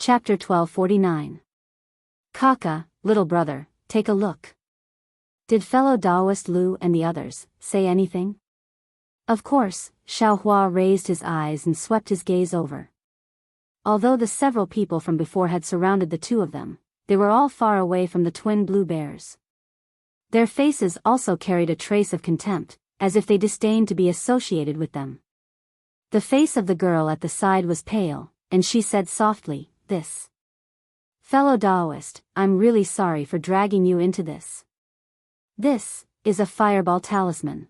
Chapter 1249. Kaka, little brother, take a look. Did fellow Taoist Lu and the others say anything? Of course, Xiaohua raised his eyes and swept his gaze over. Although the several people from before had surrounded the two of them, they were all far away from the twin blue bears. Their faces also carried a trace of contempt, as if they disdained to be associated with them. The face of the girl at the side was pale, and she said softly, "This. Fellow Taoist, I'm really sorry for dragging you into this. This is a fireball talisman.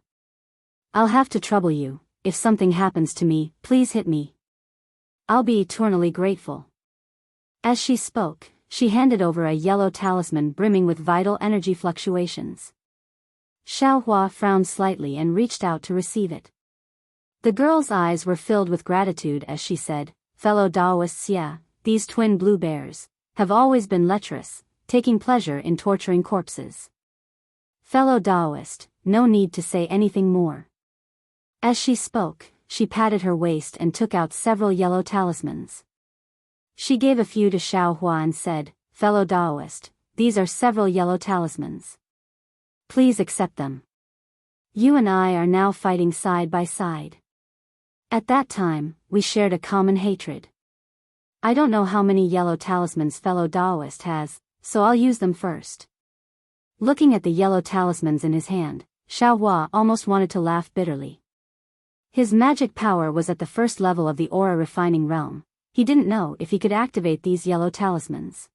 I'll have to trouble you. If something happens to me, please hit me. I'll be eternally grateful." As she spoke, she handed over a yellow talisman brimming with vital energy fluctuations. Xiaohua frowned slightly and reached out to receive it. The girl's eyes were filled with gratitude as she said, "Fellow Taoists, yeah, these twin blue bears have always been lecherous, taking pleasure in torturing corpses. Fellow Taoist, no need to say anything more." As she spoke, she patted her waist and took out several yellow talismans. She gave a few to Xiaohua and said, "Fellow Taoist, these are several yellow talismans. Please accept them. You and I are now fighting side by side. At that time, we shared a common hatred. I don't know how many yellow talismans fellow Taoist has, so I'll use them first." Looking at the yellow talismans in his hand, Xiaohua almost wanted to laugh bitterly. His magic power was at the first level of the aura refining realm. He didn't know if he could activate these yellow talismans.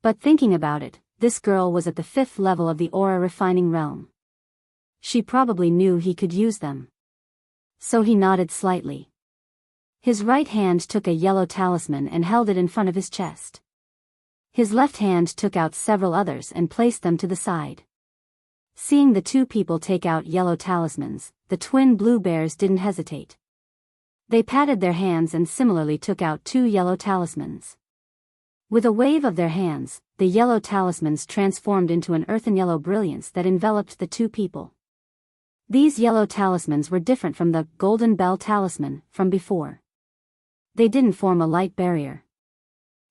But thinking about it, this girl was at the 5th level of the aura refining realm. She probably knew he could use them. So he nodded slightly. His right hand took a yellow talisman and held it in front of his chest. His left hand took out several others and placed them to the side. Seeing the two people take out yellow talismans, the twin blue bears didn't hesitate. They patted their hands and similarly took out 2 yellow talismans. With a wave of their hands, the yellow talismans transformed into an earthen yellow brilliance that enveloped the two people. These yellow talismans were different from the golden bell talisman from before. They didn't form a light barrier.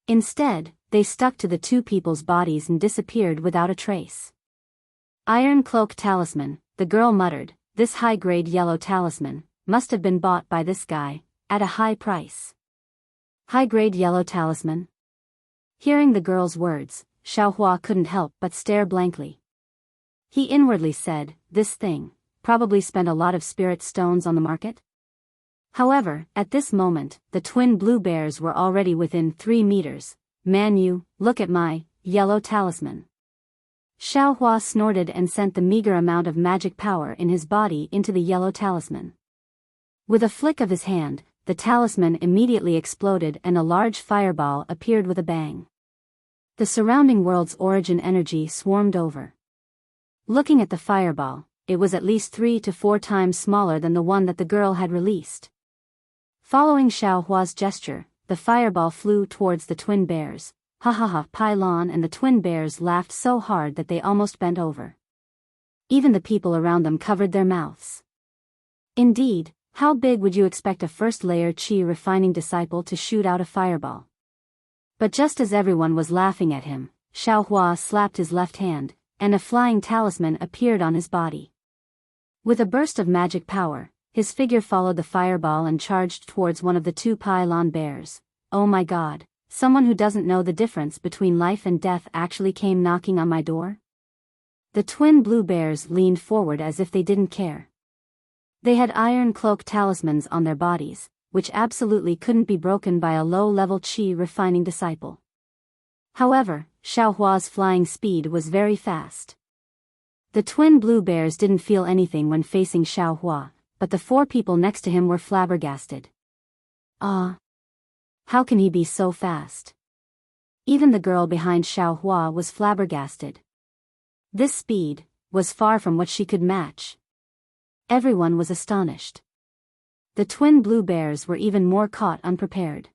Instead, they stuck to the two people's bodies and disappeared without a trace. "Iron cloak talisman," the girl muttered. "This high-grade yellow talisman must have been bought by this guy at a high price." "High-grade yellow talisman?" Hearing the girl's words, Xiaohua couldn't help but stare blankly. He inwardly said, "This thing probably spent a lot of spirit stones on the market." However, at this moment, the twin blue bears were already within 3 meters. "Man, you, look at my yellow talisman." Xiaohua snorted and sent the meager amount of magic power in his body into the yellow talisman. With a flick of his hand, the talisman immediately exploded and a large fireball appeared with a bang. The surrounding world's origin energy swarmed over. Looking at the fireball, it was at least 3 to 4 times smaller than the one that the girl had released. Following Xiaohua's gesture, the fireball flew towards the twin bears. "Ha ha ha!" Pylon and the twin bears laughed so hard that they almost bent over. Even the people around them covered their mouths. Indeed, how big would you expect a first-layer qi refining disciple to shoot out a fireball? But just as everyone was laughing at him, Xiaohua slapped his left hand, and a flying talisman appeared on his body. With a burst of magic power, his figure followed the fireball and charged towards one of the 2 pylon bears. "Oh my god, someone who doesn't know the difference between life and death actually came knocking on my door?" The twin blue bears leaned forward as if they didn't care. They had iron cloak talismans on their bodies, which absolutely couldn't be broken by a low-level qi refining disciple. However, Xiaohua's flying speed was very fast. The twin blue bears didn't feel anything when facing Xiaohua, but the 4 people next to him were flabbergasted. "Ah! How can he be so fast?" Even the girl behind Xiaohua was flabbergasted. This speed was far from what she could match. Everyone was astonished. The twin blue bears were even more caught unprepared.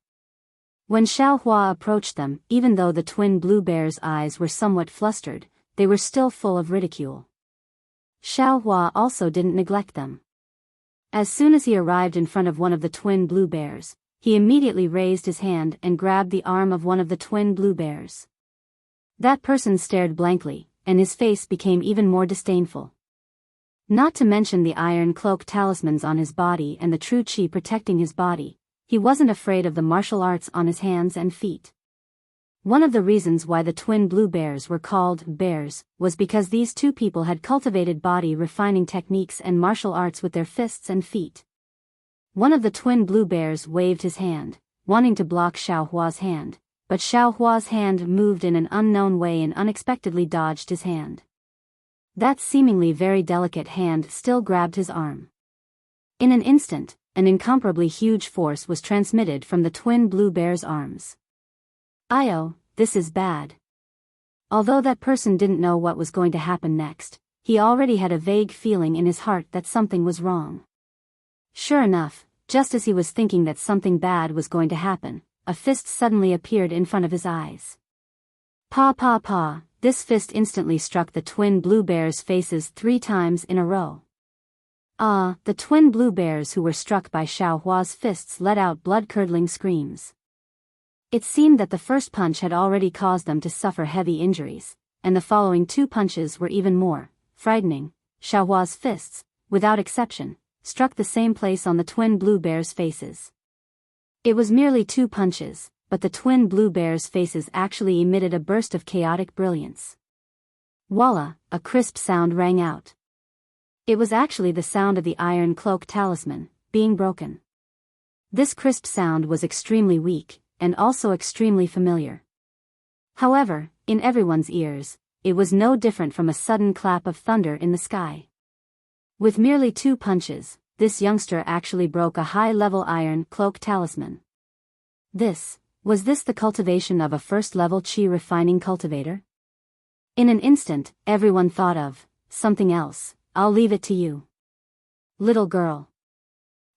When Xiaohua approached them, even though the twin blue bears' eyes were somewhat flustered, they were still full of ridicule. Xiaohua also didn't neglect them. As soon as he arrived in front of one of the twin blue bears, he immediately raised his hand and grabbed the arm of one of the twin blue bears. That person stared blankly, and his face became even more disdainful. Not to mention the iron cloak talismans on his body and the true chi protecting his body, he wasn't afraid of the martial arts on his hands and feet. One of the reasons why the twin blue bears were called bears was because these two people had cultivated body refining techniques and martial arts with their fists and feet. One of the twin blue bears waved his hand, wanting to block Xiaohua's hand, but Xiaohua's hand moved in an unknown way and unexpectedly dodged his hand. That seemingly very delicate hand still grabbed his arm. In an instant, an incomparably huge force was transmitted from the twin blue bear's arms. "Io, this is bad." Although that person didn't know what was going to happen next, he already had a vague feeling in his heart that something was wrong. Sure enough, just as he was thinking that something bad was going to happen, a fist suddenly appeared in front of his eyes. Pa pa pa, this fist instantly struck the twin blue bears' faces 3 times in a row. The twin blue bears who were struck by Xiaohua's fists let out blood-curdling screams. It seemed that the first punch had already caused them to suffer heavy injuries, and the following 2 punches were even more frightening. Xiaohua's fists, without exception, struck the same place on the twin blue bears' faces. It was merely 2 punches, but the twin blue bears' faces actually emitted a burst of chaotic brilliance. Voila, a crisp sound rang out. It was actually the sound of the iron cloak talisman being broken. This crisp sound was extremely weak, and also extremely familiar. However, in everyone's ears, it was no different from a sudden clap of thunder in the sky. With merely 2 punches, this youngster actually broke a high-level iron cloak talisman. Was this the cultivation of a first-level chi refining cultivator? In an instant, everyone thought of something else. "I'll leave it to you, little girl."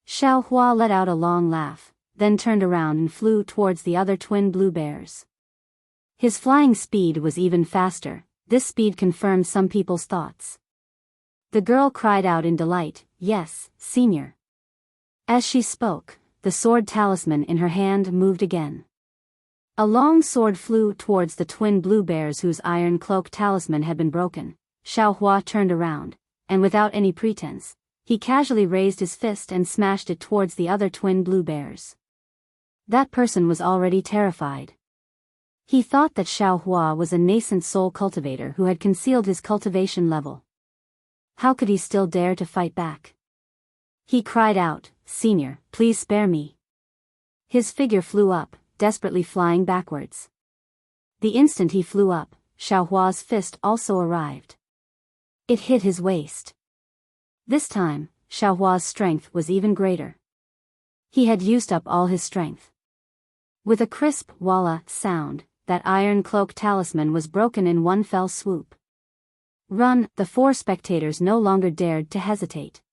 Xiaohua let out a long laugh, then turned around and flew towards the other twin blue bears. His flying speed was even faster. This speed confirmed some people's thoughts. The girl cried out in delight, "Yes, senior." As she spoke, the sword talisman in her hand moved again. A long sword flew towards the twin blue bears whose iron cloak talisman had been broken. Xiaohua turned around, and without any pretense, he casually raised his fist and smashed it towards the other twin blue bears. That person was already terrified. He thought that Xiaohua was a nascent soul cultivator who had concealed his cultivation level. How could he still dare to fight back? He cried out, "Senior, please spare me." His figure flew up, desperately flying backwards. The instant he flew up, Xiaohua's fist also arrived. It hit his waist. This time, Xiaohua's strength was even greater. He had used up all his strength. With a crisp "walla" sound, that iron cloak talisman was broken in one fell swoop. "Run!" The 4 spectators no longer dared to hesitate.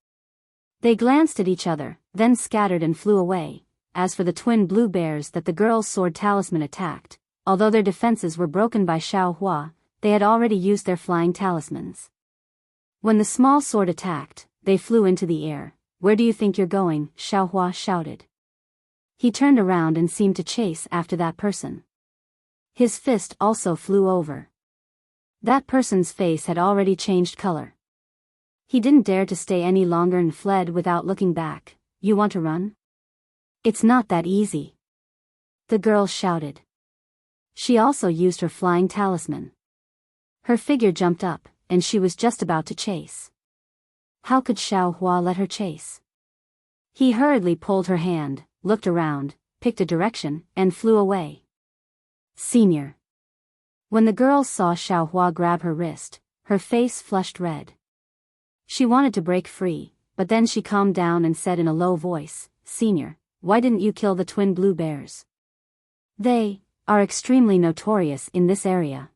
They glanced at each other, then scattered and flew away. As for the twin blue bears that the girl's sword talisman attacked, although their defenses were broken by Xiaohua, they had already used their flying talismans. When the small sword attacked, they flew into the air. "Where do you think you're going?" Xiaohua shouted. He turned around and seemed to chase after that person. His fist also flew over. That person's face had already changed color. He didn't dare to stay any longer and fled without looking back. "You want to run? It's not that easy," the girl shouted. She also used her flying talisman. Her figure jumped up, and she was just about to chase. How could Xiaohua let her chase? He hurriedly pulled her hand, looked around, picked a direction, and flew away. "Senior." When the girl saw Xiaohua grab her wrist, her face flushed red. She wanted to break free, but then she calmed down and said in a low voice, "Senior, why didn't you kill the twin blue bears? They are extremely notorious in this area."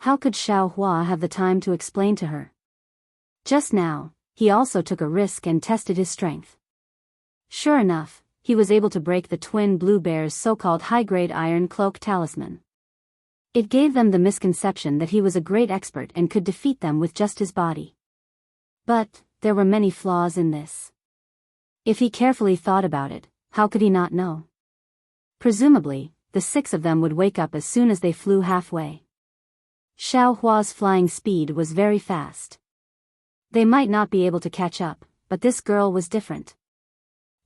How could Xiaohua have the time to explain to her? Just now, he also took a risk and tested his strength. Sure enough, he was able to break the twin blue bears' so-called high-grade iron cloak talisman. It gave them the misconception that he was a great expert and could defeat them with just his body. But there were many flaws in this. If he carefully thought about it, how could he not know? Presumably, the 6 of them would wake up as soon as they flew halfway. Xiao Hua's flying speed was very fast. They might not be able to catch up, but this girl was different.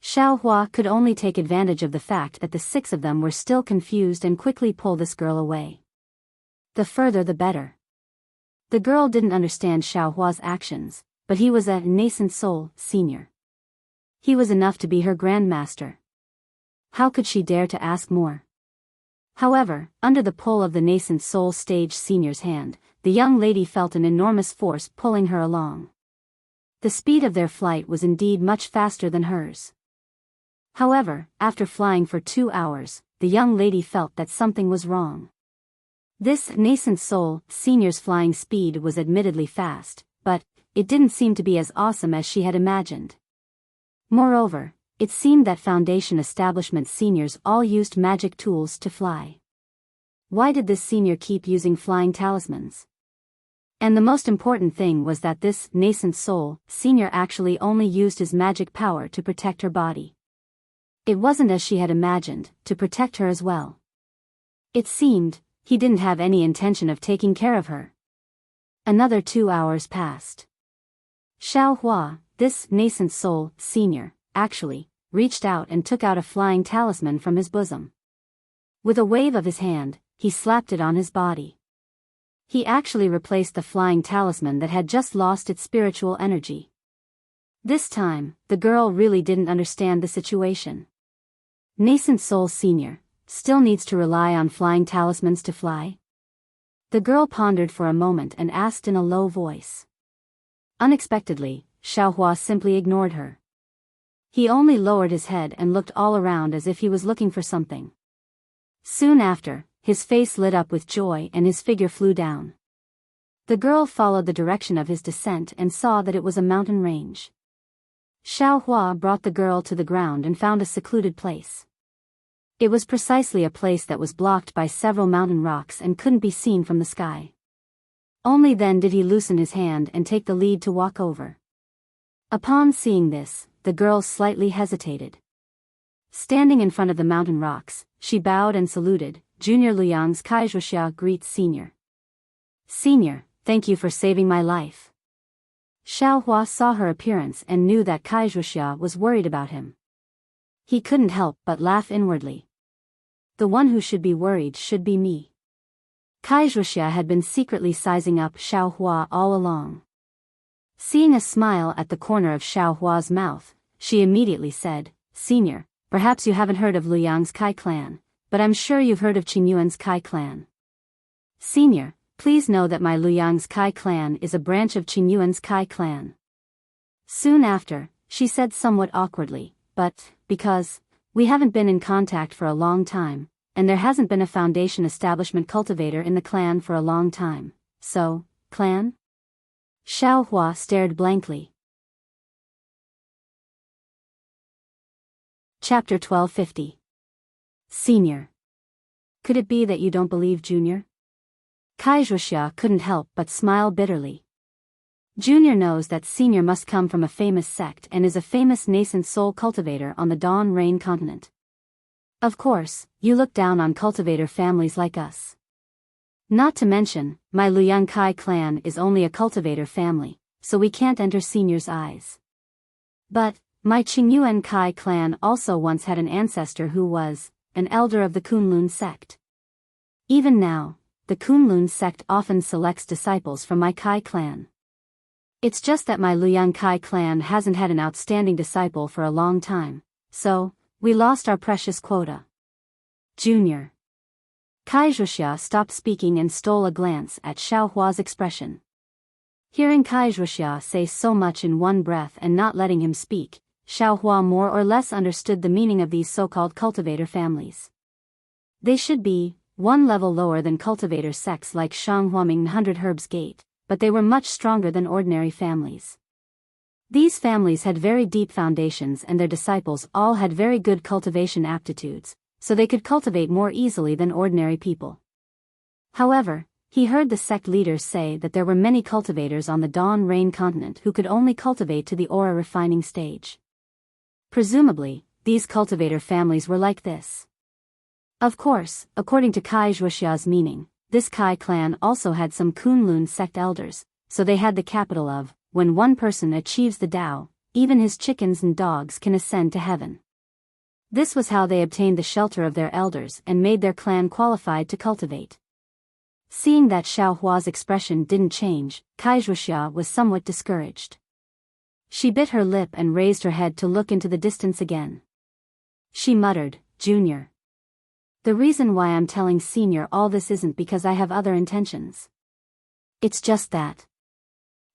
Xiao Hua could only take advantage of the fact that the 6 of them were still confused and quickly pull this girl away. The further the better. The girl didn't understand Xiao Hua's actions, but he was a nascent soul, senior. He was enough to be her grandmaster. How could she dare to ask more? However, under the pull of the nascent soul stage senior's hand, the young lady felt an enormous force pulling her along. The speed of their flight was indeed much faster than hers. However, after flying for 2 hours, the young lady felt that something was wrong. This nascent soul, senior's flying speed was admittedly fast, but it didn't seem to be as awesome as she had imagined. Moreover, it seemed that Foundation establishment seniors all used magic tools to fly. Why did this senior keep using flying talismans? And the most important thing was that this nascent soul, senior actually only used his magic power to protect her body. It wasn't as she had imagined, to protect her as well. It seemed, he didn't have any intention of taking care of her. Another 2 hours passed. Xiao Hua, this nascent soul, senior, actually, reached out and took out a flying talisman from his bosom. With a wave of his hand, he slapped it on his body. He actually replaced the flying talisman that had just lost its spiritual energy. This time, the girl really didn't understand the situation. Nascent soul senior, still needs to rely on flying talismans to fly? The girl pondered for a moment and asked in a low voice. Unexpectedly, Xiao Hua simply ignored her. He only lowered his head and looked all around as if he was looking for something. Soon after, his face lit up with joy and his figure flew down. The girl followed the direction of his descent and saw that it was a mountain range. Xiao Hua brought the girl to the ground and found a secluded place. It was precisely a place that was blocked by several mountain rocks and couldn't be seen from the sky. Only then did he loosen his hand and take the lead to walk over. Upon seeing this, the girl slightly hesitated. Standing in front of the mountain rocks, she bowed and saluted. Junior Luyang's Kaizhuxia greets Senior. Senior, thank you for saving my life. Xiao Hua saw her appearance and knew that Kaizhuxia was worried about him. He couldn't help but laugh inwardly. The one who should be worried should be me. Kaizhuxia had been secretly sizing up Xiao Hua all along. Seeing a smile at the corner of Xiao Hua's mouth, she immediately said, Senior, perhaps you haven't heard of Luyang's Kai clan, but I'm sure you've heard of Qingyuan's Kai clan. Senior, please know that my Luyang's Kai clan is a branch of Qingyuan's Kai clan. Soon after, she said somewhat awkwardly, but, because we haven't been in contact for a long time, and there hasn't been a Foundation establishment cultivator in the clan for a long time, so, clan? Xiao Hua stared blankly. Chapter 1250. Senior. Could it be that you don't believe Junior? Kaizhuxia couldn't help but smile bitterly. Junior knows that Senior must come from a famous sect and is a famous nascent soul cultivator on the Dawn Rain continent. Of course, you look down on cultivator families like us. Not to mention, my Luyang Kai clan is only a cultivator family, so we can't enter Senior's eyes. But, my Qingyuan Kai clan also once had an ancestor who was an elder of the Kunlun sect. Even now, the Kunlun sect often selects disciples from my Kai clan. It's just that my Luyang Kai clan hasn't had an outstanding disciple for a long time, so, we lost our precious quota. Junior. Kaizhuxia stopped speaking and stole a glance at Xiao Hua's expression. Hearing Kaizhuxia say so much in one breath and not letting him speak, Xiao Hua more or less understood the meaning of these so-called cultivator families. They should be one level lower than cultivator sects like Shanghuaming 100 Herbs Gate, but they were much stronger than ordinary families. These families had very deep foundations and their disciples all had very good cultivation aptitudes, so they could cultivate more easily than ordinary people. However, he heard the sect leaders say that there were many cultivators on the Dawn Rain continent who could only cultivate to the aura refining stage. Presumably, these cultivator families were like this. Of course, according to Kai Zhuoxia's meaning, this Kai clan also had some Kunlun sect elders, so they had the capital of, when one person achieves the Tao, even his chickens and dogs can ascend to heaven. This was how they obtained the shelter of their elders and made their clan qualified to cultivate. Seeing that Xiao Hua's expression didn't change, Kai Zhuoxia was somewhat discouraged. She bit her lip and raised her head to look into the distance again. She muttered, "Junior. The reason why I'm telling Senior all this isn't because I have other intentions. It's just that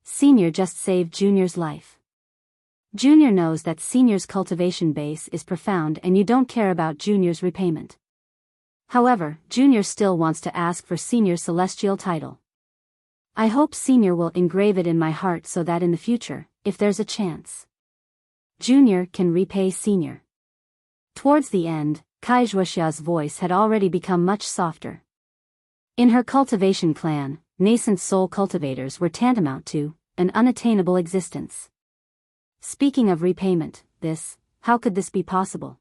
Senior just saved Junior's life. Junior knows that Senior's cultivation base is profound and you don't care about Junior's repayment. However, Junior still wants to ask for Senior's celestial title. I hope Senior will engrave it in my heart so that in the future, if there's a chance, Junior can repay Senior." Towards the end, Kai Zhuoxia's voice had already become much softer. In her cultivation clan, nascent soul cultivators were tantamount to an unattainable existence. Speaking of repayment, how could this be possible?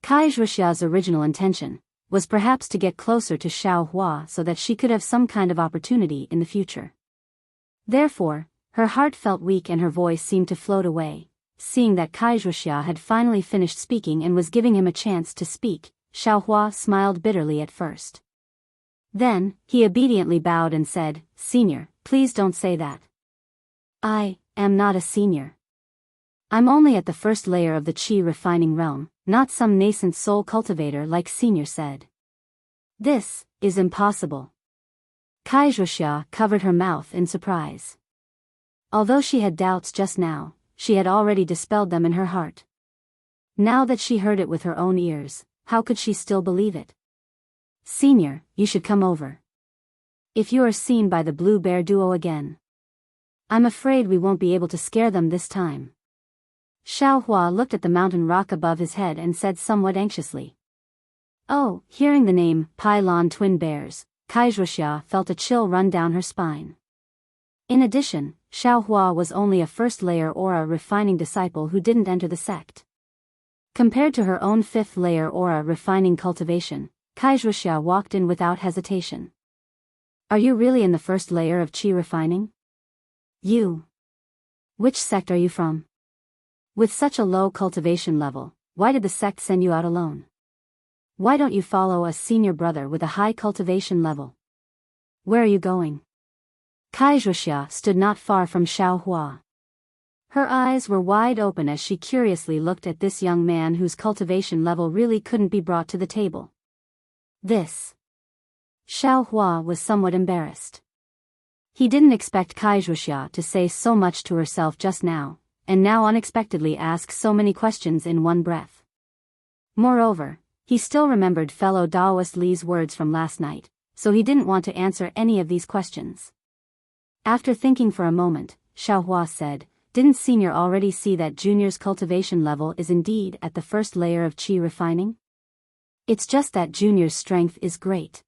Kai Zhuoxia's original intention was perhaps to get closer to Xiao Hua so that she could have some kind of opportunity in the future. Therefore, her heart felt weak and her voice seemed to float away. Seeing that Kai Zhuoxia had finally finished speaking and was giving him a chance to speak, Xiao Hua smiled bitterly at first. Then, he obediently bowed and said, "Senior, please don't say that. I am not a senior. I'm only at the first layer of the qi refining realm, not some nascent soul cultivator like Senior said. This is impossible." Kai Zhuoxia covered her mouth in surprise. Although she had doubts just now, she had already dispelled them in her heart. Now that she heard it with her own ears, how could she still believe it? "Senior, you should come over. If you are seen by the Blue Bear duo again, I'm afraid we won't be able to scare them this time." Xiao Hua looked at the mountain rock above his head and said somewhat anxiously. Oh, hearing the name, Pylon Twin Bears, Kai Zhuoxia felt a chill run down her spine. In addition, Xiao Hua was only a first-layer aura refining disciple who didn't enter the sect. Compared to her own fifth-layer aura refining cultivation, Kai Zhuoxia walked in without hesitation. "Are you really in the first layer of qi refining? You. Which sect are you from? With such a low cultivation level, why did the sect send you out alone? Why don't you follow a senior brother with a high cultivation level? Where are you going?" Kai Zhuoxia stood not far from Xiao Hua. Her eyes were wide open as she curiously looked at this young man whose cultivation level really couldn't be brought to the table. Xiao Hua was somewhat embarrassed. He didn't expect Kai Zhuoxia to say so much to herself just now, and now unexpectedly ask so many questions in one breath. Moreover, he still remembered fellow Daoist Li's words from last night, so he didn't want to answer any of these questions. After thinking for a moment, Xiao Hua said, "Didn't Senior already see that Junior's cultivation level is indeed at the first layer of qi refining? It's just that Junior's strength is great.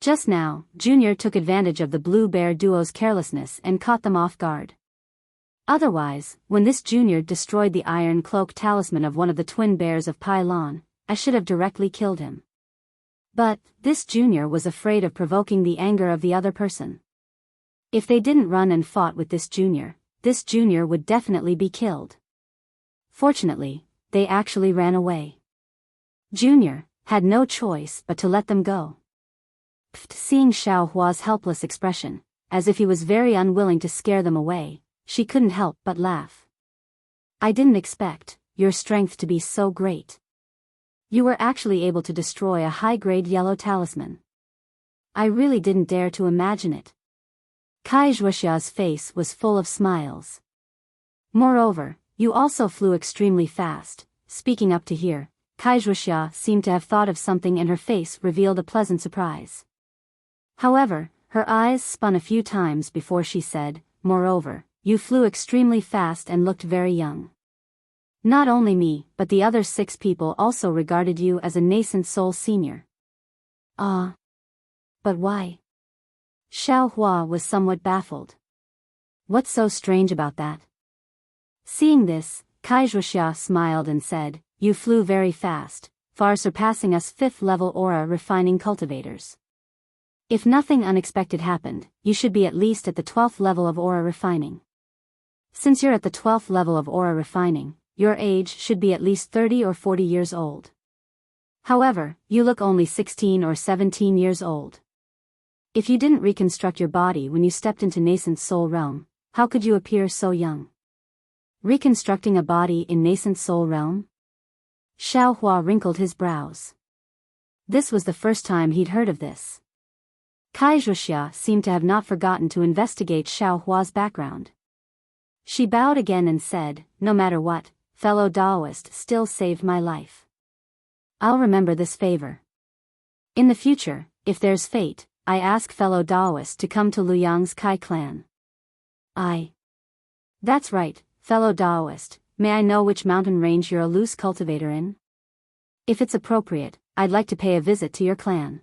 Just now, Junior took advantage of the Blue Bear duo's carelessness and caught them off guard. Otherwise, when this Junior destroyed the iron cloak talisman of one of the twin bears of Pylon, I should have directly killed him. But, this Junior was afraid of provoking the anger of the other person. If they didn't run and fought with this Junior would definitely be killed. Fortunately, they actually ran away. Junior had no choice but to let them go." Seeing Xiao Hua's helpless expression, as if he was very unwilling to scare them away, she couldn't help but laugh. "I didn't expect your strength to be so great. You were actually able to destroy a high-grade yellow talisman. I really didn't dare to imagine it." Kai Zhuoxia's face was full of smiles. "Moreover, you also flew extremely fast." Speaking up to here, Kai Zhuoxia seemed to have thought of something and her face revealed a pleasant surprise. However, her eyes spun a few times before she said, "Moreover, you flew extremely fast and looked very young. Not only me, but the other 6 people also regarded you as a nascent soul senior." "Ah. But why?" Xiao Hua was somewhat baffled. "What's so strange about that?" Seeing this, Kai Zhuoxia smiled and said, you flew very fast, far surpassing us 5th level aura refining cultivators. If nothing unexpected happened, you should be at least at the 12th level of aura refining. Since you're at the 12th level of aura refining, your age should be at least 30 or 40 years old. However, you look only 16 or 17 years old. If you didn't reconstruct your body when you stepped into nascent soul realm, how could you appear so young? Reconstructing a body in nascent soul realm? Xiao Hua wrinkled his brows. This was the first time he'd heard of this. Wuxia seemed to have not forgotten to investigate Xiao Hua's background. She bowed again and said, "No matter what, fellow Daoist still saved my life. I'll remember this favor. In the future, if there's fate, I ask fellow Daoist to come to Luyang's Kai clan." That's right, fellow Daoist, may I know which mountain range you're a loose cultivator in? If it's appropriate, I'd like to pay a visit to your clan.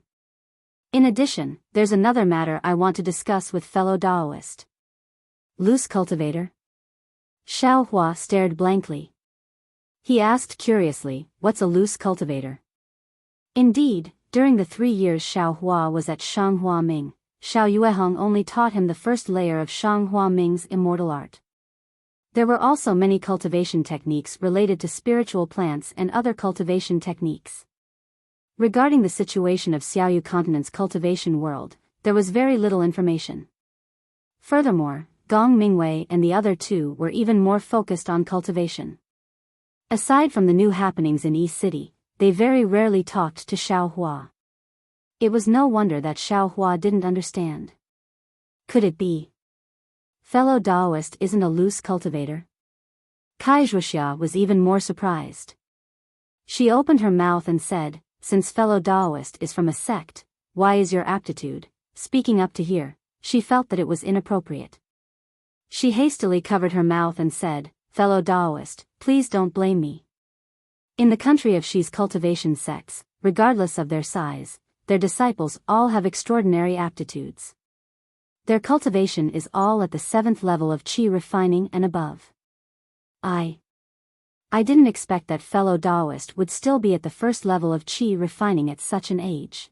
In addition, there's another matter I want to discuss with fellow Daoist. Loose cultivator? Xiao Hua stared blankly. He asked curiously, what's a loose cultivator? Indeed, during the 3 years Xiao Hua was at Shanghua Ming, Xiao Yueheng only taught him the first layer of Shanghua Ming's immortal art. There were also many cultivation techniques related to spiritual plants and other cultivation techniques. Regarding the situation of Xiaoyu continent's cultivation world, there was very little information. Furthermore, Gong Mingwei and the other two were even more focused on cultivation. Aside from the new happenings in East City, they very rarely talked to Xiao Hua. It was no wonder that Xiao Hua didn't understand. Could it be? Fellow Daoist isn't a loose cultivator? Wuxia was even more surprised. She opened her mouth and said, "Since fellow Daoist is from a sect, why is your aptitude speaking up to here?" She felt that it was inappropriate. She hastily covered her mouth and said, "Fellow Daoist, please don't blame me. In the country of Shi's cultivation sects, regardless of their size, their disciples all have extraordinary aptitudes. Their cultivation is all at the 7th level of Qi refining and above. I didn't expect that fellow Daoist would still be at the 1st level of Qi refining at such an age.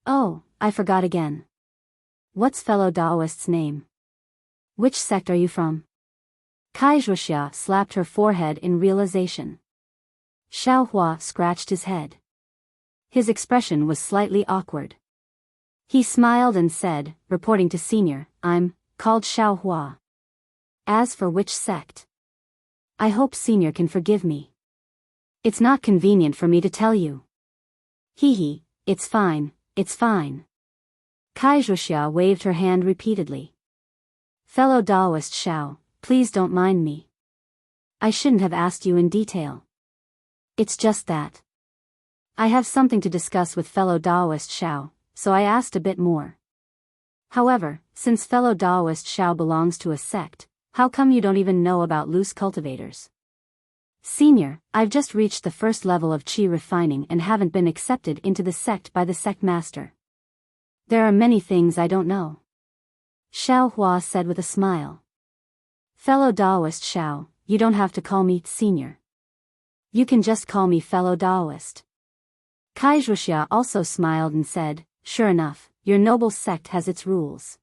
Oh, I forgot again. What's fellow Daoist's name? Which sect are you from?" Wuxia slapped her forehead in realization. Xiao Hua scratched his head. His expression was slightly awkward. He smiled and said, reporting to Senior, "I'm called Xiao Hua. As for which sect, I hope Senior can forgive me. It's not convenient for me to tell you." "Hee, it's fine, it's fine." Wuxia waved her hand repeatedly. "Fellow Daoist Xiao, please don't mind me. I shouldn't have asked you in detail. It's just that I have something to discuss with fellow Daoist Xiao, so I asked a bit more. However, since fellow Daoist Xiao belongs to a sect, how come you don't even know about loose cultivators?" "Senior, I've just reached the 1st level of Qi refining and haven't been accepted into the sect by the sect master. There are many things I don't know," Xiao Hua said with a smile. "Fellow Daoist Xiao, you don't have to call me Senior. You can just call me fellow Daoist." Wuxia also smiled and said, "Sure enough, your noble sect has its rules.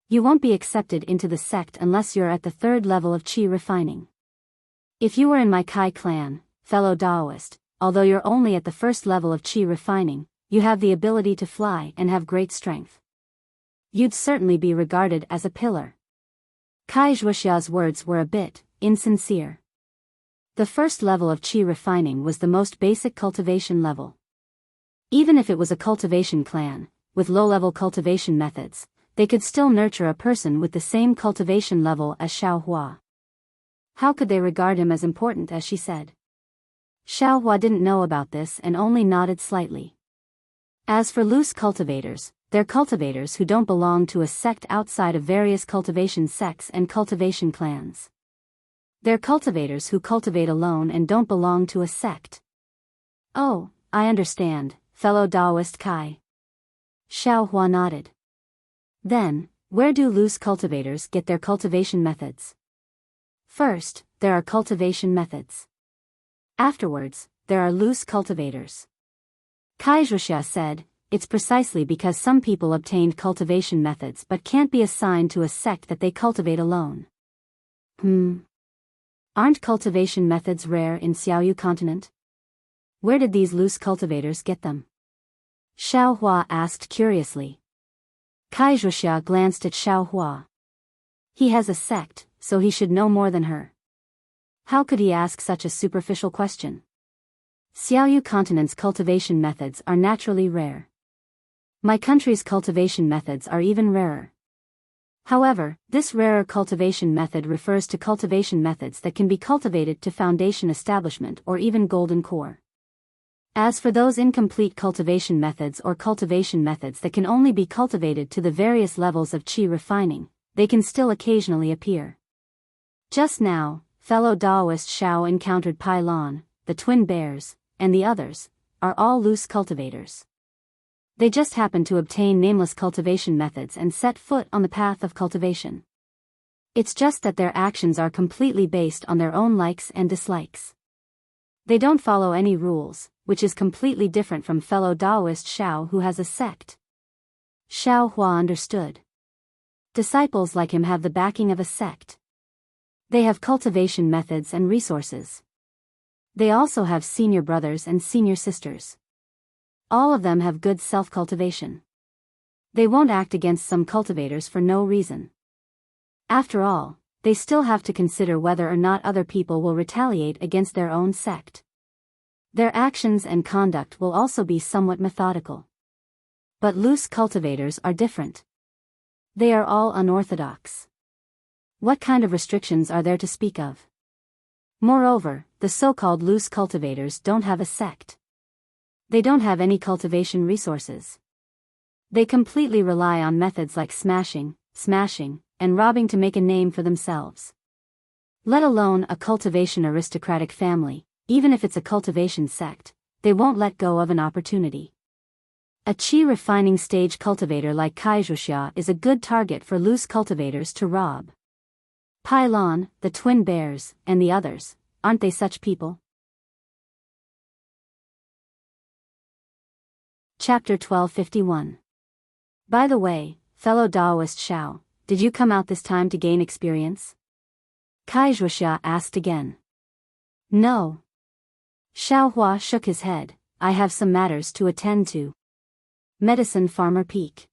You won't be accepted into the sect unless you're at the 3rd level of Qi refining. If you were in my Kai clan, fellow Daoist, although you're only at the 1st level of Qi refining, you have the ability to fly and have great strength. You'd certainly be regarded as a pillar." Wuxia's words were a bit insincere. The 1st level of Qi refining was the most basic cultivation level. Even if it was a cultivation clan, with low-level cultivation methods, they could still nurture a person with the same cultivation level as Xiao Hua. How could they regard him as important as she said? Xiao Hua didn't know about this and only nodded slightly. As for loose cultivators, they're cultivators who don't belong to a sect outside of various cultivation sects and cultivation clans. They're cultivators who cultivate alone and don't belong to a sect. "Oh, I understand, fellow Daoist Kai." Xiao Hua nodded. "Then, where do loose cultivators get their cultivation methods?" "First, there are cultivation methods. Afterwards, there are loose cultivators. Wuxia said, it's precisely because some people obtained cultivation methods but can't be assigned to a sect that they cultivate alone. Aren't cultivation methods rare in Xiaoyu continent? Where did these loose cultivators get them? Xiaohua asked curiously. Wuxia glanced at Xiaohua. He has a sect, so he should know more than her. How could he ask such a superficial question? Xiaoyu continent's cultivation methods are naturally rare. My country's cultivation methods are even rarer. However, this rarer cultivation method refers to cultivation methods that can be cultivated to foundation establishment or even golden core. As for those incomplete cultivation methods or cultivation methods that can only be cultivated to the various levels of qi refining, they can still occasionally appear. Just now, fellow Daoist Shao encountered Pai Lan, the twin bears, and the others, are all loose cultivators. They just happen to obtain nameless cultivation methods and set foot on the path of cultivation. It's just that their actions are completely based on their own likes and dislikes. They don't follow any rules, which is completely different from fellow Daoist Shao who has a sect. Xiaohua understood. Disciples like him have the backing of a sect. They have cultivation methods and resources. They also have senior brothers and senior sisters. All of them have good self-cultivation. They won't act against some cultivators for no reason. After all, they still have to consider whether or not other people will retaliate against their own sect. Their actions and conduct will also be somewhat methodical. But loose cultivators are different. They are all unorthodox. What kind of restrictions are there to speak of? Moreover, the so-called loose cultivators don't have a sect. They don't have any cultivation resources. They completely rely on methods like smashing, and robbing to make a name for themselves. Let alone a cultivation aristocratic family, even if it's a cultivation sect, they won't let go of an opportunity. A qi refining stage cultivator like Wuxia is a good target for loose cultivators to rob. Pai Lan, the twin bears, and the others, aren't they such people? Chapter 1251. By the way, fellow Daoist Shao, did you come out this time to gain experience? Wuxia asked again. No. Xiaohua shook his head, I have some matters to attend to. Medicine Farmer Peak.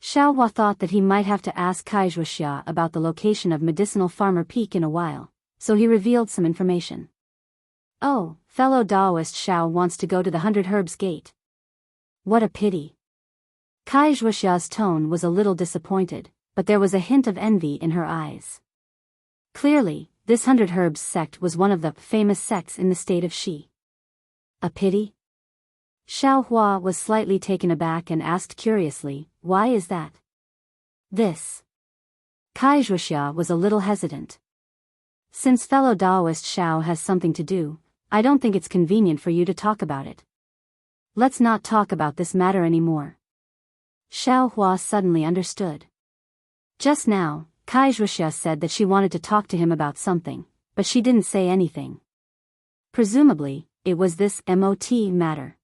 Xiaohua thought that he might have to ask Wuxia about the location of Medicinal Farmer Peak in a while, so he revealed some information. Oh, fellow Daoist Shao wants to go to the 100 Herbs Gate. What a pity. Wuxia's tone was a little disappointed, but there was a hint of envy in her eyes. Clearly, this 100 Herbs sect was one of the famous sects in the state of Shi. A pity? Xiaohua was slightly taken aback and asked curiously, why is that? This. Wuxia was a little hesitant. Since fellow Daoist Shao has something to do, I don't think it's convenient for you to talk about it. Let's not talk about this matter anymore. Xiaohua suddenly understood. Just now, Wuxia said that she wanted to talk to him about something, but she didn't say anything. Presumably, it was this MOT matter.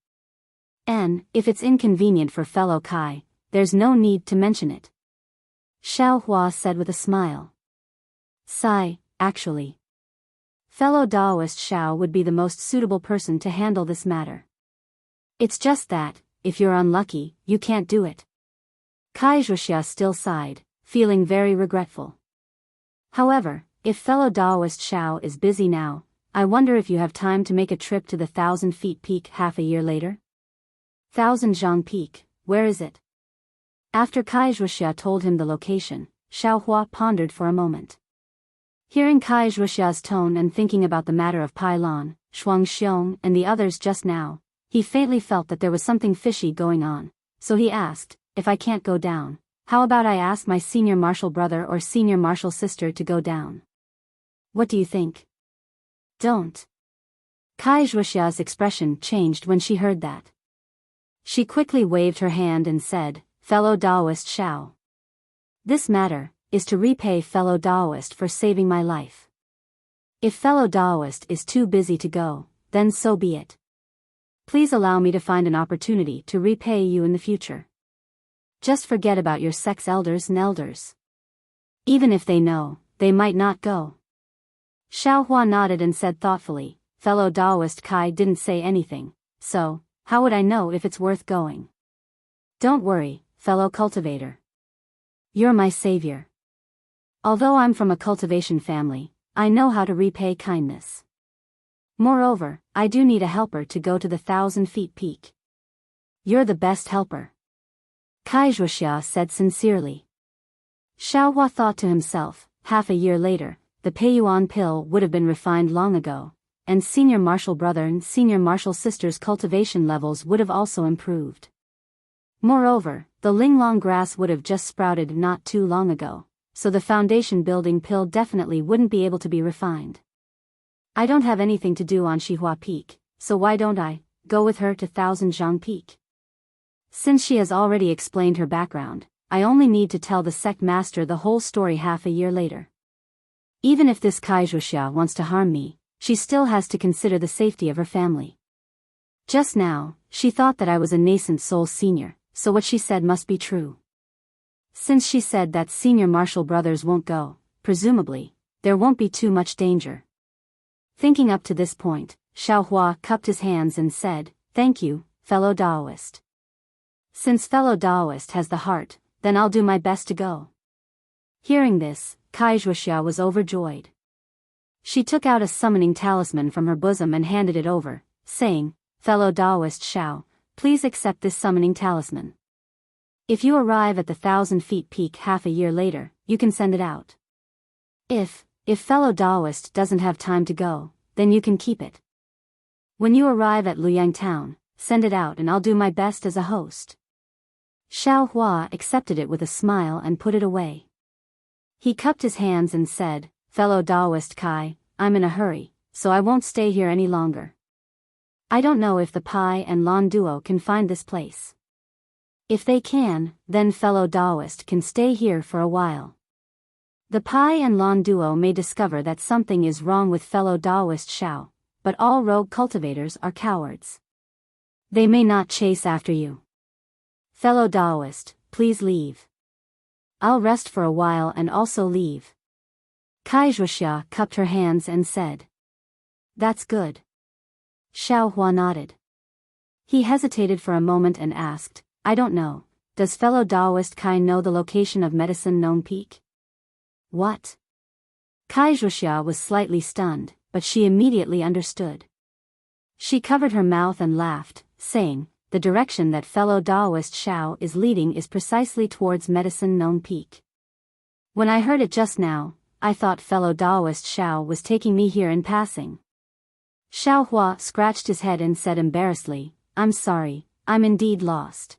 And, if it's inconvenient for fellow Kai, there's no need to mention it. Xiaohua said with a smile. Sigh, actually. Fellow Daoist Shao would be the most suitable person to handle this matter. It's just that, if you're unlucky, you can't do it. Wuxia still sighed, feeling very regretful. However, if fellow Daoist Shao is busy now, I wonder if you have time to make a trip to the 1,000 Feet Peak half a year later? 1,000 Zhang Peak, where is it? After Wuxia told him the location, Xiaohua pondered for a moment. Hearing Wuxia's tone and thinking about the matter of Pai Lan, Shuangxiong and the others just now, he faintly felt that there was something fishy going on, so he asked, if I can't go down, how about I ask my senior martial brother or senior martial sister to go down? What do you think? Don't. Wuxia's expression changed when she heard that. She quickly waved her hand and said, fellow Daoist Shao. This matter is to repay fellow Daoist for saving my life. If fellow Daoist is too busy to go, then so be it. Please allow me to find an opportunity to repay you in the future. Just forget about your sect's elders and elders. Even if they know, they might not go. Xiaohua nodded and said thoughtfully, fellow Daoist Kai didn't say anything, so, how would I know if it's worth going? Don't worry, fellow cultivator. You're my savior. Although I'm from a cultivation family, I know how to repay kindness. Moreover, I do need a helper to go to the 1,000-feet peak. You're the best helper. Kai Wuxia said sincerely. Xiaohua thought to himself, half a year later, the Peiyuan pill would have been refined long ago, and senior martial brother and senior martial sister's cultivation levels would have also improved. Moreover, the Linglong grass would have just sprouted not too long ago, so the foundation building pill definitely wouldn't be able to be refined. I don't have anything to do on Shihua Peak, so why don't I go with her to 1,000 Peak? Since she has already explained her background, I only need to tell the sect master the whole story half a year later. Even if this Kai Wuxia wants to harm me, she still has to consider the safety of her family. Just now, she thought that I was a nascent soul senior, so what she said must be true. Since she said that senior martial brothers won't go, presumably, there won't be too much danger. Thinking up to this point, Xiaohua cupped his hands and said, "Thank you, fellow Daoist. Since fellow Daoist has the heart, then I'll do my best to go." Hearing this, Kai Wuxia was overjoyed. She took out a summoning talisman from her bosom and handed it over, saying, "Fellow Daoist Xiao, please accept this summoning talisman. If you arrive at the 1,000-feet peak half a year later, you can send it out. If fellow Daoist doesn't have time to go, then you can keep it. When you arrive at Luyang town, send it out and I'll do my best as a host." Xiaohua accepted it with a smile and put it away. He cupped his hands and said, "Fellow Daoist Kai, I'm in a hurry, so I won't stay here any longer. I don't know if the Pai and Lon duo can find this place. If they can, then fellow Daoist can stay here for a while. The Pai and Lon duo may discover that something is wrong with fellow Daoist Xiao, but all rogue cultivators are cowards. They may not chase after you. Fellow Daoist, please leave. I'll rest for a while and also leave." Kai Wuxia cupped her hands and said, "That's good." Xiaohua nodded. He hesitated for a moment and asked, "I don't know, does fellow Daoist Kai know the location of Medicine Known Peak?" "What?" Kai Wuxia was slightly stunned, but she immediately understood. She covered her mouth and laughed, saying, "The direction that fellow Daoist Xiao is leading is precisely towards Medicine Known Peak. When I heard it just now, I thought fellow Daoist Xiao was taking me here in passing." Xiaohua scratched his head and said embarrassedly, "I'm sorry, I'm indeed lost.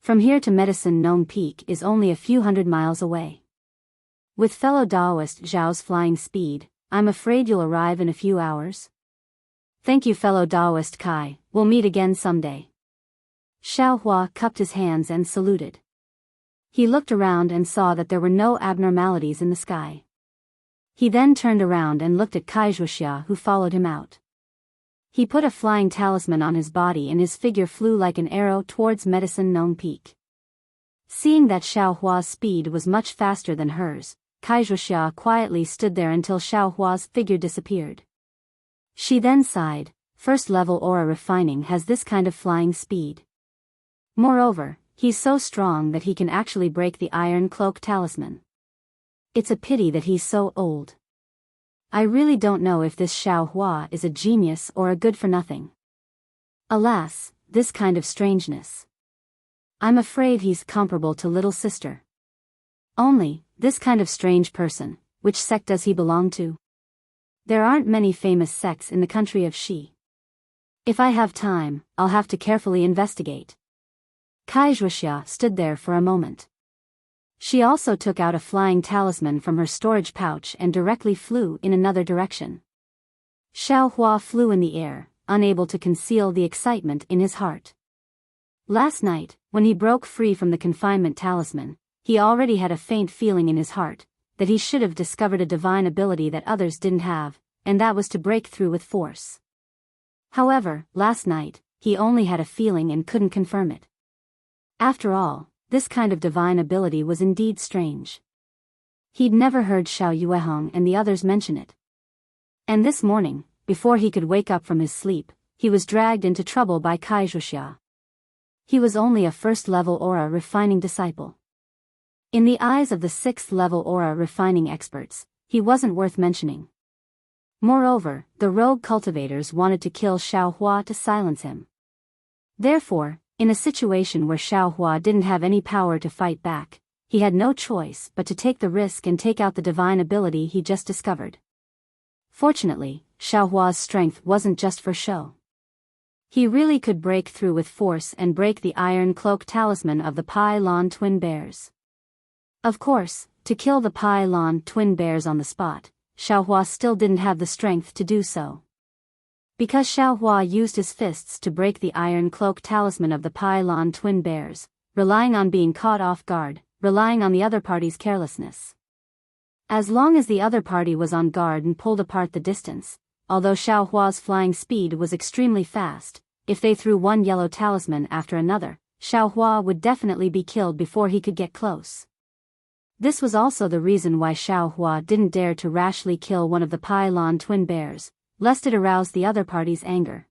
From here to Medicine Known Peak is only a few hundred miles away. With fellow Daoist Zhao's flying speed, I'm afraid you'll arrive in a few hours." "Thank you fellow Daoist Kai, we'll meet again someday." Xiaohua cupped his hands and saluted. He looked around and saw that there were no abnormalities in the sky. He then turned around and looked at Kai Wuxia who followed him out. He put a flying talisman on his body and his figure flew like an arrow towards Medicine Known Peak. Seeing that Xiaohua's speed was much faster than hers, Kai Wuxia quietly stood there until Xiaohua's figure disappeared. She then sighed, "First-level aura refining has this kind of flying speed. Moreover, he's so strong that he can actually break the iron cloak talisman. It's a pity that he's so old. I really don't know if this Xiaohua is a genius or a good-for-nothing. Alas, this kind of strangeness. I'm afraid he's comparable to little sister. Only, this kind of strange person, which sect does he belong to? There aren't many famous sects in the country of Shi. If I have time, I'll have to carefully investigate." Kai Wuxia stood there for a moment. She also took out a flying talisman from her storage pouch and directly flew in another direction. Xiaohua flew in the air, unable to conceal the excitement in his heart. Last night, when he broke free from the confinement talisman, he already had a faint feeling in his heart that he should have discovered a divine ability that others didn't have, and that was to break through with force. However, last night, he only had a feeling and couldn't confirm it. After all, this kind of divine ability was indeed strange. He'd never heard Xiao Yuehong and the others mention it. And this morning, before he could wake up from his sleep, he was dragged into trouble by Kai Wuxia. He was only a first-level aura refining disciple. In the eyes of the sixth-level aura refining experts, he wasn't worth mentioning. Moreover, the rogue cultivators wanted to kill Xiao Hua to silence him. Therefore, in a situation where Xiao Hua didn't have any power to fight back, he had no choice but to take the risk and take out the divine ability he just discovered. Fortunately, Xiao Hua's strength wasn't just for show. He really could break through with force and break the iron cloak talisman of the Pai Lon twin bears. Of course, to kill the Pai Lon twin bears on the spot, Xiao Hua still didn't have the strength to do so. Because Xiao Hua used his fists to break the iron cloak talisman of the Pai Lon twin bears, relying on being caught off guard, relying on the other party's carelessness. As long as the other party was on guard and pulled apart the distance, although Xiao Hua's flying speed was extremely fast, if they threw one yellow talisman after another, Xiao Hua would definitely be killed before he could get close. This was also the reason why Xiao Hua didn't dare to rashly kill one of the Pai Lon twin bears, lest it arouse the other party's anger.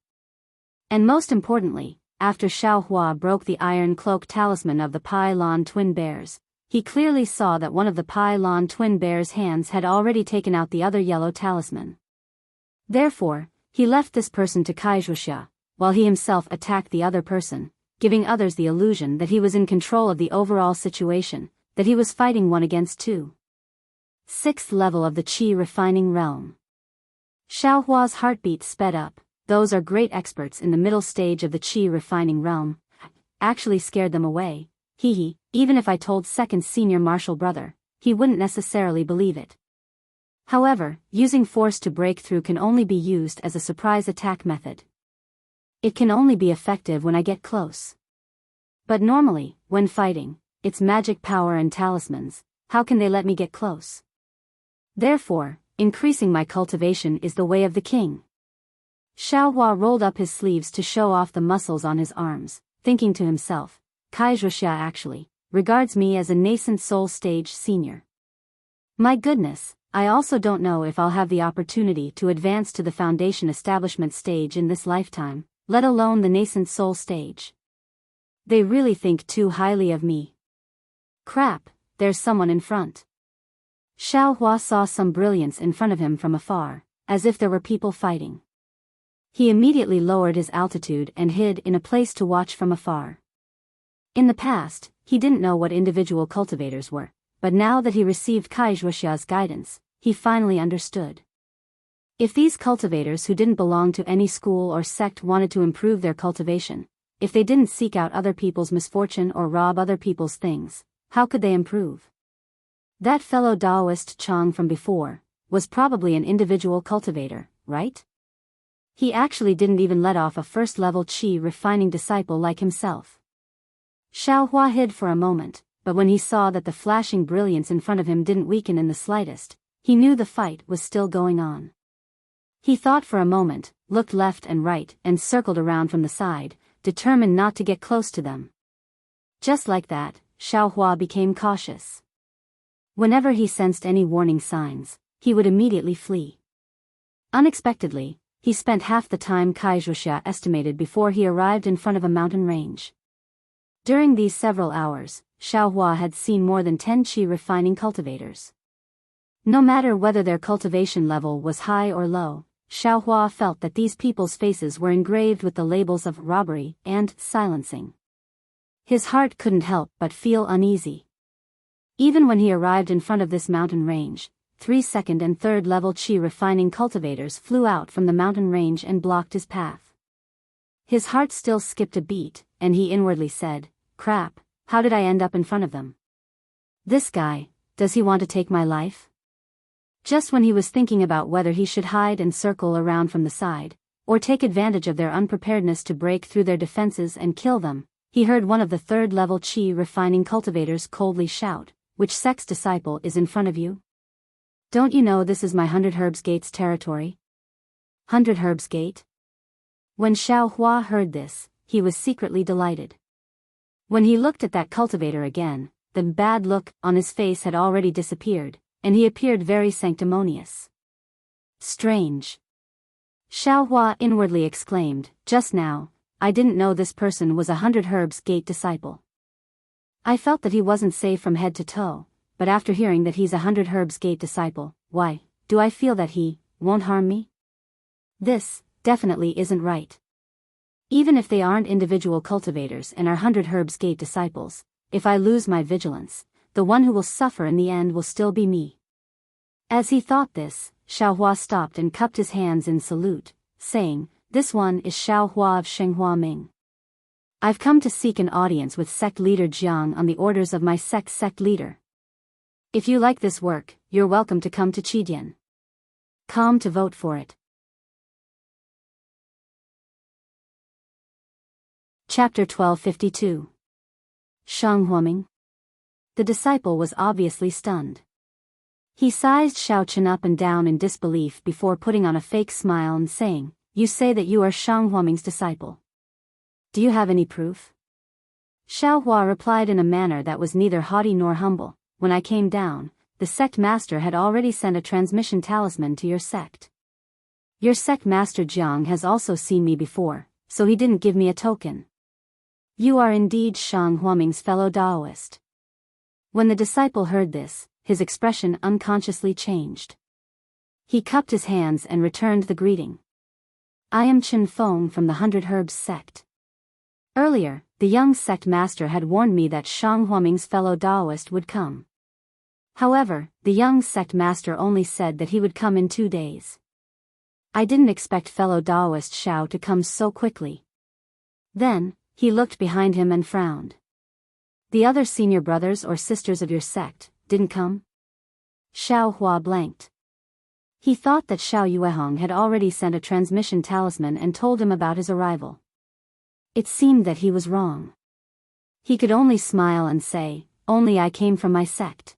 And most importantly, after Xiao Hua broke the iron cloak talisman of the Pai Lon twin bears, he clearly saw that one of the Pai Lon twin bears' hands had already taken out the other yellow talisman. Therefore, he left this person to Kai Wuxia, while he himself attacked the other person, giving others the illusion that he was in control of the overall situation, that he was fighting one against two. Sixth level of the Qi refining realm. Xiao Hua's heartbeat sped up. Those are great experts in the middle stage of the Qi refining realm. Actually scared them away. Even if I told second senior martial brother, he wouldn't necessarily believe it. However, using force to break through can only be used as a surprise attack method. It can only be effective when I get close. But normally, when fighting, it's magic power and talismans. How can they let me get close? Therefore, increasing my cultivation is the way of the king. Xiao Hua rolled up his sleeves to show off the muscles on his arms, thinking to himself, Kai Wuxia actually regards me as a nascent soul stage senior. My goodness, I also don't know if I'll have the opportunity to advance to the foundation establishment stage in this lifetime, let alone the nascent soul stage. They really think too highly of me. Crap, there's someone in front. Xiao Hua saw some brilliance in front of him from afar, as if there were people fighting. He immediately lowered his altitude and hid in a place to watch from afar. In the past, he didn't know what individual cultivators were, but now that he received Kai Wuxia's guidance, he finally understood. If these cultivators who didn't belong to any school or sect wanted to improve their cultivation, if they didn't seek out other people's misfortune or rob other people's things, how could they improve? That fellow Taoist Chang from before was probably an individual cultivator, right? He actually didn't even let off a first-level Qi refining disciple like himself. Xiao Hua hid for a moment, but when he saw that the flashing brilliance in front of him didn't weaken in the slightest, he knew the fight was still going on. He thought for a moment, looked left and right, and circled around from the side, determined not to get close to them. Just like that, Xiao Hua became cautious. Whenever he sensed any warning signs, he would immediately flee. Unexpectedly, he spent half the time Kai Wuxia estimated before he arrived in front of a mountain range. During these several hours, Xiao Hua had seen more than 10 Qi refining cultivators. No matter whether their cultivation level was high or low, Xiao Hua felt that these people's faces were engraved with the labels of robbery and silencing. His heart couldn't help but feel uneasy. Even when he arrived in front of this mountain range, 3 second and third level Qi refining cultivators flew out from the mountain range and blocked his path. His heart still skipped a beat, and he inwardly said, crap, how did I end up in front of them? This guy, does he want to take my life? Just when he was thinking about whether he should hide and circle around from the side, or take advantage of their unpreparedness to break through their defenses and kill them, he heard one of the third level Qi refining cultivators coldly shout, which sex disciple is in front of you? Don't you know this is my 100 Herbs Gate's territory? 100 Herbs Gate? When Xiao Hua heard this, he was secretly delighted. When he looked at that cultivator again, the bad look on his face had already disappeared, and he appeared very sanctimonious. Strange. Xiao Hua inwardly exclaimed, just now, I didn't know this person was a 100 Herbs Gate disciple. I felt that he wasn't safe from head to toe, but after hearing that he's a 100 Herbs Gate disciple, why, do I feel that he won't harm me? This definitely isn't right. Even if they aren't individual cultivators and are 100 Herbs Gate disciples, if I lose my vigilance, the one who will suffer in the end will still be me. As he thought this, Xiao Hua stopped and cupped his hands in salute, saying, This one is Xiao Hua of Shenghua Ming. I've come to seek an audience with sect leader Jiang on the orders of my sect leader. If you like this work, you're welcome to come to Qidian. Come to vote for it. Chapter 1252. Shang Huaming. The disciple was obviously stunned. He sized Xiao Chen up and down in disbelief before putting on a fake smile and saying, You say that you are Shang Huaming's disciple. Do you have any proof? Xiao Hua replied in a manner that was neither haughty nor humble, When I came down, the sect master had already sent a transmission talisman to your sect. Your sect master Jiang has also seen me before, so he didn't give me a token. You are indeed Shang Huaming's fellow Daoist. When the disciple heard this, his expression unconsciously changed. He cupped his hands and returned the greeting. I am Chen Feng from the 100 Herbs sect. Earlier, the young sect master had warned me that Shang Huaming's fellow Daoist would come. However, the young sect master only said that he would come in 2 days. I didn't expect fellow Daoist Xiao to come so quickly. Then, he looked behind him and frowned. The other senior brothers or sisters of your sect didn't come? Xiao Hua blanked. He thought that Xiao Yuehong had already sent a transmission talisman and told him about his arrival. It seemed that he was wrong. He could only smile and say, Only I came from my sect.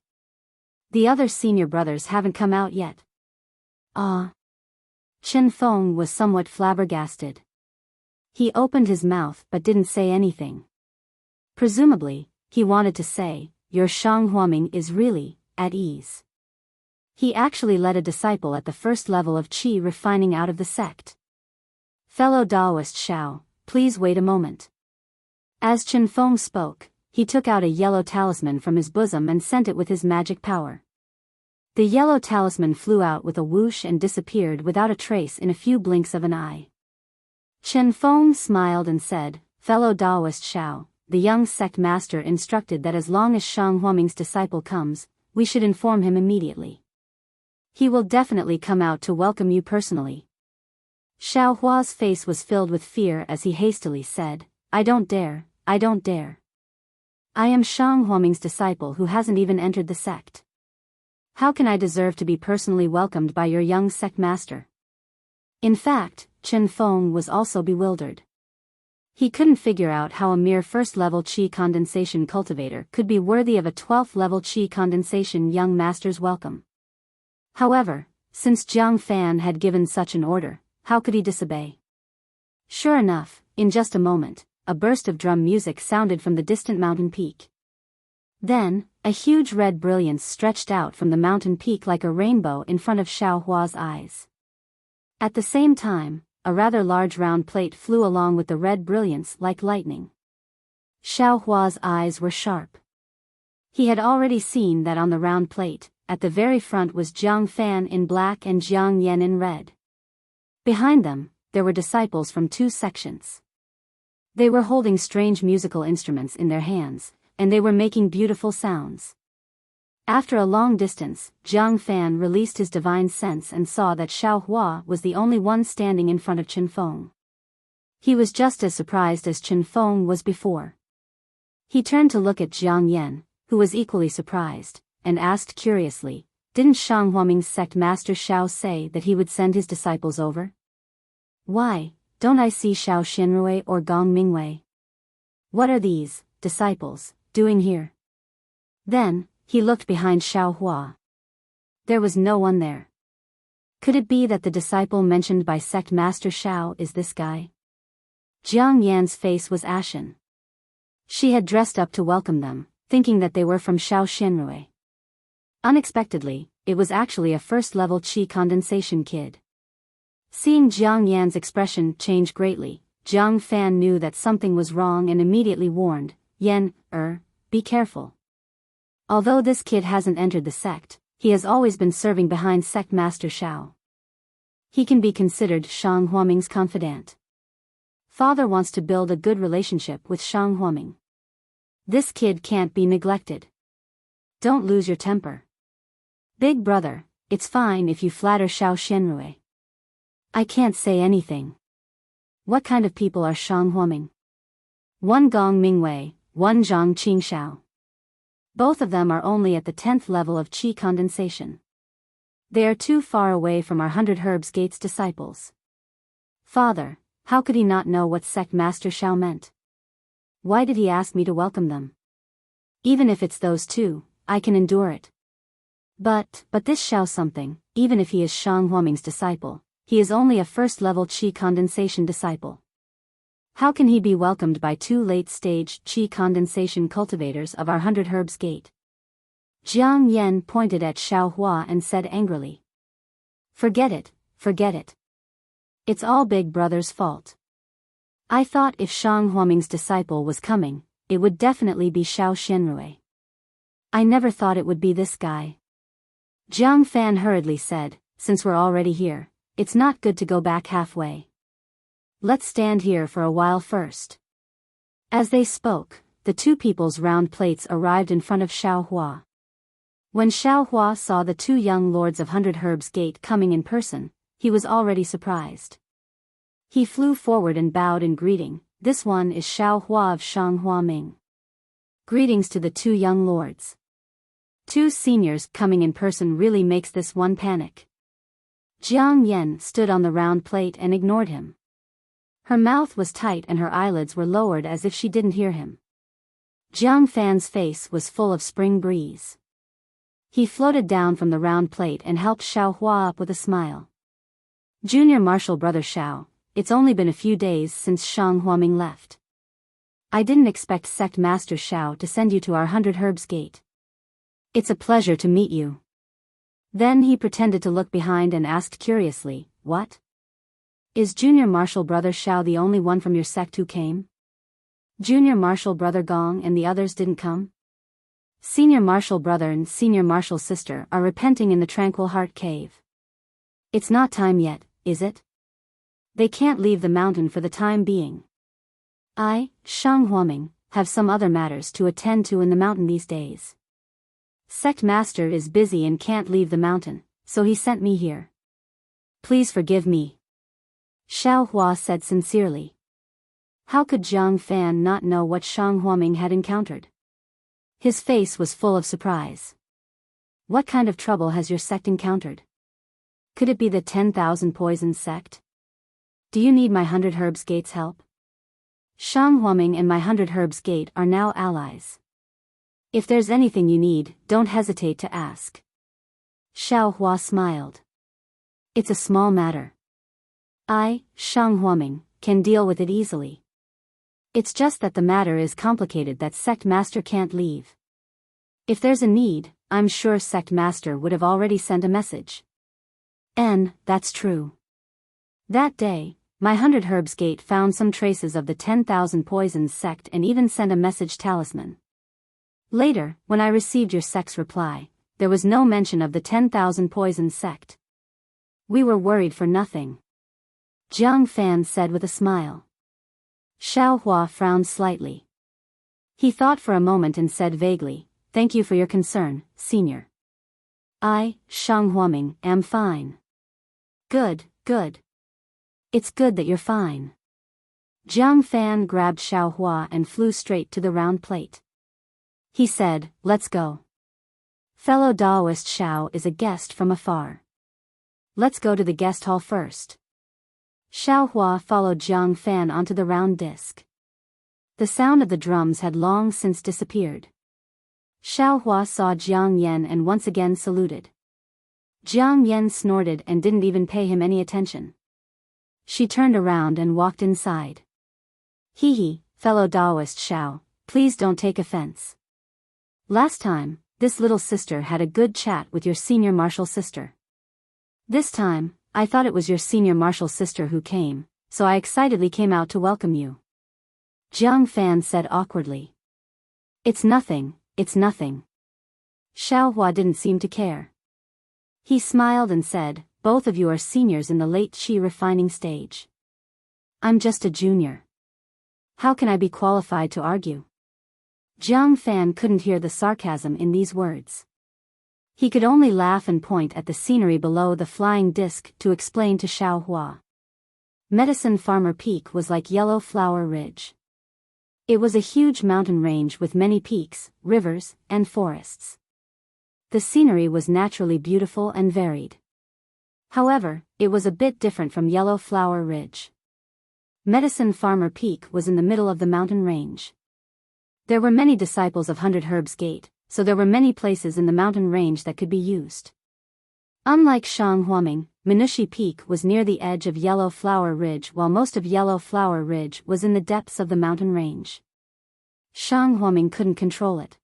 The other senior brothers haven't come out yet. Ah. Chen Feng was somewhat flabbergasted. He opened his mouth but didn't say anything. Presumably, he wanted to say, Your Shang Huaming is really at ease. He actually led a disciple at the first level of qi refining out of the sect. Fellow Daoist Xiao, please wait a moment. As Chen Feng spoke, he took out a yellow talisman from his bosom and sent it with his magic power. The yellow talisman flew out with a whoosh and disappeared without a trace in a few blinks of an eye. Chen Feng smiled and said, Fellow Daoist Xiao, the young sect master instructed that as long as Shang Huaming's disciple comes, we should inform him immediately. He will definitely come out to welcome you personally. Xiao Hua's face was filled with fear as he hastily said, I don't dare, I don't dare. I am Shang Huaming's disciple who hasn't even entered the sect. How can I deserve to be personally welcomed by your young sect master? In fact, Chen Feng was also bewildered. He couldn't figure out how a mere first-level qi condensation cultivator could be worthy of a 12th-level qi condensation young master's welcome. However, since Jiang Fan had given such an order, how could he disobey? Sure enough, in just a moment, a burst of drum music sounded from the distant mountain peak. Then, a huge red brilliance stretched out from the mountain peak like a rainbow in front of Xiao Hua's eyes. At the same time, a rather large round plate flew along with the red brilliance like lightning. Xiao Hua's eyes were sharp. He had already seen that on the round plate, at the very front was Jiang Fan in black and Jiang Yan in red. Behind them, there were disciples from 2 sections. They were holding strange musical instruments in their hands, and they were making beautiful sounds. After a long distance, Jiang Fan released his divine sense and saw that Xiao Hua was the only one standing in front of Chen Feng. He was just as surprised as Chen Feng was before. He turned to look at Jiang Yan, who was equally surprised, and asked curiously, Didn't Shang Huaming's sect master Xiao say that he would send his disciples over? Why, don't I see Xiao Xinrui or Gong Mingwei? What are these disciples doing here? Then, he looked behind Xiao Hua. There was no one there. Could it be that the disciple mentioned by sect master Xiao is this guy? Jiang Yan's face was ashen. She had dressed up to welcome them, thinking that they were from Xiao Xianrui. Unexpectedly, it was actually a first-level qi condensation kid. Seeing Jiang Yan's expression change greatly, Jiang Fan knew that something was wrong and immediately warned, Yan, be careful. Although this kid hasn't entered the sect, he has always been serving behind sect master Xiao. He can be considered Shang Huaming's confidant. Father wants to build a good relationship with Shang Huaming. This kid can't be neglected. Don't lose your temper. Big brother, it's fine if you flatter Xiao Xianrui. I can't say anything. What kind of people are Shang Huaming? One Gong Mingwei, one Zhang Qingxiao. Both of them are only at the 10th level of qi condensation. They are too far away from our 100 Herbs Gates disciples. Father, how could he not know what sect master Xiao meant? Why did he ask me to welcome them? Even if it's those two, I can endure it. But this Xiao something, even if he is Shang Huaming's disciple, he is only a first-level qi condensation disciple. How can he be welcomed by two late-stage qi condensation cultivators of our 100 Herbs Gate? Jiang Yan pointed at Xiao Hua and said angrily. Forget it, forget it. It's all Big Brother's fault. I thought if Shang Huaming's disciple was coming, it would definitely be Xiao Xianrui. I never thought it would be this guy. Jiang Fan hurriedly said, since we're already here, it's not good to go back halfway. Let's stand here for a while first. As they spoke, the two people's round plates arrived in front of Xiao Hua. When Xiao Hua saw the two young lords of 100 Herbs Gate coming in person, he was already surprised. He flew forward and bowed in greeting. This one is Xiao Hua of Shang Huaming. Greetings to the two young lords. Two seniors coming in person really makes this one panic. Jiang Yan stood on the round plate and ignored him. Her mouth was tight and her eyelids were lowered as if she didn't hear him. Jiang Fan's face was full of spring breeze. He floated down from the round plate and helped Xiao Hua up with a smile. Junior Marshal Brother Xiao, it's only been a few days since Shang Huaming left. I didn't expect Sect Master Xiao to send you to our 100 Herbs Gate. It's a pleasure to meet you. Then he pretended to look behind and asked curiously, what? Is Junior Marshal Brother Xiao the only one from your sect who came? Junior Marshal Brother Gong and the others didn't come? Senior Marshal Brother and Senior Marshal Sister are repenting in the Tranquil Heart Cave. It's not time yet, is it? They can't leave the mountain for the time being. I, Shang Huaming, have some other matters to attend to in the mountain these days. Sect Master is busy and can't leave the mountain, so he sent me here. Please forgive me. Xiao Hua said sincerely. How could Jiang Fan not know what Shang Huaming had encountered? His face was full of surprise. What kind of trouble has your sect encountered? Could it be the 10,000 Poisons sect? Do you need my 100 Herbs Gate's help? Shang Huaming and my 100 Herbs Gate are now allies. If there's anything you need, don't hesitate to ask. Xiao Hua smiled. It's a small matter. I, Shang Huaming, can deal with it easily. It's just that the matter is complicated that Sect Master can't leave. If there's a need, I'm sure Sect Master would have already sent a message. That's true. That day, my 100 Herbs Gate found some traces of the 10,000 Poisons sect and even sent a message talisman. Later, when I received your sect's reply, there was no mention of the 10,000 Poisons sect. We were worried for nothing. Jiang Fan said with a smile. Xiao Hua frowned slightly. He thought for a moment and said vaguely, thank you for your concern, Senior. I, Shang Huaming, am fine. Good, good. It's good that you're fine. Jiang Fan grabbed Xiao Hua and flew straight to the round plate. He said, let's go. Fellow Daoist Xiao is a guest from afar. Let's go to the guest hall first. Xiao Hua followed Jiang Fan onto the round disc. The sound of the drums had long since disappeared. Xiao Hua saw Jiang Yan and once again saluted. Jiang Yan snorted and didn't even pay him any attention. She turned around and walked inside. Hee hee, fellow Taoist Shao, please don't take offense. Last time, this little sister had a good chat with your senior martial sister. This time, I thought it was your senior martial sister who came, so I excitedly came out to welcome you. Jiang Fan said awkwardly. It's nothing, it's nothing. Xiaohua didn't seem to care. He smiled and said, both of you are seniors in the late qi refining stage. I'm just a junior. How can I be qualified to argue? Jiang Fan couldn't hear the sarcasm in these words. He could only laugh and point at the scenery below the flying disc to explain to Xiaohua. Medicine Farmer Peak was like Yellow Flower Ridge. It was a huge mountain range with many peaks, rivers, and forests. The scenery was naturally beautiful and varied. However, it was a bit different from Yellow Flower Ridge. Medicine Farmer Peak was in the middle of the mountain range. There were many disciples of 100 Herbs Gate, so there were many places in the mountain range that could be used. Unlike Shanghuaming, Minushi Peak was near the edge of Yellow Flower Ridge while most of Yellow Flower Ridge was in the depths of the mountain range. Shanghuaming couldn't control it.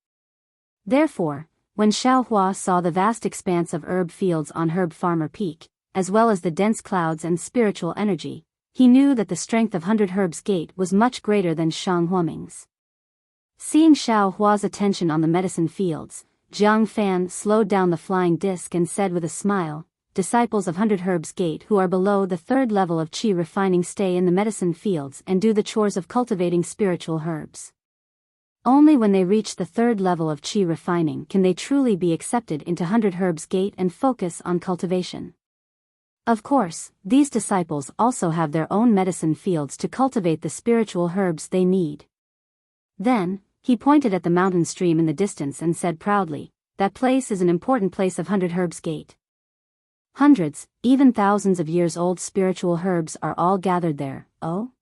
Therefore, when Xiaohua saw the vast expanse of herb fields on Herb Farmer Peak, as well as the dense clouds and spiritual energy, he knew that the strength of 100 Herbs Gate was much greater than Shanghuaming's. Seeing Xiaohua's attention on the medicine fields, Jiang Fan slowed down the flying disc and said with a smile, disciples of 100 Herbs Gate who are below the third level of qi refining stay in the medicine fields and do the chores of cultivating spiritual herbs. Only when they reach the third level of qi refining can they truly be accepted into 100 Herbs Gate and focus on cultivation. Of course, these disciples also have their own medicine fields to cultivate the spiritual herbs they need. Then, he pointed at the mountain stream in the distance and said proudly, that place is an important place of 100 Herbs Gate. Hundreds, even thousands of years old spiritual herbs are all gathered there, oh?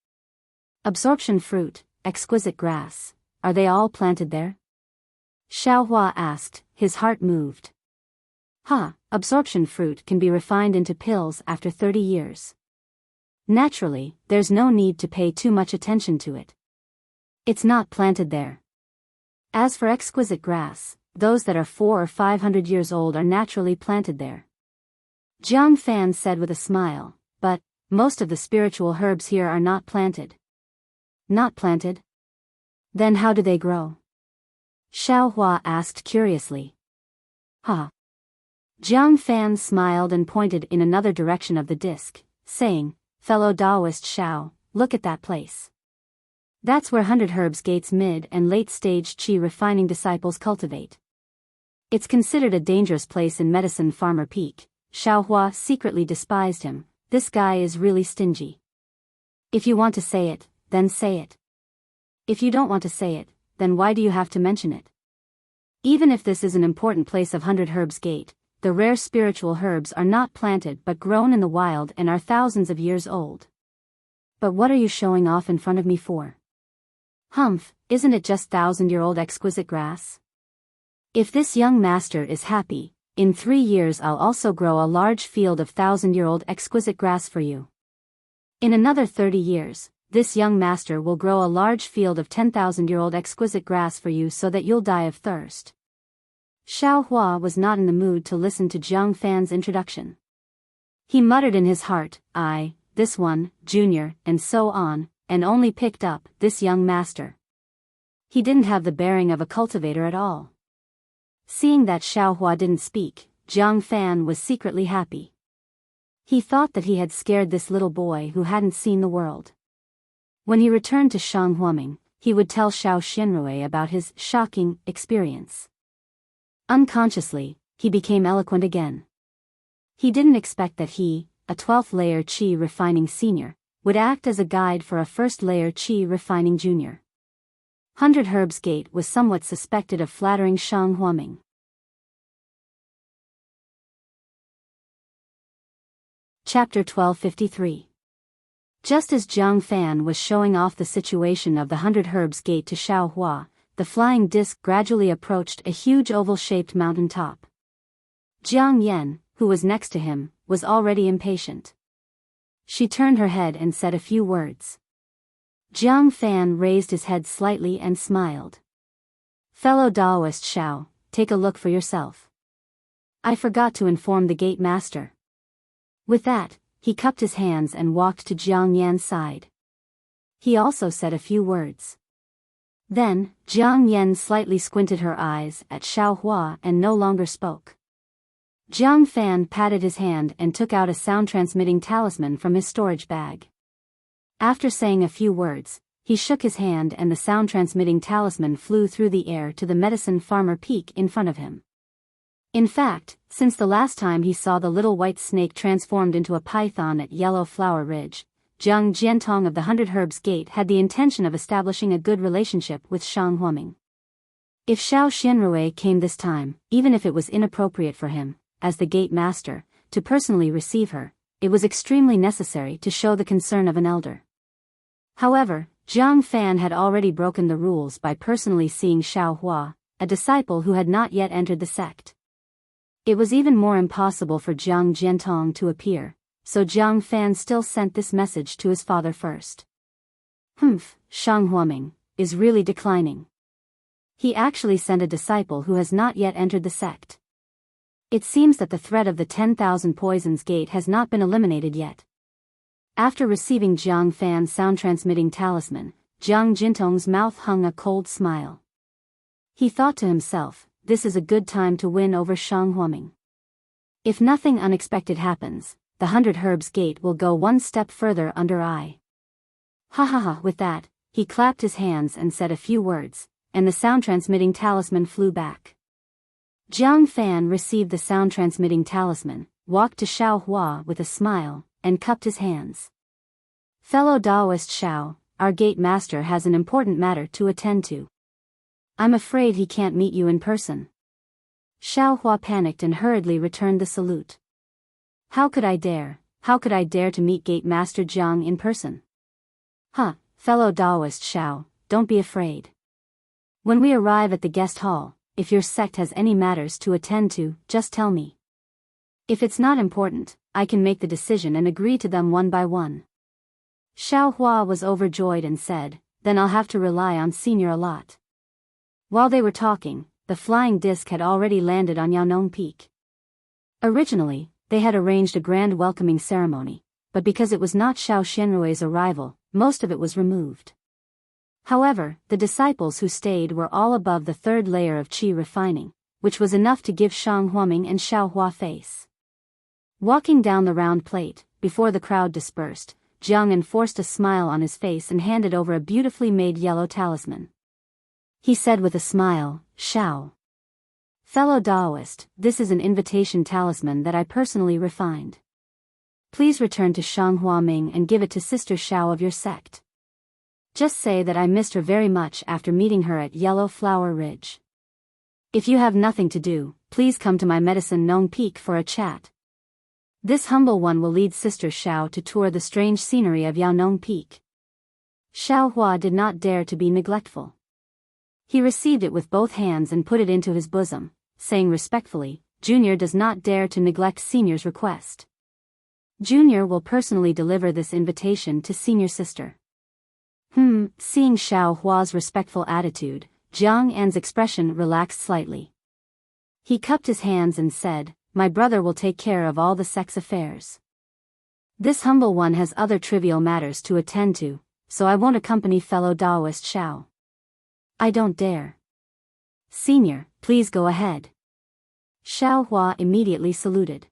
Absorption fruit, exquisite grass, are they all planted there? Xiaohua asked, his heart moved. Absorption fruit can be refined into pills after 30 years. Naturally, there's no need to pay too much attention to it. It's not planted there. As for exquisite grass, those that are 400 or 500 years old are naturally planted there. Jiang Fan said with a smile, but most of the spiritual herbs here are not planted. Not planted? Then how do they grow? Xiaohua asked curiously. Jiang Fan smiled and pointed in another direction of the disc, saying, fellow Taoist Shao, look at that place. That's where 100 Herbs Gate's mid and late stage qi refining disciples cultivate. It's considered a dangerous place in Medicine Farmer Peak. Xiaohua secretly despised him. This guy is really stingy. If you want to say it, then say it. If you don't want to say it, then why do you have to mention it? Even if this is an important place of 100 Herbs Gate, the rare spiritual herbs are not planted but grown in the wild and are thousands of years old. But what are you showing off in front of me for? Isn't it just 1,000-year-old exquisite grass? If this young master is happy, in 3 years I'll also grow a large field of 1,000-year-old exquisite grass for you. In another 30 years, this young master will grow a large field of 10,000-year-old exquisite grass for you so that you'll die of thirst. Xiaohua was not in the mood to listen to Jiang Fan's introduction. He muttered in his heart, this one, junior, and so on, and only picked up this young master. He didn't have the bearing of a cultivator at all. Seeing that Xiaohua didn't speak, Jiang Fan was secretly happy. He thought that he had scared this little boy who hadn't seen the world. When he returned to Shanghuaming, he would tell Xiao Xinrui about his shocking experience. Unconsciously, he became eloquent again. He didn't expect that he, a 12th layer qi refining senior, would act as a guide for a 1st layer qi refining junior. 100 Herbs Gate was somewhat suspected of flattering Shanghuaming. Chapter 1253. Just as Jiang Fan was showing off the situation of the 100 Herbs Gate to Xiaohua, the flying disc gradually approached a huge oval-shaped mountain top. Jiang Yan, who was next to him, was already impatient. She turned her head and said a few words. Jiang Fan raised his head slightly and smiled. Fellow Daoist Xiao, take a look for yourself. I forgot to inform the gate master. With that, he cupped his hands and walked to Jiang Yan's side. He also said a few words. Then, Jiang Yan slightly squinted her eyes at Xiao Hua and no longer spoke. Jiang Fan patted his hand and took out a sound-transmitting talisman from his storage bag. After saying a few words, he shook his hand and the sound-transmitting talisman flew through the air to the medicine farmer peak in front of him. In fact, since the last time he saw the little white snake transformed into a python at Yellow Flower Ridge, Zhang Jiantong of the 100 Herbs Gate had the intention of establishing a good relationship with Shang Huaming. If Xiao Xianrui came this time, even if it was inappropriate for him, as the gate master, to personally receive her, it was extremely necessary to show the concern of an elder. However, Jiang Fan had already broken the rules by personally seeing Xiao Hua, a disciple who had not yet entered the sect. It was even more impossible for Zhang Jiantong to appear, so Jiang Fan still sent this message to his father first. Shang Huaming is really declining. He actually sent a disciple who has not yet entered the sect. It seems that the threat of the 10,000 poisons gate has not been eliminated yet. After receiving Jiang Fan's sound-transmitting talisman, Jiang Jintong's mouth hung a cold smile. He thought to himself, this is a good time to win over Shang Huaming. If nothing unexpected happens, the 100 Herbs Gate will go one step further under eye. With that, he clapped his hands and said a few words, and the sound-transmitting talisman flew back. Jiang Fan received the sound-transmitting talisman, walked to Xiao Hua with a smile, and cupped his hands. Fellow Daoist Xiao, our gate master has an important matter to attend to. I'm afraid he can't meet you in person. Xiao Hua panicked and hurriedly returned the salute. How could I dare to meet gate master Jiang in person? Fellow Daoist Xiao, don't be afraid. When we arrive at the guest hall, if your sect has any matters to attend to, just tell me. If it's not important, I can make the decision and agree to them one by one. Xiao Hua was overjoyed and said, then I'll have to rely on Senior a lot. While they were talking, the flying disc had already landed on Yaonong Peak. Originally, they had arranged a grand welcoming ceremony, but because it was not Xiao Xianrui's arrival, most of it was removed. However, the disciples who stayed were all above the third layer of qi refining, which was enough to give Shang Huaming and Xiao Hua face. Walking down the round plate, before the crowd dispersed, Jiang enforced a smile on his face and handed over a beautifully made yellow talisman. He said with a smile, Xiao. Fellow Daoist, this is an invitation talisman that I personally refined. Please return to Shang Huaming and give it to Sister Xiao of your sect. Just say that I missed her very much after meeting her at Yellow Flower Ridge. If you have nothing to do, please come to my Medicine Nong Peak for a chat. This humble one will lead Sister Xiao to tour the strange scenery of Yaonong Peak. Xiao Hua did not dare to be neglectful. He received it with both hands and put it into his bosom, saying respectfully, Junior does not dare to neglect Senior's request. Junior will personally deliver this invitation to Senior Sister. Seeing Xiao Hua's respectful attitude, Jiang An's expression relaxed slightly. He cupped his hands and said, my brother will take care of all the sect's affairs. This humble one has other trivial matters to attend to, so I won't accompany fellow Daoist Xiao. I don't dare. Senior, please go ahead. Xiao Hua immediately saluted.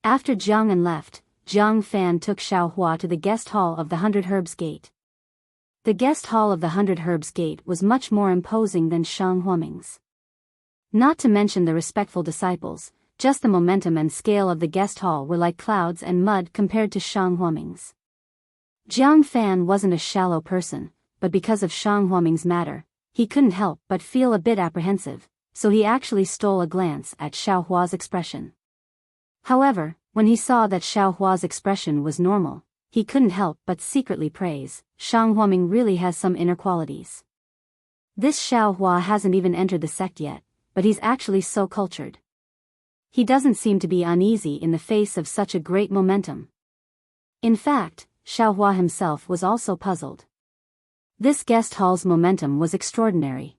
After Jiang An left, Jiang Fan took Xiao Hua to the guest hall of the 100 Herbs Gate. The guest hall of the 100 Herbs Gate was much more imposing than Shang Huaming's. Not to mention the respectful disciples, just the momentum and scale of the guest hall were like clouds and mud compared to Shang Huaming's. Jiang Fan wasn't a shallow person, but because of Shang Huaming's matter, he couldn't help but feel a bit apprehensive, so he actually stole a glance at Xiao Hua's expression. However, when he saw that Xiao Hua's expression was normal, he couldn't help but secretly praise, Shang Huaming really has some inner qualities. This Xiao Hua hasn't even entered the sect yet, but he's actually so cultured. he doesn't seem to be uneasy in the face of such a great momentum. In fact, Xiaohua himself was also puzzled. This guest hall's momentum was extraordinary.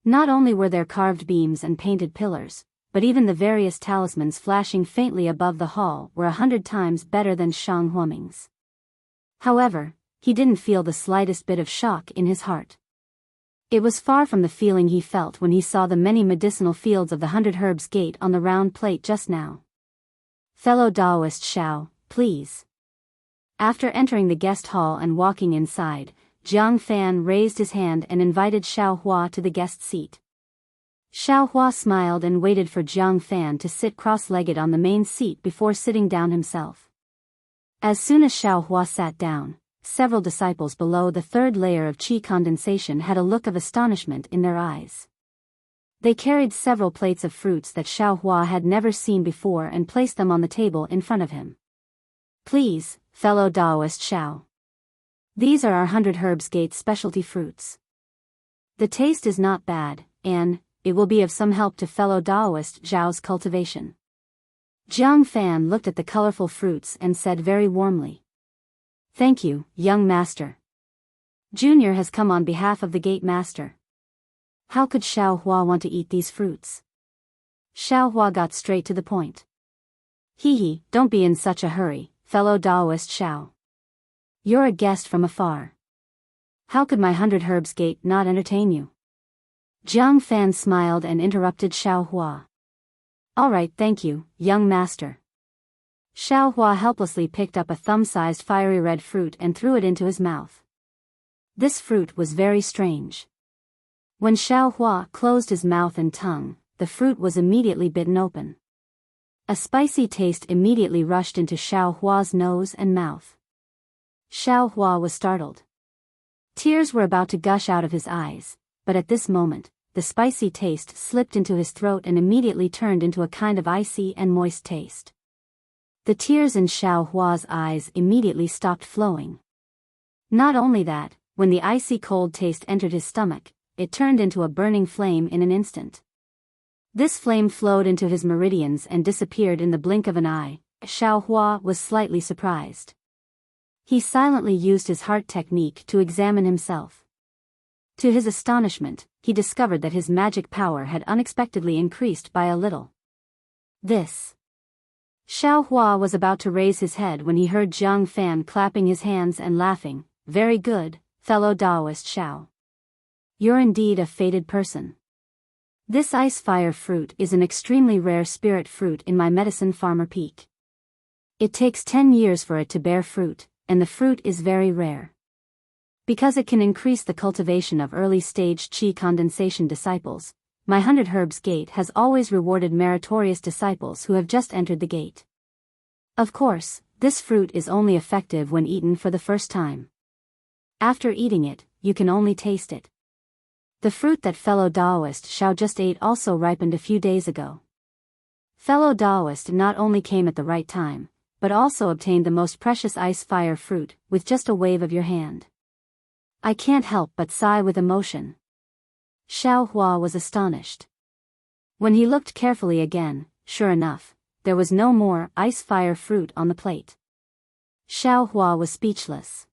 Not only were there carved beams and painted pillars, but even the various talismans flashing faintly above the hall were 100 times better than Shang Huoming's. However, he didn't feel the slightest bit of shock in his heart. It was far from the feeling he felt when he saw the many medicinal fields of the 100 Herbs Gate on the round plate just now. "Fellow Taoist Xiao, please." After entering the guest hall and walking inside, Jiang Fan raised his hand and invited Xiaohua to the guest seat. Xiaohua smiled and waited for Jiang Fan to sit cross-legged on the main seat before sitting down himself. As soon as Xiaohua sat down, several disciples below the third layer of qi condensation had a look of astonishment in their eyes. They carried several plates of fruits that Xiaohua had never seen before and placed them on the table in front of him. "Please, fellow Taoist Xiao. These are our 100 Herbs Gate specialty fruits. The taste is not bad, and it will be of some help to fellow Taoist Zhao's cultivation." Jiang Fan looked at the colorful fruits and said very warmly, "Thank you, young master. Junior has come on behalf of the gate master." How could Xiaohua want to eat these fruits? Xiaohua got straight to the point. "Hee, don't be in such a hurry, fellow Taoist Xiao. You're a guest from afar. How could my 100 Herbs Gate not entertain you?" Jiang Fan smiled and interrupted Xiaohua. "All right, thank you, young master." Xiaohua helplessly picked up a thumb-sized fiery red fruit and threw it into his mouth. This fruit was very strange. When Xiaohua closed his mouth and tongue, the fruit was immediately bitten open. A spicy taste immediately rushed into Xiaohua's nose and mouth. Xiaohua was startled. Tears were about to gush out of his eyes, but at this moment, the spicy taste slipped into his throat and immediately turned into a kind of icy and moist taste. The tears in Xiaohua's eyes immediately stopped flowing. Not only that, when the icy cold taste entered his stomach, it turned into a burning flame in an instant. This flame flowed into his meridians and disappeared in the blink of an eye. Xiaohua was slightly surprised. He silently used his heart technique to examine himself. To his astonishment, he discovered that his magic power had unexpectedly increased by a little. This. Xiaohua was about to raise his head when he heard Jiang Fan clapping his hands and laughing. "Very good, fellow Taoist Xiao. You're indeed a fated person. This ice fire fruit is an extremely rare spirit fruit in my medicine farmer peak. It takes 10 years for it to bear fruit, and the fruit is very rare. Because it can increase the cultivation of early-stage qi condensation disciples, my 100 Herbs Gate has always rewarded meritorious disciples who have just entered the gate. Of course, this fruit is only effective when eaten for the first time. After eating it, you can only taste it. The fruit that fellow Taoist Xiao just ate also ripened a few days ago. Fellow Taoist not only came at the right time, but also obtained the most precious ice fire fruit with just a wave of your hand. I can't help but sigh with emotion." Xiaohua was astonished. When he looked carefully again, sure enough, there was no more ice fire fruit on the plate. Xiaohua was speechless.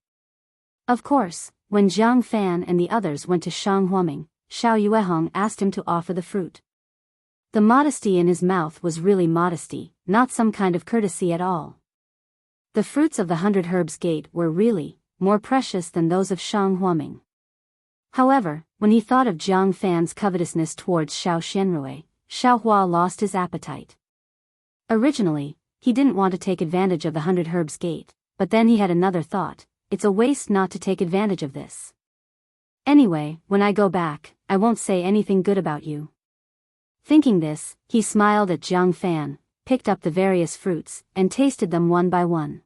Of course, when Jiang Fan and the others went to Shang Huoming, Xiao Yuehong asked him to offer the fruit. The modesty in his mouth was really modesty, not some kind of courtesy at all. The fruits of the 100 Herbs Gate were really more precious than those of Shang Huoming. However, when he thought of Jiang Fan's covetousness towards Xiao Xianrui, Xiaohua lost his appetite. Originally, he didn't want to take advantage of the 100 Herbs Gate, but then he had another thought: it's a waste not to take advantage of this. Anyway, when I go back, I won't say anything good about you. Thinking this, he smiled at Jiang Fan, picked up the various fruits, and tasted them one by one.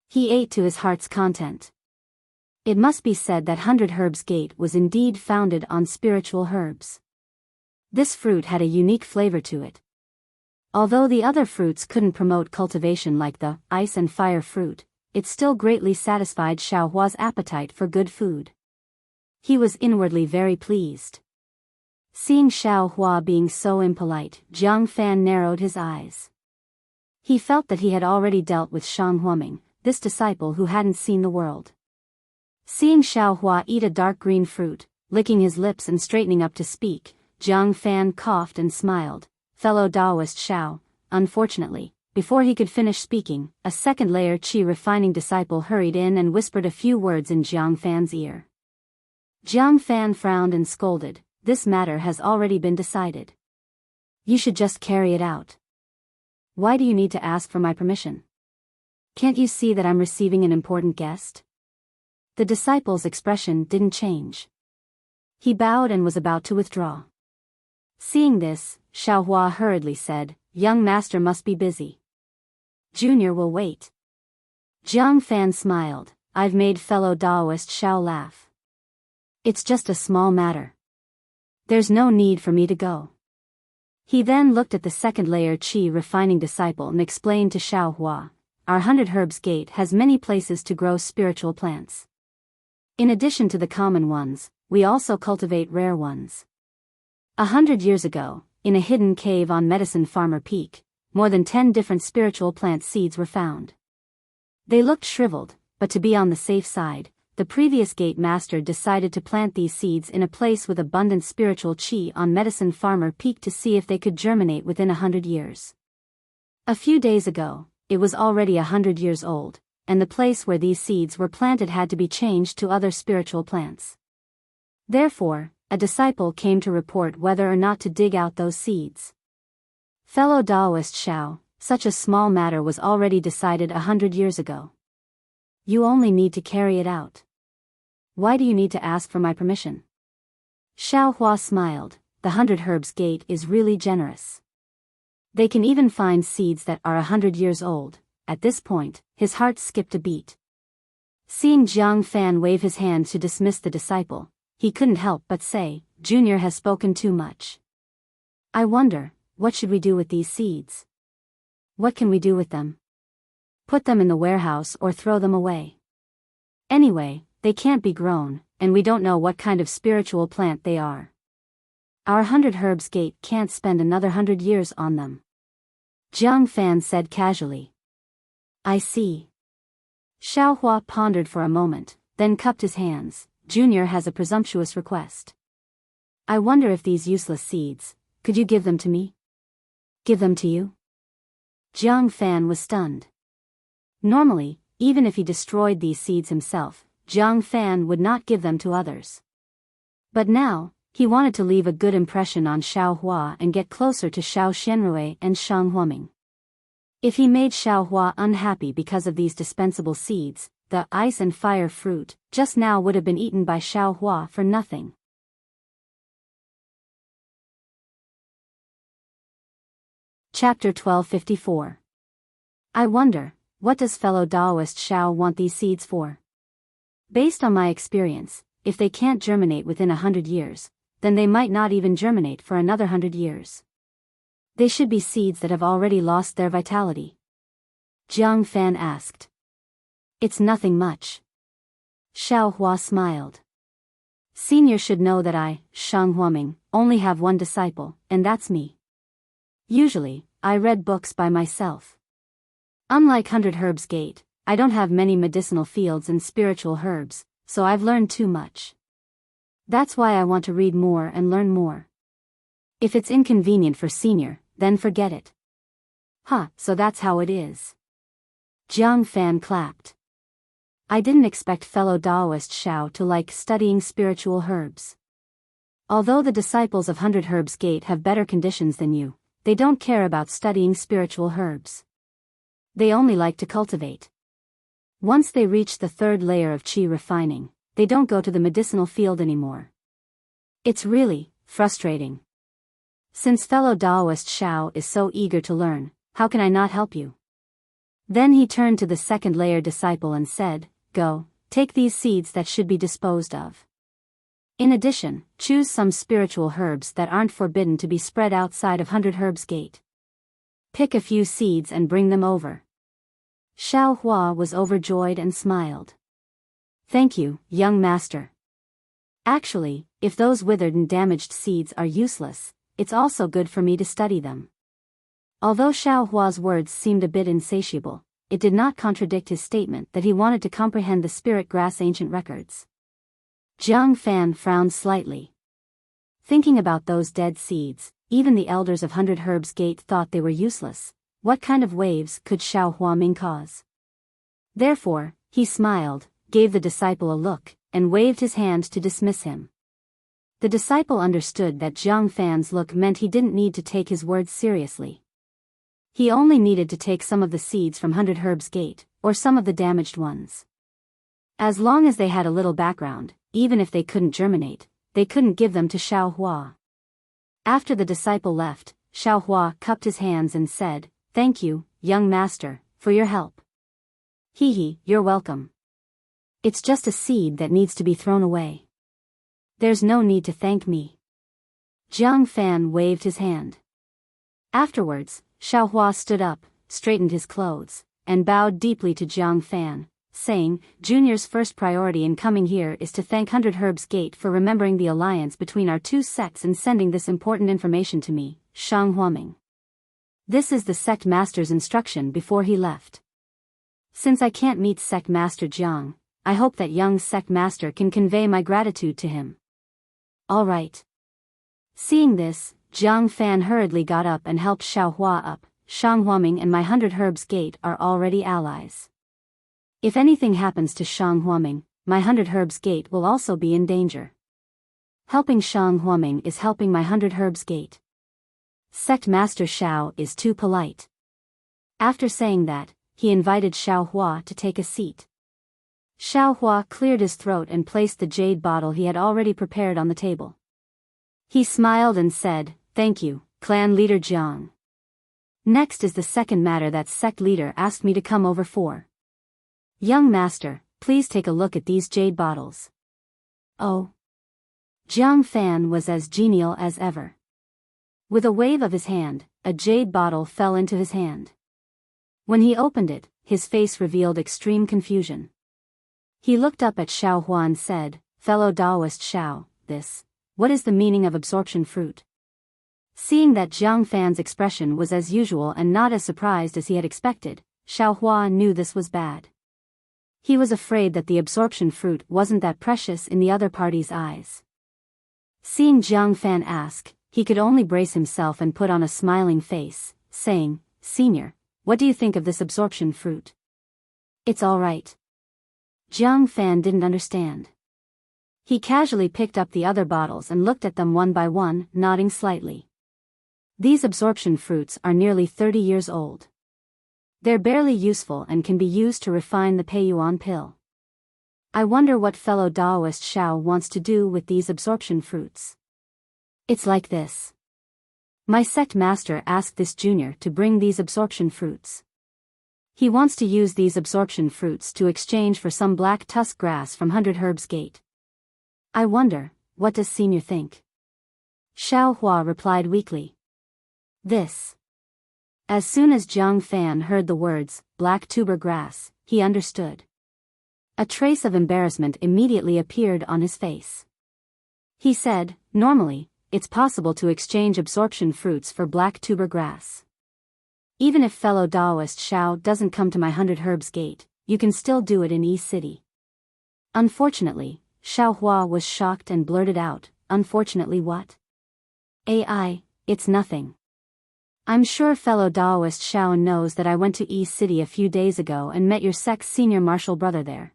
He ate to his heart's content. It must be said that 100 Herbs Gate was indeed founded on spiritual herbs. This fruit had a unique flavor to it. Although the other fruits couldn't promote cultivation like the ice and fire fruit, it still greatly satisfied Xiaohua's appetite for good food. He was inwardly very pleased. Seeing Xiao Hua being so impolite, Jiang Fan narrowed his eyes. He felt that he had already dealt with Shang Huaming, this disciple who hadn't seen the world. Seeing Xiao Hua eat a dark green fruit, licking his lips and straightening up to speak, Jiang Fan coughed and smiled. Fellow Taoist Xiao, unfortunately, before he could finish speaking, a second layer Qi refining disciple hurried in and whispered a few words in Jiang Fan's ear. Jiang Fan frowned and scolded, "This matter has already been decided. You should just carry it out. Why do you need to ask for my permission? Can't you see that I'm receiving an important guest?" The disciple's expression didn't change. He bowed and was about to withdraw. Seeing this, Xiao Hua hurriedly said, "Young master must be busy. Junior will wait." Jiang Fan smiled, "I've made fellow Taoist Xiao laugh. It's just a small matter. There's no need for me to go." He then looked at the second layer Qi refining disciple and explained to Xiao Hua, "Our 100 Herbs Gate has many places to grow spiritual plants. In addition to the common ones, we also cultivate rare ones. 100 years ago, in a hidden cave on Medicine Farmer Peak, more than 10 different spiritual plant seeds were found. They looked shriveled, but to be on the safe side, the previous gate master decided to plant these seeds in a place with abundant spiritual qi on Medicine Farmer Peak to see if they could germinate within 100 years. A few days ago, it was already 100 years old, and the place where these seeds were planted had to be changed to other spiritual plants. Therefore, a disciple came to report whether or not to dig out those seeds. Fellow Taoist Xiao, such a small matter was already decided 100 years ago. You only need to carry it out. Why do you need to ask for my permission?" Xiao Hua smiled, "The 100 Herbs Gate is really generous. They can even find seeds that are 100 years old." At this point, his heart skipped a beat. Seeing Jiang Fan wave his hand to dismiss the disciple, he couldn't help but say, "Junior has spoken too much. I wonder, what should we do with these seeds? What can we do with them? Put them in the warehouse or throw them away? Anyway, they can't be grown, and we don't know what kind of spiritual plant they are. Our 100 Herbs Gate can't spend another 100 years on them." Jiang Fan said casually. "I see." Xiao Hua pondered for a moment, then cupped his hands. "Junior has a presumptuous request. I wonder if these useless seeds, could you give them to me?" "Give them to you?" Jiang Fan was stunned. Normally, even if he destroyed these seeds himself, Jiang Fan would not give them to others. But now, he wanted to leave a good impression on Xiao Hua and get closer to Xiao Xianrui and Shang Huaming. If he made Xiao Hua unhappy because of these dispensable seeds, the ice and fire fruit just now would have been eaten by Xiao Hua for nothing. Chapter 1254. I wonder, what does fellow Taoist Xiao want these seeds for? Based on my experience, if they can't germinate within 100 years, then they might not even germinate for another 100 years. They should be seeds that have already lost their vitality. Jiang Fan asked. "It's nothing much." Xiao Hua smiled. "Senior should know that I, Shang Huaming, only have one disciple, and that's me. Usually, I read books by myself. Unlike 100 Herbs Gate, I don't have many medicinal fields and spiritual herbs, so I've learned too much. That's why I want to read more and learn more. If it's inconvenient for senior, then forget it." So that's how it is." Jiang Fan clapped. "I didn't expect fellow Taoist Xiao to like studying spiritual herbs. Although the disciples of 100 Herbs Gate have better conditions than you, they don't care about studying spiritual herbs. They only like to cultivate. Once they reach the third layer of qi refining, they don't go to the medicinal field anymore. It's really frustrating. Since fellow Taoist Xiao is so eager to learn, how can I not help you?" Then he turned to the second layer disciple and said, "Go, take these seeds that should be disposed of. In addition, choose some spiritual herbs that aren't forbidden to be spread outside of 100 Herbs Gate. Pick a few seeds and bring them over." Xiao Hua was overjoyed and smiled. "Thank you, young master." Actually, if those withered and damaged seeds are useless, it's also good for me to study them. Although Xiao Hua's words seemed a bit insatiable, it did not contradict his statement that he wanted to comprehend the spirit grass ancient records. Jiang Fan frowned slightly. Thinking about those dead seeds, even the elders of 100 Herbs Gate thought they were useless. What kind of waves could Xiao Huaming cause? Therefore, he smiled, gave the disciple a look, and waved his hand to dismiss him. The disciple understood that Jiang Fan's look meant he didn't need to take his words seriously. He only needed to take some of the seeds from 100 Herbs Gate, or some of the damaged ones. As long as they had a little background, even if they couldn't germinate, they couldn't give them to Xiao Hua. After the disciple left, Xiao Hua cupped his hands and said, "Thank you, young master, for your help." "Hee, you're welcome. It's just a seed that needs to be thrown away. There's no need to thank me." Jiang Fan waved his hand. Afterwards, Xiao Hua stood up, straightened his clothes, and bowed deeply to Jiang Fan, saying, "Junior's first priority in coming here is to thank 100 Herbs Gate for remembering the alliance between our two sects and sending this important information to me, Shang Huaming. This is the sect master's instruction before he left. Since I can't meet sect master Jiang, I hope that young sect master can convey my gratitude to him." "All right." Seeing this, Jiang Fan hurriedly got up and helped Xiao Hua up. "Shang Huaming and my 100 Herbs Gate are already allies. If anything happens to Shang Huaming, my 100 Herbs Gate will also be in danger. Helping Shang Huaming is helping my 100 Herbs Gate. Sect Master Xiao is too polite." After saying that, he invited Xiao Hua to take a seat. Xiao Hua cleared his throat and placed the jade bottle he had already prepared on the table. He smiled and said, "Thank you, clan leader Jiang. Next is the second matter that sect leader asked me to come over for. Young master, please take a look at these jade bottles." "Oh." Jiang Fan was as genial as ever. With a wave of his hand, a jade bottle fell into his hand. When he opened it, his face revealed extreme confusion. He looked up at Xiao Hua and said, "Fellow Taoist Xiao, what is the meaning of absorption fruit?" Seeing that Jiang Fan's expression was as usual and not as surprised as he had expected, Xiao Hua knew this was bad. He was afraid that the absorption fruit wasn't that precious in the other party's eyes. Seeing Jiang Fan ask, he could only brace himself and put on a smiling face, saying, "Senior, what do you think of this absorption fruit?" "It's all right." Jiang Fan didn't understand. He casually picked up the other bottles and looked at them one by one, nodding slightly. These absorption fruits are nearly 30 years old. They're barely useful and can be used to refine the Peiyuan pill. I wonder what fellow Taoist Xiao wants to do with these absorption fruits. It's like this. My sect master asked this junior to bring these absorption fruits. He wants to use these absorption fruits to exchange for some black tusk grass from 100 Herbs Gate. I wonder, what does senior think? Xiao Hua replied weakly. This. As soon as Jiang Fan heard the words, black tuber grass, he understood. A trace of embarrassment immediately appeared on his face. He said, "Normally, it's possible to exchange absorption fruits for black tuber grass. Even if fellow Taoist Xiao doesn't come to my 100 Herbs Gate, you can still do it in Yi City." Unfortunately, Xiao Hua was shocked and blurted out, "Unfortunately what?" "AI, it's nothing. I'm sure fellow Taoist Xiao knows that I went to Yi City a few days ago and met your sect's senior martial brother there.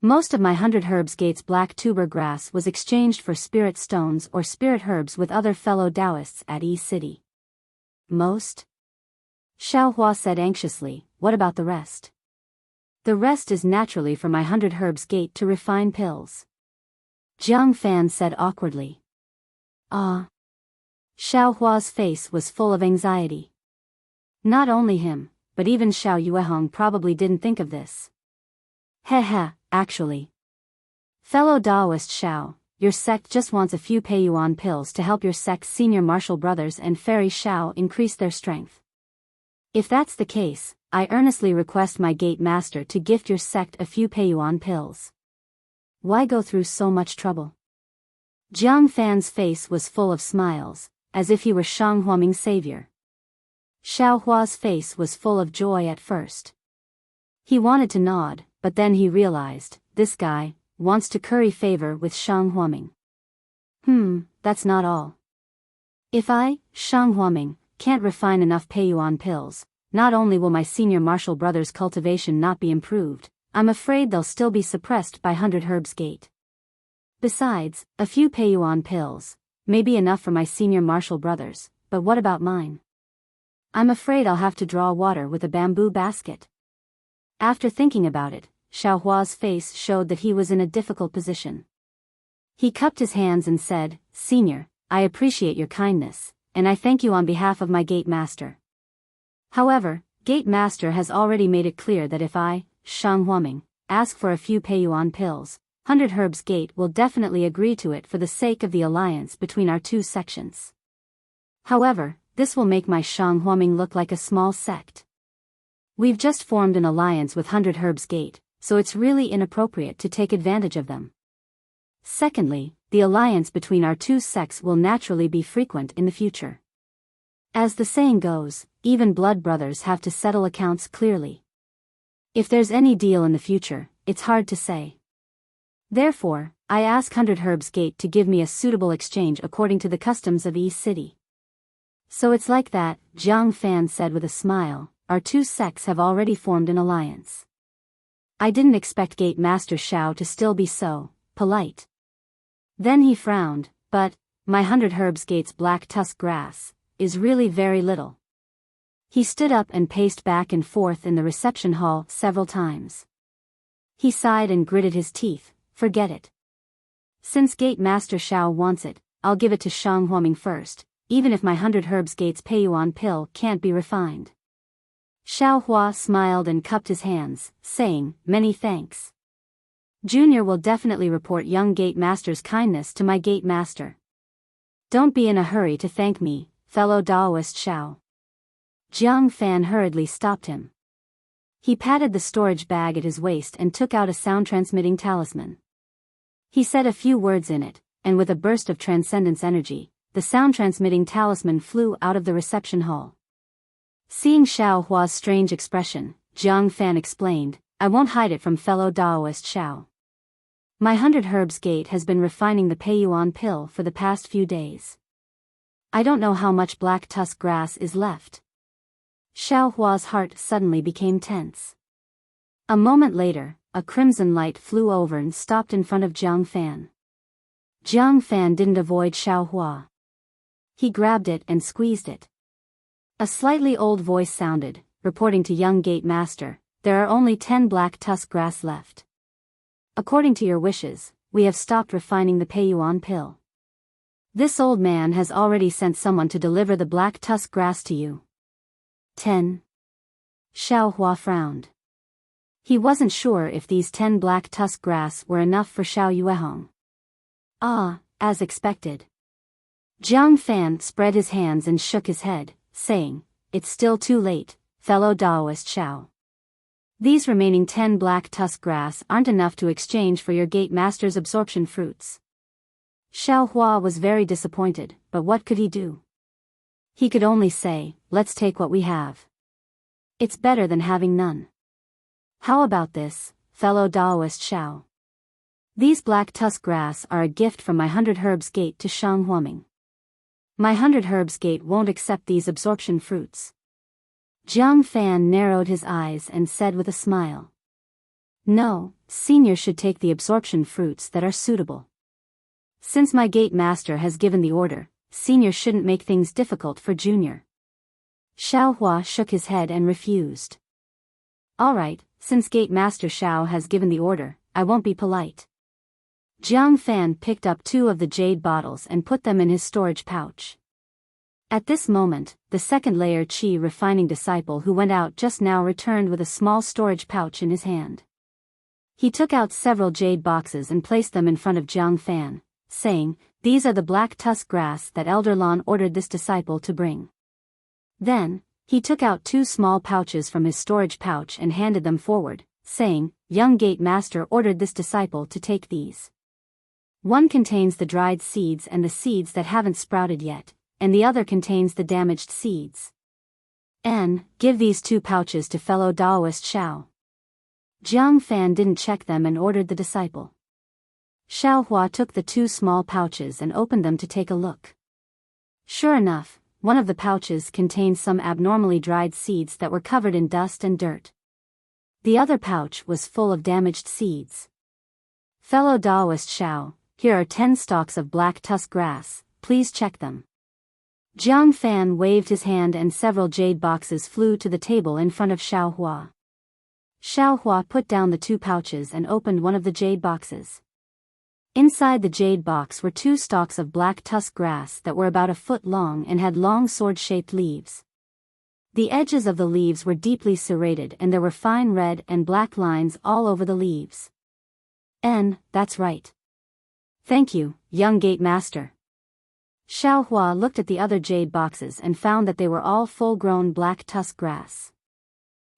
Most of my 100 Herbs Gate's black tuber grass was exchanged for spirit stones or spirit herbs with other fellow Taoists at Yi City." "Most?" Xiao Hua said anxiously, "What about the rest?" "The rest is naturally for my 100 Herbs Gate to refine pills." Jiang Fan said awkwardly. "Ah." Xiao Hua's face was full of anxiety. Not only him, but even Xiao Yuehong probably didn't think of this. "Heh, actually. Fellow Taoist Xiao, your sect just wants a few Peiyuan pills to help your sect's senior martial brothers and Fairy Xiao increase their strength. If that's the case, I earnestly request my gate master to gift your sect a few Peiyuan pills. Why go through so much trouble?" Jiang Fan's face was full of smiles, as if he were Shang Huaming's savior. Xiao Hua's face was full of joy at first. He wanted to nod, but then he realized, this guy wants to curry favor with Shang Huaming. That's not all. If I, Shang Huaming, can't refine enough Peiyuan pills, not only will my senior martial brother's cultivation not be improved, I'm afraid they'll still be suppressed by 100 Herbs Gate. Besides, a few Peiyuan pills may be enough for my senior martial brothers, but what about mine? I'm afraid I'll have to draw water with a bamboo basket. After thinking about it, Xiao Hua's face showed that he was in a difficult position. He cupped his hands and said, Senior, I appreciate your kindness, and I thank you on behalf of my Gate Master. However, Gate Master has already made it clear that if I, Shang Huaming, ask for a few Peiyuan pills, 100 Herbs Gate will definitely agree to it for the sake of the alliance between our two sections. However, this will make my Shang Huaming look like a small sect. We've just formed an alliance with 100 Herbs Gate, so it's really inappropriate to take advantage of them. Secondly, the alliance between our two sects will naturally be frequent in the future. As the saying goes, even blood brothers have to settle accounts clearly. If there's any deal in the future, it's hard to say. Therefore, I ask 100 Herbs Gate to give me a suitable exchange according to the customs of East City. So it's like that, Jiang Fan said with a smile, our two sects have already formed an alliance. I didn't expect Gate Master Xiao to still be so polite. Then he frowned, but my 100 Herbs Gate's black tusk grass is really very little. He stood up and paced back and forth in the reception hall several times. He sighed and gritted his teeth. Forget it. Since Gate Master Xiao wants it, I'll give it to Shang Huaming first, even if my 100 Herbs Gate's Peiyuan pill can't be refined. Xiao Hua smiled and cupped his hands, saying, Many thanks. Junior will definitely report young Gate Master's kindness to my Gate Master. Don't be in a hurry to thank me, fellow Daoist Xiao. Jiang Fan hurriedly stopped him. He patted the storage bag at his waist and took out a sound-transmitting talisman. He said a few words in it, and with a burst of transcendence energy, the sound-transmitting talisman flew out of the reception hall. Seeing Xiao Hua's strange expression, Jiang Fan explained, I won't hide it from fellow Daoist Xiao. My 100 Herbs Gate has been refining the Peiyuan pill for the past few days. I don't know how much black tusk grass is left. Xiao Hua's heart suddenly became tense. A moment later, a crimson light flew over and stopped in front of Jiang Fan. Jiang Fan didn't avoid Xiao Hua. He grabbed it and squeezed it. A slightly old voice sounded, reporting to young Gate Master, there are only 10 black tusk grass left. According to your wishes, we have stopped refining the Peiyuan pill. This old man has already sent someone to deliver the black tusk grass to you. 10. Xiao Hua frowned. He wasn't sure if these 10 black tusk grass were enough for Xiao Yuehong. As expected. Jiang Fan spread his hands and shook his head, saying, It's still too late, fellow Daoist Xiao. These remaining 10 black tusk grass aren't enough to exchange for your Gate Master's absorption fruits. Xiao Hua was very disappointed, but what could he do? He could only say, let's take what we have. It's better than having none. How about this, fellow Daoist Xiao? These black tusk grass are a gift from my 100 Herbs Gate to Shang Huaming. My 100 Herbs Gate won't accept these absorption fruits. Jiang Fan narrowed his eyes and said with a smile. No, Senior should take the absorption fruits that are suitable. Since my Gate Master has given the order, Senior shouldn't make things difficult for Junior. Xiao Hua shook his head and refused. Alright, since Gate Master Xiao has given the order, I won't be polite. Jiang Fan picked up 2 of the jade bottles and put them in his storage pouch. At this moment, the second layer Qi refining disciple who went out just now returned with a small storage pouch in his hand. He took out several jade boxes and placed them in front of Jiang Fan, saying, These are the black tusk grass that Elder Lan ordered this disciple to bring. Then, he took out 2 small pouches from his storage pouch and handed them forward, saying, Young Gate Master ordered this disciple to take these. One contains the dried seeds and the seeds that haven't sprouted yet, and the other contains the damaged seeds. Give these 2 pouches to fellow Daoist Xiao. Jiang Fan didn't check them and ordered the disciple. Xiao Hua took the 2 small pouches and opened them to take a look. Sure enough, one of the pouches contained some abnormally dried seeds that were covered in dust and dirt. The other pouch was full of damaged seeds. Fellow Daoist Xiao, here are 10 stalks of black tusk grass, please check them. Jiang Fan waved his hand and several jade boxes flew to the table in front of Xiao Hua. Xiao Hua put down the 2 pouches and opened one of the jade boxes. Inside the jade box were 2 stalks of black tusk grass that were about a foot long and had long sword-shaped leaves. The edges of the leaves were deeply serrated and there were fine red and black lines all over the leaves. That's right. Thank you, young gate master. Xiao Hua looked at the other jade boxes and found that they were all full-grown black tusk grass.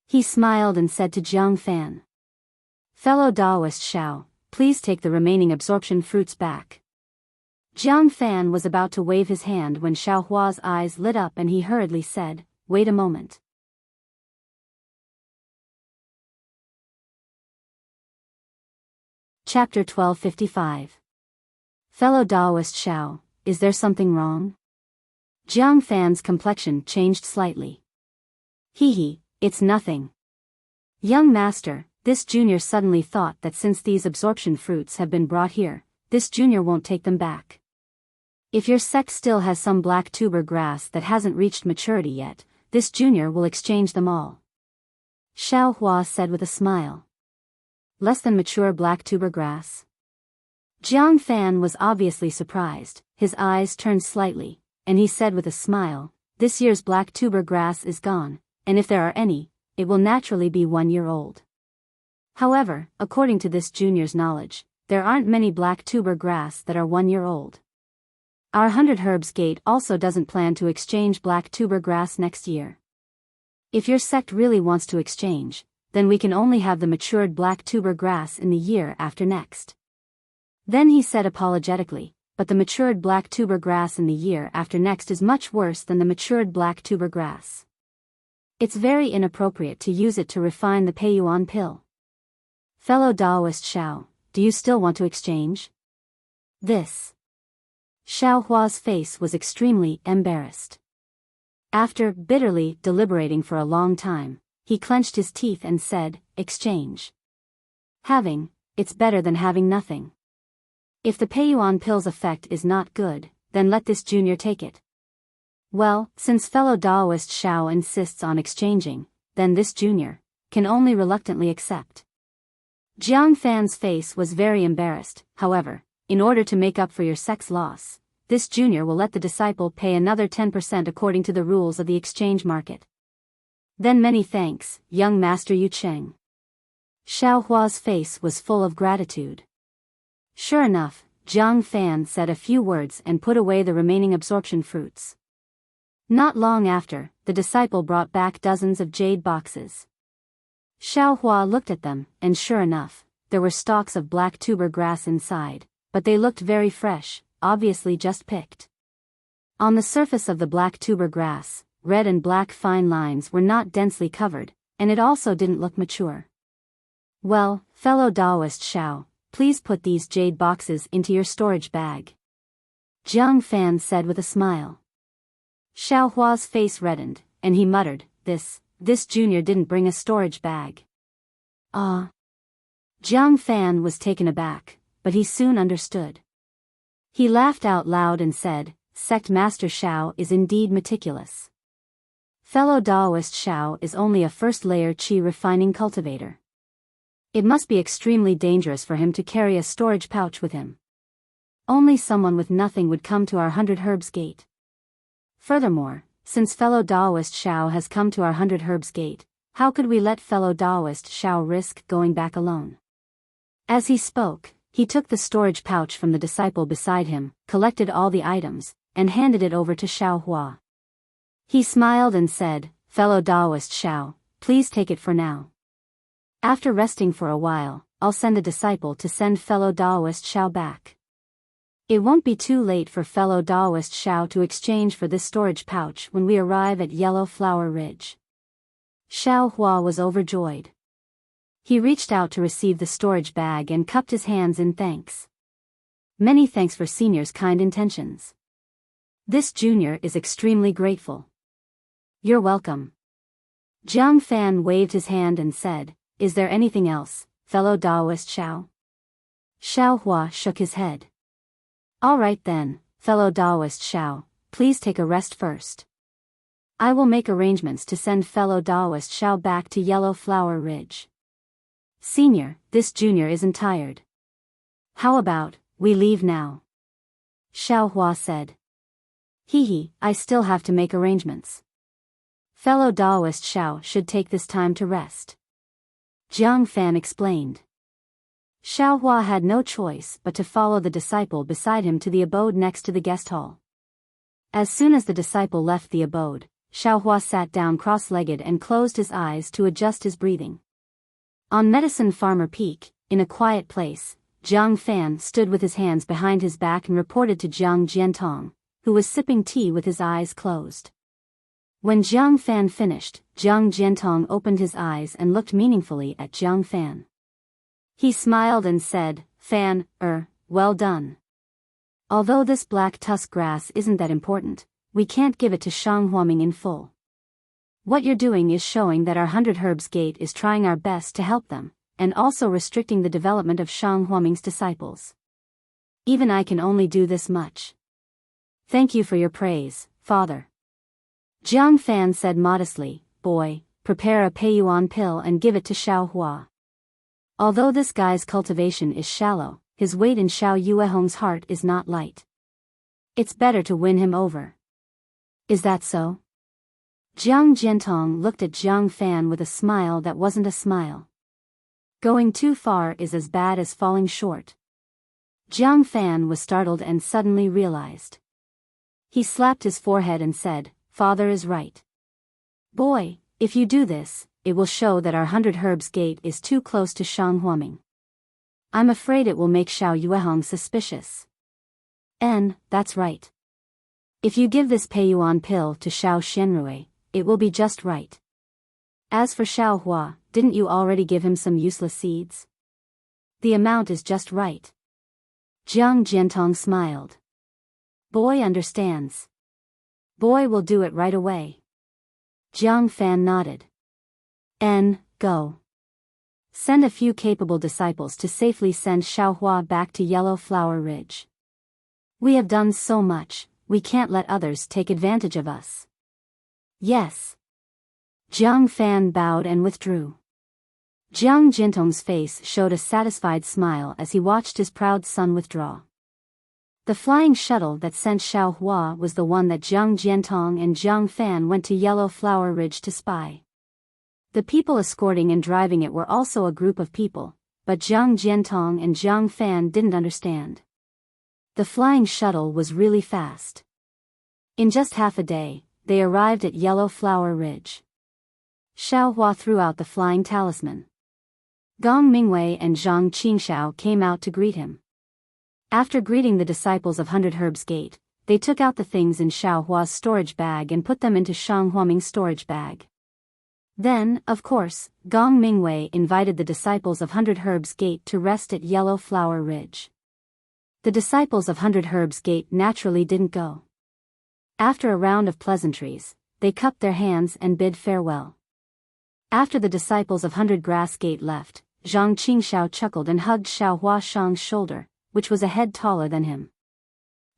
He smiled and said to Jiang Fan, "Fellow Daoist Xiao, please take the remaining absorption fruits back." Jiang Fan was about to wave his hand when Xiao Hua's eyes lit up and he hurriedly said, "Wait a moment." Chapter 1255. Fellow Daoist Xiao, is there something wrong? Jiang Fan's complexion changed slightly. Hee, it's nothing. Young master, this junior suddenly thought that since these absorption fruits have been brought here, this junior won't take them back. If your sect still has some black tuber grass that hasn't reached maturity yet, this junior will exchange them all. Xiao Hua said with a smile. Less than mature black tuber grass? Jiang Fan was obviously surprised, his eyes turned slightly, and he said with a smile, "This year's black tuber grass is gone, and if there are any, it will naturally be 1 year old. However, according to this junior's knowledge, there aren't many black tuber grass that are 1 year old. Our 100 Herbs Gate also doesn't plan to exchange black tuber grass next year. If your sect really wants to exchange, then we can only have the matured black tuber grass in the year after next." Then he said apologetically, "But the matured black tuber grass in the year after next is much worse than the matured black tuber grass. It's very inappropriate to use it to refine the Peiyuan pill. Fellow Daoist Xiao, do you still want to exchange this?" Xiao Hua's face was extremely embarrassed. After bitterly deliberating for a long time, he clenched his teeth and said, "Exchange. Having, it's better than having nothing. If the Peiyuan pill's effect is not good, then let this junior take it." Well, since fellow Daoist Xiao insists on exchanging, then this junior can only reluctantly accept. Jiang Fan's face was very embarrassed. However, in order to make up for your sect's loss, this junior will let the disciple pay another 10% according to the rules of the exchange market. Then many thanks, young master Yu Cheng. Xiao Hua's face was full of gratitude. Sure enough, Jiang Fan said a few words and put away the remaining absorption fruits. Not long after, the disciple brought back dozens of jade boxes. Xiao Hua looked at them, and sure enough, there were stalks of black tuber grass inside, but they looked very fresh, obviously just picked. On the surface of the black tuber grass, red and black fine lines were not densely covered, and it also didn't look mature. "Well, fellow Daoist Xiao, please put these jade boxes into your storage bag," Jiang Fan said with a smile. Xiao Hua's face reddened, and he muttered, This junior didn't bring a storage bag." Jiang Fan was taken aback, but he soon understood. He laughed out loud and said, "Sect Master Xiao is indeed meticulous. Fellow Daoist Xiao is only a first-layer qi refining cultivator. It must be extremely dangerous for him to carry a storage pouch with him. Only someone with nothing would come to our 100 Herbs Gate. Furthermore, since fellow Daoist Xiao has come to our 100 Herbs Gate, how could we let fellow Daoist Xiao risk going back alone?" As he spoke, he took the storage pouch from the disciple beside him, collected all the items, and handed it over to Xiao Hua. He smiled and said, "Fellow Daoist Xiao, please take it for now. After resting for a while, I'll send a disciple to send fellow Daoist Xiao back." It won't be too late for fellow Daoist Xiao to exchange for this storage pouch when we arrive at Yellow Flower Ridge. Xiao Hua was overjoyed. He reached out to receive the storage bag and cupped his hands in thanks. Many thanks for Senior's kind intentions. This junior is extremely grateful. You're welcome. Jiang Fan waved his hand and said, "Is there anything else, fellow Daoist Xiao?" Xiao Hua shook his head. "All right then, fellow Daoist Xiao, please take a rest first. I will make arrangements to send fellow Daoist Xiao back to Yellow Flower Ridge. Senior, this junior isn't tired. How about, we leave now?" Xiao Hua said. "Hee, I still have to make arrangements. Fellow Daoist Xiao should take this time to rest." Jiang Fan explained. Xiao Hua had no choice but to follow the disciple beside him to the abode next to the guest hall. As soon as the disciple left the abode, Xiao Hua sat down cross-legged and closed his eyes to adjust his breathing. On Medicine Farmer Peak, in a quiet place, Jiang Fan stood with his hands behind his back and reported to Jiang Jiantong, who was sipping tea with his eyes closed. When Jiang Fan finished, Jiang Jiantong opened his eyes and looked meaningfully at Jiang Fan. He smiled and said, "Fan, well done. Although this black tusk grass isn't that important, we can't give it to Shang Huaming in full. What you're doing is showing that our 100 Herbs Gate is trying our best to help them, and also restricting the development of Shang Huaming's disciples. Even I can only do this much. Thank you for your praise, Father." Jiang Fan said modestly, "Boy, prepare a Peiyuan pill and give it to Xiao Hua. Although this guy's cultivation is shallow, his weight in Xiao Yuehong's heart is not light. It's better to win him over." "Is that so?" Jiang Jiantong looked at Jiang Fan with a smile that wasn't a smile. Going too far is as bad as falling short. Jiang Fan was startled and suddenly realized. He slapped his forehead and said, "Father is right. Boy, if you do this, it will show that our 100 Herbs Gate is too close to Shang Huaming. I'm afraid it will make Xiao Yuehong suspicious." That's right. If you give this Peiyuan pill to Xiao Xianrui, it will be just right. As for Xiao Hua, didn't you already give him some useless seeds? The amount is just right." Jiang Jiantong smiled. "Boy understands. Boy will do it right away." Jiang Fan nodded. Go. Send a few capable disciples to safely send Xiao Hua back to Yellow Flower Ridge. We have done so much, we can't let others take advantage of us." "Yes." Jiang Fan bowed and withdrew. Jiang Jintong's face showed a satisfied smile as he watched his proud son withdraw. The flying shuttle that sent Xiao Hua was the one that Jiang Jiantong and Jiang Fan went to Yellow Flower Ridge to spy. The people escorting and driving it were also a group of people, but Jiang Jiantong and Jiang Fan didn't understand. The flying shuttle was really fast. In just half a day, they arrived at Yellow Flower Ridge. Xiao Hua threw out the flying talisman. Gong Mingwei and Zhang Qingxiao came out to greet him. After greeting the disciples of 100 Herbs Gate, they took out the things in Xiao Hua's storage bag and put them into Shang Huaming's storage bag. Then, of course, Gong Mingwei invited the disciples of 100 Herbs Gate to rest at Yellow Flower Ridge. The disciples of 100 Herbs Gate naturally didn't go. After a round of pleasantries, they cupped their hands and bid farewell. After the disciples of 100 Grass Gate left, Zhang Qingxiao chuckled and hugged Xiao Hua Shang's shoulder, which was a head taller than him.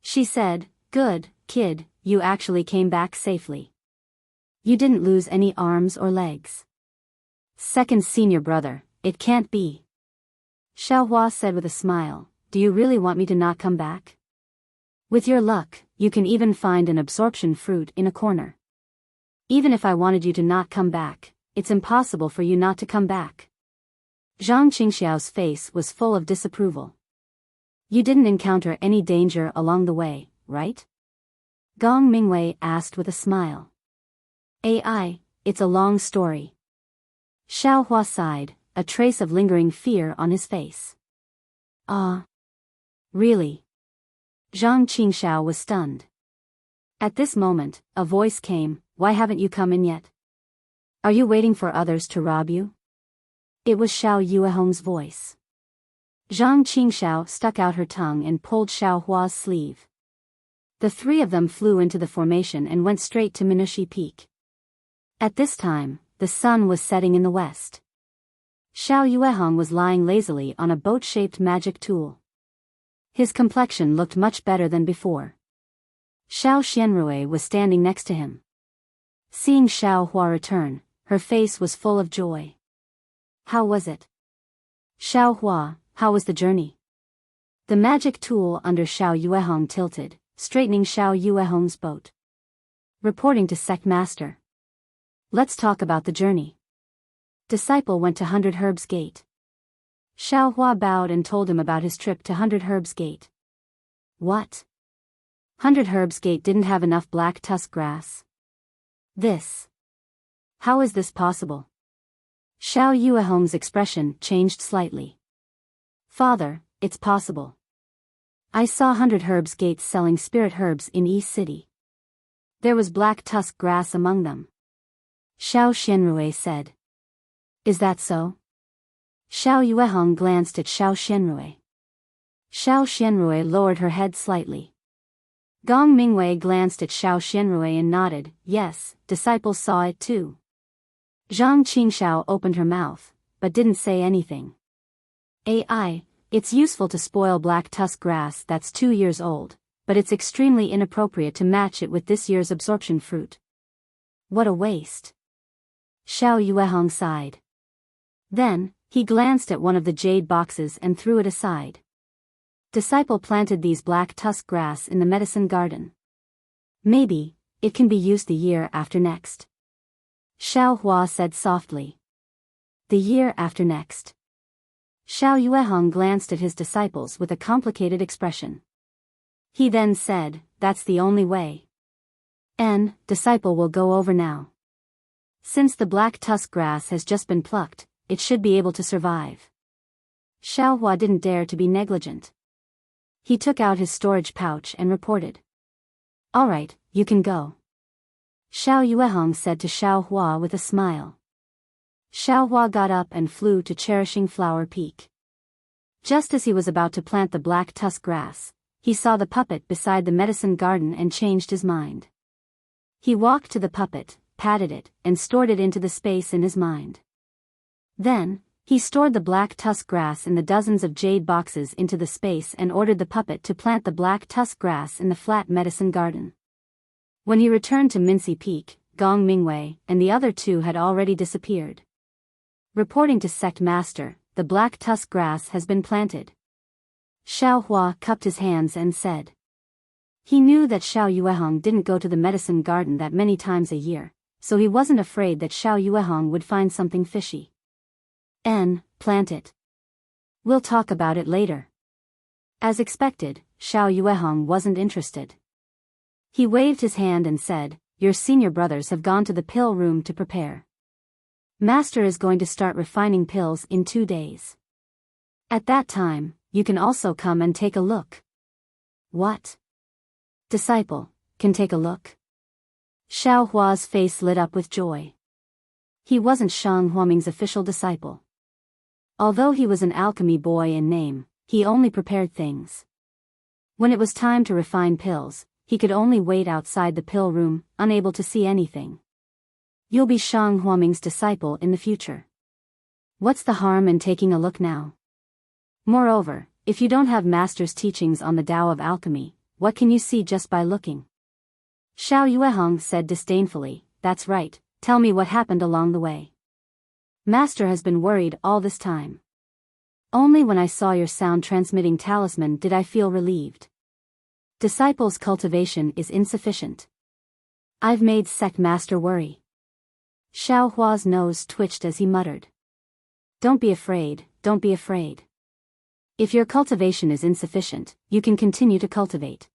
She said, "Good, kid, you actually came back safely. You didn't lose any arms or legs." "Second senior brother, it can't be." Xiao Hua said with a smile, "Do you really want me to not come back? With your luck, you can even find an absorption fruit in a corner. Even if I wanted you to not come back, it's impossible for you not to come back." Zhang Qingxiao's face was full of disapproval. "You didn't encounter any danger along the way, right?" Gong Mingwei asked with a smile. It's a long story." Xiao Hua sighed, a trace of lingering fear on his face. "Ah. Really? Zhang Qingshao was stunned. At this moment, a voice came, "Why haven't you come in yet? Are you waiting for others to rob you?" It was Xiao Yuehong's voice. Zhang Qingshao stuck out her tongue and pulled Xiao Hua's sleeve. The three of them flew into the formation and went straight to Minushi Peak. At this time, the sun was setting in the west. Xiao Yuehong was lying lazily on a boat-shaped magic tool. His complexion looked much better than before. Xiao Xianrui was standing next to him. Seeing Xiao Hua return, her face was full of joy. "How was it? Xiao Hua, how was the journey?" The magic tool under Xiao Yuehong tilted, straightening Xiao Yuehong's boat. Reporting to Sect Master. "Let's talk about the journey." Disciple went to 100 Herbs Gate. Xiao Hua bowed and told him about his trip to 100 Herbs Gate. "What? 100 Herbs Gate didn't have enough black tusk grass? How is this possible?" Xiao Yuehong's expression changed slightly. "Father, it's possible. I saw 100 Herbs Gates selling spirit herbs in East City. There was black tusk grass among them." Xiao Xianrui said. "Is that so?" Xiao Yuehong glanced at Xiao Xianrui. Xiao Xianrui lowered her head slightly. Gong Mingwei glanced at Xiao Xianrui and nodded, "Yes, disciples saw it too." Zhang Qingshao opened her mouth, but didn't say anything. It's useful to spoil black tusk grass that's 2 years old, but it's extremely inappropriate to match it with this year's absorption fruit. What a waste. Xiao Yuehong sighed. Then, he glanced at one of the jade boxes and threw it aside. Disciple planted these black tusk grass in the medicine garden. Maybe it can be used the year after next. Xiao Hua said softly. The year after next. Xiao Yuehong glanced at his disciples with a complicated expression. He then said, "That's the only way." Disciple will go over now. Since the black tusk grass has just been plucked, it should be able to survive. Xiao Hua didn't dare to be negligent. He took out his storage pouch and reported. "All right, you can go." Xiao Yuehong said to Xiao Hua with a smile. Xiao Hua got up and flew to Cherishing Flower Peak. Just as he was about to plant the black tusk grass, he saw the puppet beside the medicine garden and changed his mind. He walked to the puppet, patted it, and stored it into the space in his mind. Then, he stored the black tusk grass in the dozens of jade boxes into the space and ordered the puppet to plant the black tusk grass in the flat medicine garden. When he returned to Mincy Peak, Gong Mingwei and the other two had already disappeared. Reporting to Sect Master, the black tusk grass has been planted. Xiao Hua cupped his hands and said. He knew that Xiao Yuehong didn't go to the medicine garden that many times a year, so he wasn't afraid that Xiao Yuehong would find something fishy. Plant it. We'll talk about it later. As expected, Xiao Yuehong wasn't interested. He waved his hand and said, Your senior brothers have gone to the pill room to prepare. Master is going to start refining pills in 2 days. At that time, you can also come and take a look. What? Disciple, can take a look? Xiao Hua's face lit up with joy. He wasn't Shang Huaming's official disciple. Although he was an alchemy boy in name, he only prepared things. When it was time to refine pills, he could only wait outside the pill room, unable to see anything. You'll be Shang Huaming's disciple in the future. What's the harm in taking a look now? Moreover, if you don't have master's teachings on the Tao of alchemy, what can you see just by looking? Xiao Yuehong said disdainfully, That's right, tell me what happened along the way. Master has been worried all this time. Only when I saw your sound-transmitting talisman did I feel relieved. Disciples' cultivation is insufficient. I've made Sect Master worry. Xiao Hua's nose twitched as he muttered. Don't be afraid, don't be afraid. If your cultivation is insufficient, you can continue to cultivate.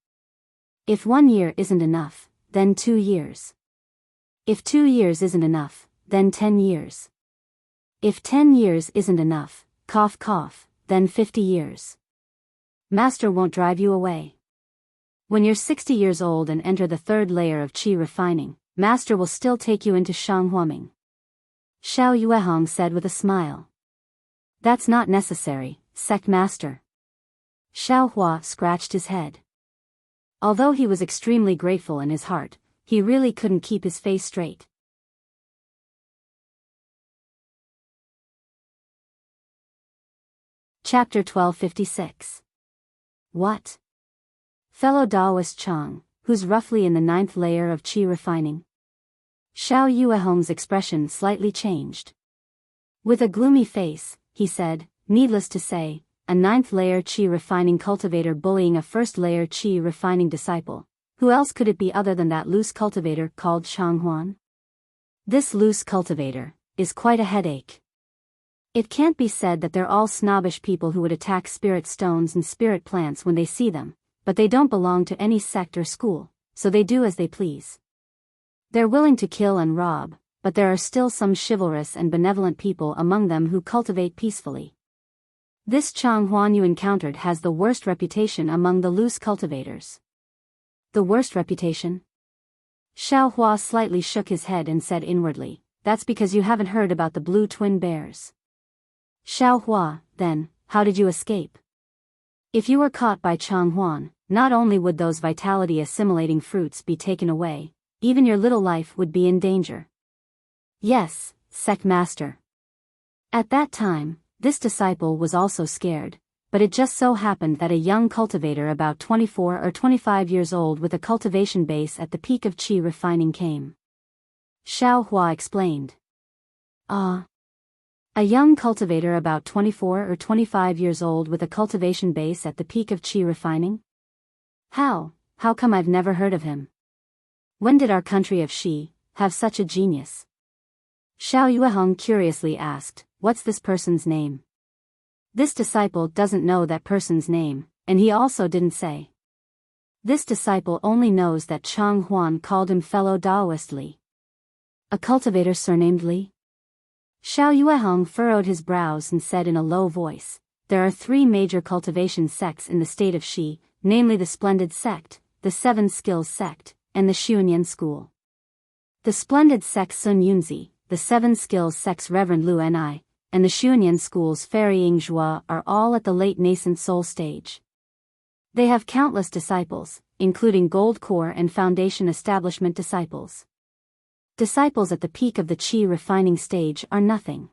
If 1 year isn't enough, then 2 years. If 2 years isn't enough, then 10 years. If 10 years isn't enough, cough cough, then 50 years. Master won't drive you away. When you're 60 years old and enter the third layer of qi refining, Master will still take you into Shanghuaming. Xiao Yuehong said with a smile. That's not necessary, Sect Master. Xiao Hua scratched his head. Although he was extremely grateful in his heart, he really couldn't keep his face straight. Chapter 1256. What? Fellow Taoist Chang, who's roughly in the 9th layer of qi refining? Xiao Yuehong's expression slightly changed. With a gloomy face, he said, needless to say, a 9th layer qi refining cultivator bullying a 1st layer qi refining disciple. Who else could it be other than that loose cultivator called Shanghuan? This loose cultivator is quite a headache. It can't be said that they're all snobbish people who would attack spirit stones and spirit plants when they see them, but they don't belong to any sect or school, so they do as they please. They're willing to kill and rob, but there are still some chivalrous and benevolent people among them who cultivate peacefully. This Chang Huan you encountered has the worst reputation among the loose cultivators. The worst reputation? Xiao Hua slightly shook his head and said inwardly, that's because you haven't heard about the blue twin bears. Xiao Hua, then, how did you escape? If you were caught by Chang Huan, not only would those vitality-assimilating fruits be taken away, even your little life would be in danger. Yes, Sect Master. At that time, this disciple was also scared, but it just so happened that a young cultivator about 24 or 25 years old with a cultivation base at the peak of qi refining came. Xiao Hua explained. Ah. A young cultivator about 24 or 25 years old with a cultivation base at the peak of qi refining? How come I've never heard of him? When did our country of Shi have such a genius? Xiao Yuehong curiously asked, what's this person's name? This disciple doesn't know that person's name, and he also didn't say. This disciple only knows that Chang Huan called him fellow Taoist Li. A cultivator surnamed Li? Xiao Yuehong furrowed his brows and said in a low voice, there are 3 major cultivation sects in the state of Shi, namely the Splendid Sect, the 7 Skills Sect, and the Xiunyan School. The Splendid Sect Sun Yunzi, the 7 Skills Sect's Reverend Lu Ni, and the Xiunyan School's Fairy Yingzhua are all at the late nascent soul stage. They have countless disciples, including Gold Core and Foundation Establishment disciples. Disciples at the peak of the qi refining stage are nothing.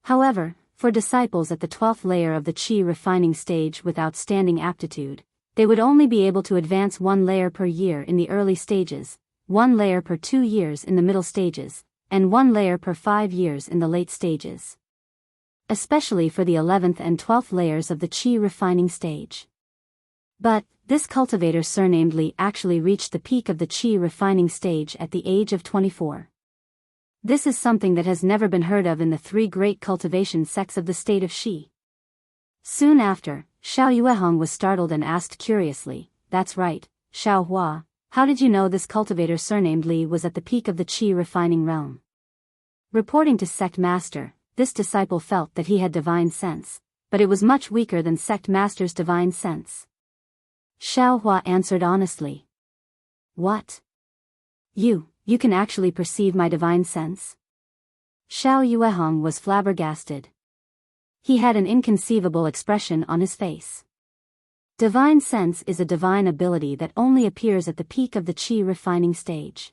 However, for disciples at the 12th layer of the qi refining stage with outstanding aptitude, they would only be able to advance 1 layer per year in the early stages, 1 layer per 2 years in the middle stages, and 1 layer per 5 years in the late stages. Especially for the 11th and 12th layers of the qi refining stage. But, this cultivator surnamed Li actually reached the peak of the qi refining stage at the age of 24. This is something that has never been heard of in the 3 great cultivation sects of the state of Shi. Soon after, Xiao Yuehong was startled and asked curiously, that's right, Xiao Hua, how did you know this cultivator surnamed Li was at the peak of the qi refining realm? Reporting to Sect Master, this disciple felt that he had divine sense, but it was much weaker than Sect Master's divine sense. Xiao Hua answered honestly. What? You can actually perceive my divine sense? Xiao Yuehong was flabbergasted. He had an inconceivable expression on his face. Divine sense is a divine ability that only appears at the peak of the qi refining stage.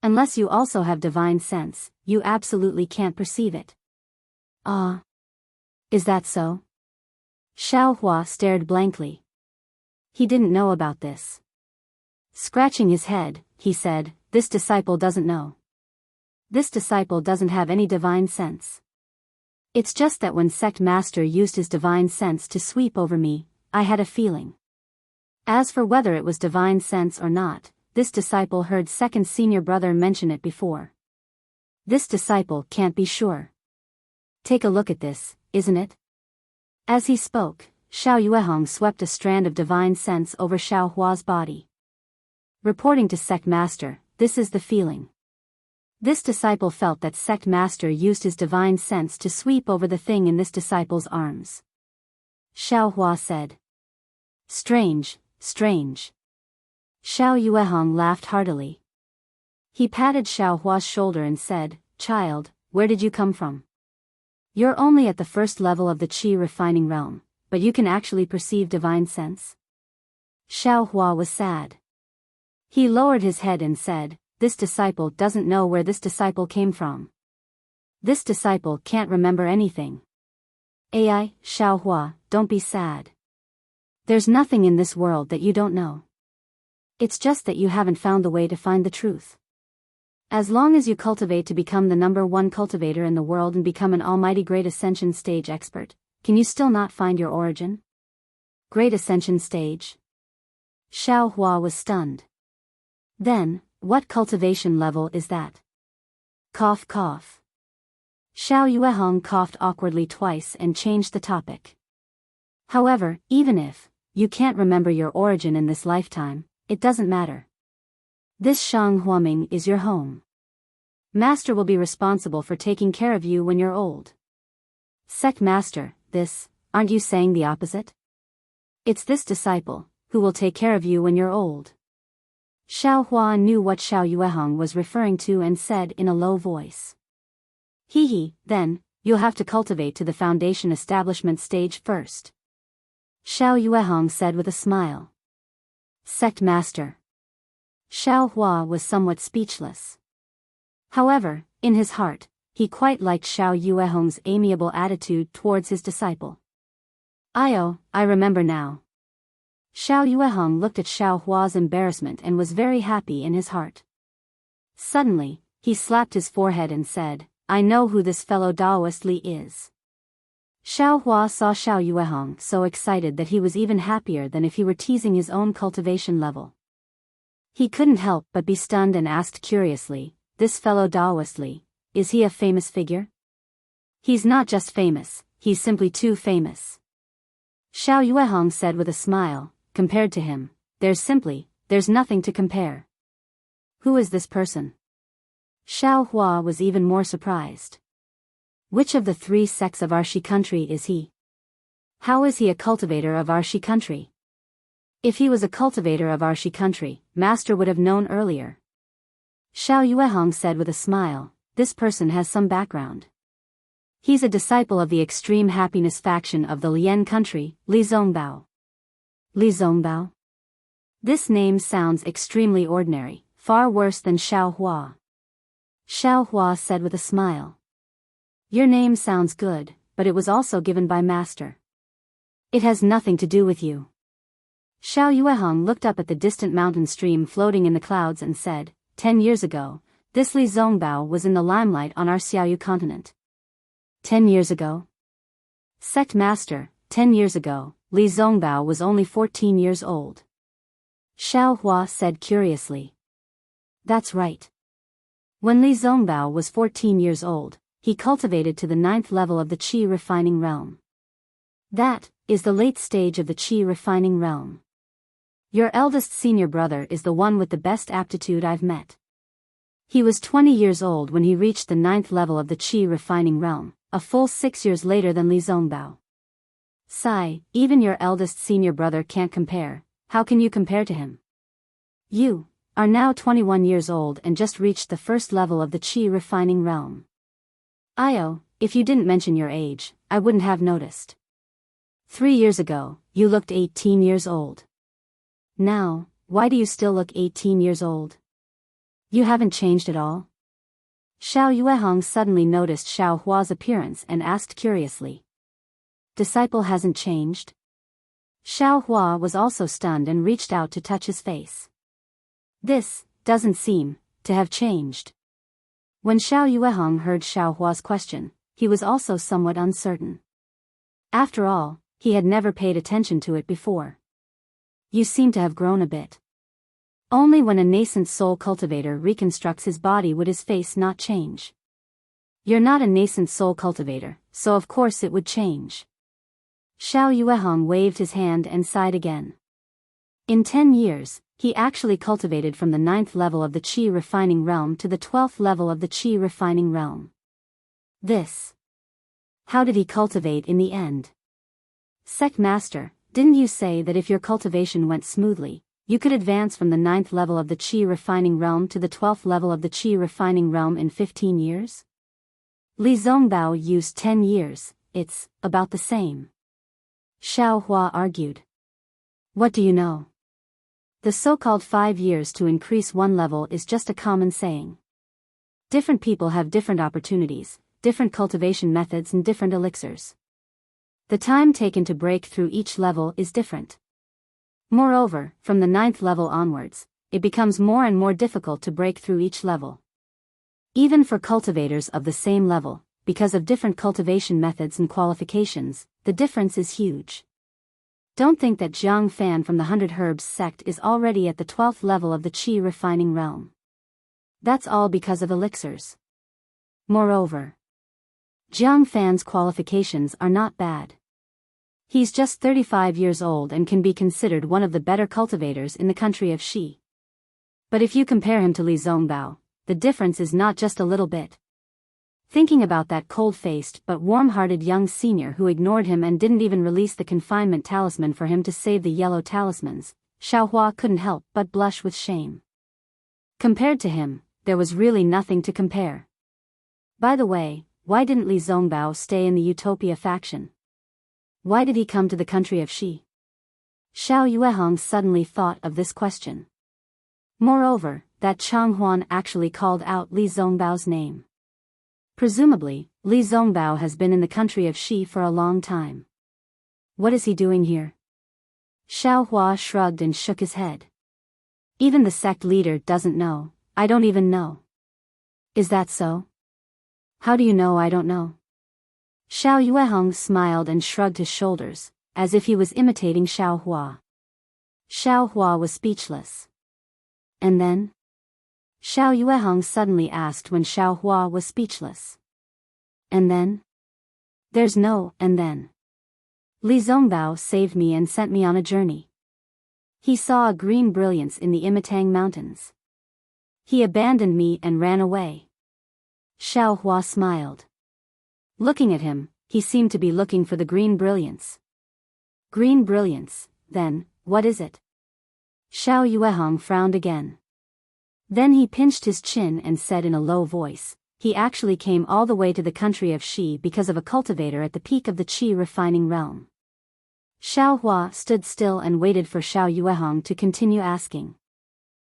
Unless you also have divine sense, you absolutely can't perceive it. Ah. Is that so? Xiao Hua stared blankly. He didn't know about this. Scratching his head, he said, this disciple doesn't know. This disciple doesn't have any divine sense. It's just that when Sect Master used his divine sense to sweep over me, I had a feeling. As for whether it was divine sense or not, this disciple heard second senior brother mention it before. This disciple can't be sure. Take a look at this, isn't it? As he spoke, Xiao Yuehong swept a strand of divine sense over Xiao Hua's body. Reporting to Sect Master, this is the feeling. This disciple felt that Sect Master used his divine sense to sweep over the thing in this disciple's arms. Xiao Hua said. Strange. Xiao Yuehong laughed heartily. He patted Xiao Hua's shoulder and said, "Child, where did you come from? You're only at the first level of the qi refining realm, but you can actually perceive divine sense?" Xiao Hua was sad. He lowered his head and said, "This disciple doesn't know where this disciple came from. This disciple can't remember anything." "Ai, Xiao Hua, don't be sad. There's nothing in this world that you don't know. It's just that you haven't found the way to find the truth. As long as you cultivate to become the #1 cultivator in the world and become an almighty great ascension stage expert, can you still not find your origin? Great ascension stage?" Xiao Hua was stunned. "Then, what cultivation level is that?" Cough cough. Xiao Yuehong coughed awkwardly twice and changed the topic. "However, even if you can't remember your origin in this lifetime, it doesn't matter. This Shang Huaming is your home. Master will be responsible for taking care of you when you're old." "Sect Master, aren't you saying the opposite? It's this disciple who will take care of you when you're old." Xiao Hua knew what Xiao Yuehong was referring to and said in a low voice, "He, then, you'll have to cultivate to the foundation establishment stage first." Xiao Yuehong said with a smile. "Sect Master." Xiao Hua was somewhat speechless. However, in his heart, he quite liked Xiao Yuehong's amiable attitude towards his disciple. "I remember now." Xiao Yuehong looked at Xiao Hua's embarrassment and was very happy in his heart. Suddenly, he slapped his forehead and said, "I know who this fellow Daoist Li is." Xiao Hua saw Xiao Yuehong so excited that he was even happier than if he were teasing his own cultivation level. He couldn't help but be stunned and asked curiously, "This fellow Daoist Li, is he a famous figure?" "He's not just famous, he's simply too famous." Xiao Yuehong said with a smile, "Compared to him, there's nothing to compare." "Who is this person?" Xiao Hua was even more surprised. "Which of the 3 sects of our Shi country is he? How is he a cultivator of our Shi country?" "If he was a cultivator of our Shi country, Master would have known earlier." Xiao Yuehong said with a smile, "This person has some background. He's a disciple of the extreme happiness faction of the Lian country, Li Zongbao." Li Zongbao? This name sounds extremely ordinary, far worse than Xiao Hua. Xiao Hua said with a smile, "Your name sounds good, but it was also given by Master. It has nothing to do with you." Xiao Yuehong looked up at the distant mountain stream floating in the clouds and said, 10 years ago, this Li Zongbao was in the limelight on our Xiaoyu continent." 10 years ago? Sect Master, 10 years ago, Li Zongbao was only 14 years old. Xiao Hua said curiously. "That's right. When Li Zongbao was 14 years old, he cultivated to the 9th level of the qi refining realm. That is the late stage of the qi refining realm. Your eldest senior brother is the one with the best aptitude I've met. He was 20 years old when he reached the 9th level of the qi refining realm, a full 6 years later than Li Zongbao. Sai, even your eldest senior brother can't compare. How can you compare to him? You are now 21 years old and just reached the 1st level of the qi refining realm. If you didn't mention your age, I wouldn't have noticed. 3 years ago, you looked 18 years old. Now, why do you still look 18 years old? You haven't changed at all?" Xiao Yuehong suddenly noticed Xiao Hua's appearance and asked curiously. "Disciple hasn't changed?" Xiao Hua was also stunned and reached out to touch his face. "This doesn't seem to have changed." When Xiao Yuehong heard Xiao Hua's question, he was also somewhat uncertain. After all, he had never paid attention to it before. "You seem to have grown a bit." Only when a nascent soul cultivator reconstructs his body would his face not change. "You're not a nascent soul cultivator, so of course it would change." Xiao Yuehong waved his hand and sighed again. In 10 years, he actually cultivated from the 9th level of the qi refining realm to the 12th level of the qi refining realm. How did he cultivate in the end? "Sect Master, didn't you say that if your cultivation went smoothly, You could advance from the 9th level of the Qi refining realm to the 12th level of the Qi refining realm in 15 years? Li Zongbao used 10 years, it's about the same. Xiao Hua argued. What do you know? The so-called 5 years to increase one level is just a common saying. Different people have different opportunities, different cultivation methods and different elixirs. The time taken to break through each level is different. Moreover, from the 9th level onwards, it becomes more and more difficult to break through each level. Even for cultivators of the same level, because of different cultivation methods and qualifications, the difference is huge. Don't think that Jiang Fan from the 100 Herbs sect is already at the 12th level of the Qi refining realm. That's all because of elixirs. Moreover, Jiang Fan's qualifications are not bad. He's just 35 years old and can be considered one of the better cultivators in the country of Xi. But if you compare him to Li Zongbao, the difference is not just a little bit. Thinking about that cold-faced but warm-hearted young senior who ignored him and didn't even release the confinement talisman for him to save the yellow talismans, Xiaohua couldn't help but blush with shame. Compared to him, there was really nothing to compare. By the way, why didn't Li Zongbao stay in the Utopia faction? Why did he come to the country of Xi? Xiao Yuehong suddenly thought of this question. Moreover, that Chang Huan actually called out Li Zongbao's name. Presumably, Li Zongbao has been in the country of Xi for a long time. What is he doing here? Xiao Hua shrugged and shook his head. Even the sect leader doesn't know. I don't even know. Is that so? How do you know I don't know? Xiao Yuehong smiled and shrugged his shoulders, as if he was imitating Xiao Hua. Xiao Hua was speechless. And then? Xiao Yuehong suddenly asked when Xiao Hua was speechless. And then? There's no and then. Li Zongbao saved me and sent me on a journey. He saw a green brilliance in the Imitang Mountains. He abandoned me and ran away. Xiao Hua smiled. Looking at him, he seemed to be looking for the green brilliance. Green brilliance, then, what is it? Xiao Yuehong frowned again. Then he pinched his chin and said in a low voice, he actually came all the way to the country of Xi because of a cultivator at the peak of the Qi refining realm. Xiao Hua stood still and waited for Xiao Yuehong to continue asking.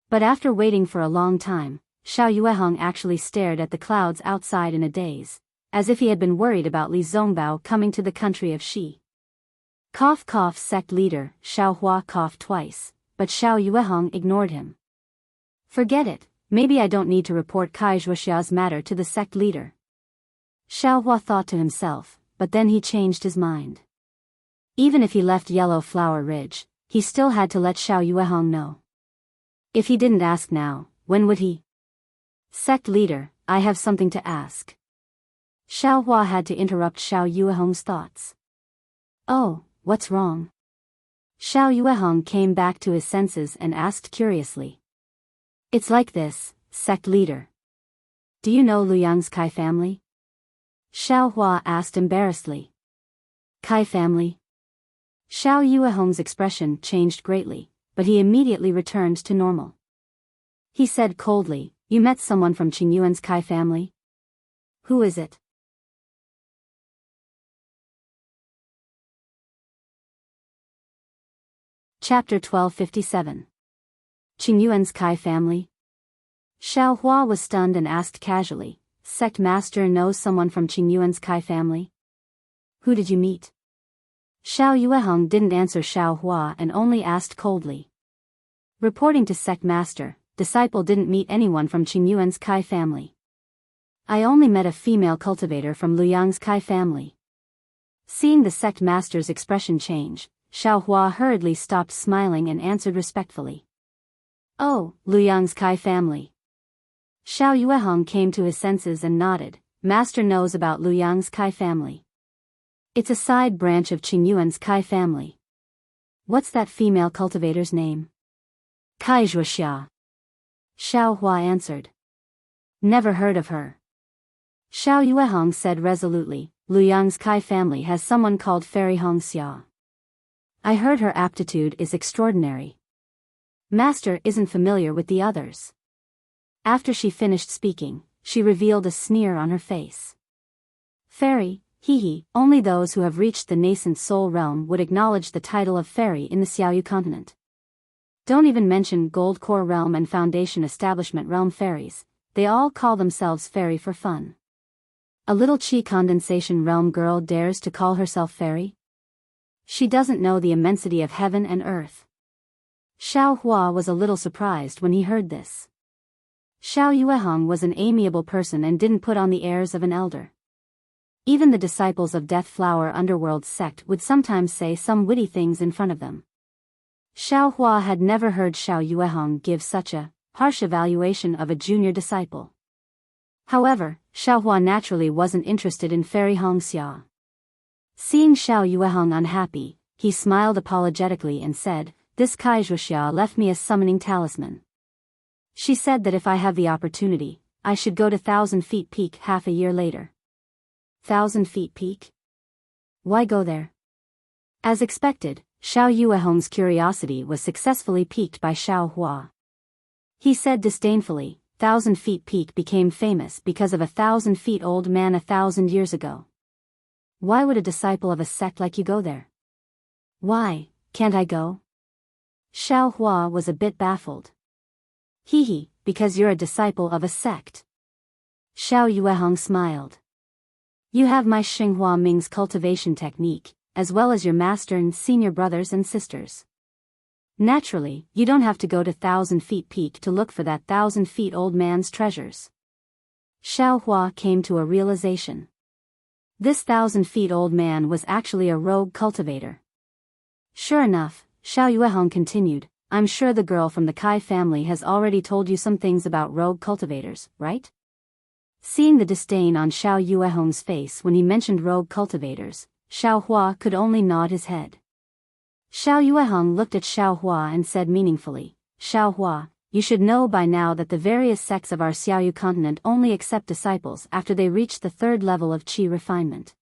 But after waiting for a long time, Xiao Yuehong actually stared at the clouds outside in a daze, as if he had been worried about Li Zongbao coming to the country of Xi. Cough cough, sect leader. Xiao Hua coughed twice, but Xiao Yuehong ignored him. Forget it, maybe I don't need to report Kai Zhuoxia's matter to the sect leader. Xiao Hua thought to himself, but then he changed his mind. Even if he left Yellow Flower Ridge, he still had to let Xiao Yuehong know. If he didn't ask now, when would he? Sect leader, I have something to ask. Xiao Hua had to interrupt Xiao Yuehong's thoughts. Oh, what's wrong? Xiao Yuehong came back to his senses and asked curiously. It's like this, sect leader. Do you know Luyang's Kai family? Xiao Hua asked embarrassedly. Kai family? Xiao Yuehong's expression changed greatly, but he immediately returned to normal. He said coldly, you met someone from Qingyuan's Kai family? Who is it? Chapter 1257. Qingyuan's Kai family? Xiao Hua was stunned and asked casually, Sect Master knows someone from Qingyuan's Kai family? Who did you meet? Xiao Yuehong didn't answer Xiao Hua and only asked coldly. Reporting to Sect Master, disciple didn't meet anyone from Qingyuan's Kai family. I only met a female cultivator from Luyang's Kai family. Seeing the Sect Master's expression change, Xiao Hua hurriedly stopped smiling and answered respectfully. Oh, Luyang's Kai family. Xiao Yuehong came to his senses and nodded. Master knows about Luyang's Kai family. It's a side branch of Qingyuan's Kai family. What's that female cultivator's name? Kai Zhuoxia. Xiao Hua answered. Never heard of her. Xiao Yuehong said resolutely, Luyang's Kai family has someone called Fairy Hongxia. I heard her aptitude is extraordinary. Master isn't familiar with the others. After she finished speaking, she revealed a sneer on her face. Fairy, hee, only those who have reached the nascent soul realm would acknowledge the title of fairy in the Xiaoyu continent. Don't even mention Gold Core Realm and Foundation Establishment Realm fairies, they all call themselves fairy for fun. A little Qi Condensation Realm girl dares to call herself fairy? She doesn't know the immensity of heaven and earth. Xiao Hua was a little surprised when he heard this. Xiao Yuehong was an amiable person and didn't put on the airs of an elder. Even the disciples of Death Flower Underworld sect would sometimes say some witty things in front of them. Xiao Hua had never heard Xiao Yuehong give such a harsh evaluation of a junior disciple. However, Xiao Hua naturally wasn't interested in Fairy Hongxia. Seeing Xiao Yuehong unhappy, he smiled apologetically and said, "This Kaizhuxia left me a summoning talisman. She said that if I have the opportunity, I should go to 1,000 Feet Peak half a year later." 1,000 Feet Peak? Why go there? As expected, Xiao Yuehong's curiosity was successfully piqued by Xiao Hua. He said disdainfully, 1,000 Feet Peak became famous because of a 1,000 feet old man 1,000 years ago. Why would a disciple of a sect like you go there? Why, can't I go? Xiao Hua was a bit baffled. Hee, because you're a disciple of a sect. Xiao Yuehong smiled. You have my Xinghua Ming's cultivation technique, as well as your master and senior brothers and sisters. Naturally, you don't have to go to 1,000 Feet Peak to look for that 1,000 feet old man's treasures. Xiao Hua came to a realization. This 1,000 feet old man was actually a rogue cultivator. Sure enough, Xiao Yuehong continued, I'm sure the girl from the Kai family has already told you some things about rogue cultivators, right? Seeing the disdain on Xiao Yuehong's face when he mentioned rogue cultivators, Xiao Hua could only nod his head. Xiao Yuehong looked at Xiao Hua and said meaningfully, Xiao Hua, you should know by now that the various sects of our Xiaoyu continent only accept disciples after they reach the third level of Qi refinement.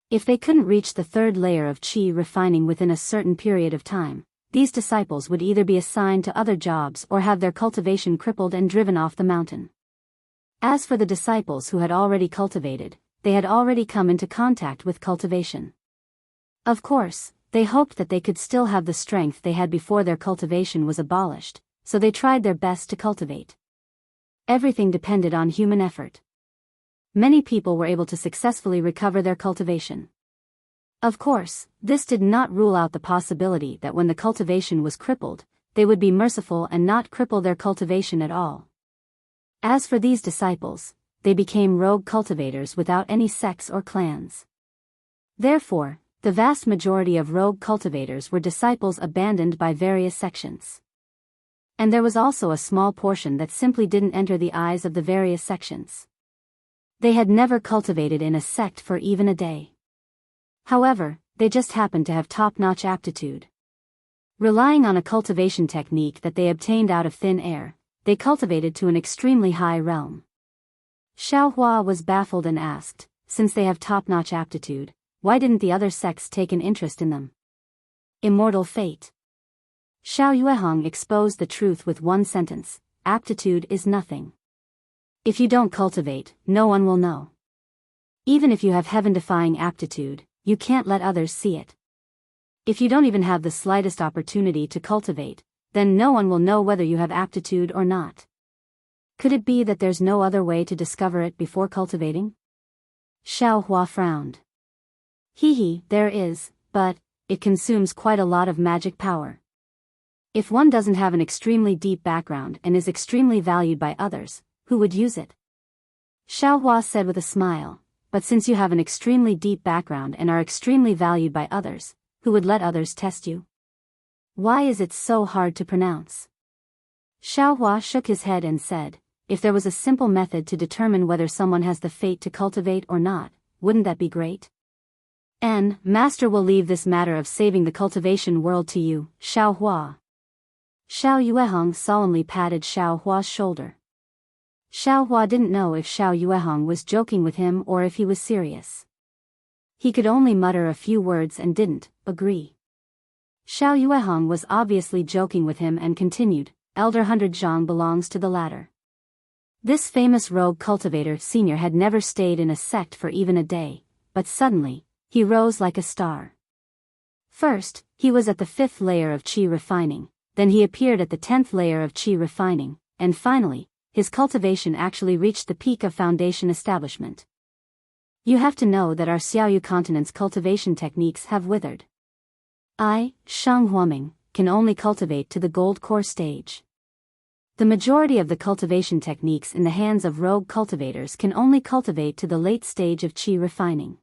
If they couldn't reach the third layer of Qi refining within a certain period of time, these disciples would either be assigned to other jobs or have their cultivation crippled and driven off the mountain. As for the disciples who had already cultivated, they had already come into contact with cultivation. Of course, they hoped that they could still have the strength they had before their cultivation was abolished, so they tried their best to cultivate. Everything depended on human effort. Many people were able to successfully recover their cultivation. Of course, this did not rule out the possibility that when the cultivation was crippled, they would be merciful and not cripple their cultivation at all. As for these disciples, they became rogue cultivators without any sects or clans. Therefore, the vast majority of rogue cultivators were disciples abandoned by various sections. And there was also a small portion that simply didn't enter the eyes of the various sections. They had never cultivated in a sect for even a day. However, they just happened to have top-notch aptitude. Relying on a cultivation technique that they obtained out of thin air, they cultivated to an extremely high realm. Xiao Hua was baffled and asked, since they have top-notch aptitude, why didn't the other sects take an interest in them? Immortal fate. Xiao Yuehong exposed the truth with one sentence, aptitude is nothing. If you don't cultivate, no one will know. Even if you have heaven-defying aptitude, you can't let others see it. If you don't even have the slightest opportunity to cultivate, then no one will know whether you have aptitude or not. Could it be that there's no other way to discover it before cultivating? Xiao Hua frowned. There is, but it consumes quite a lot of magic power. If one doesn't have an extremely deep background and is extremely valued by others, who would use it? Xiao Hua said with a smile, but since you have an extremely deep background and are extremely valued by others, who would let others test you? Why is it so hard to pronounce? Xiao Hua shook his head and said, if there was a simple method to determine whether someone has the fate to cultivate or not, wouldn't that be great? Master will leave this matter of saving the cultivation world to you, Xiao Hua. Xiao Yuehong solemnly patted Xiao Hua's shoulder. Xiao Hua didn't know if Xiao Yuehong was joking with him or if he was serious. He could only mutter a few words and didn't agree. Xiao Yuehong was obviously joking with him and continued, Elder 100 Zhang belongs to the latter. This famous rogue cultivator senior had never stayed in a sect for even a day, but suddenly, he rose like a star. First, he was at the 5th layer of qi refining, then he appeared at the 10th layer of qi refining, and finally, his cultivation actually reached the peak of foundation establishment. You have to know that our Xiaoyu continent's cultivation techniques have withered. I, Shang Huaming, can only cultivate to the gold core stage. The majority of the cultivation techniques in the hands of rogue cultivators can only cultivate to the late stage of qi refining.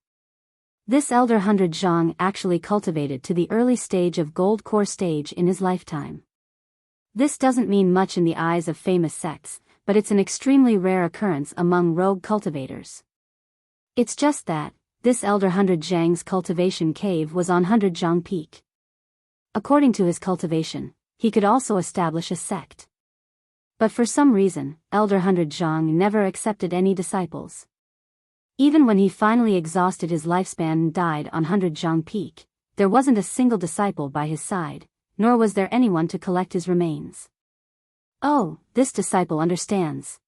This elder 100 Zhang actually cultivated to the early stage of gold core stage in his lifetime. This doesn't mean much in the eyes of famous sects, but it's an extremely rare occurrence among rogue cultivators. It's just that, this elder 100 Zhang's cultivation cave was on 100 Zhang Peak. According to his cultivation, he could also establish a sect. But for some reason, elder 100 Zhang never accepted any disciples. Even when he finally exhausted his lifespan and died on 100 Zhang Peak, there wasn't a single disciple by his side, nor was there anyone to collect his remains. Oh, this disciple understands.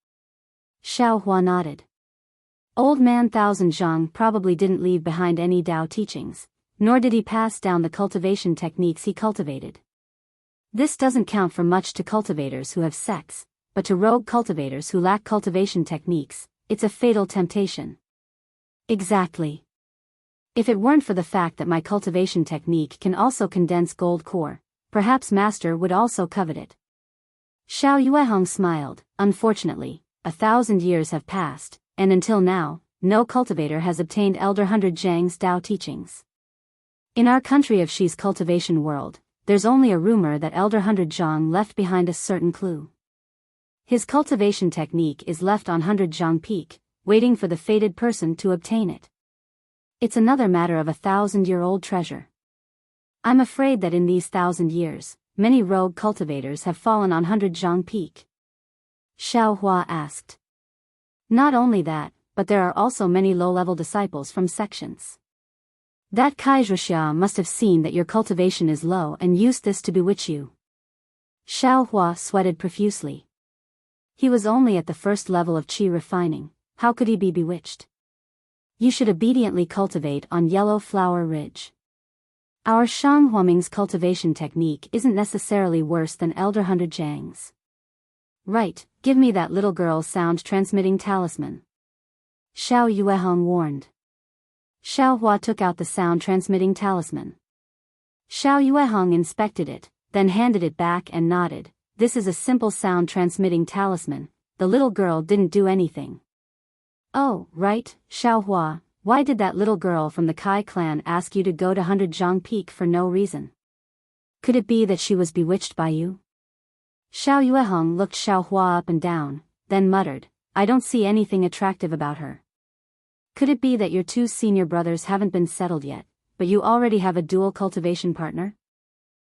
Xiao Hua nodded. Old man 1000 Zhang probably didn't leave behind any Dao teachings, nor did he pass down the cultivation techniques he cultivated. This doesn't count for much to cultivators who have sects, but to rogue cultivators who lack cultivation techniques, it's a fatal temptation. Exactly. If it weren't for the fact that my cultivation technique can also condense gold core, perhaps Master would also covet it. Xiao Yuehong smiled. Unfortunately, 1,000 years have passed, and until now, no cultivator has obtained Elder 100 Zhang's Dao teachings. In our country of Shi's cultivation world, there's only a rumor that Elder 100 Zhang left behind a certain clue. His cultivation technique is left on 100 Zhang Peak, waiting for the fated person to obtain it. It's another matter of 1,000-year-old treasure. I'm afraid that in these 1,000 years, many rogue cultivators have fallen on 100 Zhang Peak. Xiao Hua asked. Not only that, but there are also many low-level disciples from sections. That Kaizhuxia must have seen that your cultivation is low and used this to bewitch you. Xiao Hua sweated profusely. He was only at the first level of qi refining, how could he be bewitched? You should obediently cultivate on Yellow Flower Ridge. Our Shang Huaming's cultivation technique isn't necessarily worse than Elder 100 Zhang's. Right, give me that little girl's sound-transmitting talisman. Xiao Yuehong warned. Xiao Hua took out the sound-transmitting talisman. Xiao Yuehong inspected it, then handed it back and nodded. This is a simple sound-transmitting talisman. The little girl didn't do anything. Oh, right, Xiao Hua, why did that little girl from the Kai clan ask you to go to 100 Zhang Peak for no reason? Could it be that she was bewitched by you? Xiao Yuehong looked Xiao Hua up and down, then muttered, I don't see anything attractive about her. Could it be that your two senior brothers haven't been settled yet, but you already have a dual cultivation partner?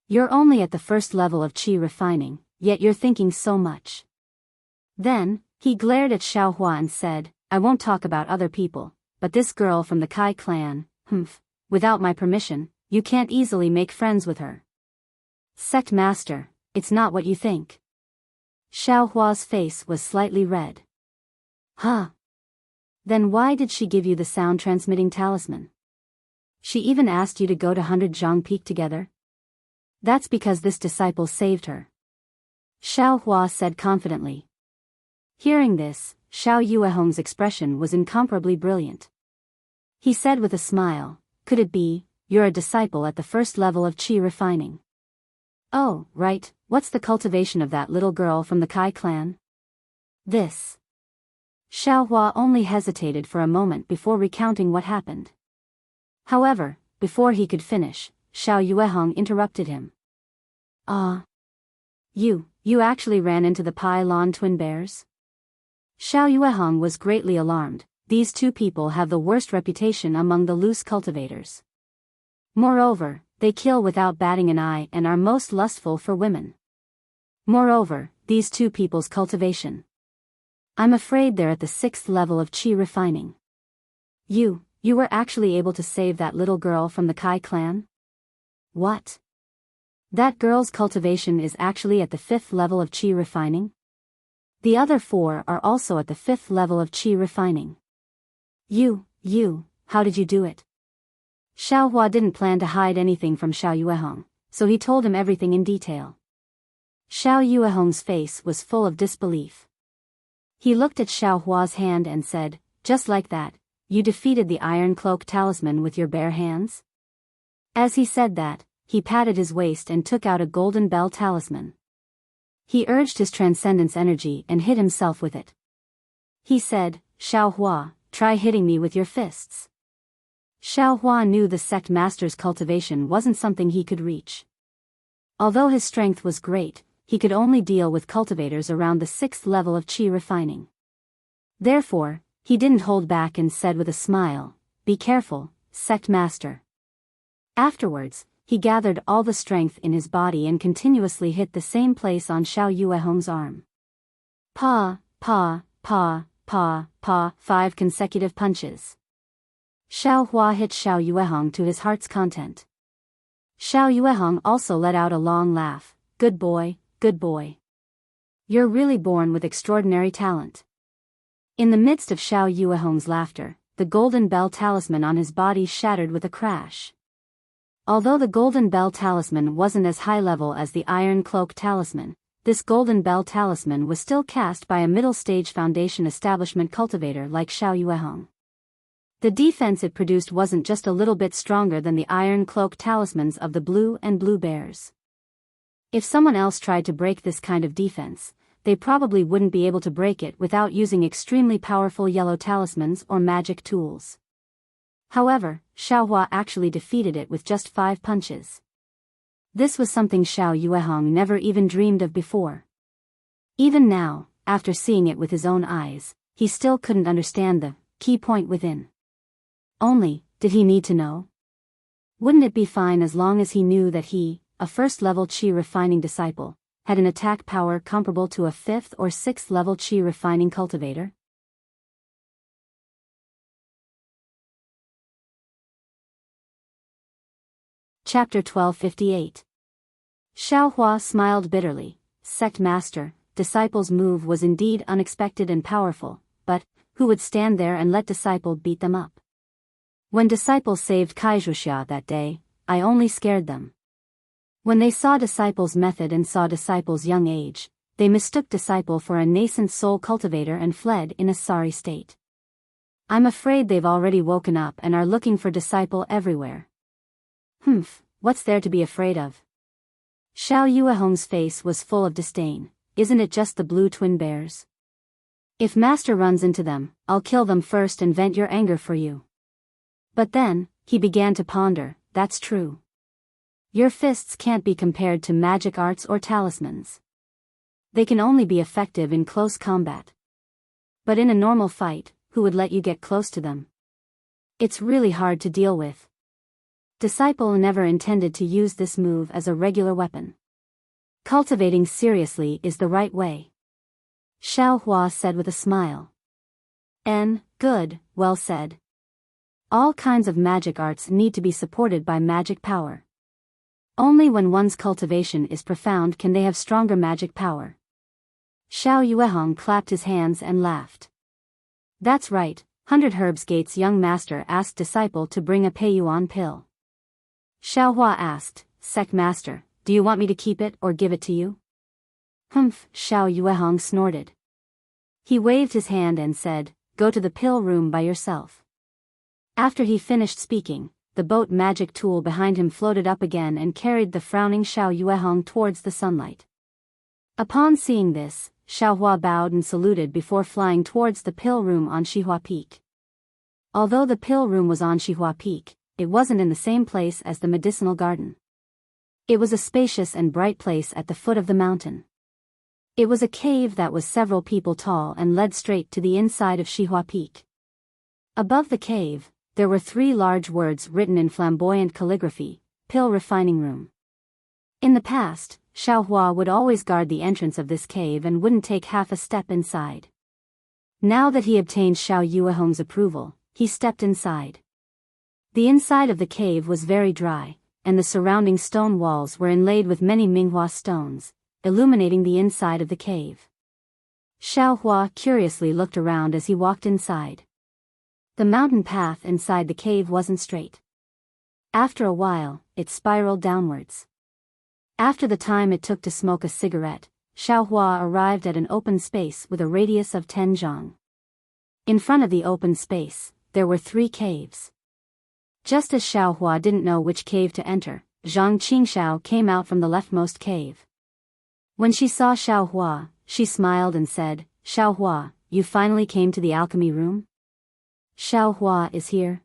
You're only at the first level of qi refining, yet you're thinking so much. Then, he glared at Xiao Hua and said, I won't talk about other people, but this girl from the Kai clan, without my permission, you can't easily make friends with her. Sect Master, it's not what you think. Xiao Hua's face was slightly red. Huh? Then why did she give you the sound-transmitting talisman? She even asked you to go to 100 Zhang Peak together? That's because this disciple saved her. Xiao Hua said confidently. Hearing this, Xiao Yuehong's expression was incomparably brilliant. He said with a smile, could it be, you're a disciple at the first level of qi refining? Oh, right, what's the cultivation of that little girl from the Kai clan? This. Xiao Hua only hesitated for a moment before recounting what happened. However, before he could finish, Xiao Yuehong interrupted him. You actually ran into the Pai Lon twin bears? Xiao Yuehong was greatly alarmed. These two people have the worst reputation among the loose cultivators. Moreover, they kill without batting an eye and are most lustful for women. Moreover, these two people's cultivation. I'm afraid they're at the 6th level of qi refining. You were actually able to save that little girl from the Kai clan? What? That girl's cultivation is actually at the 5th level of qi refining? The other 4 are also at the 5th level of qi refining. How did you do it? Xiao Hua didn't plan to hide anything from Xiao Yuehong, so he told him everything in detail. Xiao Yuehong's face was full of disbelief. He looked at Xiao Hua's hand and said, "Just like that, you defeated the Iron Cloak Talisman with your bare hands?" As he said that, he patted his waist and took out a golden bell talisman. He urged his transcendence energy and hit himself with it. He said, "Xiao Hua, try hitting me with your fists." Xiao Hua knew the sect master's cultivation wasn't something he could reach. Although his strength was great, he could only deal with cultivators around the 6th level of qi refining. Therefore, he didn't hold back and said with a smile, "Be careful, sect master." Afterwards, he gathered all the strength in his body and continuously hit the same place on Xiao Yuehong's arm. Pa, 5 consecutive punches. Xiao Hua hit Xiao Yuehong to his heart's content. Xiao Yuehong also let out a long laugh. Good boy. You're really born with extraordinary talent." In the midst of Xiao Yuehong's laughter, the golden bell talisman on his body shattered with a crash. Although the golden bell talisman wasn't as high level as the Iron Cloak Talisman, this golden bell talisman was still cast by a middle-stage foundation establishment cultivator like Xiao Yuehong. The defense it produced wasn't just a little bit stronger than the Iron Cloak talismans of the blue and blue bears. If someone else tried to break this kind of defense, they probably wouldn't be able to break it without using extremely powerful yellow talismans or magic tools. However, Xiao Hua actually defeated it with just 5 punches. This was something Xiao Yuehong never even dreamed of before. Even now, after seeing it with his own eyes, he still couldn't understand the key point within. Only, did he need to know? Wouldn't it be fine as long as he knew that he, a 1st-level qi refining disciple, had an attack power comparable to a 5th or 6th-level qi refining cultivator? Chapter 1258. Xiao Hua smiled bitterly. Sect master, disciple's move was indeed unexpected and powerful, but who would stand there and let disciple beat them up? When disciple saved Kaizhuxia that day, I only scared them. When they saw disciple's method and saw disciple's young age, they mistook disciple for a nascent soul cultivator and fled in a sorry state. I'm afraid they've already woken up and are looking for disciple everywhere. What's there to be afraid of? Xiao Yuehong's face was full of disdain. Isn't it just the blue twin bears? If master runs into them, I'll kill them first and vent your anger for you. But then, he began to ponder, that's true. Your fists can't be compared to magic arts or talismans. They can only be effective in close combat. But in a normal fight, who would let you get close to them? It's really hard to deal with. Disciple never intended to use this move as a regular weapon. Cultivating seriously is the right way. Xiao Hua said with a smile. Good, well said. All kinds of magic arts need to be supported by magic power. Only when one's cultivation is profound can they have stronger magic power. Xiao Yuehong clapped his hands and laughed. That's right, 100 Herbs Gate's young master asked disciple to bring a Peiyuan pill. Xiao Hua asked, Sect master, do you want me to keep it or give it to you? Xiao Yuehong snorted. He waved his hand and said, go to the pill room by yourself. After he finished speaking, the boat magic tool behind him floated up again and carried the frowning Xiao Yuehong towards the sunlight. Upon seeing this, Xiao Hua bowed and saluted before flying towards the pill room on Shihua Peak. Although the pill room was on Shihua Peak, it wasn't in the same place as the medicinal garden. It was a spacious and bright place at the foot of the mountain. It was a cave that was several people tall and led straight to the inside of Shihua Peak. Above the cave, there were 3 large words written in flamboyant calligraphy, Pill Refining Room. In the past, Xiao Hua would always guard the entrance of this cave and wouldn't take half a step inside. Now that he obtained Xiao Yuehong's approval, he stepped inside. The inside of the cave was very dry, and the surrounding stone walls were inlaid with many Minghua stones, illuminating the inside of the cave. Xiaohua curiously looked around as he walked inside. The mountain path inside the cave wasn't straight. After a while, it spiraled downwards. After the time it took to smoke a cigarette, Xiaohua arrived at an open space with a radius of 10 zhang. In front of the open space, there were 3 caves. Just as Xiaohua didn't know which cave to enter, Zhang Qingxiao came out from the leftmost cave. When she saw Xiaohua, she smiled and said, "Xiaohua, you finally came to the alchemy room? Xiaohua is here."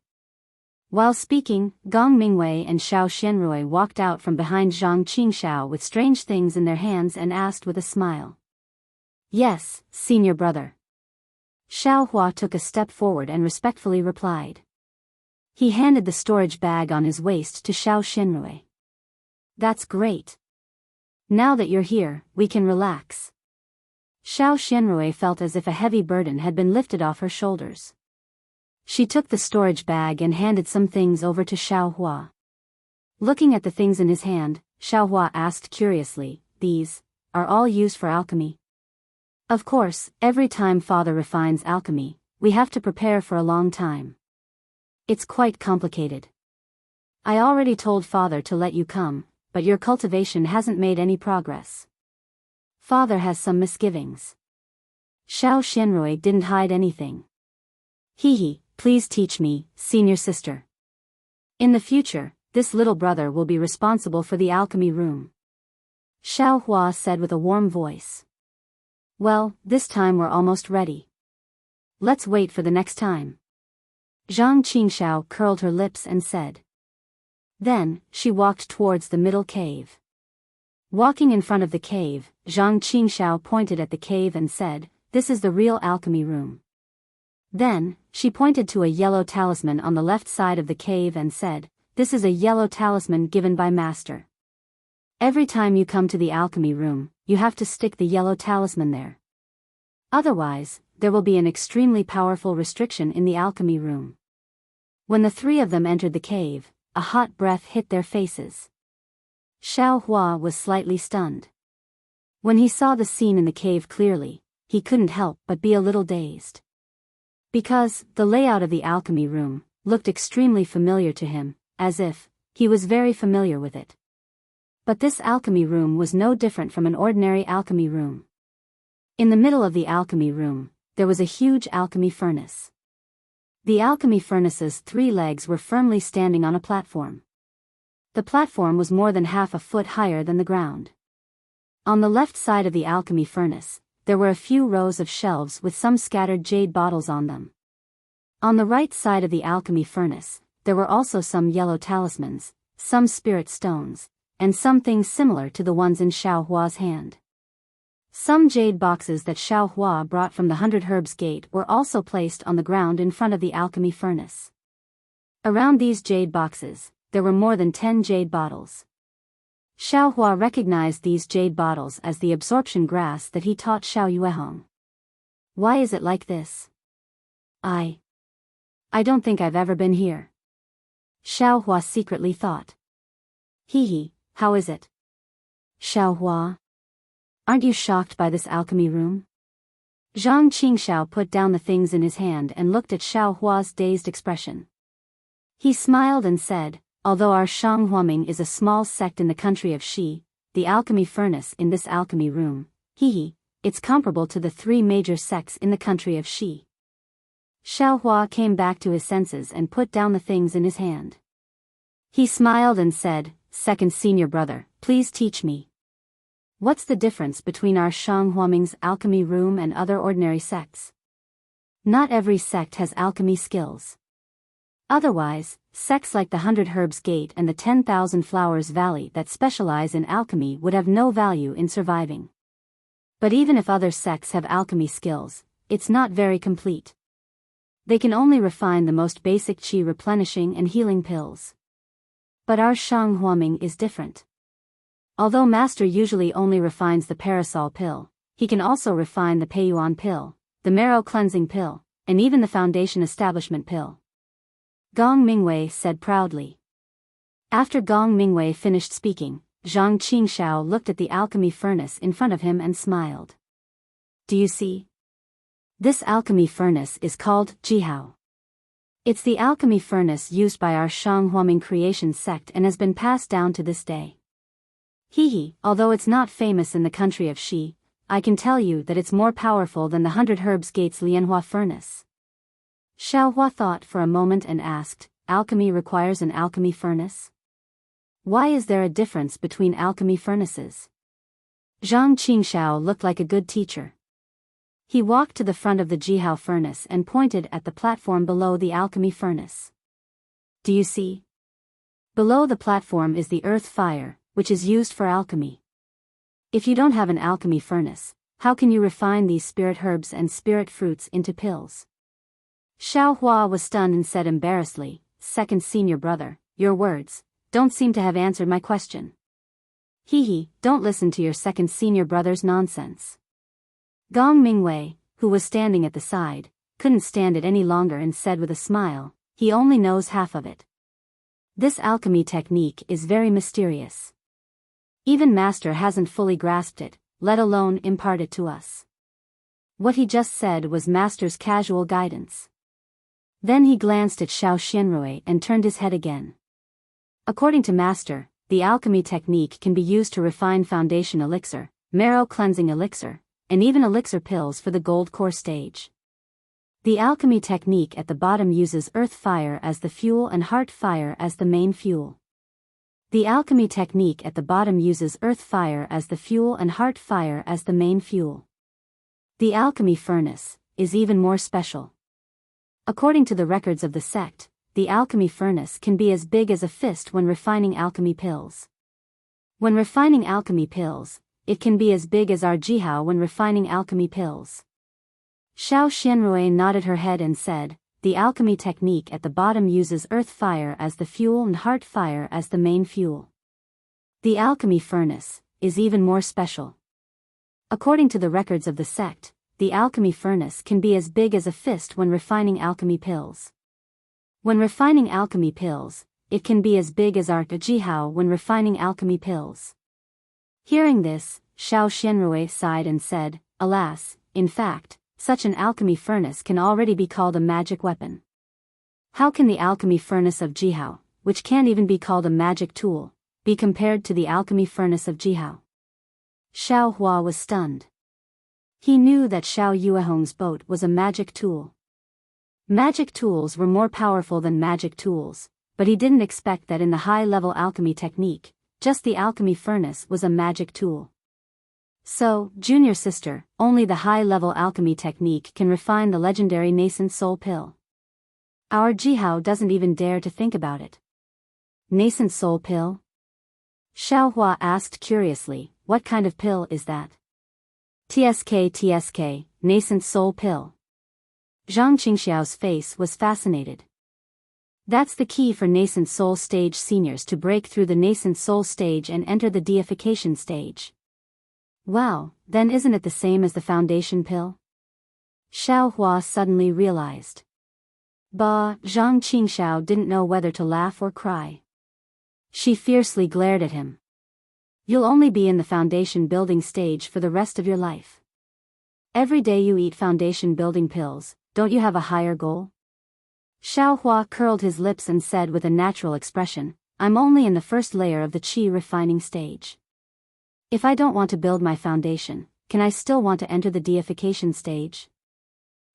While speaking, Gong Mingwei and Xiao Xianrui walked out from behind Zhang Qingxiao with strange things in their hands and asked with a smile. "Yes, senior brother." Xiaohua took a step forward and respectfully replied. He handed the storage bag on his waist to Xiao Xianrui. "That's great. Now that you're here, we can relax." Xiao Xianrui felt as if a heavy burden had been lifted off her shoulders. She took the storage bag and handed some things over to Xiaohua. Looking at the things in his hand, Xiaohua asked curiously, "These are all used for alchemy?" "Of course, every time father refines alchemy, we have to prepare for a long time. It's quite complicated. I already told father to let you come, but your cultivation hasn't made any progress. Father has some misgivings." Xiao Xianrui didn't hide anything. "Hehe, please teach me, senior sister. In the future, this little brother will be responsible for the alchemy room." Xiaohua said with a warm voice. "Well, this time we're almost ready. Let's wait for the next time." Zhang Qingxiao curled her lips and said. Then, she walked towards the middle cave. Walking in front of the cave, Zhang Qingxiao pointed at the cave and said, "This is the real alchemy room." Then, she pointed to a yellow talisman on the left side of the cave and said, "This is a yellow talisman given by Master. Every time you come to the alchemy room, you have to stick the yellow talisman there. Otherwise, there will be an extremely powerful restriction in the alchemy room." When the 3 of them entered the cave, a hot breath hit their faces. Xiaohua was slightly stunned. When he saw the scene in the cave clearly, he couldn't help but be a little dazed. Because the layout of the alchemy room looked extremely familiar to him, as if he was very familiar with it. But this alchemy room was no different from an ordinary alchemy room. In the middle of the alchemy room, there was a huge alchemy furnace. The alchemy furnace's 3 legs were firmly standing on a platform. The platform was more than half a foot higher than the ground. On the left side of the alchemy furnace, there were a few rows of shelves with some scattered jade bottles on them. On the right side of the alchemy furnace, there were also some yellow talismans, some spirit stones, and some things similar to the ones in Xiaohua's hand. Some jade boxes that Xiaohua brought from the 100 Herbs Gate were also placed on the ground in front of the alchemy furnace. Around these jade boxes, there were more than 10 jade bottles. Xiaohua recognized these jade bottles as the absorption grass that he taught Xiao Yuehong. "Why is it like this? I don't think I've ever been here." Xiaohua secretly thought. "Hehe, how is it? Xiaohua? Aren't you shocked by this alchemy room?" Zhang Qingxiao put down the things in his hand and looked at Xiaohua's dazed expression. He smiled and said, "Although our Shanghuaming is a small sect in the country of Shi, the alchemy furnace in this alchemy room, it's comparable to the 3 major sects in the country of Shi." Xiaohua came back to his senses and put down the things in his hand. He smiled and said, "Second senior brother, please teach me. What's the difference between our Shanghuaming's alchemy room and other ordinary sects? Not every sect has alchemy skills. Otherwise, sects like the 100 Herbs Gate and the 10,000 Flowers Valley that specialize in alchemy would have no value in surviving. But even if other sects have alchemy skills, it's not very complete. They can only refine the most basic qi replenishing and healing pills. But our Shanghuaming is different. Although Master usually only refines the parasol pill, he can also refine the Peiyuan pill, the marrow cleansing pill, and even the foundation establishment pill." Gong Mingwei said proudly. After Gong Mingwei finished speaking, Zhang Qingxiao looked at the alchemy furnace in front of him and smiled. Do you see? This alchemy furnace is called Jihao. It's the alchemy furnace used by our Shanghuaming creation sect and has been passed down to this day. Hehe, although it's not famous in the country of Shi, I can tell you that it's more powerful than the 100 Herbs Gates Lianhua furnace. Xiaohua thought for a moment and asked, alchemy requires an alchemy furnace? Why is there a difference between alchemy furnaces? Zhang Qingxiao looked like a good teacher. He walked to the front of the Jihao furnace and pointed at the platform below the alchemy furnace. Do you see? Below the platform is the earth fire, which is used for alchemy. If you don't have an alchemy furnace, how can you refine these spirit herbs and spirit fruits into pills? Xiaohua was stunned and said embarrassedly, second senior brother, your words don't seem to have answered my question. Hehe, don't listen to your second senior brother's nonsense. Gong Mingwei, who was standing at the side, couldn't stand it any longer and said with a smile, he only knows half of it. This alchemy technique is very mysterious. Even Master hasn't fully grasped it, let alone impart it to us. What he just said was Master's casual guidance. Then he glanced at Xiao Xianrui and turned his head again. According to Master, the alchemy technique can be used to refine foundation elixir, marrow cleansing elixir, and even elixir pills for the gold core stage. The alchemy technique at the bottom uses earth fire as the fuel and heart fire as the main fuel. The alchemy technique at the bottom uses earth fire as the fuel and heart fire as the main fuel. The alchemy furnace is even more special. According to the records of the sect, the alchemy furnace can be as big as a fist when refining alchemy pills. When refining alchemy pills, it can be as big as our Jihao when refining alchemy pills. Xiao Xianrui nodded her head and said, the alchemy technique at the bottom uses earth fire as the fuel and heart fire as the main fuel. The alchemy furnace is even more special. According to the records of the sect, the alchemy furnace can be as big as a fist when refining alchemy pills. When refining alchemy pills, it can be as big as our Jihao when refining alchemy pills. Hearing this, Xiao Xianrui sighed and said, alas, in fact, such an alchemy furnace can already be called a magic weapon. How can the alchemy furnace of Jihao, which can't even be called a magic tool, be compared to the alchemy furnace of Jihao? Xiao Hua was stunned. He knew that Xiao Yuehong's boat was a magic tool. Magic tools were more powerful than magic tools, but he didn't expect that in the high-level alchemy technique, just the alchemy furnace was a magic tool. So, junior sister, only the high-level alchemy technique can refine the legendary nascent soul pill. Our Jihao doesn't even dare to think about it. Nascent soul pill? Xiaohua asked curiously, what kind of pill is that? TSK, nascent soul pill. Zhang Qingxiao's face was fascinated. That's the key for nascent soul stage seniors to break through the nascent soul stage and enter the deification stage. Wow, then isn't it the same as the foundation pill? Xiao Hua suddenly realized. Bah, Zhang Qingxiao didn't know whether to laugh or cry. She fiercely glared at him. You'll only be in the foundation building stage for the rest of your life. Every day you eat foundation building pills, don't you have a higher goal? Xiao Hua curled his lips and said with a natural expression, I'm only in the first layer of the qi refining stage. If I don't want to build my foundation, can I still want to enter the deification stage?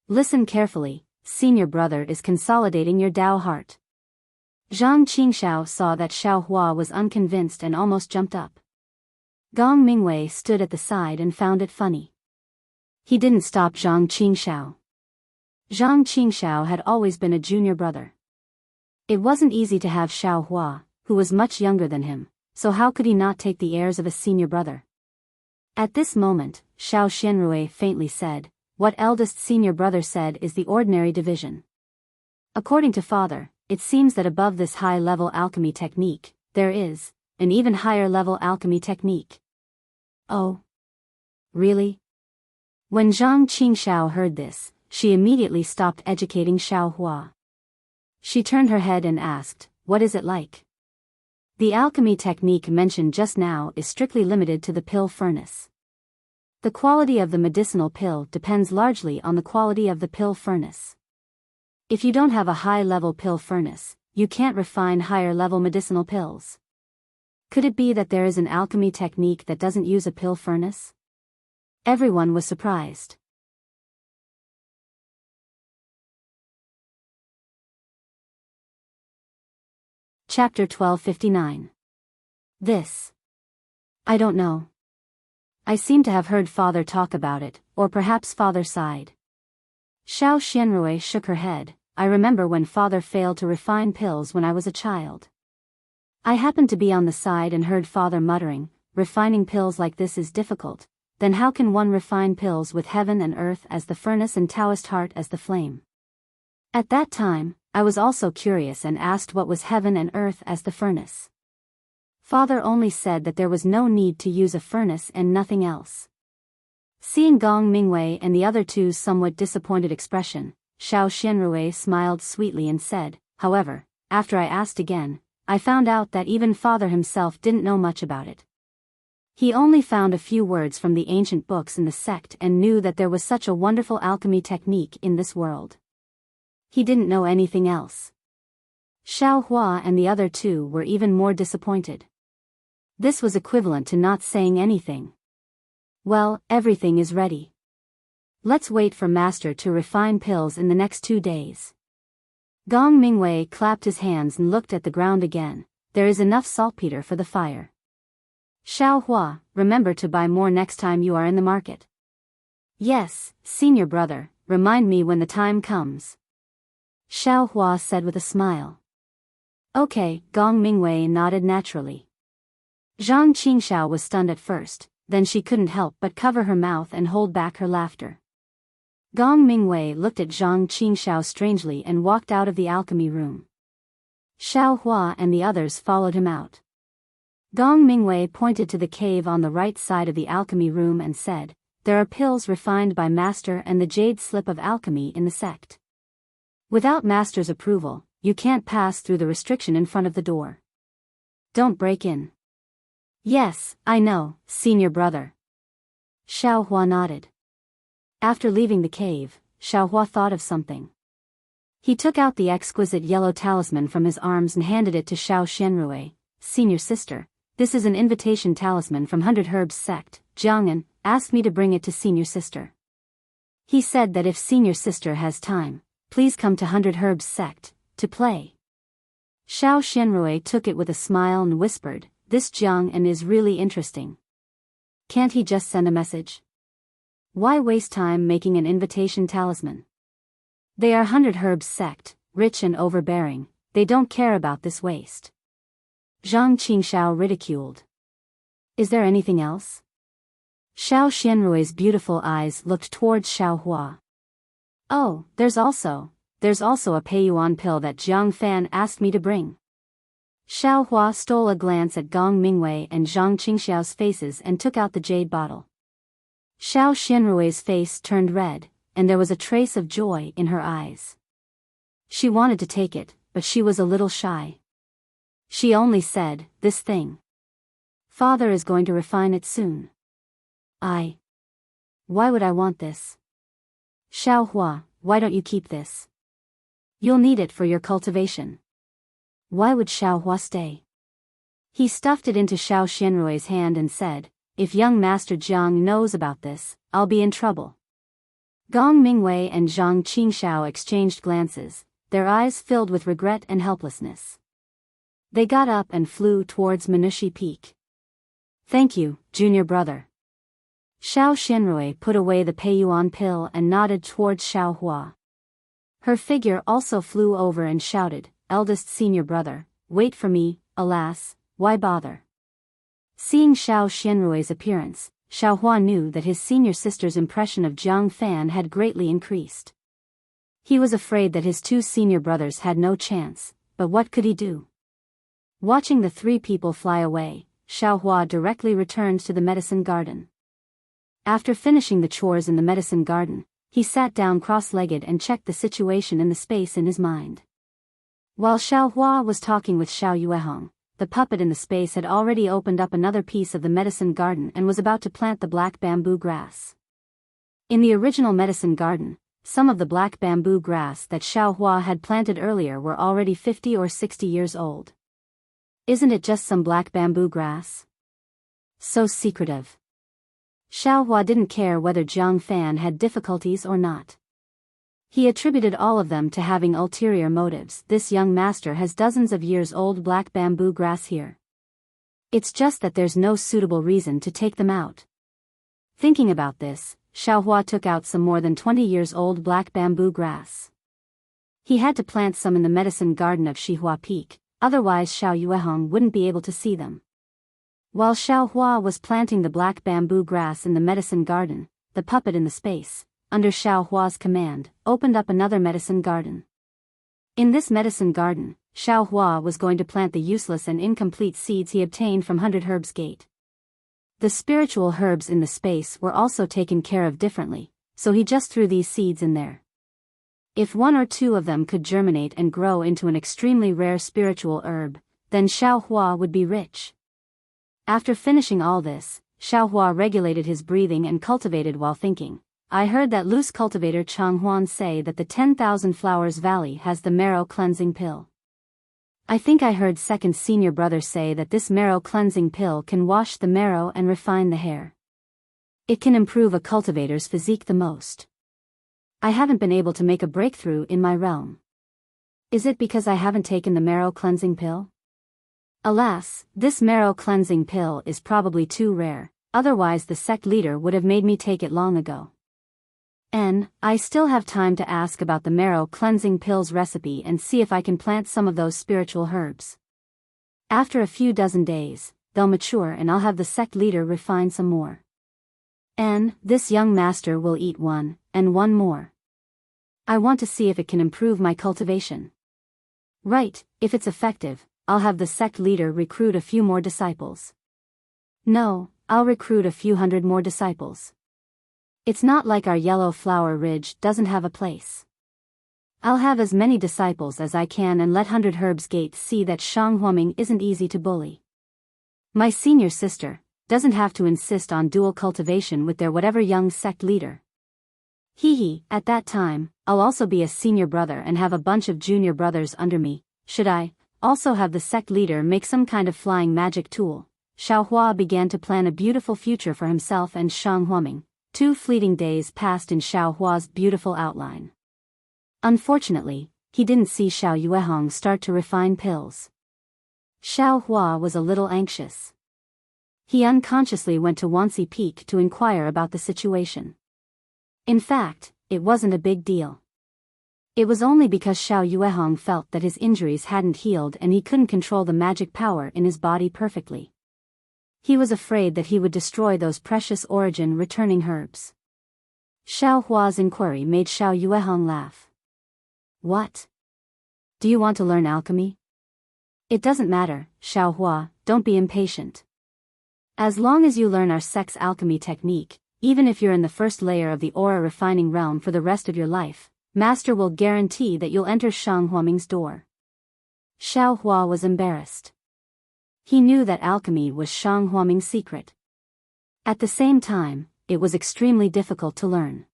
Listen carefully, senior brother is consolidating your Dao heart. Zhang Qingxiao saw that Xiao Hua was unconvinced and almost jumped up. Gong Mingwei stood at the side and found it funny. He didn't stop Zhang Qingxiao. Zhang Qingxiao had always been a junior brother. It wasn't easy to have Xiao Hua, who was much younger than him, so how could he not take the airs of a senior brother? At this moment, Xiao Xianrui faintly said, what eldest senior brother said is the ordinary division. According to father, it seems that above this high-level alchemy technique, there is an even higher-level alchemy technique. Oh? Really? When Zhang Qingxiao heard this, she immediately stopped educating Xiao Hua. She turned her head and asked, what is it like? The alchemy technique mentioned just now is strictly limited to the pill furnace. The quality of the medicinal pill depends largely on the quality of the pill furnace. If you don't have a high-level pill furnace, you can't refine higher-level medicinal pills. Could it be that there is an alchemy technique that doesn't use a pill furnace? Everyone was surprised. Chapter 1259. This. I don't know. I seem to have heard Father talk about it, or perhaps Father sighed. Xiao Xianrui shook her head. I remember when Father failed to refine pills when I was a child. I happened to be on the side and heard Father muttering, refining pills like this is difficult, then how can one refine pills with heaven and earth as the furnace and Taoist heart as the flame? At that time, I was also curious and asked what was heaven and earth as the furnace. Father only said that there was no need to use a furnace and nothing else. Seeing Gong Mingwei and the other two's somewhat disappointed expression, Xiao Xianrui smiled sweetly and said, however, after I asked again, I found out that even Father himself didn't know much about it. He only found a few words from the ancient books in the sect and knew that there was such a wonderful alchemy technique in this world. He didn't know anything else. Xiao Hua and the other two were even more disappointed. This was equivalent to not saying anything. Well, everything is ready. Let's wait for Master to refine pills in the next 2 days. Gong Mingwei clapped his hands and looked at the ground again. There is enough saltpeter for the fire. Xiao Hua, remember to buy more next time you are in the market. Yes, senior brother, remind me when the time comes. Xiao Hua said with a smile. Okay, Gong Mingwei nodded naturally. Zhang Qingxiao was stunned at first, then she couldn't help but cover her mouth and hold back her laughter. Gong Mingwei looked at Zhang Qingxiao strangely and walked out of the alchemy room. Xiao Hua and the others followed him out. Gong Mingwei pointed to the cave on the right side of the alchemy room and said, there are pills refined by Master and the jade slip of alchemy in the sect. Without Master's approval, you can't pass through the restriction in front of the door. Don't break in. Yes, I know, senior brother. Xiao Hua nodded. After leaving the cave, Xiao Hua thought of something. He took out the exquisite yellow talisman from his arms and handed it to Xiao Xianrui. Senior sister, this is an invitation talisman from 100 Herbs sect. Jiang'an asked me to bring it to senior sister. He said that if senior sister has time, please come to 100 Herbs sect, to play. Xiao Xianrui took it with a smile and whispered, this Jiang'an is really interesting. Can't he just send a message? Why waste time making an invitation talisman? They are 100 Herbs sect, rich and overbearing, they don't care about this waste. Zhang Qingxiao ridiculed. Is there anything else? Xiao Xianrui's beautiful eyes looked towards Xiao Hua. Oh, there's also a Peiyuan pill that Jiang Fan asked me to bring. Xiao Hua stole a glance at Gong Mingwei and Zhang Qingxiao's faces and took out the jade bottle. Xiao Xianrui's face turned red, and there was a trace of joy in her eyes. She wanted to take it, but she was a little shy. She only said, this thing. Father is going to refine it soon. Why would I want this? Xiao Hua, why don't you keep this? You'll need it for your cultivation. Why would Xiao Hua stay? He stuffed it into Xiao Xianrui's hand and said, if young Master Jiang knows about this, I'll be in trouble. Gong Mingwei and Zhang Qingxiao exchanged glances, their eyes filled with regret and helplessness. They got up and flew towards Manushi Peak. Thank you, junior brother. Xiao Xianrui put away the Peiyuan pill and nodded towards Xiao Hua. Her figure also flew over and shouted, eldest senior brother, wait for me, alas, why bother? Seeing Xiao Xianrui's appearance, Xiao Hua knew that his senior sister's impression of Jiang Fan had greatly increased. He was afraid that his two senior brothers had no chance, but what could he do? Watching the three people fly away, Xiao Hua directly returned to the medicine garden. After finishing the chores in the medicine garden, he sat down cross-legged and checked the situation in the space in his mind. While Xiao Hua was talking with Xiao Yuehong, the puppet in the space had already opened up another piece of the medicine garden and was about to plant the black bamboo grass. In the original medicine garden, some of the black bamboo grass that Xiaohua had planted earlier were already 50 or 60 years old. Isn't it just some black bamboo grass? So secretive. Xiaohua didn't care whether Jiang Fan had difficulties or not. He attributed all of them to having ulterior motives. This young master has dozens of years old black bamboo grass here. It's just that there's no suitable reason to take them out. Thinking about this, Xiaohua took out some more than 20 years old black bamboo grass. He had to plant some in the medicine garden of Shihua Peak, otherwise Xiao Yuehong wouldn't be able to see them. While Xiaohua was planting the black bamboo grass in the medicine garden, the puppet in the space, under Xiaohua's command, opened up another medicine garden. In this medicine garden, Xiaohua was going to plant the useless and incomplete seeds he obtained from 100 Herbs Gate. The spiritual herbs in the space were also taken care of differently, so he just threw these seeds in there. If one or two of them could germinate and grow into an extremely rare spiritual herb, then Xiaohua would be rich. After finishing all this, Xiaohua regulated his breathing and cultivated while thinking. I heard that loose cultivator Chang Huan say that the 10,000 Flowers Valley has the marrow cleansing pill. I think I heard second senior brother say that this marrow cleansing pill can wash the marrow and refine the hair. It can improve a cultivator's physique the most. I haven't been able to make a breakthrough in my realm. Is it because I haven't taken the marrow cleansing pill? Alas, this marrow cleansing pill is probably too rare, otherwise the sect leader would have made me take it long ago. I still have time to ask about the marrow cleansing pills recipe and see if I can plant some of those spiritual herbs. After a few dozen days, they'll mature and I'll have the sect leader refine some more. This young master will eat one, and one more. I want to see if it can improve my cultivation. Right, if it's effective, I'll have the sect leader recruit a few more disciples. No, I'll recruit a few hundred more disciples. It's not like our Yellow Flower Ridge doesn't have a place. I'll have as many disciples as I can and let 100 Herbs Gate see that Shang Huaming isn't easy to bully. My senior sister doesn't have to insist on dual cultivation with their whatever young sect leader. At that time, I'll also be a senior brother and have a bunch of junior brothers under me. Should I also have the sect leader make some kind of flying magic tool? Xiaohua began to plan a beautiful future for himself and Shang Huaming. 2 fleeting days passed in Xiaohua's beautiful outline. Unfortunately, he didn't see Xiao Yuehong start to refine pills. Xiaohua was a little anxious. He unconsciously went to Wuxia Peak to inquire about the situation. In fact, it wasn't a big deal. It was only because Xiao Yuehong felt that his injuries hadn't healed and he couldn't control the magic power in his body perfectly. He was afraid that he would destroy those precious origin returning herbs. Xiaohua's inquiry made Xiao Yuehong laugh. What? Do you want to learn alchemy? It doesn't matter, Xiaohua, don't be impatient. As long as you learn our sect's alchemy technique, even if you're in the first layer of the aura refining realm for the rest of your life, Master will guarantee that you'll enter Shang Huaming's door. Xiaohua was embarrassed. He knew that alchemy was Shang Huaming's secret. At the same time, it was extremely difficult to learn.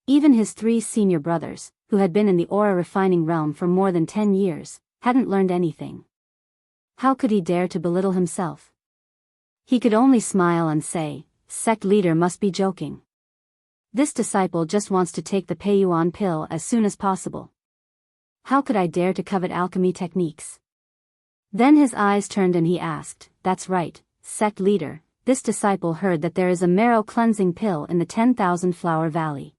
Even his 3 senior brothers, who had been in the aura refining realm for more than 10 years, hadn't learned anything. How could he dare to belittle himself? He could only smile and say, "Sect leader must be joking. This disciple just wants to take the Peiyuan pill as soon as possible. How could I dare to covet alchemy techniques?" Then his eyes turned and he asked, "That's right, sect leader, this disciple heard that there is a marrow cleansing pill in the 10,000 Flower Valley.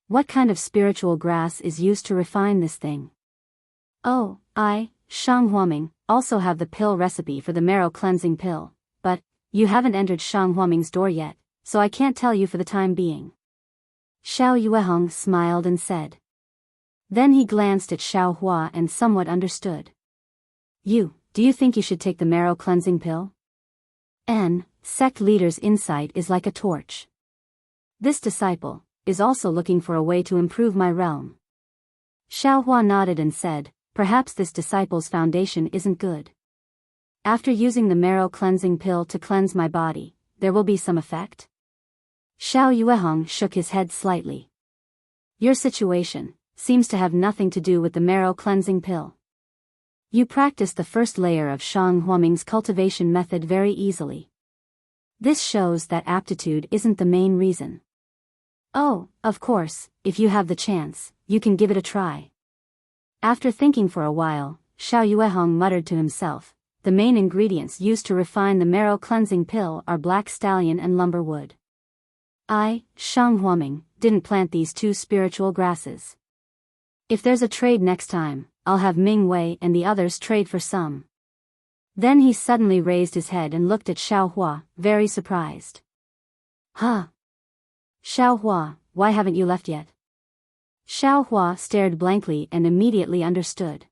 What kind of spiritual grass is used to refine this thing?" "Oh, I, Shang Huaming, also have the pill recipe for the marrow cleansing pill, but you haven't entered Shang Huaming's door yet, so I can't tell you for the time being." Xiao Yuehong smiled and said. Then he glanced at Xiaohua and somewhat understood. Do you think you should take the marrow cleansing pill? Sect leader's insight is like a torch. This disciple is also looking for a way to improve my realm. Xiaohua nodded and said, "Perhaps this disciple's foundation isn't good. After using the marrow cleansing pill to cleanse my body, there will be some effect? Xiao Yuehong shook his head slightly. Your situation seems to have nothing to do with the marrow cleansing pill. You practice the first layer of Shang Huaming's cultivation method very easily. This shows that aptitude isn't the main reason. Oh, of course, if you have the chance, you can give it a try. After thinking for a while, Xiao Yuehong muttered to himself, the main ingredients used to refine the marrow cleansing pill are black stallion and lumber wood. I, Shang Huaming, didn't plant these two spiritual grasses. If there's a trade next time, I'll have Ming Wei and the others trade for some. Then he suddenly raised his head and looked at Xiao Hua, very surprised. Huh? Xiao Hua, why haven't you left yet? Xiao Hua stared blankly and immediately understood.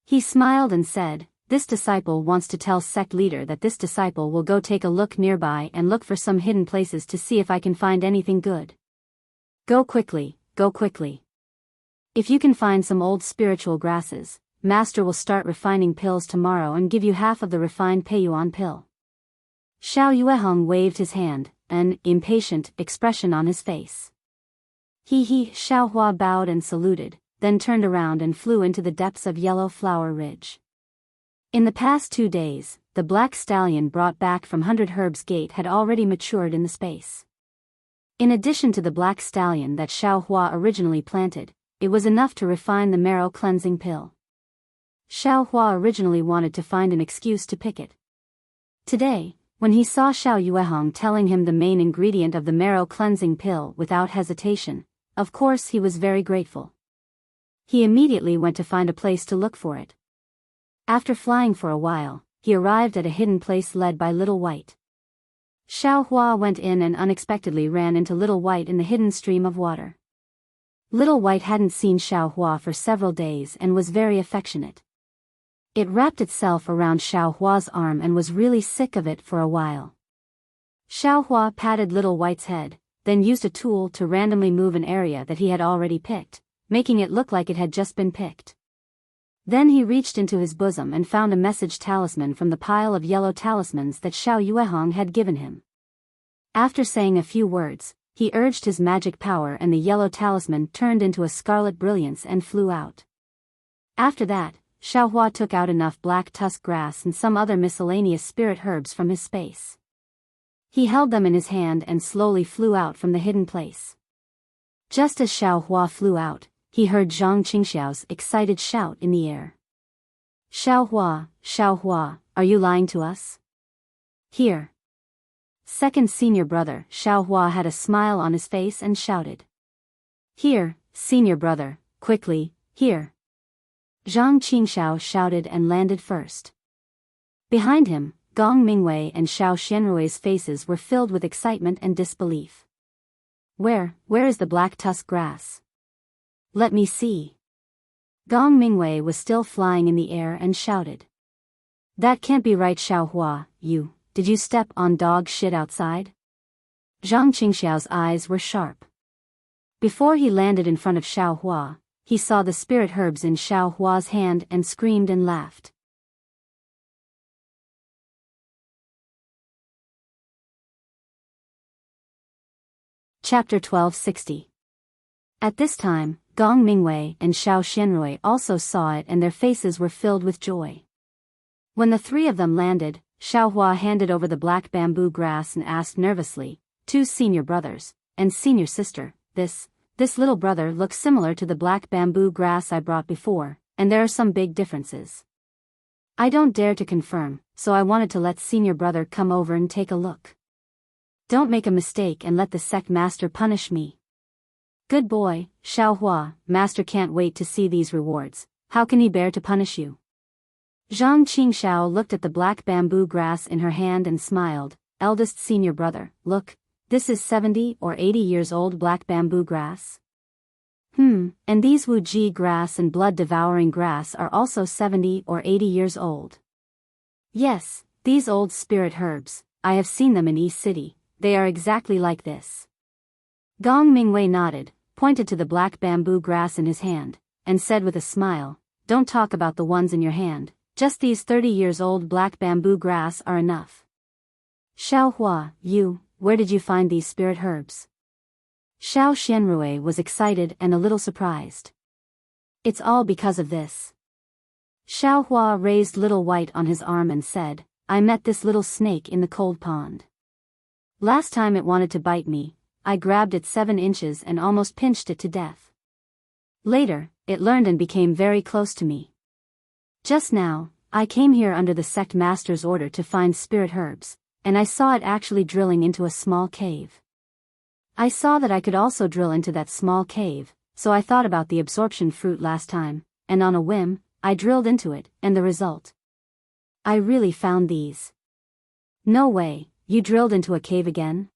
He smiled and said, this disciple wants to tell sect leader that this disciple will go take a look nearby and look for some hidden places to see if I can find anything good. Go quickly, go quickly. If you can find some old spiritual grasses, Master will start refining pills tomorrow and give you half of the refined Peiyuan pill. Xiao Yuehong waved his hand, an impatient expression on his face. Xiao Hua bowed and saluted, then turned around and flew into the depths of Yellow Flower Ridge. In the past 2 days, the black stallion brought back from 100 Herbs Gate had already matured in the space. In addition to the black stallion that Xiao Hua originally planted, it was enough to refine the marrow cleansing pill. Xiao Hua originally wanted to find an excuse to pick it. Today, when he saw Xiao Yuehong telling him the main ingredient of the marrow cleansing pill without hesitation, of course he was very grateful. He immediately went to find a place to look for it. After flying for a while, he arrived at a hidden place led by Little White. Xiao Hua went in and unexpectedly ran into Little White in the hidden stream of water. Little White hadn't seen Xiao Hua for several days and was very affectionate. It wrapped itself around Xiao Hua's arm and was really sick of it for a while. Xiao Hua patted Little White's head, then used a tool to randomly move an area that he had already picked, making it look like it had just been picked. Then he reached into his bosom and found a message talisman from the pile of yellow talismans that Xiao Yuehong had given him. After saying a few words, he urged his magic power and the yellow talisman turned into a scarlet brilliance and flew out. After that, Xiao Hua took out enough black tusk grass and some other miscellaneous spirit herbs from his space. He held them in his hand and slowly flew out from the hidden place. Just as Xiao Hua flew out, he heard Zhang Qingxiao's excited shout in the air. Xiao Hua, are you lying to us? Here. Second senior brother Xiao Hua had a smile on his face and shouted. Here, senior brother, quickly, here. Zhang Qingxiao shouted and landed first. Behind him, Gong Mingwei and Xiao Xianrui's faces were filled with excitement and disbelief. Where is the black tusk grass? Let me see. Gong Mingwei was still flying in the air and shouted. That can't be right, Xiao Hua, did you step on dog shit outside? Zhang Qingxiao's eyes were sharp. Before he landed in front of Xiao Hua, he saw the spirit herbs in Xiao Hua's hand and screamed and laughed. Chapter 1260. At this time, Gong Mingwei and Xiao Xianrui also saw it and their faces were filled with joy. When the three of them landed, Xiao Hua handed over the black bamboo grass and asked nervously, two senior brothers, and senior sister, this little brother looks similar to the black bamboo grass I brought before, and there are some big differences. I don't dare to confirm, so I wanted to let senior brother come over and take a look. Don't make a mistake and let the sect master punish me. Good boy, Xiao Hua, master can't wait to see these rewards, how can he bear to punish you? Zhang Qingxiao looked at the black bamboo grass in her hand and smiled, eldest senior brother, look, this is 70 or 80 years old black bamboo grass. And these Wu Ji grass and blood-devouring grass are also 70 or 80 years old. Yes, these old spirit herbs, I have seen them in East City, they are exactly like this. Gong Mingwei nodded, pointed to the black bamboo grass in his hand, and said with a smile, don't talk about the ones in your hand, Just these 30 years old black bamboo grass are enough. Xiao Hua, where did you find these spirit herbs? Xiao Xianrui was excited and a little surprised. It's all because of this. Xiao Hua raised Little White on his arm and said, I met this little snake in the cold pond. Last time it wanted to bite me, I grabbed it 7 inches and almost pinched it to death. Later, it learned and became very close to me. Just now, I came here under the sect master's order to find spirit herbs, and I saw it actually drilling into a small cave. I saw that I could also drill into that small cave, so I thought about the absorption fruit last time, and on a whim, I drilled into it, and the result. I really found these. No way, you drilled into a cave again?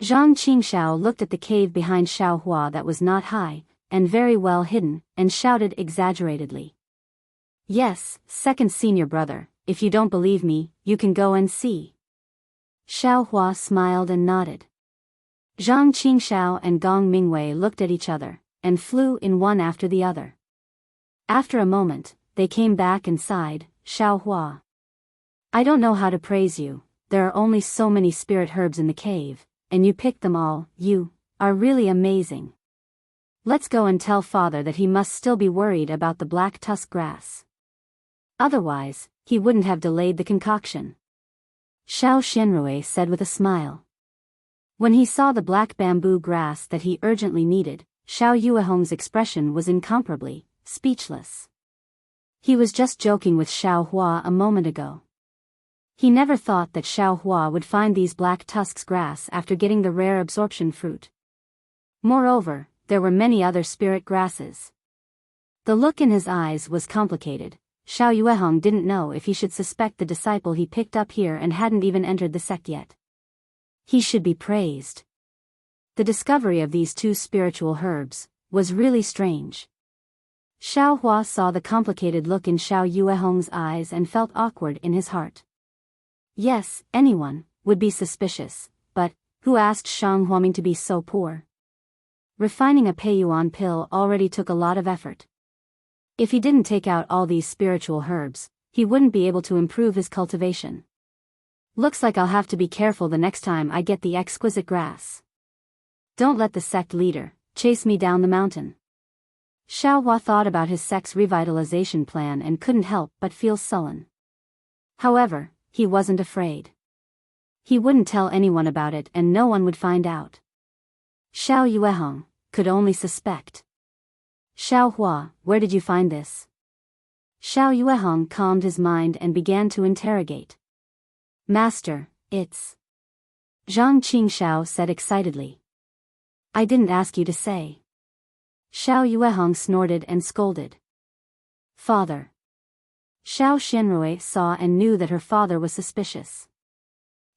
Zhang Qingxiao looked at the cave behind Xiao Hua that was not high, and very well hidden, and shouted exaggeratedly. Yes, second senior brother, if you don't believe me, you can go and see. Xiao Hua smiled and nodded. Zhang Qingxiao and Gong Mingwei looked at each other, and flew in one after the other. After a moment, they came back and sighed, Xiao Hua. I don't know how to praise you, there are only so many spirit herbs in the cave, and you picked them all, you are really amazing. Let's go and tell father that he must still be worried about the black tusk grass. Otherwise, he wouldn't have delayed the concoction. Xiao Xianrui said with a smile. When he saw the black bamboo grass that he urgently needed, Xiao Yuehong's expression was incomparably speechless. He was just joking with Xiao Hua a moment ago. He never thought that Xiao Hua would find these black tusks grass after getting the rare absorption fruit. Moreover, there were many other spirit grasses. The look in his eyes was complicated. Xiao Yuehong didn't know if he should suspect the disciple he picked up here and hadn't even entered the sect yet. He should be praised. The discovery of these 2 spiritual herbs was really strange. Xiao Hua saw the complicated look in Xiao Yuehong's eyes and felt awkward in his heart. Yes, anyone would be suspicious, but who asked Shang Huaming to be so poor? Refining a Peiyuan pill already took a lot of effort. If he didn't take out all these spiritual herbs, he wouldn't be able to improve his cultivation. Looks like I'll have to be careful the next time I get the exquisite grass. Don't let the sect leader chase me down the mountain. Xiao Hua thought about his sect's revitalization plan and couldn't help but feel sullen. However, he wasn't afraid. He wouldn't tell anyone about it and no one would find out. Xiao Yuehong could only suspect. Xiao Hua, where did you find this? Xiao Yuehong calmed his mind and began to interrogate. Master, it's... Zhang Qingxiao said excitedly. I didn't ask you to say. Xiao Yuehong snorted and scolded. Father. Xiao Xianrui saw and knew that her father was suspicious.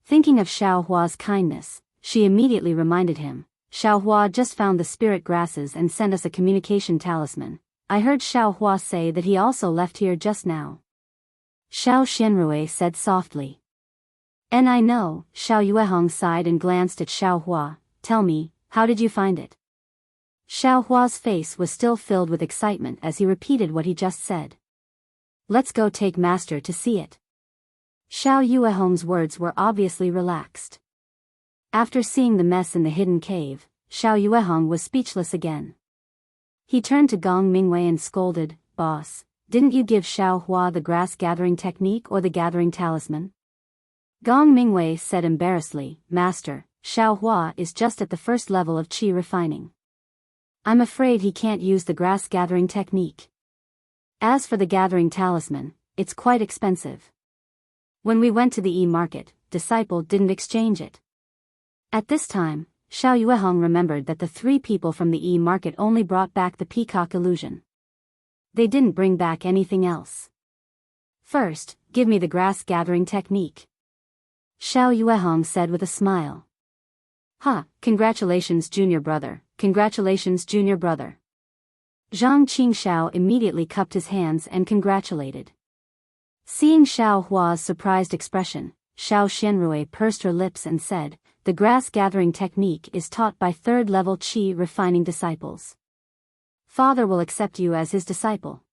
Thinking of Xiao Hua's kindness, she immediately reminded him, Xiao Hua just found the spirit grasses and sent us a communication talisman. I heard Xiao Hua say that he also left here just now. Xiao Xianrui said softly. And I know, Xiao Yuehong sighed and glanced at Xiao Hua. Tell me, how did you find it? Xiao Hua's face was still filled with excitement as he repeated what he just said. Let's go take master to see it. Xiao Yuehong's words were obviously relaxed. After seeing the mess in the hidden cave, Xiao Yuehong was speechless again. He turned to Gong Mingwei and scolded, Boss, didn't you give Xiao Hua the grass gathering technique or the gathering talisman? Gong Mingwei said embarrassedly, Master, Xiao Hua is just at the first level of qi refining. I'm afraid he can't use the grass gathering technique. As for the gathering talisman, it's quite expensive. When we went to the e-market, disciple didn't exchange it. At this time, Xiao Yuehong remembered that the 3 people from the e-market only brought back the peacock illusion. They didn't bring back anything else. First, give me the grass gathering technique. Xiao Yuehong said with a smile. Congratulations junior brother, congratulations junior brother. Zhang Qingxiao immediately cupped his hands and congratulated. Seeing Xiao Hua's surprised expression, Xiao Xianrui pursed her lips and said, the grass gathering technique is taught by 3rd level qi refining disciples. Father will accept you as his disciple.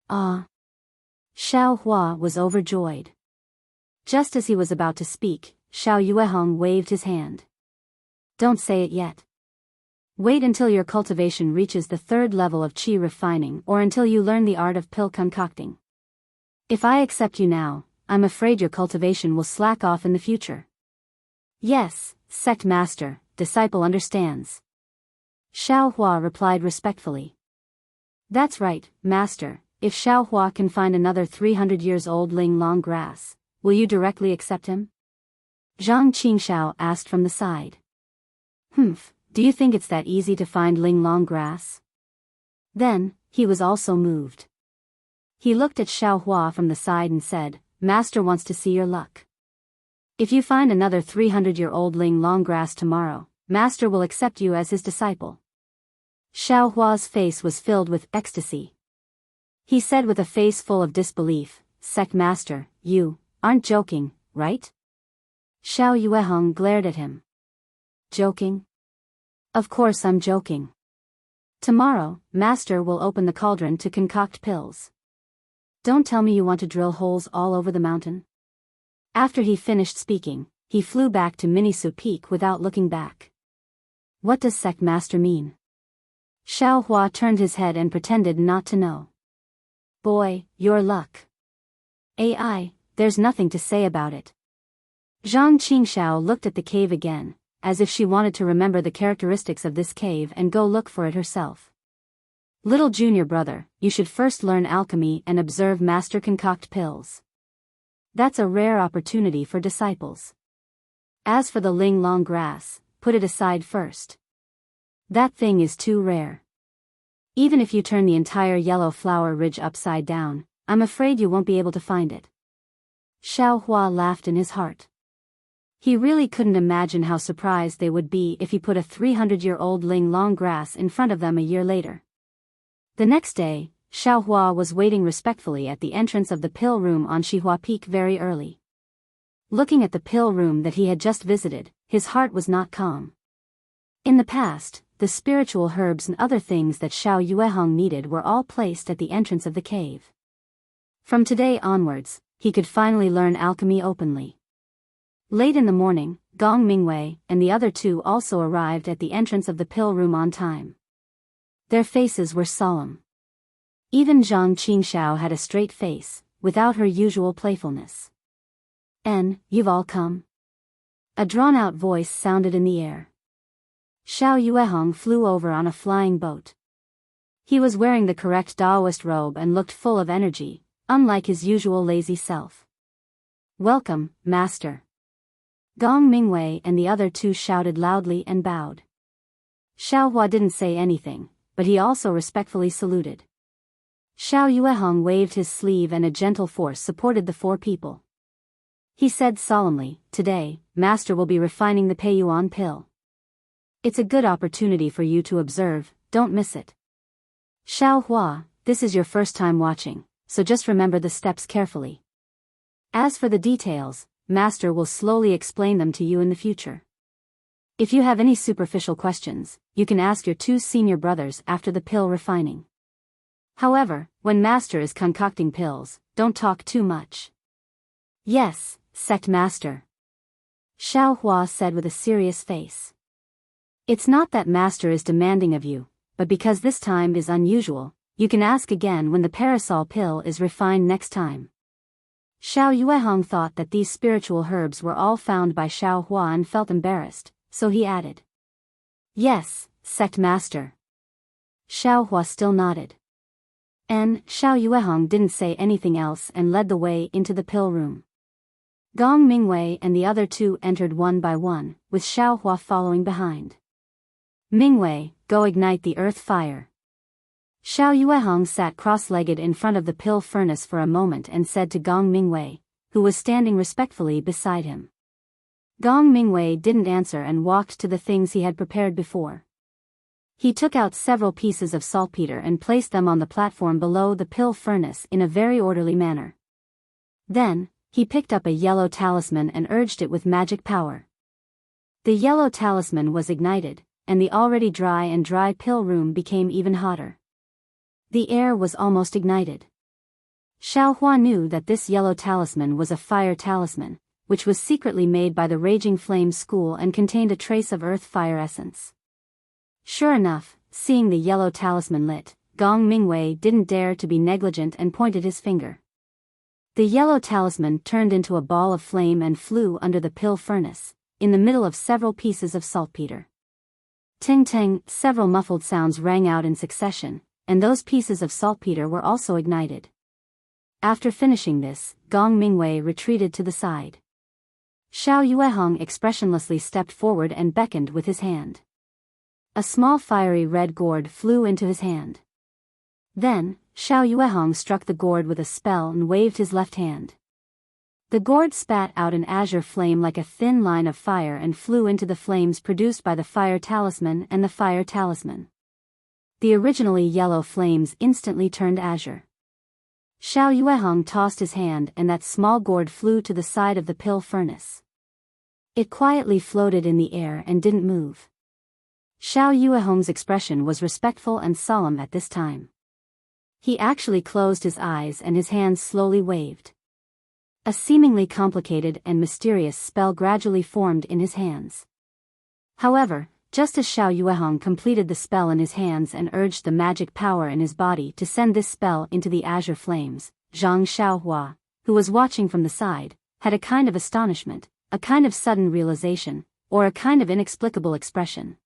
Ah. Xiao Hua was overjoyed. Just as he was about to speak, Xiao Yuehong waved his hand. Don't say it yet. Wait until your cultivation reaches the 3rd level of qi refining or until you learn the art of pill concocting. If I accept you now, I'm afraid your cultivation will slack off in the future. Yes, sect master, disciple understands. Xiao Hua replied respectfully. That's right, master, if Xiao Hua can find another 300 years old Ling Long grass, will you directly accept him? Zhang Qingxiao asked from the side. Do you think it's that easy to find Ling Long grass? Then, he was also moved. He looked at Xiao Hua from the side and said, Master wants to see your luck. If you find another 300-year-old Ling Long grass tomorrow, Master will accept you as his disciple. Xiao Hua's face was filled with ecstasy. He said with a face full of disbelief, Sect Master, you aren't joking, right? Xiao Yuehong glared at him. Joking? Of course I'm joking. Tomorrow, Master will open the cauldron to concoct pills. Don't tell me you want to drill holes all over the mountain. After he finished speaking, he flew back to Minisu Peak without looking back. What does Sect Master mean? Xiao Hua turned his head and pretended not to know. Boy, your luck. AI, there's nothing to say about it. Zhang Qingxiao looked at the cave again, as if she wanted to remember the characteristics of this cave and go look for it herself. Little junior brother, you should first learn alchemy and observe Master concoct pills. That's a rare opportunity for disciples. As for the Ling Long grass, put it aside first. That thing is too rare. Even if you turn the entire yellow flower ridge upside down, I'm afraid you won't be able to find it. Xiao Hua laughed in his heart. He really couldn't imagine how surprised they would be if he put a 300-year-old Ling Long grass in front of them a year later. The next day, Xiao Hua was waiting respectfully at the entrance of the pill room on Shihua Peak very early. Looking at the pill room that he had just visited, his heart was not calm. In the past, the spiritual herbs and other things that Xiao Yuehong needed were all placed at the entrance of the cave. From today onwards, he could finally learn alchemy openly. Late in the morning, Gong Mingwei and the other two also arrived at the entrance of the pill room on time. Their faces were solemn. Even Zhang Qingxiao had a straight face, without her usual playfulness. You've all come? A drawn-out voice sounded in the air. Xiao Yuehong flew over on a flying boat. He was wearing the correct Taoist robe and looked full of energy, unlike his usual lazy self. Welcome, Master. Gong Mingwei and the other two shouted loudly and bowed. Xiao Hua didn't say anything, but he also respectfully saluted. Xiao Yuehong waved his sleeve and a gentle force supported the 4 people. He said solemnly, Today, Master will be refining the Peiyuan pill. It's a good opportunity for you to observe, don't miss it. Xiao Hua, this is your first time watching, so just remember the steps carefully. As for the details, Master will slowly explain them to you in the future. If you have any superficial questions, you can ask your 2 senior brothers after the pill refining. However, when Master is concocting pills, don't talk too much. Yes, Sect Master. Xiao Hua said with a serious face. It's not that Master is demanding of you, but because this time is unusual, you can ask again when the parasol pill is refined next time. Xiao Yuehong thought that these spiritual herbs were all found by Xiao Hua and felt embarrassed, so he added. Yes, Sect Master. Xiao Hua still nodded. Xiao Yuehong didn't say anything else and led the way into the pill room. Gong Mingwei and the other 2 entered one by one, with Xiao Hua following behind. Mingwei, go ignite the earth fire. Xiao Yuehong sat cross-legged in front of the pill furnace for a moment and said to Gong Mingwei, who was standing respectfully beside him. Gong Mingwei didn't answer and walked to the things he had prepared before. He took out several pieces of saltpeter and placed them on the platform below the pill furnace in a very orderly manner. Then, he picked up a yellow talisman and urged it with magic power. The yellow talisman was ignited, and the already dry pill room became even hotter. The air was almost ignited. Xiaohua knew that this yellow talisman was a fire talisman, which was secretly made by the Raging Flame School and contained a trace of earth fire essence. Sure enough, seeing the yellow talisman lit, Gong Mingwei didn't dare to be negligent and pointed his finger. The yellow talisman turned into a ball of flame and flew under the pill furnace, in the middle of several pieces of saltpeter. Ting-ting, several muffled sounds rang out in succession, and those pieces of saltpeter were also ignited. After finishing this, Gong Mingwei retreated to the side. Xiao Yuehong expressionlessly stepped forward and beckoned with his hand. A small fiery red gourd flew into his hand. Then, Xiao Yuehong struck the gourd with a spell and waved his left hand. The gourd spat out an azure flame like a thin line of fire and flew into the flames produced by the fire talisman and the fire talisman. The originally yellow flames instantly turned azure. Xiao Yuehong tossed his hand and that small gourd flew to the side of the pill furnace. It quietly floated in the air and didn't move. Xiao Yuehong's expression was respectful and solemn at this time. He actually closed his eyes and his hands slowly waved. A seemingly complicated and mysterious spell gradually formed in his hands. However, just as Xiao Yuehong completed the spell in his hands and urged the magic power in his body to send this spell into the azure flames, Zhang Xiaohua, who was watching from the side, had a kind of astonishment, a kind of sudden realization, or a kind of inexplicable expression.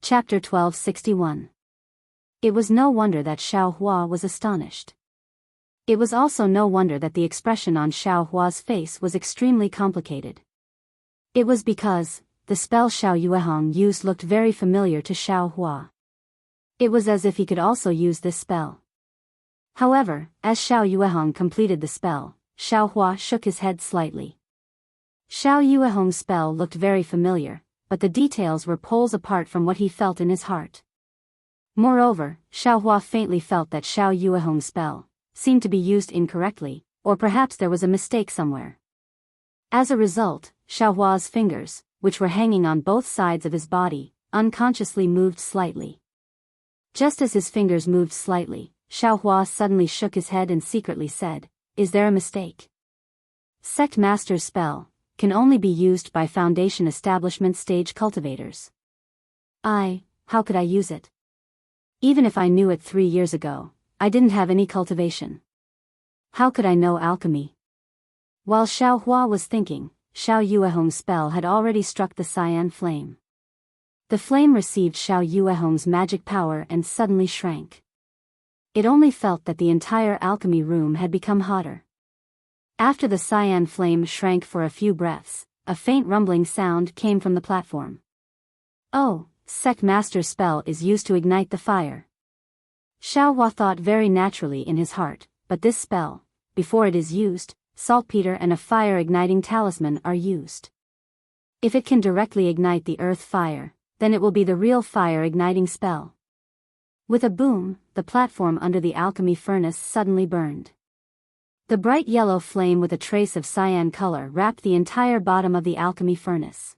Chapter 1261. It was no wonder that Xiao Hua was astonished. It was also no wonder that the expression on Xiao Hua's face was extremely complicated. It was because the spell Xiao Yuehong used looked very familiar to Xiao Hua. It was as if he could also use this spell. However, as Xiao Yuehong completed the spell, Xiao Hua shook his head slightly. Xiao Yuehong's spell looked very familiar, but the details were poles apart from what he felt in his heart. Moreover, Xiao Hua faintly felt that Xiao Yuehong's spell seemed to be used incorrectly, or perhaps there was a mistake somewhere. As a result, Xiao Hua's fingers, which were hanging on both sides of his body, unconsciously moved slightly. Just as his fingers moved slightly, Xiao Hua suddenly shook his head and secretly said, "Is there a mistake? Sect Master's spell can only be used by Foundation Establishment stage cultivators. How could I use it? Even if I knew it 3 years ago, I didn't have any cultivation. How could I know alchemy?" While Xiao Hua was thinking, Xiao Yuehong's spell had already struck the cyan flame. The flame received Xiao Yuehong's magic power and suddenly shrank. It only felt that the entire alchemy room had become hotter. After the cyan flame shrank for a few breaths, a faint rumbling sound came from the platform. "Oh, Sect Master's spell is used to ignite the fire." Xiao Hua thought very naturally in his heart, but this spell, before it is used, saltpeter and a fire-igniting talisman are used. If it can directly ignite the earth fire, then it will be the real fire-igniting spell. With a boom, the platform under the alchemy furnace suddenly burned. The bright yellow flame with a trace of cyan color wrapped the entire bottom of the alchemy furnace.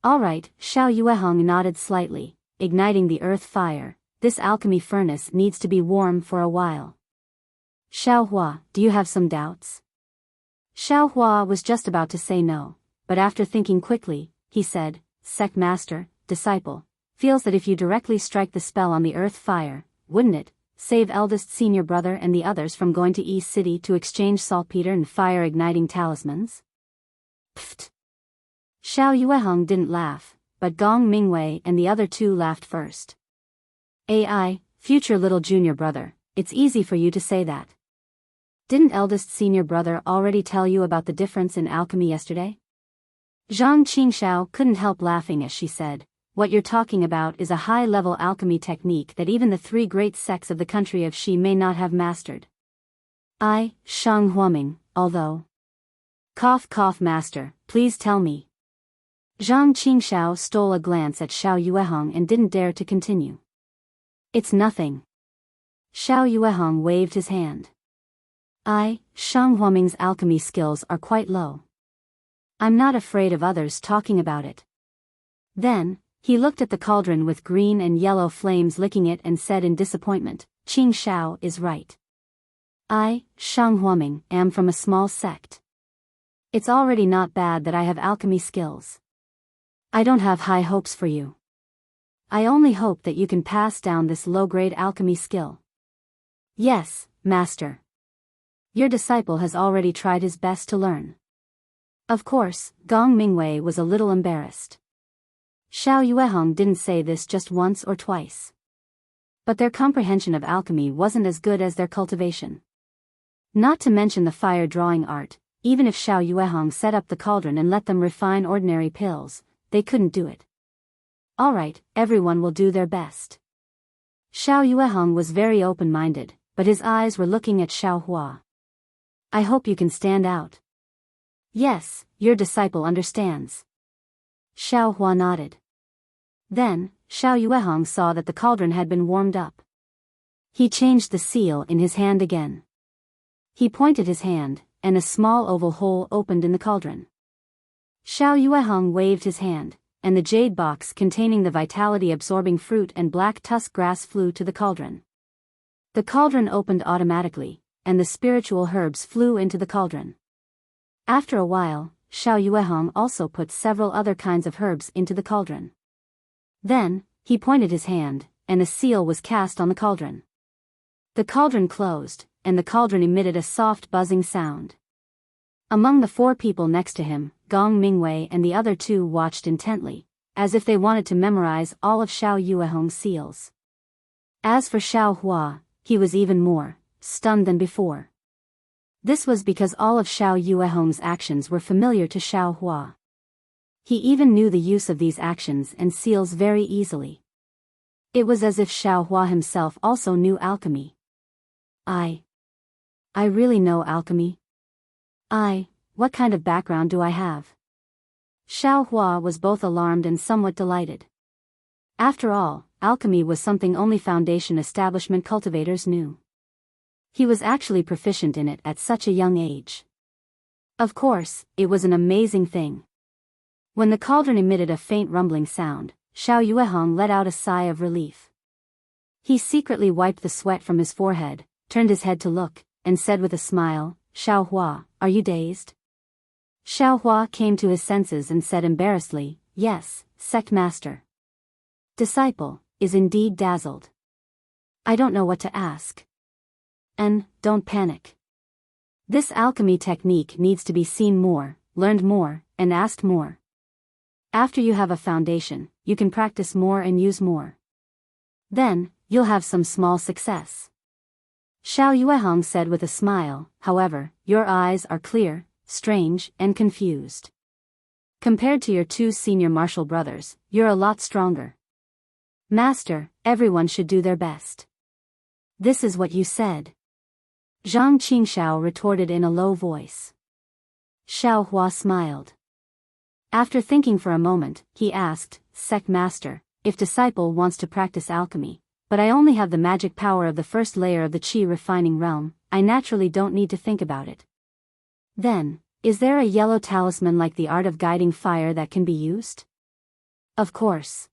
"All right," Xiao Yuehong nodded slightly, igniting the earth fire. "This alchemy furnace needs to be warm for a while." "Xiao Hua, do you have some doubts?" Xiao Hua was just about to say no, but after thinking quickly, he said, "Sect Master, disciple, feels that if you directly strike the spell on the earth fire, wouldn't it save eldest senior brother and the others from going to East City to exchange saltpeter and fire-igniting talismans?" Pfft. Xiao Yuehong didn't laugh, but Gong Mingwei and the other two laughed first. Future little junior brother, it's easy for you to say that. Didn't eldest senior brother already tell you about the difference in alchemy yesterday?" Zhang Qingxiao couldn't help laughing as she said, "What you're talking about is a high-level alchemy technique that even the 3 great sects of the country of Xi may not have mastered. Shang Huaming, although..." Cough, master, please tell me." Zhang Qingxiao stole a glance at Xiao Yuehong and didn't dare to continue. "It's nothing." Xiao Yuehong waved his hand. Shang Huaming's alchemy skills are quite low. I'm not afraid of others talking about it." Then, He looked at the cauldron with green and yellow flames licking it and said in disappointment, Qing Shao is right. I, Shang Huaming, am from a small sect. It's already not bad that I have alchemy skills. I don't have high hopes for you. I only hope that you can pass down this low-grade alchemy skill. Yes, master. Your disciple has already tried his best to learn. Of course, Gong Mingwei was a little embarrassed. Xiao Yuehong didn't say this just once or twice. But their comprehension of alchemy wasn't as good as their cultivation. Not to mention the fire drawing art, even if Xiao Yuehong set up the cauldron and let them refine ordinary pills, they couldn't do it. Alright, everyone will do their best. Xiao Yuehong was very open-minded, but his eyes were looking at Xiao Hua. I hope you can stand out. Yes, your disciple understands. Xiao Hua nodded. Then, Xiao Yuehong saw that the cauldron had been warmed up. He changed the seal in his hand again. He pointed his hand, and a small oval hole opened in the cauldron. Xiao Yuehong waved his hand, and the jade box containing the vitality-absorbing fruit and black tusk grass flew to the cauldron. The cauldron opened automatically, and the spiritual herbs flew into the cauldron. After a while, Xiao Yuehong also put several other kinds of herbs into the cauldron. Then, he pointed his hand, and a seal was cast on the cauldron. The cauldron closed, and the cauldron emitted a soft buzzing sound. Among the 4 people next to him, Gong Mingwei and the other 2 watched intently, as if they wanted to memorize all of Xiao Yuehong's seals. As for Xiao Hua, he was even more stunned than before. This was because all of Xiao Yuehong's actions were familiar to Xiao Hua. He even knew the use of these actions and seals very easily. It was as if Xiao Hua himself also knew alchemy. I really know alchemy? What kind of background do I have? Xiao Hua was both alarmed and somewhat delighted. After all, alchemy was something only Foundation establishment cultivators knew. He was actually proficient in it at such a young age. Of course, it was an amazing thing. When the cauldron emitted a faint rumbling sound, Xiao Yuehong let out a sigh of relief. He secretly wiped the sweat from his forehead, turned his head to look, and said with a smile, Xiao Hua, are you dazed? Xiao Hua came to his senses and said embarrassedly, yes, sect master. Disciple, is indeed dazzled. I don't know what to ask. And, don't panic. This alchemy technique needs to be seen more, learned more, and asked more. After you have a foundation, you can practice more and use more. Then, you'll have some small success. Xiao Yuehong said with a smile, however, your eyes are clear, strange, and confused. Compared to your 2 senior martial brothers, you're a lot stronger. Master, everyone should do their best. This is what you said. Zhang Qingshao retorted in a low voice. Xiao Hua smiled. After thinking for a moment, he asked, Sect Master, if disciple wants to practice alchemy, but I only have the magic power of the first layer of the qi refining realm, I naturally don't need to think about it. Then, is there a yellow talisman like the art of guiding fire that can be used? Of course.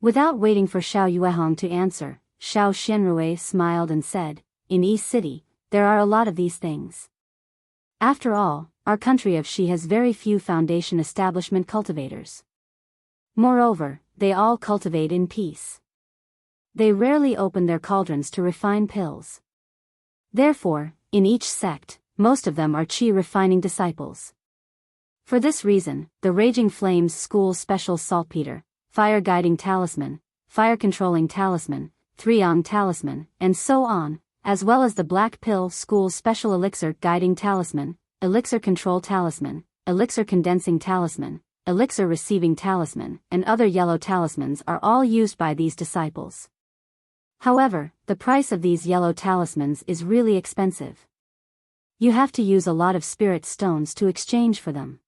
Without waiting for Xiao Yuehong to answer, Xiao Xianrui smiled and said, in East City, there are a lot of these things. After all, our country of Xi has very few foundation establishment cultivators. Moreover, they all cultivate in peace. They rarely open their cauldrons to refine pills. Therefore, in each sect, most of them are qi refining disciples. For this reason, the Raging Flames School Special Saltpeter, Fire Guiding Talisman, Fire Controlling Talisman, Three-Yang Talisman, and so on, as well as the Black Pill School Special Elixir Guiding Talisman, Elixir Control Talisman, Elixir Condensing Talisman, Elixir Receiving Talisman, and other yellow talismans are all used by these disciples. However, the price of these yellow talismans is really expensive. You have to use a lot of spirit stones to exchange for them.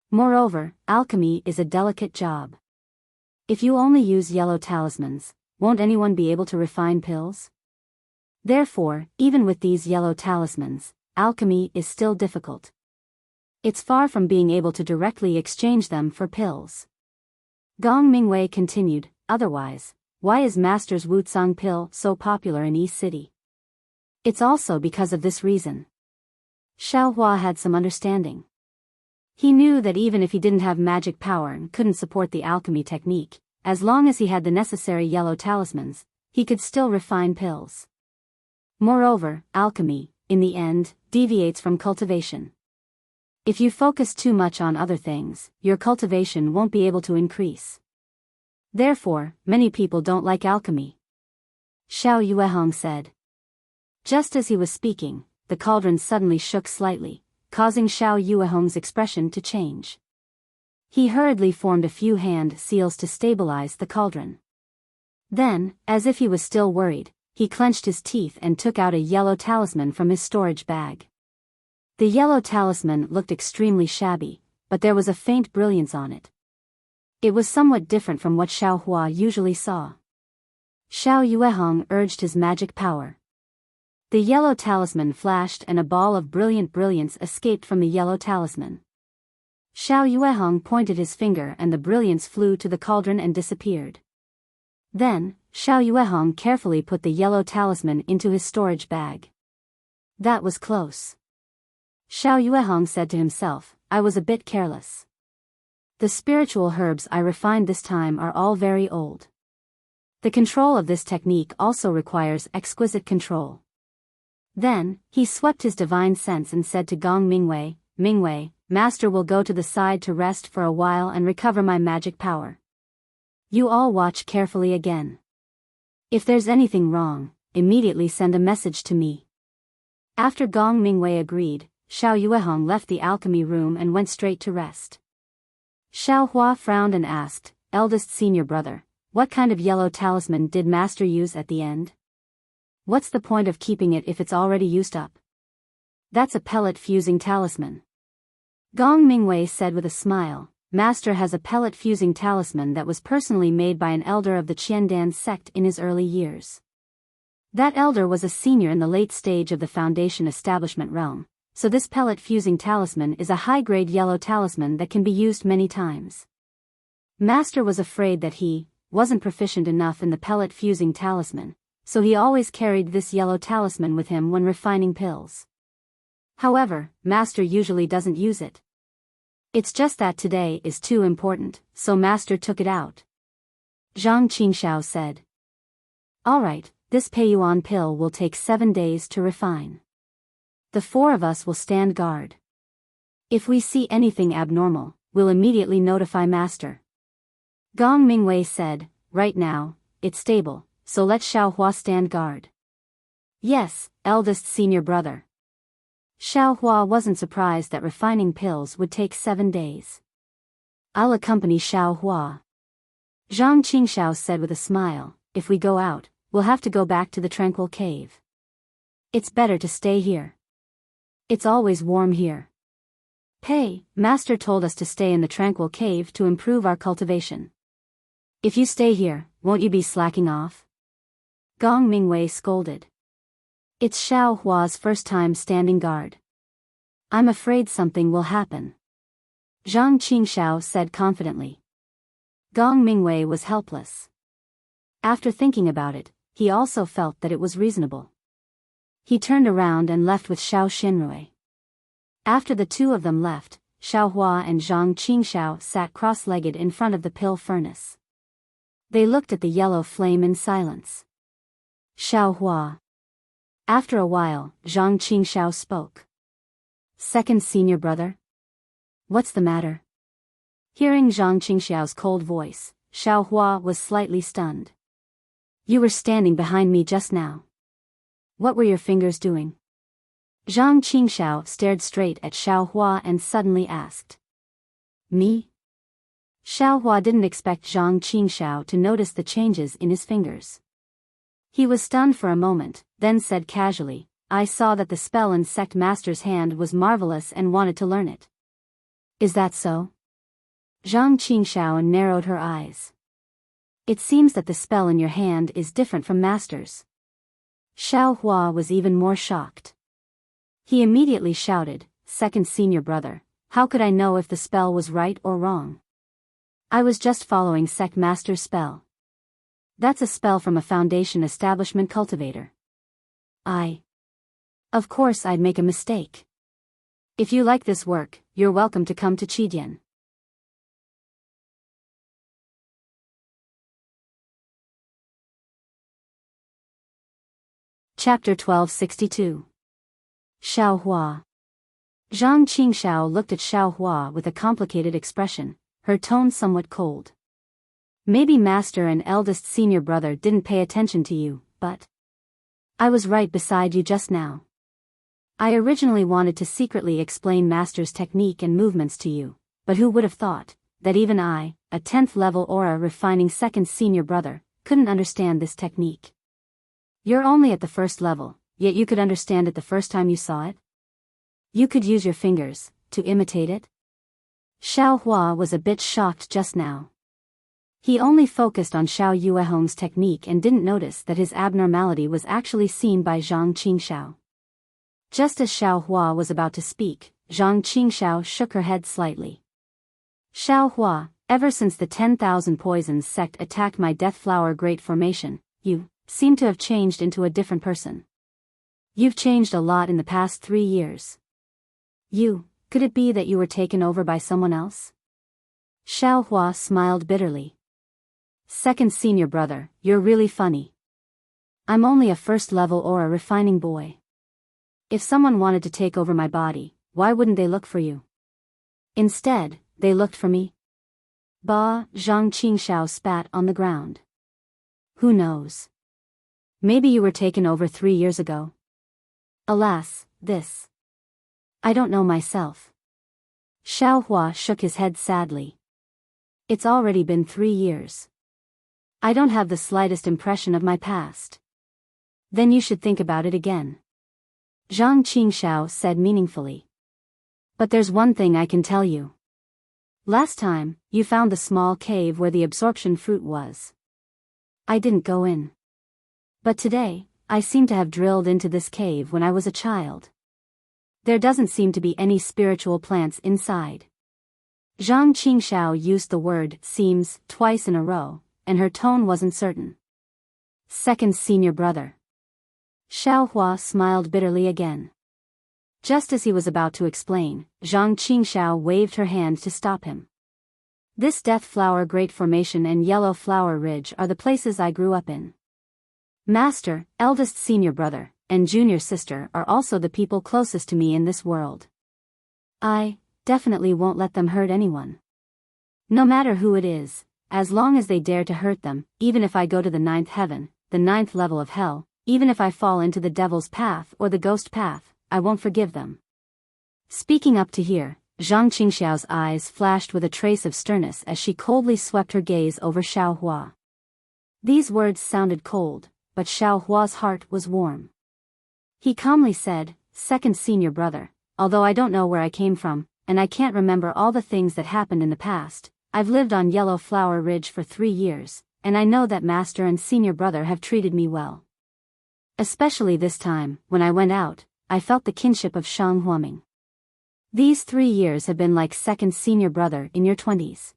Moreover, alchemy is a delicate job. If you only use yellow talismans, won't anyone be able to refine pills? Therefore, even with these yellow talismans, alchemy is still difficult. It's far from being able to directly exchange them for pills. Gong Mingwei continued, otherwise, why is Master's Wutsang pill so popular in East City? It's also because of this reason. Xiao Hua had some understanding. He knew that even if he didn't have magic power and couldn't support the alchemy technique, as long as he had the necessary yellow talismans, he could still refine pills. Moreover, alchemy, in the end, deviates from cultivation. If you focus too much on other things, your cultivation won't be able to increase. Therefore, many people don't like alchemy. Xiao Yuehong said. Just as he was speaking, the cauldron suddenly shook slightly, causing Xiao Yuehong's expression to change. He hurriedly formed a few hand seals to stabilize the cauldron. Then, as if he was still worried, he clenched his teeth and took out a yellow talisman from his storage bag. The yellow talisman looked extremely shabby, but there was a faint brilliance on it. It was somewhat different from what Xiao Hua usually saw. Xiao Yuehong urged his magic power. The yellow talisman flashed and a ball of brilliant brilliance escaped from the yellow talisman. Xiao Yuehong pointed his finger and the brilliance flew to the cauldron and disappeared. Then, Xiao Yuehong carefully put the yellow talisman into his storage bag. That was close. Xiao Yuehong said to himself, I was a bit careless. The spiritual herbs I refined this time are all very old. The control of this technique also requires exquisite control. Then, he swept his divine sense and said to Gong Mingwei, Mingwei, Master will go to the side to rest for a while and recover my magic power. You all watch carefully again. If there's anything wrong, immediately send a message to me. After Gong Mingwei agreed, Xiao Yuehong left the alchemy room and went straight to rest. Xiao Hua frowned and asked, eldest senior brother, what kind of yellow talisman did Master use at the end? What's the point of keeping it if it's already used up? That's a pellet fusing talisman. Gong Mingwei said with a smile, Master has a pellet fusing talisman that was personally made by an elder of the Qiandan sect in his early years. That elder was a senior in the late stage of the Foundation establishment realm, so this pellet fusing talisman is a high-grade yellow talisman that can be used many times. Master was afraid that he wasn't proficient enough in the pellet fusing talisman, so he always carried this yellow talisman with him when refining pills. However, Master usually doesn't use it. It's just that today is too important, so Master took it out. Zhang Qingxiao said. Alright, this Peiyuan pill will take 7 days to refine. The 4 of us will stand guard. If we see anything abnormal, we'll immediately notify Master. Gong Mingwei said, right now, it's stable, so let Xiao Hua stand guard. Yes, eldest senior brother. Xiao Hua wasn't surprised that refining pills would take 7 days. I'll accompany Xiao Hua. Zhang Qingxiao said with a smile, if we go out, we'll have to go back to the tranquil cave. It's better to stay here. It's always warm here. Master told us to stay in the tranquil cave to improve our cultivation. If you stay here, won't you be slacking off? Gong Mingwei scolded. It's Xiao Hua's first time standing guard. I'm afraid something will happen. Zhang Qingxiao said confidently. Gong Mingwei was helpless. After thinking about it, he also felt that it was reasonable. He turned around and left with Xiao Xinrui. After the 2 of them left, Xiao Hua and Zhang Qingxiao sat cross-legged in front of the pill furnace. They looked at the yellow flame in silence. Xiao Hua. After a while, Zhang Qingxiao spoke. Second senior brother? What's the matter? Hearing Zhang Qingxiao's cold voice, Xiao Hua was slightly stunned. You were standing behind me just now. What were your fingers doing? Zhang Qingxiao stared straight at Xiao Hua and suddenly asked. Me? Xiao Hua didn't expect Zhang Qingxiao to notice the changes in his fingers. He was stunned for a moment, then said casually, I saw that the spell in Sect Master's hand was marvelous and wanted to learn it. Is that so? Zhang Qingxiao narrowed her eyes. It seems that the spell in your hand is different from Master's. Xiao Hua was even more shocked. He immediately shouted, Second senior brother, how could I know if the spell was right or wrong? I was just following Sect Master's spell. That's a spell from a Foundation establishment cultivator. Of course I'd make a mistake. If you like this work, you're welcome to come to Chidian. Chapter 1262. Xiao Hua. Zhang Qingxiao looked at Xiao Hua with a complicated expression, her tone somewhat cold. Maybe Master and eldest senior brother didn't pay attention to you, but I was right beside you just now. I originally wanted to secretly explain Master's technique and movements to you, but who would have thought that even I, a 10th level aura refining second senior brother, couldn't understand this technique. You're only at the first level, yet you could understand it the first time you saw it? You could use your fingers to imitate it? Xiao Hua was a bit shocked just now. He only focused on Xiao Yuehong's technique and didn't notice that his abnormality was actually seen by Zhang Qingxiao. Just as Xiao Hua was about to speak, Zhang Qingxiao shook her head slightly. Xiao Hua, ever since the 10,000 Poisons sect attacked my Death Flower Great Formation, you seem to have changed into a different person. You've changed a lot in the past 3 years. Could it be that you were taken over by someone else? Xiao Hua smiled bitterly. Second senior brother, you're really funny. I'm only a first level aura refining boy. If someone wanted to take over my body, why wouldn't they look for you? Instead, they looked for me. Bah, Zhang Qingxiao spat on the ground. Who knows? Maybe you were taken over 3 years ago. Alas, I don't know myself. Xiao Hua shook his head sadly. It's already been 3 years. I don't have the slightest impression of my past. Then you should think about it again. Zhang Qingxiao said meaningfully. But there's one thing I can tell you. Last time, you found the small cave where the absorption fruit was. I didn't go in. But today, I seem to have drilled into this cave when I was a child. There doesn't seem to be any spiritual plants inside. Zhang Qingxiao used the word seems twice in a row, and her tone wasn't certain. Second senior brother. Xiao Hua smiled bitterly again. Just as he was about to explain, Zhang Qingxiao waved her hand to stop him. This Death Flower Great Formation and Yellow Flower Ridge are the places I grew up in. Master, eldest senior brother, and junior sister are also the people closest to me in this world. I definitely won't let them hurt anyone. No matter who it is, as long as they dare to hurt them, even if I go to the 9th heaven, the 9th level of hell, even if I fall into the devil's path or the ghost path, I won't forgive them. Speaking up to here, Zhang Qingxiao's eyes flashed with a trace of sternness as she coldly swept her gaze over Xiao Hua. These words sounded cold, but Xiao Hua's heart was warm. He calmly said, second senior brother, although I don't know where I came from, and I can't remember all the things that happened in the past, I've lived on Yellow Flower Ridge for 3 years, and I know that Master and senior brother have treated me well. Especially this time, when I went out, I felt the kinship of Shang Huaming. These 3 years have been like second senior brother in your 20s.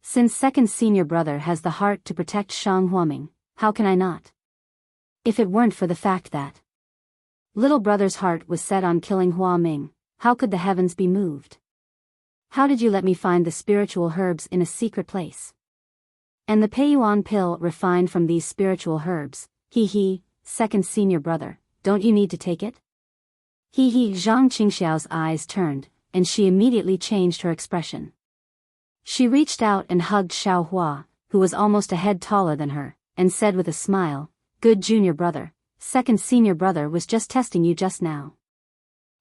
Since second senior brother has the heart to protect Shang Huaming, how can I not? If it weren't for the fact that little brother's heart was set on killing Hua Ming, how could the heavens be moved? How did you let me find the spiritual herbs in a secret place? And the Peiyuan pill refined from these spiritual herbs, second senior brother, don't you need to take it? Zhang Qingxiao's eyes turned, and she immediately changed her expression. She reached out and hugged Xiao Hua, who was almost a head taller than her, and said with a smile, good junior brother, second senior brother was just testing you just now.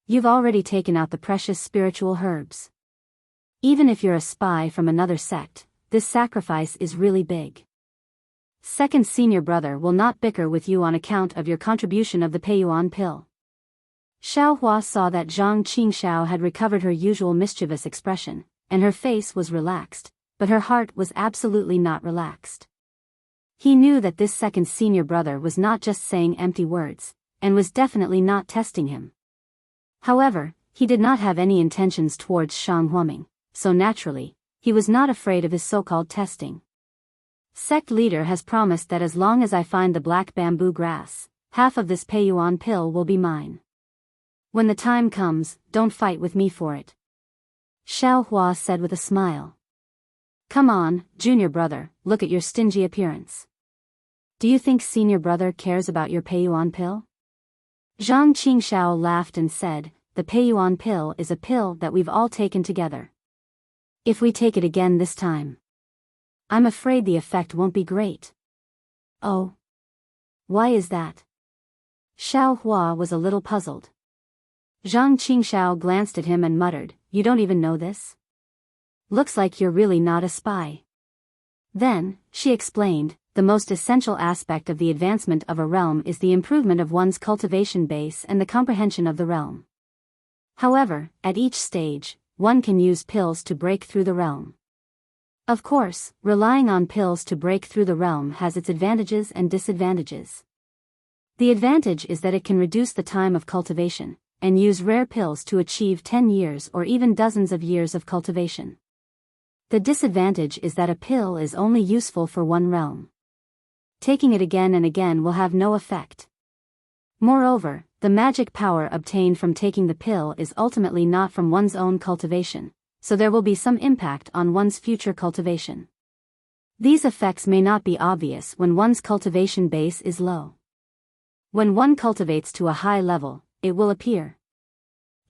You've already taken out the precious spiritual herbs. Even if you're a spy from another sect, this sacrifice is really big. Second senior brother will not bicker with you on account of your contribution of the Peiyuan pill. Xiao Hua saw that Zhang Qingxiao had recovered her usual mischievous expression, and her face was relaxed, but her heart was absolutely not relaxed. He knew that this second senior brother was not just saying empty words, and was definitely not testing him. However, he did not have any intentions towards Shang Huaming, so naturally, he was not afraid of his so-called testing. Sect leader has promised that as long as I find the black bamboo grass, half of this Peiyuan pill will be mine. When the time comes, don't fight with me for it. Xiao Hua said with a smile. Come on, junior brother, look at your stingy appearance. Do you think senior brother cares about your Peiyuan pill? Zhang Qingxiao laughed and said, the Peiyuan pill is a pill that we've all taken together. If we take it again this time, I'm afraid the effect won't be great. Oh. Why is that? Xiao Hua was a little puzzled. Zhang Qingxiao glanced at him and muttered, you don't even know this? Looks like you're really not a spy. Then, she explained, the most essential aspect of the advancement of a realm is the improvement of one's cultivation base and the comprehension of the realm. However, at each stage, one can use pills to break through the realm. Of course, relying on pills to break through the realm has its advantages and disadvantages. The advantage is that it can reduce the time of cultivation, and use rare pills to achieve 10 years or even dozens of years of cultivation. The disadvantage is that a pill is only useful for one realm. Taking it again and again will have no effect. Moreover, the magic power obtained from taking the pill is ultimately not from one's own cultivation, so there will be some impact on one's future cultivation. These effects may not be obvious when one's cultivation base is low. When one cultivates to a high level, it will appear.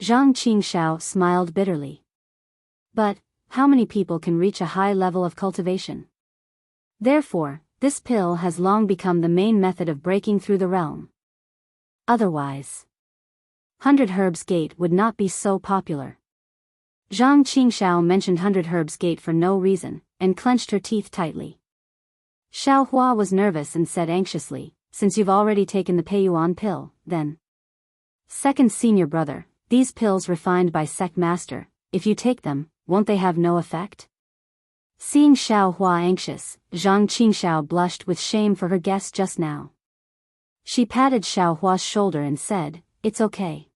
Zhang Qingxiao smiled bitterly. But, how many people can reach a high level of cultivation? Therefore, this pill has long become the main method of breaking through the realm. Otherwise, 100 Herbs Gate would not be so popular. Zhang Qingxiao mentioned 100 Herbs Gate for no reason, and clenched her teeth tightly. Xiao Hua was nervous and said anxiously, since you've already taken the Peiyuan pill, then. Second senior brother, these pills refined by sect master, if you take them, won't they have no effect? Seeing Xiao Hua anxious, Zhang Qingxiao blushed with shame for her guess just now. She patted Xiao Hua's shoulder and said, it's okay.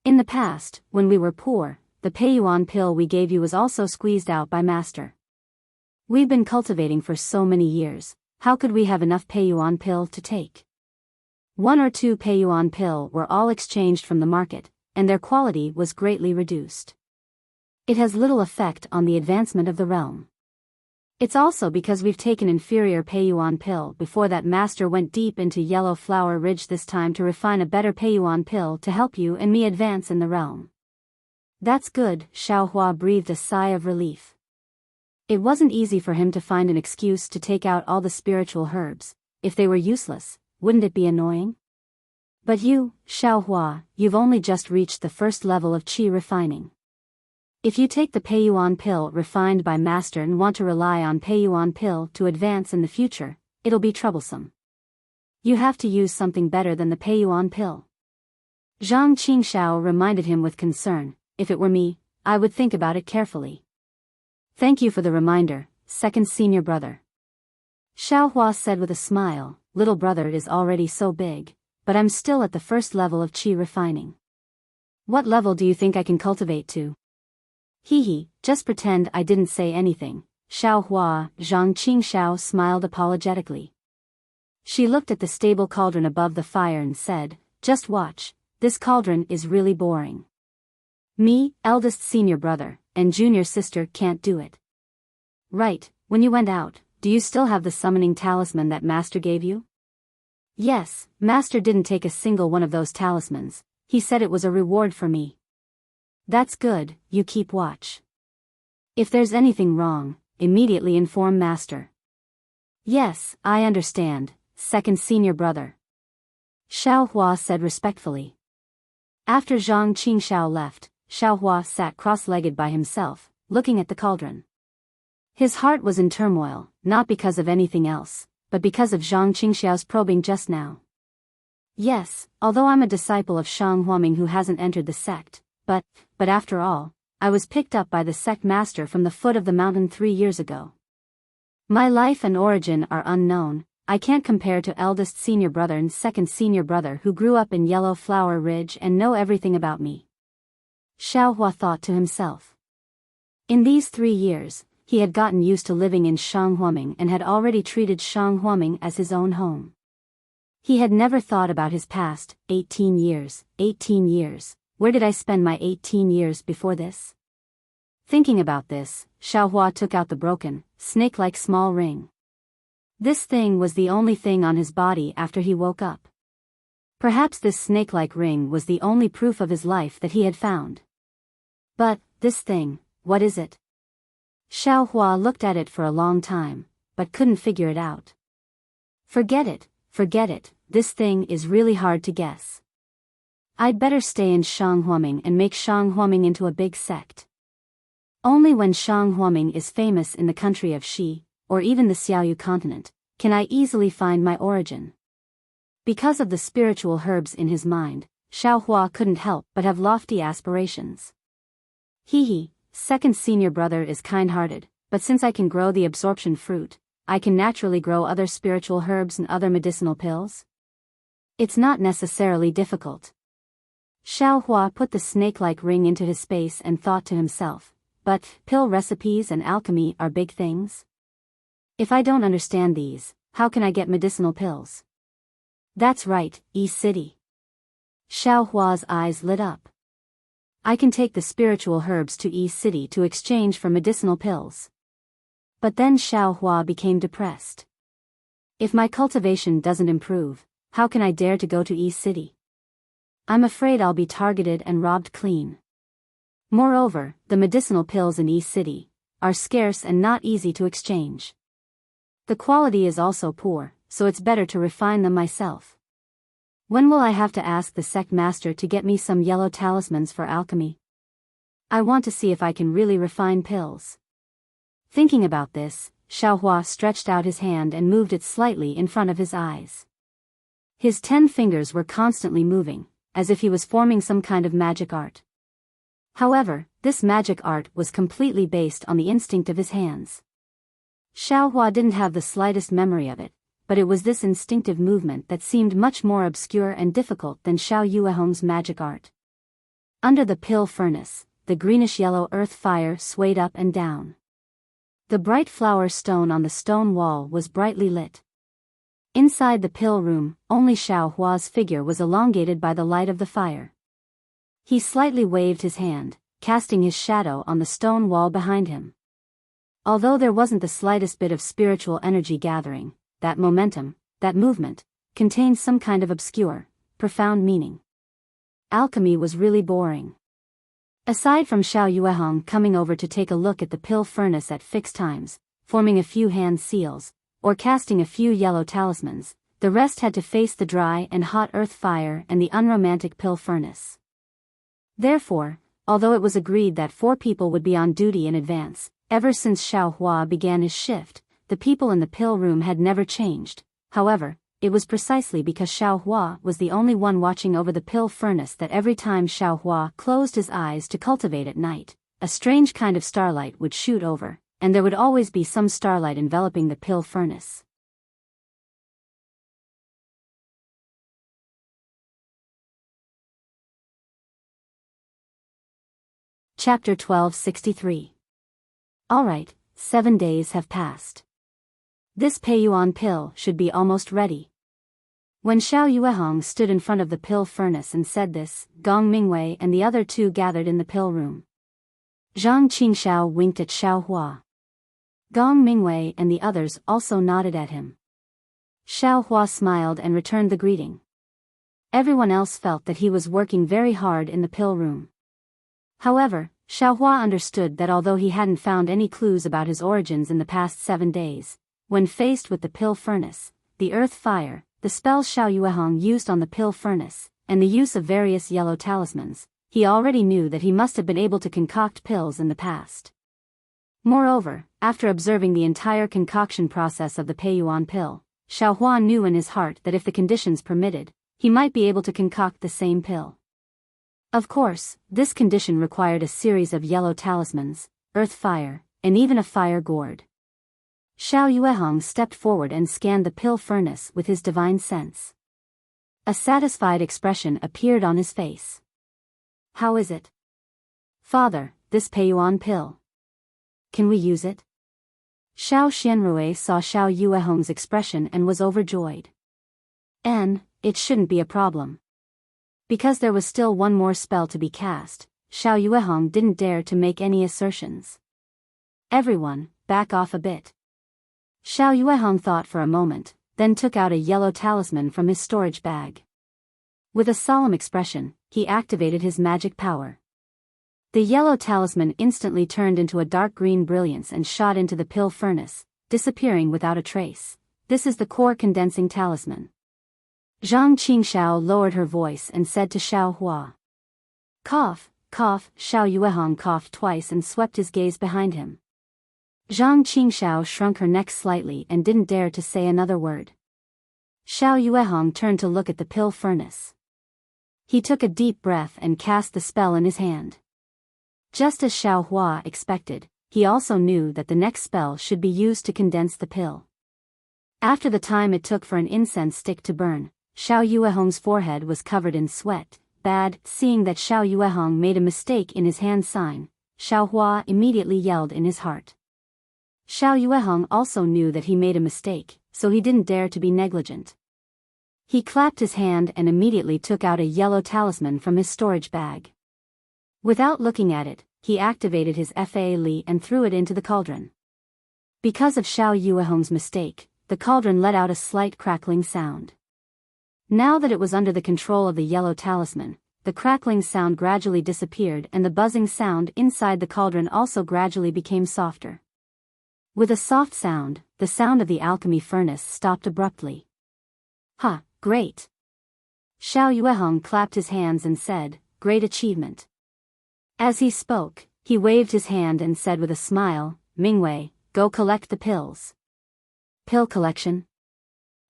In the past, when we were poor, the Peiyuan pill we gave you was also squeezed out by master. We've been cultivating for so many years, how could we have enough Peiyuan pill to take? 1 or 2 Peiyuan pill were all exchanged from the market, and their quality was greatly reduced. It has little effect on the advancement of the realm. It's also because we've taken inferior Peiyuan pill before that master went deep into Yellow Flower Ridge this time to refine a better Peiyuan pill to help you and me advance in the realm. That's good, Xiao Hua breathed a sigh of relief. It wasn't easy for him to find an excuse to take out all the spiritual herbs. If they were useless, wouldn't it be annoying? But you, Xiao Hua, you've only just reached the first level of qi refining. If you take the Peiyuan pill refined by master and want to rely on Peiyuan pill to advance in the future, it'll be troublesome. You have to use something better than the Peiyuan pill. Zhang Qingxiao reminded him with concern, if it were me, I would think about it carefully. Thank you for the reminder, second senior brother. Xiao Hua said with a smile, little brother is already so big, but I'm still at the first level of qi refining. What level do you think I can cultivate to? Hee, just pretend I didn't say anything, Xiao Hua. Zhang Qingxiao smiled apologetically. She looked at the stable cauldron above the fire and said, just watch, this cauldron is really boring. Me, eldest senior brother, and junior sister can't do it. Right, when you went out, do you still have the summoning talisman that master gave you? Yes, master didn't take a single one of those talismans, he said it was a reward for me. That's good, you keep watch. If there's anything wrong, immediately inform master. Yes, I understand, second senior brother. Xiao Hua said respectfully. After Zhang Qingxiao left, Xiao Hua sat cross-legged by himself, looking at the cauldron. His heart was in turmoil, not because of anything else, but because of Zhang Qingxiao's probing just now. Yes, although I'm a disciple of Shang Huaming who hasn't entered the sect, but after all, I was picked up by the sect master from the foot of the mountain 3 years ago. My life and origin are unknown, I can't compare to eldest senior brother and second senior brother who grew up in Yellow Flower Ridge and know everything about me. Xiao Hua thought to himself. In these 3 years, he had gotten used to living in Shanghuaming and had already treated Shanghuaming as his own home. He had never thought about his past. 18 years, 18 years, where did I spend my 18 years before this? Thinking about this, Xiaohua took out the broken, snake-like small ring. This thing was the only thing on his body after he woke up. Perhaps this snake-like ring was the only proof of his life that he had found. But, this thing, what is it? Xiaohua looked at it for a long time, but couldn't figure it out. Forget it, this thing is really hard to guess. I'd better stay in Shanghuaming and make Shanghuaming into a big sect. Only when Shanghuaming is famous in the country of Xi, or even the Xiaoyu continent, can I easily find my origin. Because of the spiritual herbs in his mind, Xiaohua couldn't help but have lofty aspirations. He, second senior brother, is kind-hearted, but since I can grow the absorption fruit, I can naturally grow other spiritual herbs and other medicinal pills? It's not necessarily difficult. Xiaohua put the snake-like ring into his space and thought to himself, but pill recipes and alchemy are big things? If I don't understand these, how can I get medicinal pills? That's right, East City. Xiaohua's eyes lit up. I can take the spiritual herbs to East City to exchange for medicinal pills. But then Xiaohua became depressed. If my cultivation doesn't improve, how can I dare to go to East City? I'm afraid I'll be targeted and robbed clean. Moreover, the medicinal pills in East City are scarce and not easy to exchange. The quality is also poor, so it's better to refine them myself. When will I have to ask the sect master to get me some yellow talismans for alchemy? I want to see if I can really refine pills. Thinking about this, Xiaohua stretched out his hand and moved it slightly in front of his eyes. His 10 fingers were constantly moving, as if he was forming some kind of magic art. However, this magic art was completely based on the instinct of his hands. Xiaohua didn't have the slightest memory of it, but it was this instinctive movement that seemed much more obscure and difficult than Xiao Yuehong's magic art. Under the pill furnace, the greenish-yellow earth fire swayed up and down. The bright flower stone on the stone wall was brightly lit. Inside the pill room, only Xiaohua's figure was elongated by the light of the fire. He slightly waved his hand, casting his shadow on the stone wall behind him. Although there wasn't the slightest bit of spiritual energy gathering, that momentum, that movement, contained some kind of obscure, profound meaning. Alchemy was really boring. Aside from Xiao Yuehong coming over to take a look at the pill furnace at fixed times, forming a few hand seals, or casting a few yellow talismans, the rest had to face the dry and hot earth fire and the unromantic pill furnace. Therefore, although it was agreed that 4 people would be on duty in advance, ever since Xiaohua began his shift, the people in the pill room had never changed. However, it was precisely because Xiaohua was the only one watching over the pill furnace that every time Xiaohua closed his eyes to cultivate at night, a strange kind of starlight would shoot over, and there would always be some starlight enveloping the pill furnace. Chapter 1263. Alright, 7 days have passed. This Peiyuan pill should be almost ready. When Xiao Yuehong stood in front of the pill furnace and said this, Gong Mingwei and the other 2 gathered in the pill room. Zhang Qingxiao winked at Xiaohua. Gong Mingwei and the others also nodded at him. Xiaohua smiled and returned the greeting. Everyone else felt that he was working very hard in the pill room. However, Xiaohua understood that although he hadn't found any clues about his origins in the past 7 days, when faced with the pill furnace, the earth fire, the spell Xiao Yuehong used on the pill furnace, and the use of various yellow talismans, he already knew that he must have been able to concoct pills in the past. Moreover, after observing the entire concoction process of the Peiyuan pill, Xiaohua knew in his heart that if the conditions permitted, he might be able to concoct the same pill. Of course, this condition required a series of yellow talismans, earth fire, and even a fire gourd. Xiao Yuehong stepped forward and scanned the pill furnace with his divine sense. A satisfied expression appeared on his face. How is it? Father, this Peiyuan pill. Can we use it? Xiao Xianrui saw Xiao Yuehong's expression and was overjoyed. It shouldn't be a problem. Because there was still one more spell to be cast, Xiao Yuehong didn't dare to make any assertions. Everyone, back off a bit. Xiao Yuehong thought for a moment, then took out a yellow talisman from his storage bag. With a solemn expression, he activated his magic power. The yellow talisman instantly turned into a dark green brilliance and shot into the pill furnace, disappearing without a trace. This is the core condensing talisman. Zhang Qingxiao lowered her voice and said to Xiao Hua. Cough, cough. Xiao Yuehong coughed twice and swept his gaze behind him. Zhang Qingxiao shrunk her neck slightly and didn't dare to say another word. Xiao Yuehong turned to look at the pill furnace. He took a deep breath and cast the spell in his hand. Just as Xiao Hua expected, he also knew that the next spell should be used to condense the pill. After the time it took for an incense stick to burn, Xiao Yuehong's forehead was covered in sweat. Seeing that Xiao Yuehong made a mistake in his hand sign, Xiao Hua immediately yelled in his heart. Xiao Yuehong also knew that he made a mistake, so he didn't dare to be negligent. He clapped his hand and immediately took out a yellow talisman from his storage bag. Without looking at it, he activated his Fa Li and threw it into the cauldron. Because of Xiao Yuehong's mistake, the cauldron let out a slight crackling sound. Now that it was under the control of the yellow talisman, the crackling sound gradually disappeared and the buzzing sound inside the cauldron also gradually became softer. With a soft sound, the sound of the alchemy furnace stopped abruptly. "Ha, great!" Xiao Yuehong clapped his hands and said, "Great achievement." As he spoke, he waved his hand and said with a smile, "Mingwei, go collect the pills." Pill collection?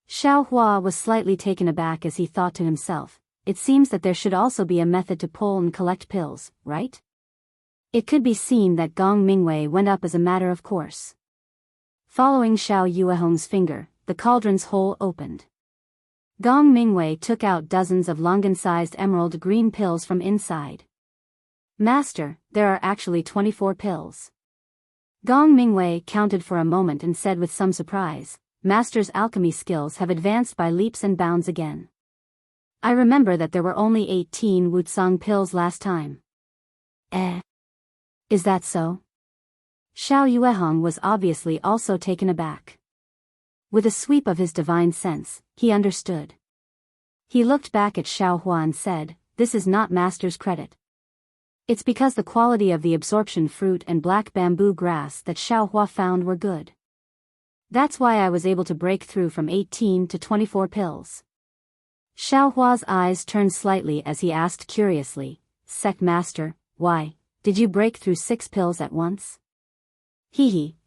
Xiao Hua was slightly taken aback as he thought to himself, it seems that there should also be a method to pull and collect pills, right? It could be seen that Gong Mingwei went up as a matter of course. Following Xiao Yuehong's finger, the cauldron's hole opened. Gong Mingwei took out dozens of longan-sized emerald green pills from inside. "Master, there are actually 24 pills." Gong Mingwei counted for a moment and said with some surprise, "Master's alchemy skills have advanced by leaps and bounds again. I remember that there were only 18 Wucang pills last time." Is that so?" Xiao Yuehong was obviously also taken aback. With a sweep of his divine sense, he understood. He looked back at Xiao Hua and said, "This is not Master's credit. It's because the quality of the absorption fruit and black bamboo grass that Xiao Hua found were good. That's why I was able to break through from 18 to 24 pills." Xiao Hua's eyes turned slightly as he asked curiously, "Sect Master, why, did you break through 6 pills at once?"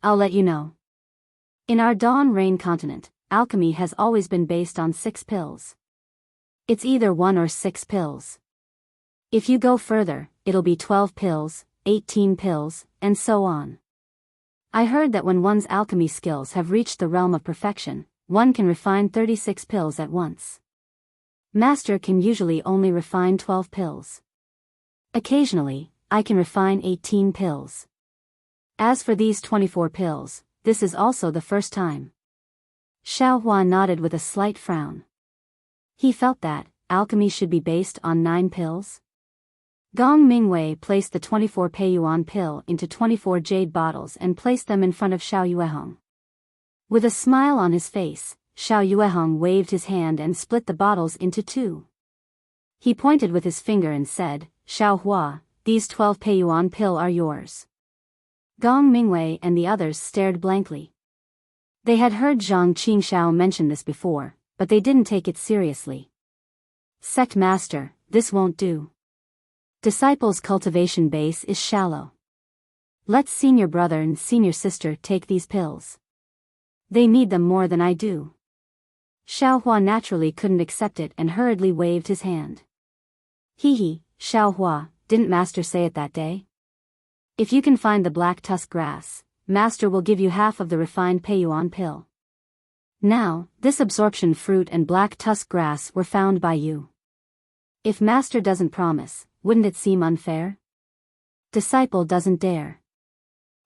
I'll let you know. In our Dawn Rain continent, alchemy has always been based on 6 pills. It's either 1 or 6 pills. If you go further, it'll be 12 pills, 18 pills, and so on. I heard that when one's alchemy skills have reached the realm of perfection, one can refine 36 pills at once. Master can usually only refine 12 pills. Occasionally, I can refine 18 pills. As for these 24 pills, this is also the first time." Xiao Hua nodded with a slight frown. He felt that alchemy should be based on 9 pills. Gong Mingwei placed the 24 Peiyuan pill into 24 jade bottles and placed them in front of Xiao Yuehong. With a smile on his face, Xiao Yuehong waved his hand and split the bottles into 2. He pointed with his finger and said, "Xiao Hua, these 12 Peiyuan pill are yours." Gong Mingwei and the others stared blankly. They had heard Zhang Qingxiao mention this before, but they didn't take it seriously. "Sect Master, this won't do. Disciples' cultivation base is shallow. Let senior brother and senior sister take these pills. They need them more than I do." Xiao Hua naturally couldn't accept it and hurriedly waved his hand. Xiao Hua, didn't Master say it that day? If you can find the black tusk grass, Master will give you half of the refined Peiyuan pill. Now, this absorption fruit and black tusk grass were found by you. If Master doesn't promise, wouldn't it seem unfair? Disciple doesn't dare.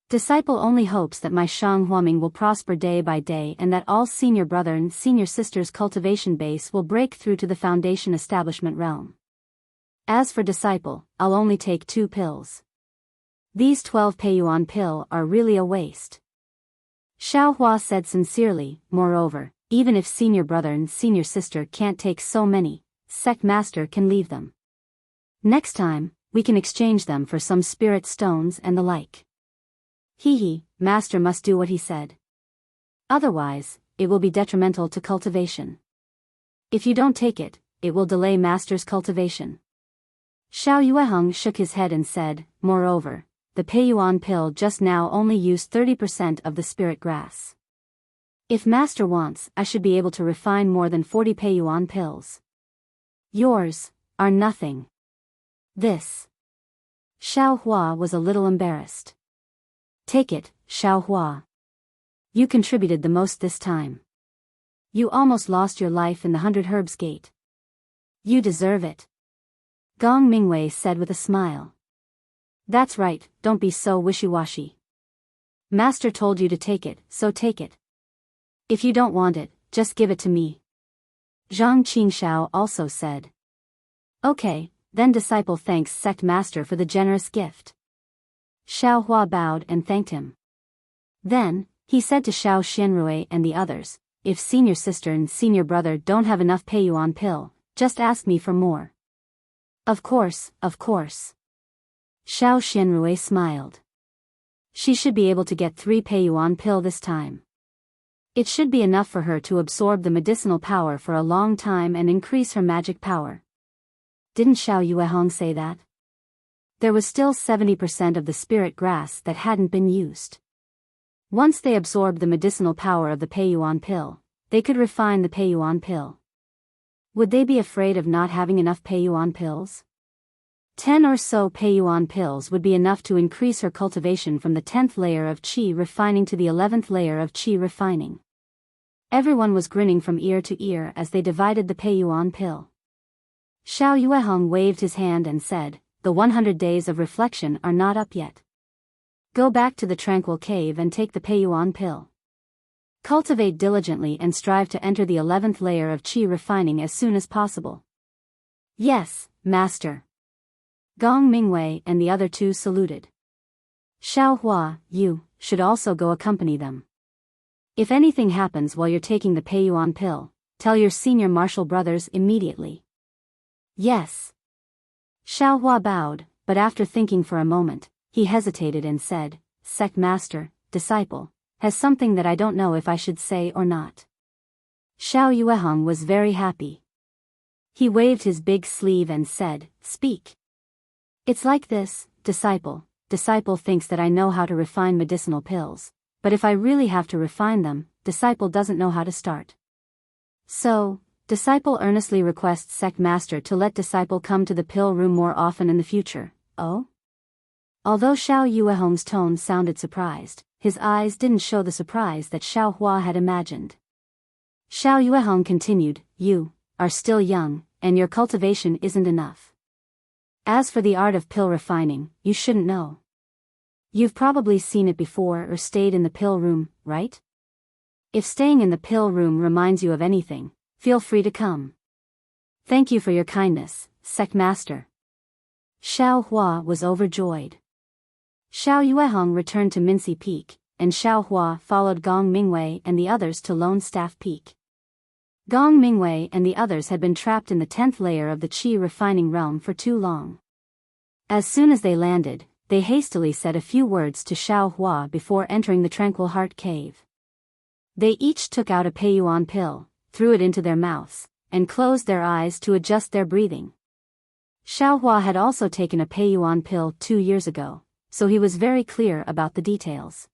Disciple only hopes that my Shang Huaming will prosper day by day and that all senior brother and senior sister's cultivation base will break through to the foundation establishment realm. As for disciple, I'll only take 2 pills. These 12 Peiyuan pill are really a waste. Xiao Hua said sincerely. Moreover, even if senior brother and senior sister can't take so many, sect master can leave them. Next time, we can exchange them for some spirit stones and the like. Master must do what he said. Otherwise, it will be detrimental to cultivation. If you don't take it, it will delay master's cultivation. Xiao Yueheng shook his head and said, moreover, the Peiyuan pill just now only used 30% of the spirit grass. If master wants, I should be able to refine more than 40 Peiyuan pills. Yours are nothing. This. Xiao Hua was a little embarrassed. Take it, Xiao Hua. You contributed the most this time. You almost lost your life in the 100 Herbs Gate. You deserve it. Gong Mingwei said with a smile. That's right, don't be so wishy-washy. Master told you to take it, so take it. If you don't want it, just give it to me. Zhang Qingshao also said. Okay, then disciple thanks sect master for the generous gift. Xiao Hua bowed and thanked him. Then, he said to Xiao Xianrui and the others, if senior sister and senior brother don't have enough Peiyuan pill, just ask me for more. Of course, of course. Xiao Xianrui smiled. She should be able to get 3 Peiyuan pill this time. It should be enough for her to absorb the medicinal power for a long time and increase her magic power. Didn't Xiao Yuehong say that? There was still 70% of the spirit grass that hadn't been used. Once they absorbed the medicinal power of the Peiyuan pill, they could refine the Peiyuan pill. Would they be afraid of not having enough Peiyuan pills? 10 or so Peiyuan pills would be enough to increase her cultivation from the 10th layer of qi refining to the 11th layer of qi refining. Everyone was grinning from ear to ear as they divided the Peiyuan pill. Xiao Yueheng waved his hand and said, the 100 days of reflection are not up yet. Go back to the tranquil cave and take the Peiyuan pill. Cultivate diligently and strive to enter the 11th layer of qi refining as soon as possible. Yes, master. Gong Mingwei and the other 2 saluted. Xiao Hua, you should also go accompany them. If anything happens while you're taking the Peiyuan pill, tell your senior martial brothers immediately. Yes. Xiao Hua bowed, but after thinking for a moment, he hesitated and said, sect master, disciple, has something that I don't know if I should say or not. Xiao Yueheng was very happy. He waved his big sleeve and said, speak. It's like this, disciple. Disciple thinks that I know how to refine medicinal pills, but if I really have to refine them, disciple doesn't know how to start. So, disciple earnestly requests sect master to let disciple come to the pill room more often in the future. Oh? Although Xiao Yuehong's tone sounded surprised, his eyes didn't show the surprise that Xiao Hua had imagined. Xiao Yuehong continued, you are still young, and your cultivation isn't enough. As for the art of pill refining, you shouldn't know. You've probably seen it before or stayed in the pill room, right? If staying in the pill room reminds you of anything, feel free to come. Thank you for your kindness, sect master. Xiao Hua was overjoyed. Xiao Yuehong returned to Mincy Peak, and Xiao Hua followed Gong Mingwei and the others to Lone Staff Peak. Gong Mingwei and the others had been trapped in the 10th layer of the qi refining realm for too long. As soon as they landed, they hastily said a few words to Xiao Hua before entering the Tranquil Heart Cave. They each took out a Peiyuan pill, threw it into their mouths, and closed their eyes to adjust their breathing. Xiao Hua had also taken a Peiyuan pill 2 years ago, so he was very clear about the details.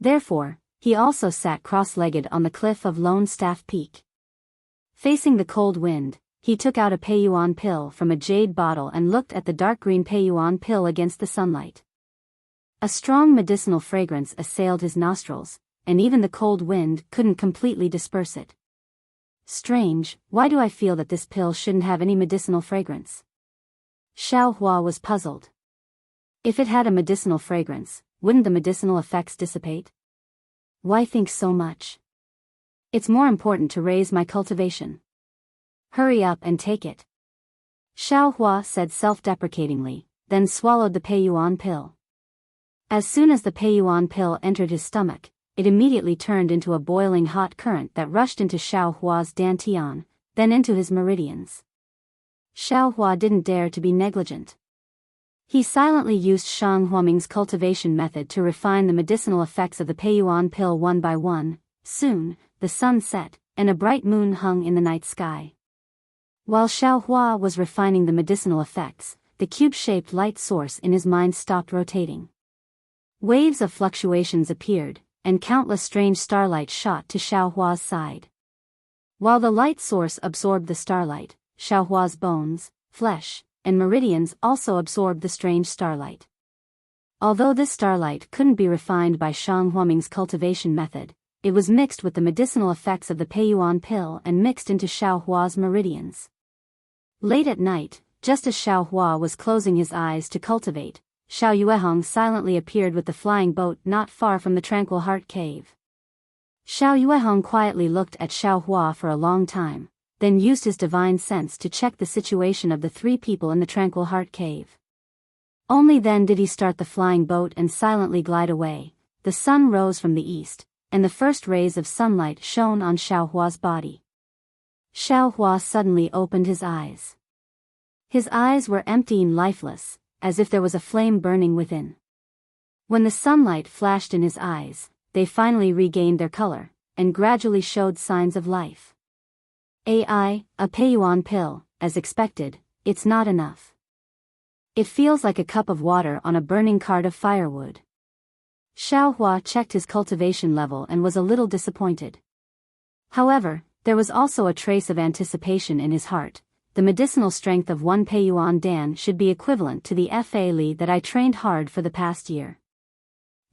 Therefore, he also sat cross-legged on the cliff of Lone Staff Peak. Facing the cold wind, he took out a Peiyuan pill from a jade bottle and looked at the dark green Peiyuan pill against the sunlight. A strong medicinal fragrance assailed his nostrils, and even the cold wind couldn't completely disperse it. Strange, why do I feel that this pill shouldn't have any medicinal fragrance? Xiao Hua was puzzled. If it had a medicinal fragrance, wouldn't the medicinal effects dissipate? Why think so much? It's more important to raise my cultivation. Hurry up and take it. Xiao Hua said self-deprecatingly, then swallowed the Peiyuan pill. As soon as the Peiyuan pill entered his stomach, it immediately turned into a boiling hot current that rushed into Xiao Hua's dantian, then into his meridians. Xiao Hua didn't dare to be negligent. He silently used Shang Huaming's cultivation method to refine the medicinal effects of the Peiyuan pill one by one. Soon, the sun set, and a bright moon hung in the night sky. While Xiao Hua was refining the medicinal effects, the cube-shaped light source in his mind stopped rotating. Waves of fluctuations appeared, and countless strange starlight shot to Xiao Hua's side. While the light source absorbed the starlight, Xiao Hua's bones, flesh, and meridians also absorbed the strange starlight. Although this starlight couldn't be refined by Shang Huaming's cultivation method, it was mixed with the medicinal effects of the Peiyuan pill and mixed into Xiao Hua's meridians. Late at night, just as Xiao Hua was closing his eyes to cultivate, Xiao Yuehong silently appeared with the flying boat not far from the Tranquil Heart Cave. Xiao Yuehong quietly looked at Xiao Hua for a long time, then used his divine sense to check the situation of the three people in the Tranquil Heart Cave. Only then did he start the flying boat and silently glide away. The sun rose from the east, and the first rays of sunlight shone on Xiao Hua's body. Xiao Hua suddenly opened his eyes. His eyes were empty and lifeless, as if there was a flame burning within. When the sunlight flashed in his eyes, they finally regained their color, and gradually showed signs of life. A Peiyuan pill, as expected, it's not enough. It feels like a cup of water on a burning cart of firewood. Xiao Hua checked his cultivation level and was a little disappointed. However, there was also a trace of anticipation in his heart. The medicinal strength of one Peiyuan Dan should be equivalent to the Fa Li that I trained hard for the past year.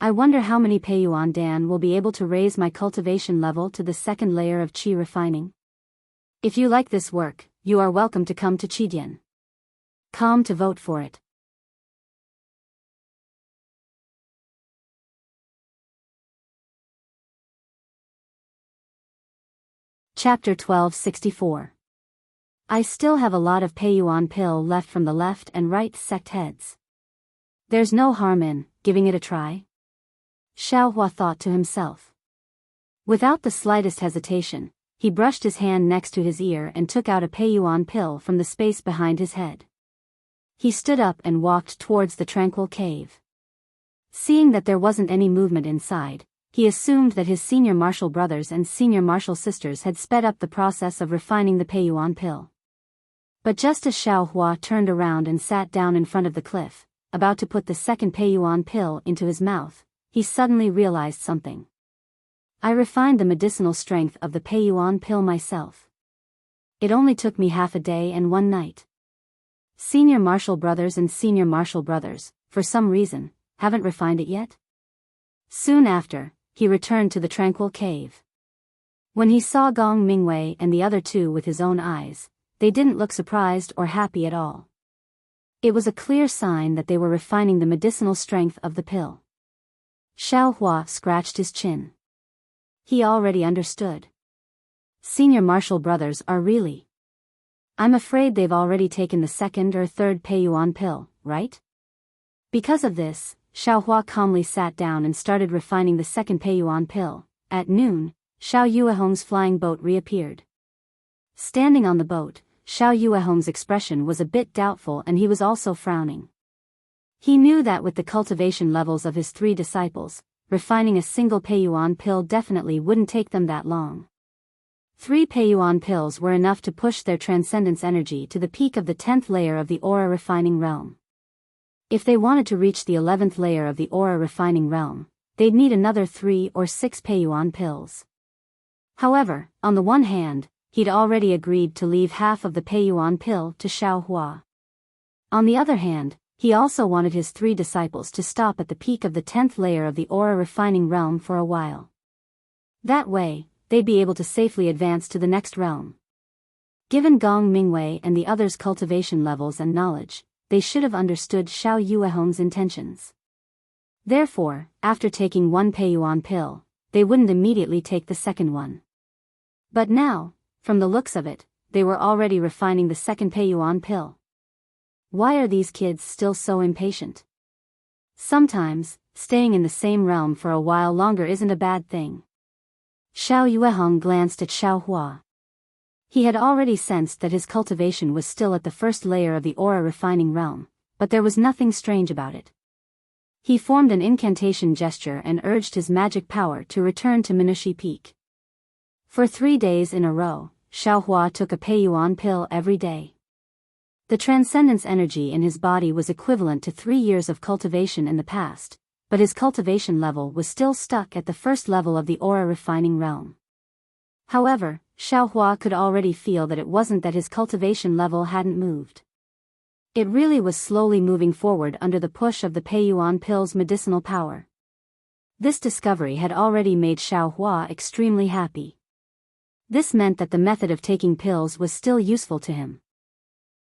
I wonder how many Peiyuan Dan will be able to raise my cultivation level to the second layer of qi refining. If you like this work, you are welcome to come to Qidian.com to vote for it. Chapter 1264. I still have a lot of Peiyuan pill left from the left and right sect heads. There's no harm in giving it a try. Xiao Hua thought to himself. Without the slightest hesitation, he brushed his hand next to his ear and took out a Peiyuan pill from the space behind his head. He stood up and walked towards the tranquil cave. Seeing that there wasn't any movement inside, he assumed that his senior martial brothers and senior martial sisters had sped up the process of refining the Peiyuan pill. But just as Xiao Hua turned around and sat down in front of the cliff, about to put the second Peiyuan pill into his mouth, he suddenly realized something. I refined the medicinal strength of the Peiyuan pill myself. It only took me half a day and one night. Senior martial brothers and senior martial brothers, for some reason, haven't refined it yet? Soon after, he returned to the tranquil cave. When he saw Gong Mingwei and the other two with his own eyes, they didn't look surprised or happy at all. It was a clear sign that they were refining the medicinal strength of the pill. Xiao Hua scratched his chin. He already understood. Senior martial brothers are really. I'm afraid they've already taken the second or third Peiyuan pill, right? Because of this, Xiao Hua calmly sat down and started refining the second Peiyuan pill. At noon, Xiao Yuehong's flying boat reappeared. Standing on the boat, Xiao Yuehong's expression was a bit doubtful and he was also frowning. He knew that with the cultivation levels of his three disciples, refining a single Peiyuan pill definitely wouldn't take them that long. 3 Peiyuan pills were enough to push their transcendence energy to the peak of the 10th layer of the aura refining realm. If they wanted to reach the 11th layer of the aura refining realm, they'd need another 3 or 6 Peiyuan pills. However, on the one hand, he'd already agreed to leave half of the Peiyuan pill to Xiao Hua. On the other hand, he also wanted his 3 disciples to stop at the peak of the 10th layer of the aura refining realm for a while. That way, they'd be able to safely advance to the next realm. Given Gong Mingwei and the others' cultivation levels and knowledge, they should have understood Xiao Yuehong's intentions. Therefore, after taking one Peiyuan pill, they wouldn't immediately take the second one. But now, from the looks of it, they were already refining the second Peiyuan pill. Why are these kids still so impatient? Sometimes, staying in the same realm for a while longer isn't a bad thing. Xiao Yuehong glanced at Xiao Hua. He had already sensed that his cultivation was still at the first layer of the aura refining realm, but there was nothing strange about it. He formed an incantation gesture and urged his magic power to return to Minushi Peak. For 3 days in a row, Xiao Hua took a Peiyuan pill every day. The transcendence energy in his body was equivalent to 3 years of cultivation in the past, but his cultivation level was still stuck at the first level of the aura refining realm. However, Xiao Hua could already feel that it wasn't that his cultivation level hadn't moved. It really was slowly moving forward under the push of the Peiyuan pill's medicinal power. This discovery had already made Xiao Hua extremely happy. This meant that the method of taking pills was still useful to him.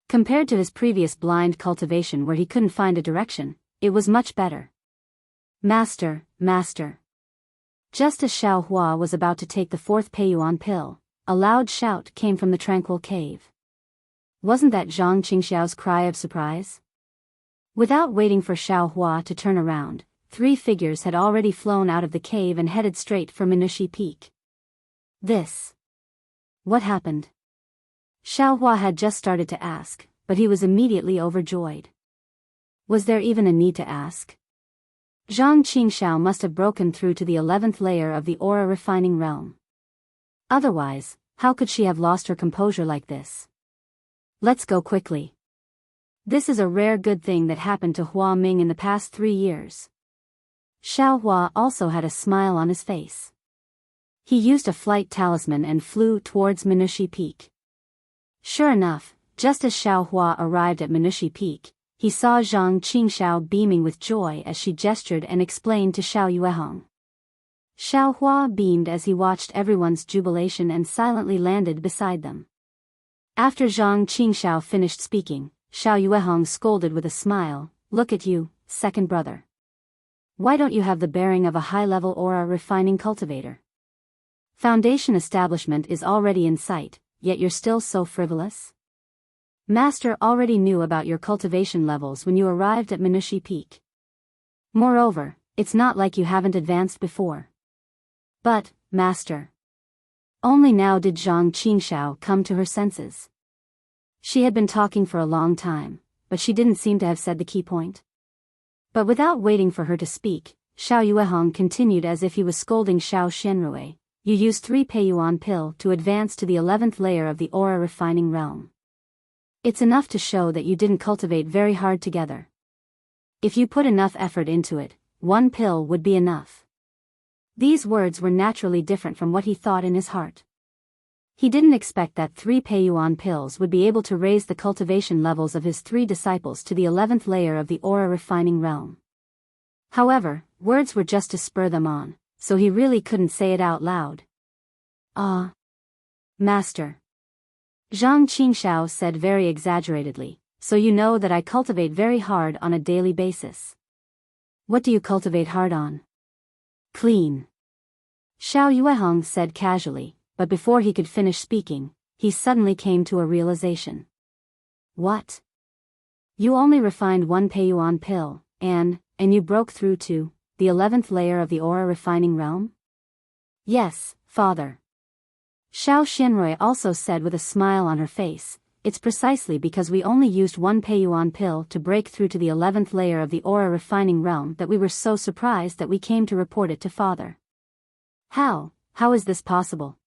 Compared to his previous blind cultivation where he couldn't find a direction, it was much better. Master, Master. Just as Xiao Hua was about to take the 4th Peiyuan pill, a loud shout came from the tranquil cave. Wasn't that Zhang Qingxiao's cry of surprise? Without waiting for Xiao Hua to turn around, 3 figures had already flown out of the cave and headed straight for Minushi Peak. What happened? Xiao Hua had just started to ask, but he was immediately overjoyed. Was there even a need to ask? Zhang Qingxiao must have broken through to the 11th layer of the aura refining realm. Otherwise, how could she have lost her composure like this? Let's go quickly. This is a rare good thing that happened to Hua Ming in the past 3 years. Xiao Hua also had a smile on his face. He used a flight talisman and flew towards Minushi Peak. Sure enough, just as Xiao Hua arrived at Minushi Peak, he saw Zhang Qingxiao beaming with joy as she gestured and explained to Xiao Yuehong. Xiao Hua beamed as he watched everyone's jubilation and silently landed beside them. After Zhang Qingxiao finished speaking, Xiao Yuehong scolded with a smile, "Look at you, second brother. Why don't you have the bearing of a high-level aura refining cultivator? Foundation establishment is already in sight, yet you're still so frivolous? Master already knew about your cultivation levels when you arrived at Minushi Peak. Moreover, it's not like you haven't advanced before." But, Master. Only now did Zhang Qingxiao come to her senses. She had been talking for a long time, but she didn't seem to have said the key point. But without waiting for her to speak, Xiao Yuehong continued as if he was scolding Xiao Xianrui, "You used 3 Peiyuan pill to advance to the 11th layer of the aura refining realm. It's enough to show that you didn't cultivate very hard together. If you put enough effort into it, 1 pill would be enough." These words were naturally different from what he thought in his heart. He didn't expect that 3 Peiyuan pills would be able to raise the cultivation levels of his 3 disciples to the 11th layer of the aura refining realm. However, words were just to spur them on, so he really couldn't say it out loud. "Ah, Master." Zhang Qingxiao said very exaggeratedly, "So you know that I cultivate very hard on a daily basis. What do you cultivate hard on?" "Clean." Xiao Yuehong said casually, but before he could finish speaking, he suddenly came to a realization. "What? You only refined 1 Peiyuan pill, and you broke through to the 11th layer of the aura refining realm?" "Yes, Father." Xiao Xianrui also said with a smile on her face, "It's precisely because we only used 1 Peiyuan pill to break through to the 11th layer of the aura refining realm that we were so surprised that we came to report it to Father." How is this possible?"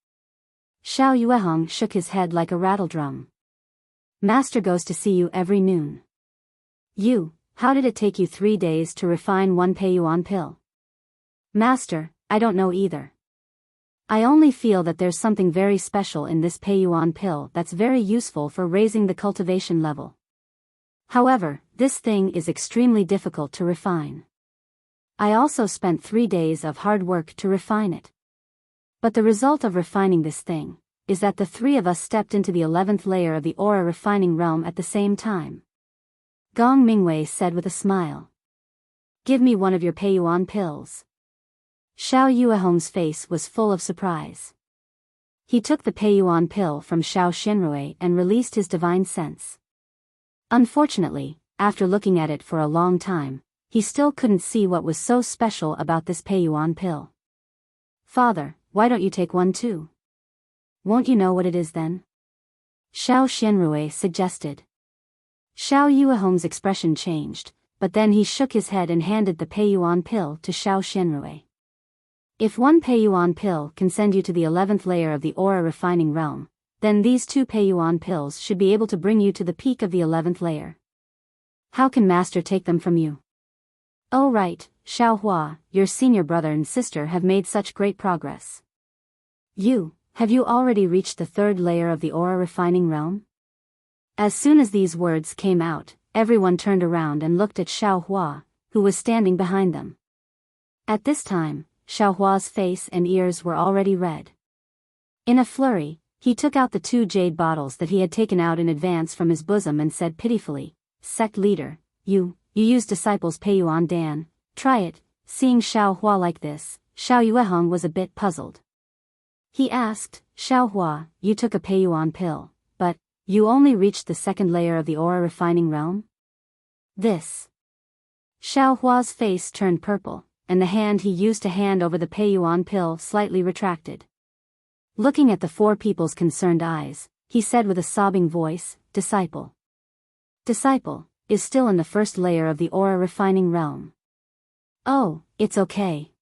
Xiao Yuehong shook his head like a rattledrum. "Master goes to see you every noon. How did it take you 3 days to refine 1 Peiyuan pill?" "Master, I don't know either. I only feel that there's something very special in this Peiyuan pill that's very useful for raising the cultivation level. However, this thing is extremely difficult to refine. I also spent 3 days of hard work to refine it. But the result of refining this thing is that the 3 of us stepped into the 11th layer of the aura refining realm at the same time." Gong Mingwei said with a smile. Give me one of your Peiyuan pills. Xiao Yuehong's face was full of surprise. He took the Peiyuan pill from Xiao Xinrui and released his divine sense. Unfortunately, after looking at it for a long time, he still couldn't see what was so special about this Peiyuan pill. Father, why don't you take one too? Won't you know what it is then? Xiao Xinrui suggested. Xiao Yuehong's expression changed, but then he shook his head and handed the Peiyuan pill to Xiao Xinrui. If one Peiyuan pill can send you to the 11th layer of the aura refining realm, then these two Peiyuan pills should be able to bring you to the peak of the 11th layer. How can Master take them from you? Oh right, Xiao Hua, your senior brother and sister have made such great progress. Have you already reached the 3rd layer of the aura refining realm? As soon as these words came out, everyone turned around and looked at Xiao Hua, who was standing behind them. At this time, Xiao Hua's face and ears were already red. In a flurry, he took out the 2 jade bottles that he had taken out in advance from his bosom and said pitifully, "Sect leader, you use disciples Peiyuan Dan, try it." Seeing Xiao Hua like this, Xiao Yuehong was a bit puzzled. He asked, "Xiao Hua, you took a Peiyuan pill, but you only reached the 2nd layer of the aura refining realm?" This. Xiao Hua's face turned purple, and the hand he used to hand over the Peiyuan pill slightly retracted. Looking at the 4 people's concerned eyes, he said with a sobbing voice, Disciple is still in the 1st layer of the aura refining realm." "Oh, it's okay."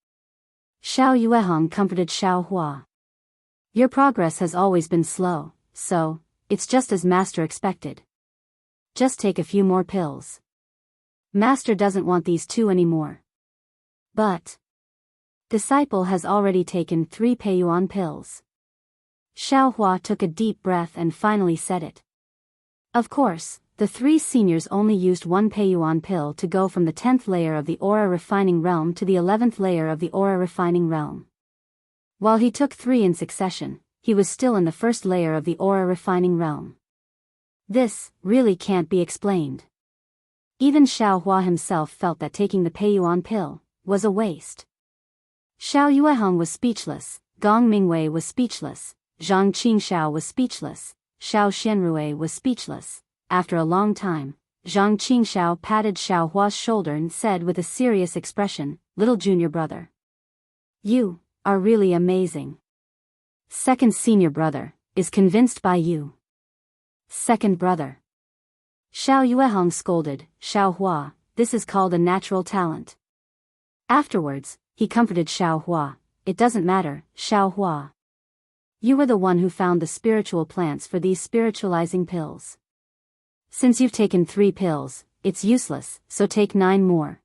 Xiao Yuehong comforted Xiao Hua. "Your progress has always been slow, so it's just as Master expected. Just take a few more pills. Master doesn't want these 2 anymore." But Disciple has already taken 3 Peiyuan pills. Xiao Hua took a deep breath and finally said it. Of course, the 3 seniors only used 1 Peiyuan pill to go from the 10th layer of the aura refining realm to the 11th layer of the aura refining realm. While he took 3 in succession, he was still in the 1st layer of the aura refining realm. This really can't be explained. Even Xiao Hua himself felt that taking the Peiyuan pill was a waste. Xiao Yuehong was speechless, Gong Mingwei was speechless, Zhang Qingxiao was speechless, Xiao Xianrui was speechless. After a long time, Zhang Qingxiao patted Xiao Hua's shoulder and said with a serious expression, "Little junior brother. You are really amazing. 2nd senior brother is convinced by you. 2nd brother." Xiao Yuehong scolded, "Xiao Hua, this is called a natural talent." Afterwards, he comforted Xiao Hua, "It doesn't matter, Xiao Hua. You were the one who found the spiritual plants for these spiritualizing pills. Since you've taken 3 pills, it's useless, so take 9 more.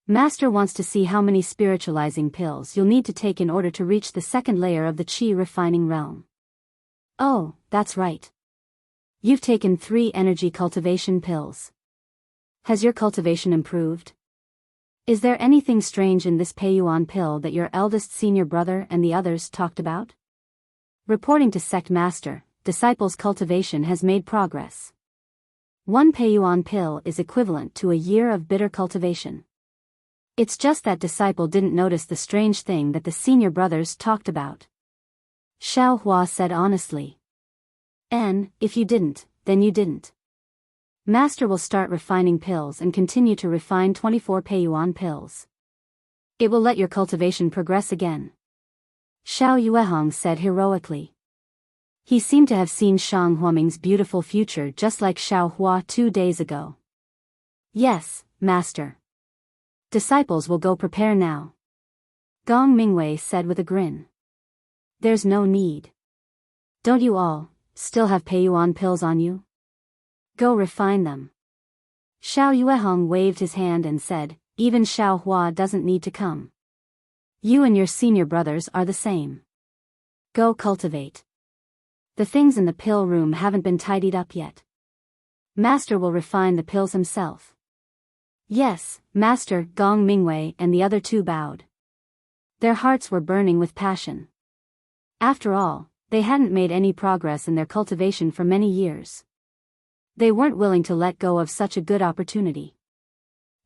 Master wants to see how many spiritualizing pills you'll need to take in order to reach the 2nd layer of the Qi refining realm." "Oh, that's right. You've taken 3 energy cultivation pills. Has your cultivation improved? Is there anything strange in this Peiyuan pill that your eldest senior brother and the others talked about?" Reporting to Sect Master, Disciple's cultivation has made progress. 1 Peiyuan pill is equivalent to a year of bitter cultivation. It's just that Disciple didn't notice the strange thing that the senior brothers talked about. Xiao Hua said honestly. "And, if you didn't, then you didn't. Master will start refining pills and continue to refine 24 Peiyuan pills. It will let your cultivation progress again." Xiao Yuehong said heroically. He seemed to have seen Shang Huaming's beautiful future just like Xiao Hua 2 days ago. "Yes, Master. Disciples will go prepare now," Gong Mingwei said with a grin. "There's no need. Don't you all still have Peiyuan pills on you? Go refine them." Xiao Yuehong waved his hand and said, "Even Xiao Hua doesn't need to come. You and your senior brothers are the same. Go cultivate. The things in the pill room haven't been tidied up yet. Master will refine the pills himself." "Yes, Master." Gong Mingwei and the other 2 bowed. Their hearts were burning with passion. After all, they hadn't made any progress in their cultivation for many years. They weren't willing to let go of such a good opportunity.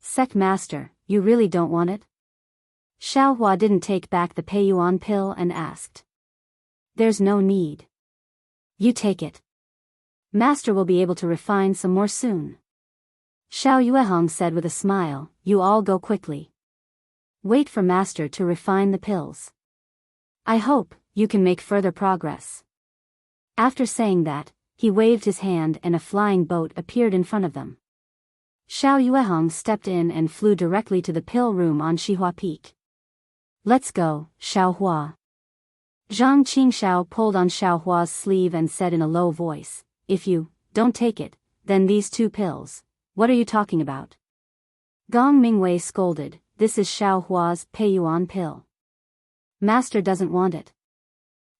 "Sect Master, you really don't want it? Xiaohua didn't take back the Peiyuan pill and asked. There's no need. You take it. Master will be able to refine some more soon. Xiao Yuehong said with a smile, you all go quickly. Wait for Master to refine the pills. I hope you can make further progress. After saying that, he waved his hand and a flying boat appeared in front of them. Xiao Yuehong stepped in and flew directly to the pill room on Xihua Peak. Let's go, Xiaohua. Zhang Qingxiao pulled on Xiaohua's sleeve and said in a low voice, if you don't take it, then these 2 pills, what are you talking about? Gong Mingwei scolded, this is Xiaohua's Peiyuan pill. Master doesn't want it.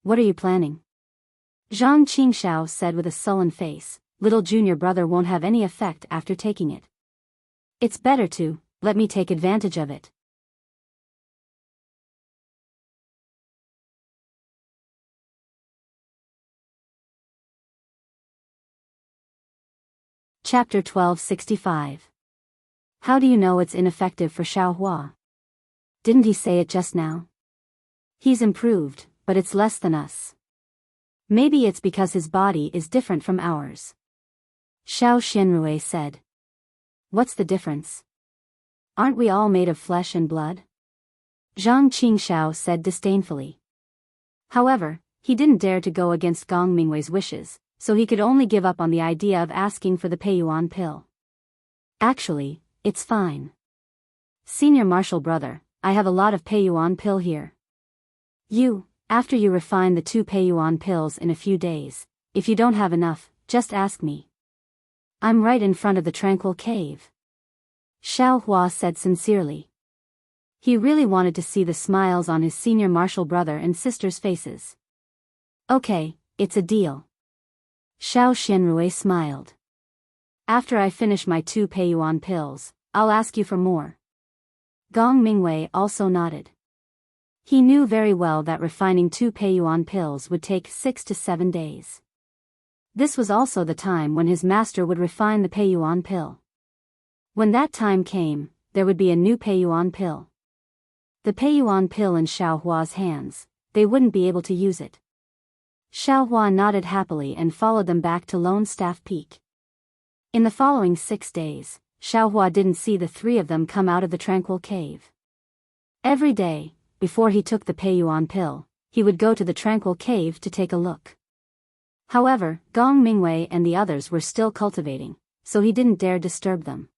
What are you planning? Zhang Qingxiao said with a sullen face, little junior brother won't have any effect after taking it. It's better to let me take advantage of it. Chapter 1265. How do you know it's ineffective for Xiaohua? Didn't he say it just now? He's improved, but it's less than us. Maybe it's because his body is different from ours. Xiao Xianrui said. What's the difference? Aren't we all made of flesh and blood? Zhang Qingxiao said disdainfully. However, he didn't dare to go against Gong Mingwei's wishes, so he could only give up on the idea of asking for the Peiyuan pill. Actually, it's fine. Senior martial brother, I have a lot of Peiyuan pill here. After you refine the 2 Peiyuan pills in a few days, if you don't have enough, just ask me. I'm right in front of the tranquil cave. Xiaohua said sincerely. He really wanted to see the smiles on his senior martial brother and sister's faces. Okay, it's a deal. Xiao Xianrui smiled. After I finish my 2 Peiyuan pills, I'll ask you for more. Gong Mingwei also nodded. He knew very well that refining 2 Peiyuan pills would take 6 to 7 days. This was also the time when his master would refine the Peiyuan pill. When that time came, there would be a new Peiyuan pill. The Peiyuan pill in Xiaohua's hands, they wouldn't be able to use it. Xiaohua nodded happily and followed them back to Lone Staff Peak. In the following 6 days, Xiaohua didn't see the 3 of them come out of the tranquil cave. Every day, before he took the Peiyuan pill, he would go to the tranquil cave to take a look. However, Gong Mingwei and the others were still cultivating, so he didn't dare disturb them.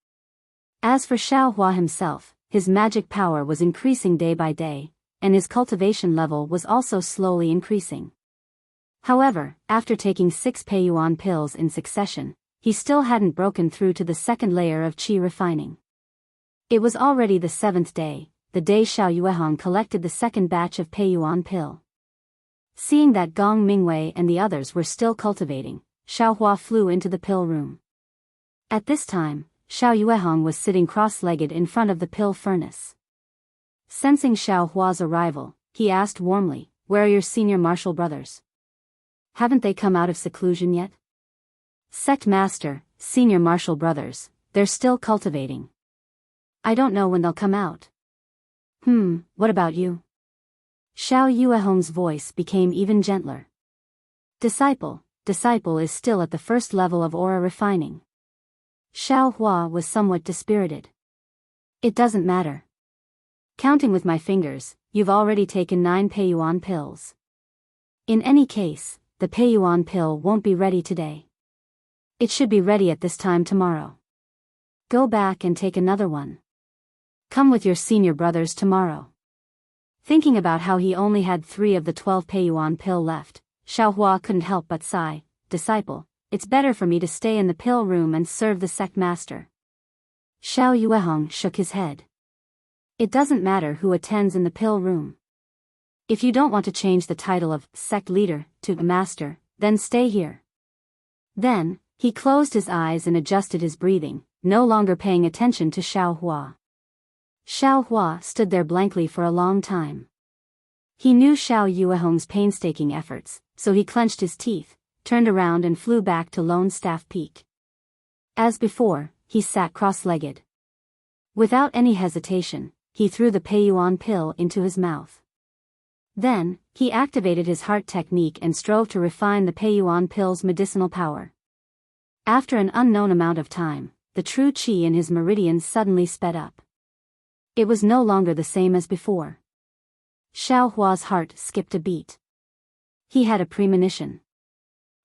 As for Xiaohua himself, his magic power was increasing day by day, and his cultivation level was also slowly increasing. However, after taking 6 Peiyuan pills in succession, he still hadn't broken through to the second layer of qi refining. It was already the 7th day, the day Xiao Yuehong collected the second batch of Peiyuan pill. Seeing that Gong Mingwei and the others were still cultivating, Xiaohua flew into the pill room. At this time, Xiao Yuehong was sitting cross-legged in front of the pill furnace. Sensing Xiaohua's arrival, he asked warmly, "Where are your senior martial brothers? Haven't they come out of seclusion yet?" "Sect Master, senior martial brothers, they're still cultivating. I don't know when they'll come out." What about you?" Xiao Yuehong's voice became even gentler. Disciple is still at the first level of aura refining." Xiao Hua was somewhat dispirited. "It doesn't matter. Counting with my fingers, you've already taken 9 Peiyuan pills. In any case, the Peiyuan pill won't be ready today. It should be ready at this time tomorrow. Go back and take another one. Come with your senior brothers tomorrow." Thinking about how he only had 3 of the 12 Peiyuan pill left, Xiaohua couldn't help but sigh, "Disciple, it's better for me to stay in the pill room and serve the sect master." Xiao Yuehong shook his head. "It doesn't matter who attends in the pill room. If you don't want to change the title of sect leader to master, then stay here." Then, he closed his eyes and adjusted his breathing, no longer paying attention to Xiaohua. Xiaohua stood there blankly for a long time. He knew Xiao Yuehong's painstaking efforts, so he clenched his teeth, turned around and flew back to Lone Staff Peak. As before, he sat cross-legged. Without any hesitation, he threw the Peiyuan pill into his mouth. Then, he activated his heart technique and strove to refine the Peiyuan pill's medicinal power. After an unknown amount of time, the true qi in his meridians suddenly sped up. It was no longer the same as before. Xiao Hua's heart skipped a beat. He had a premonition.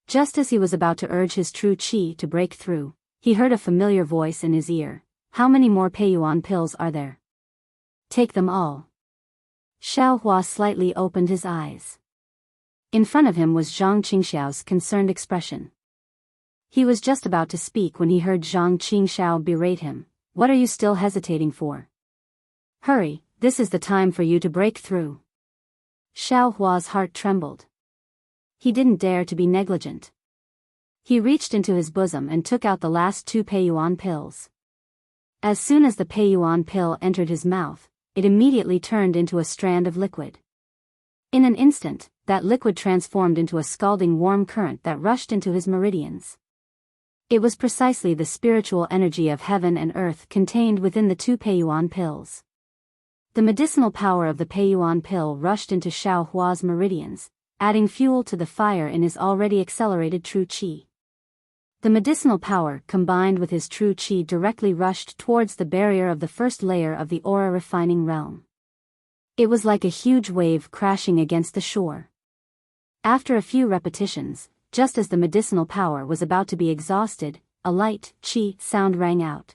Just as he was about to urge his true qi to break through, he heard a familiar voice in his ear. How many more Peiyuan pills are there? Take them all. Xiao Hua slightly opened his eyes. In front of him was Zhang Qingxiao's concerned expression. He was just about to speak when he heard Zhang Qingxiao berate him. What are you still hesitating for? Hurry, this is the time for you to break through. Xiao Hua's heart trembled. He didn't dare to be negligent. He reached into his bosom and took out the last 2 Peiyuan pills. As soon as the Peiyuan pill entered his mouth, it immediately turned into a strand of liquid. In an instant, that liquid transformed into a scalding warm current that rushed into his meridians. It was precisely the spiritual energy of heaven and earth contained within the 2 Peiyuan pills. The medicinal power of the Peiyuan pill rushed into Xiao Hua's meridians, adding fuel to the fire in his already accelerated true qi. The medicinal power combined with his true qi directly rushed towards the barrier of the first layer of the aura refining realm. It was like a huge wave crashing against the shore. After a few repetitions, just as the medicinal power was about to be exhausted, a light, qi sound rang out.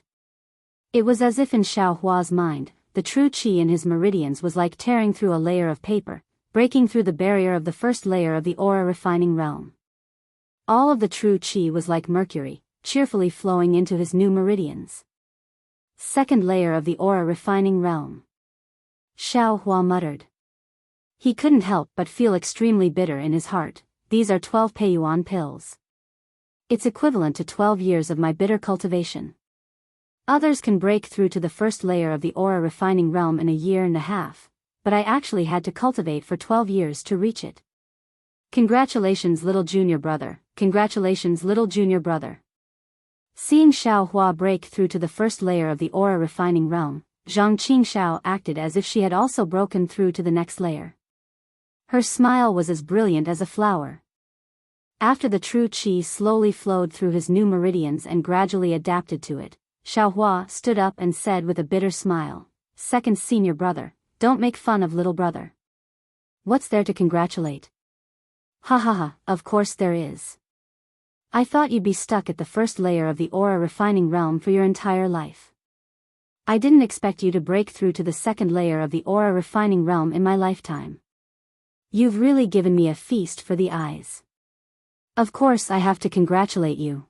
It was as if in Xiao Hua's mind, the true qi in his meridians was like tearing through a layer of paper, breaking through the barrier of the first layer of the aura refining realm. All of the true qi was like mercury, cheerfully flowing into his new meridians. Second layer of the aura refining realm. Xiao Hua muttered. He couldn't help but feel extremely bitter in his heart. These are 12 Peiyuan pills. It's equivalent to 12 years of my bitter cultivation. Others can break through to the first layer of the aura refining realm in a year and a half, but I actually had to cultivate for 12 years to reach it. Congratulations, little junior brother. Congratulations, little junior brother. Seeing Xiao Hua break through to the first layer of the aura refining realm, Zhang Qingxiao acted as if she had also broken through to the next layer. Her smile was as brilliant as a flower. After the true qi slowly flowed through his new meridians and gradually adapted to it, Xiao Hua stood up and said with a bitter smile, "Second senior brother, don't make fun of little brother. What's there to congratulate? Ha ha ha, of course there is. I thought you'd be stuck at the first layer of the aura refining realm for your entire life. I didn't expect you to break through to the second layer of the aura refining realm in my lifetime. You've really given me a feast for the eyes. Of course I have to congratulate you."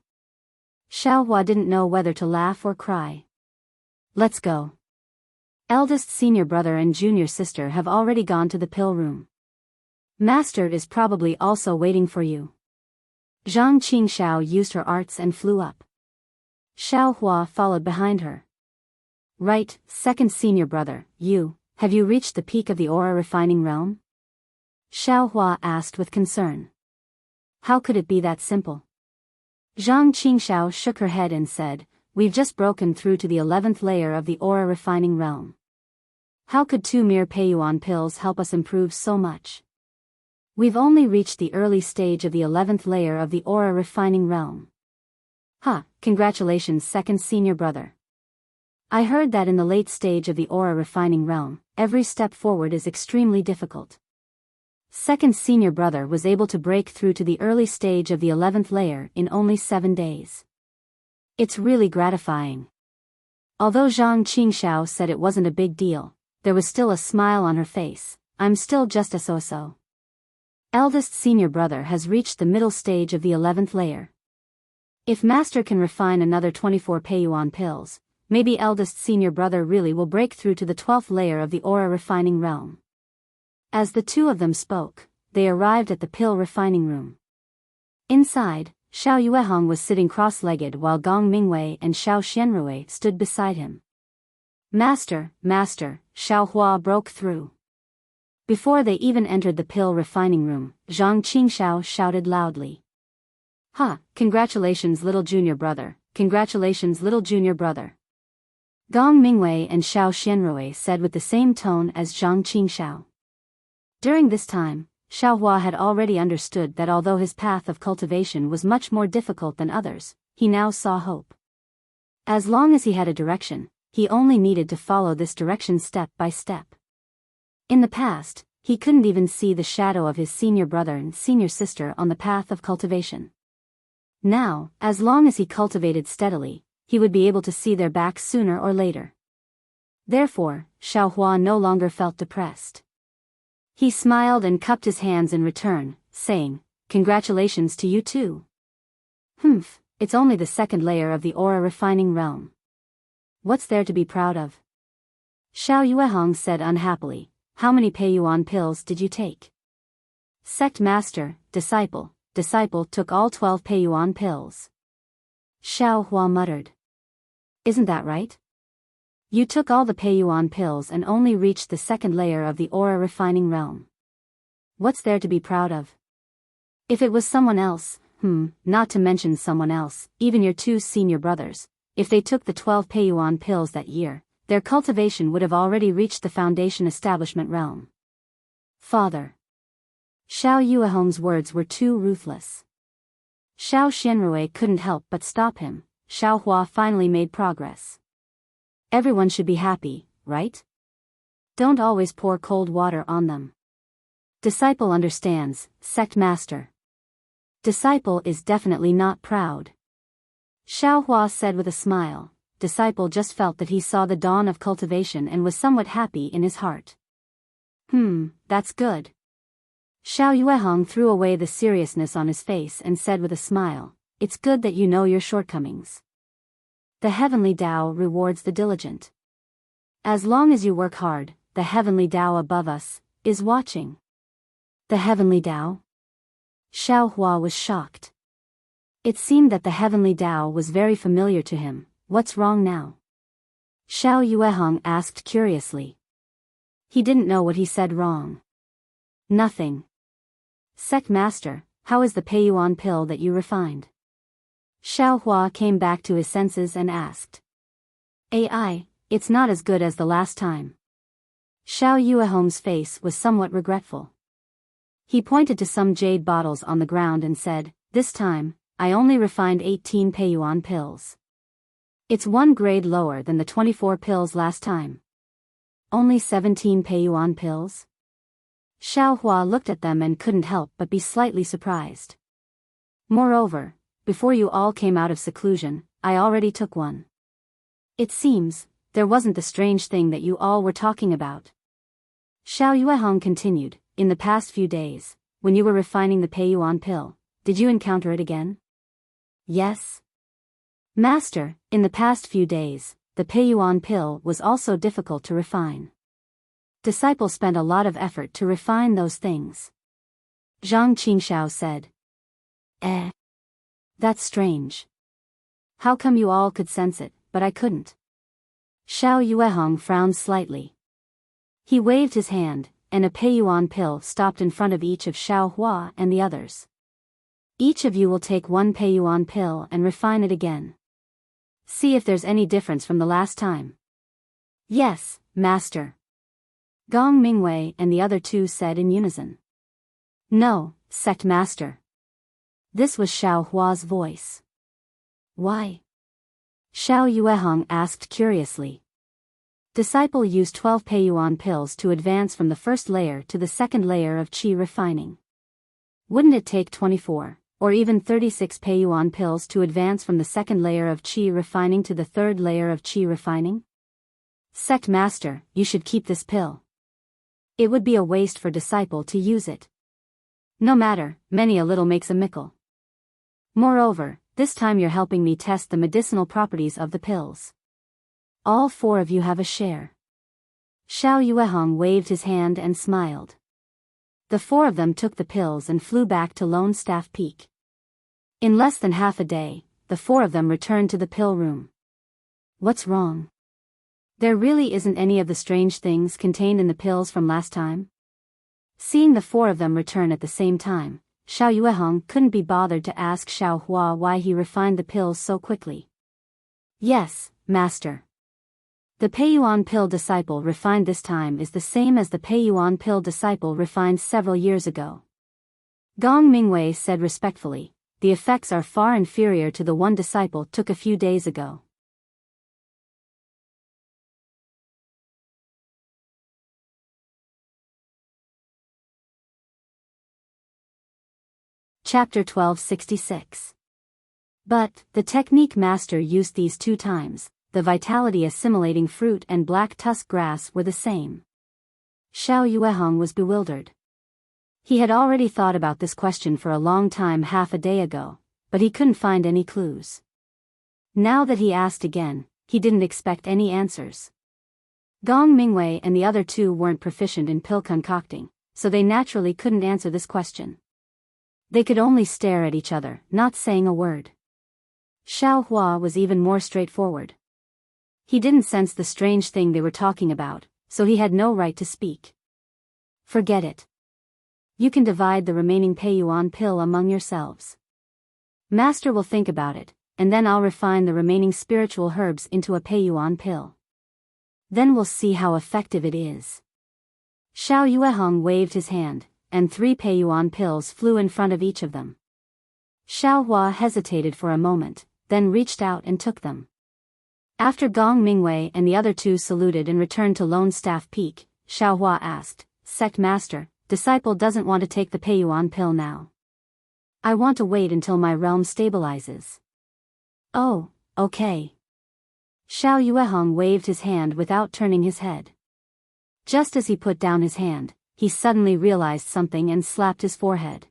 Xiao Hua didn't know whether to laugh or cry. Let's go. Eldest senior brother and junior sister have already gone to the pill room. Master is probably also waiting for you. Zhang Qingxiao used her arts and flew up. Xiao Hua followed behind her. Right, second senior brother, have you reached the peak of the aura refining realm? Xiao Hua asked with concern. How could it be that simple? Zhang Qingxiao shook her head and said, we've just broken through to the 11th layer of the aura refining realm. How could 2 mere Peiyuan pills help us improve so much? We've only reached the early stage of the 11th layer of the aura refining realm. Congratulations, second senior brother. I heard that in the late stage of the aura refining realm, every step forward is extremely difficult. Second senior brother was able to break through to the early stage of the 11th layer in only 7 days. It's really gratifying. Although Zhang Qingxiao said it wasn't a big deal, there was still a smile on her face. I'm still just a so-so. Eldest senior brother has reached the middle stage of the 11th layer. If master can refine another 24 Peiyuan pills, maybe eldest senior brother really will break through to the 12th layer of the aura refining realm. As the two of them spoke, they arrived at the pill refining room. Inside, Xiao Yuehong was sitting cross-legged while Gong Mingwei and Xiao Xianrui stood beside him. Master, Xiao Hua broke through. Before they even entered the pill refining room, Zhang Qingxiao shouted loudly. Congratulations little junior brother, congratulations little junior brother. Gong Mingwei and Xiao Xianrui said with the same tone as Zhang Qingxiao. During this time, Xiao Hua had already understood that although his path of cultivation was much more difficult than others, he now saw hope. As long as he had a direction, he only needed to follow this direction step by step. In the past, he couldn't even see the shadow of his senior brother and senior sister on the path of cultivation. Now, as long as he cultivated steadily, he would be able to see their backs sooner or later. Therefore, Xiao Hua no longer felt depressed. He smiled and cupped his hands in return, saying, "Congratulations to you too." "Humph, it's only the second layer of the aura refining realm. What's there to be proud of?" Xiao Yuehong said unhappily. "How many Peiyuan pills did you take?" "Sect master, disciple took all 12 Peiyuan pills." Xiao Hua muttered. "Isn't that right? You took all the Peiyuan pills and only reached the second layer of the aura refining realm. What's there to be proud of? If it was someone else, not to mention someone else, even your two senior brothers, if they took the 12 Peiyuan pills that year, their cultivation would have already reached the foundation establishment realm." "Father." Xiao Yuehong's words were too ruthless. Xiao Xianrui couldn't help but stop him. Xiao Hua finally made progress. "Everyone should be happy, right? Don't always pour cold water on them." "Disciple understands, sect master." "Disciple is definitely not proud," Xiao Hua said with a smile. Disciple just felt that he saw the dawn of cultivation and was somewhat happy in his heart. That's good." Xiao Yuehong threw away the seriousness on his face and said with a smile, "It's good that you know your shortcomings. The heavenly Tao rewards the diligent. As long as you work hard, the heavenly Tao above us is watching." "The heavenly Tao?" Xiao Hua was shocked. It seemed that the heavenly Tao was very familiar to him. What's wrong now? Xiao Yuehong asked curiously. He didn't know what he said wrong. "Nothing. Sect master, how is the Peiyuan pill that you refined?" Xiao Hua came back to his senses and asked. "AI, it's not as good as the last time." Xiao Yuehong's face was somewhat regretful. He pointed to some jade bottles on the ground and said, "This time, I only refined 18 Peiyuan pills. It's 1 grade lower than the 24 pills last time." "Only 17 Peiyuan pills?" Xiao Hua looked at them and couldn't help but be slightly surprised. "Moreover, before you all came out of seclusion, I already took one. It seems, there wasn't the strange thing that you all were talking about." Xiao Yuehong continued, "In the past few days, when you were refining the Peiyuan pill, did you encounter it again?" "Yes. Master, in the past few days, the Peiyuan pill was also difficult to refine. Disciple spent a lot of effort to refine those things." Zhang Qingxiao said. That's strange. How come you all could sense it, but I couldn't?" Xiao Yuehong frowned slightly. He waved his hand, and a Peiyuan pill stopped in front of each of Xiao Hua and the others. "Each of you will take 1 Peiyuan pill and refine it again. See if there's any difference from the last time." "Yes, master," Gong Mingwei and the other two said in unison. "No, sect master." This was Xiao Hua's voice. "Why?" Xiao Yuehong asked curiously. Disciple used 12 Peiyuan pills to advance from the first layer to the second layer of qi refining. Wouldn't it take 24, or even 36 Peiyuan pills to advance from the second layer of qi refining to the third layer of qi refining? "Sect master, you should keep this pill. It would be a waste for disciple to use it. No matter, many a little makes a mickle. Moreover, this time you're helping me test the medicinal properties of the pills. All 4 of you have a share." Xiao Yuehong waved his hand and smiled. The 4 of them took the pills and flew back to Lone Staff Peak. In less than half a day, the 4 of them returned to the pill room. "What's wrong? There really isn't any of the strange things contained in the pills from last time?" Seeing the 4 of them return at the same time, Xiao Yuehong couldn't be bothered to ask Xiao Hua why he refined the pills so quickly. "Yes, master. The Peiyuan pill disciple refined this time is the same as the Peiyuan pill disciple refined several years ago. Gong Mingwei said respectfully, the effects are far inferior to the one disciple took a few days ago. Chapter 1266. But, the technique master used these 2 times, the vitality assimilating fruit and black tusk grass were the same. Xiao Yuehong was bewildered. He had already thought about this question for a long time half a day ago, but he couldn't find any clues. Now that he asked again, he didn't expect any answers. Gong Mingwei and the other 2 weren't proficient in pill concocting, so they naturally couldn't answer this question. They could only stare at each other, not saying a word. Xiao Hua was even more straightforward. He didn't sense the strange thing they were talking about, so he had no right to speak. Forget it. You can divide the remaining Peiyuan pill among yourselves. Master will think about it, and then I'll refine the remaining spiritual herbs into a Peiyuan pill. Then we'll see how effective it is. Xiao Yuehong waved his hand, and 3 Peiyuan pills flew in front of each of them. Xiao Hua hesitated for a moment, then reached out and took them. After Gong Mingwei and the other 2 saluted and returned to Lone Staff Peak, Xiao Hua asked, Sect Master, disciple doesn't want to take the Peiyuan pill now. I want to wait until my realm stabilizes. Oh, okay. Xiao Yuehong waved his hand without turning his head. Just as he put down his hand, he suddenly realized something and slapped his forehead.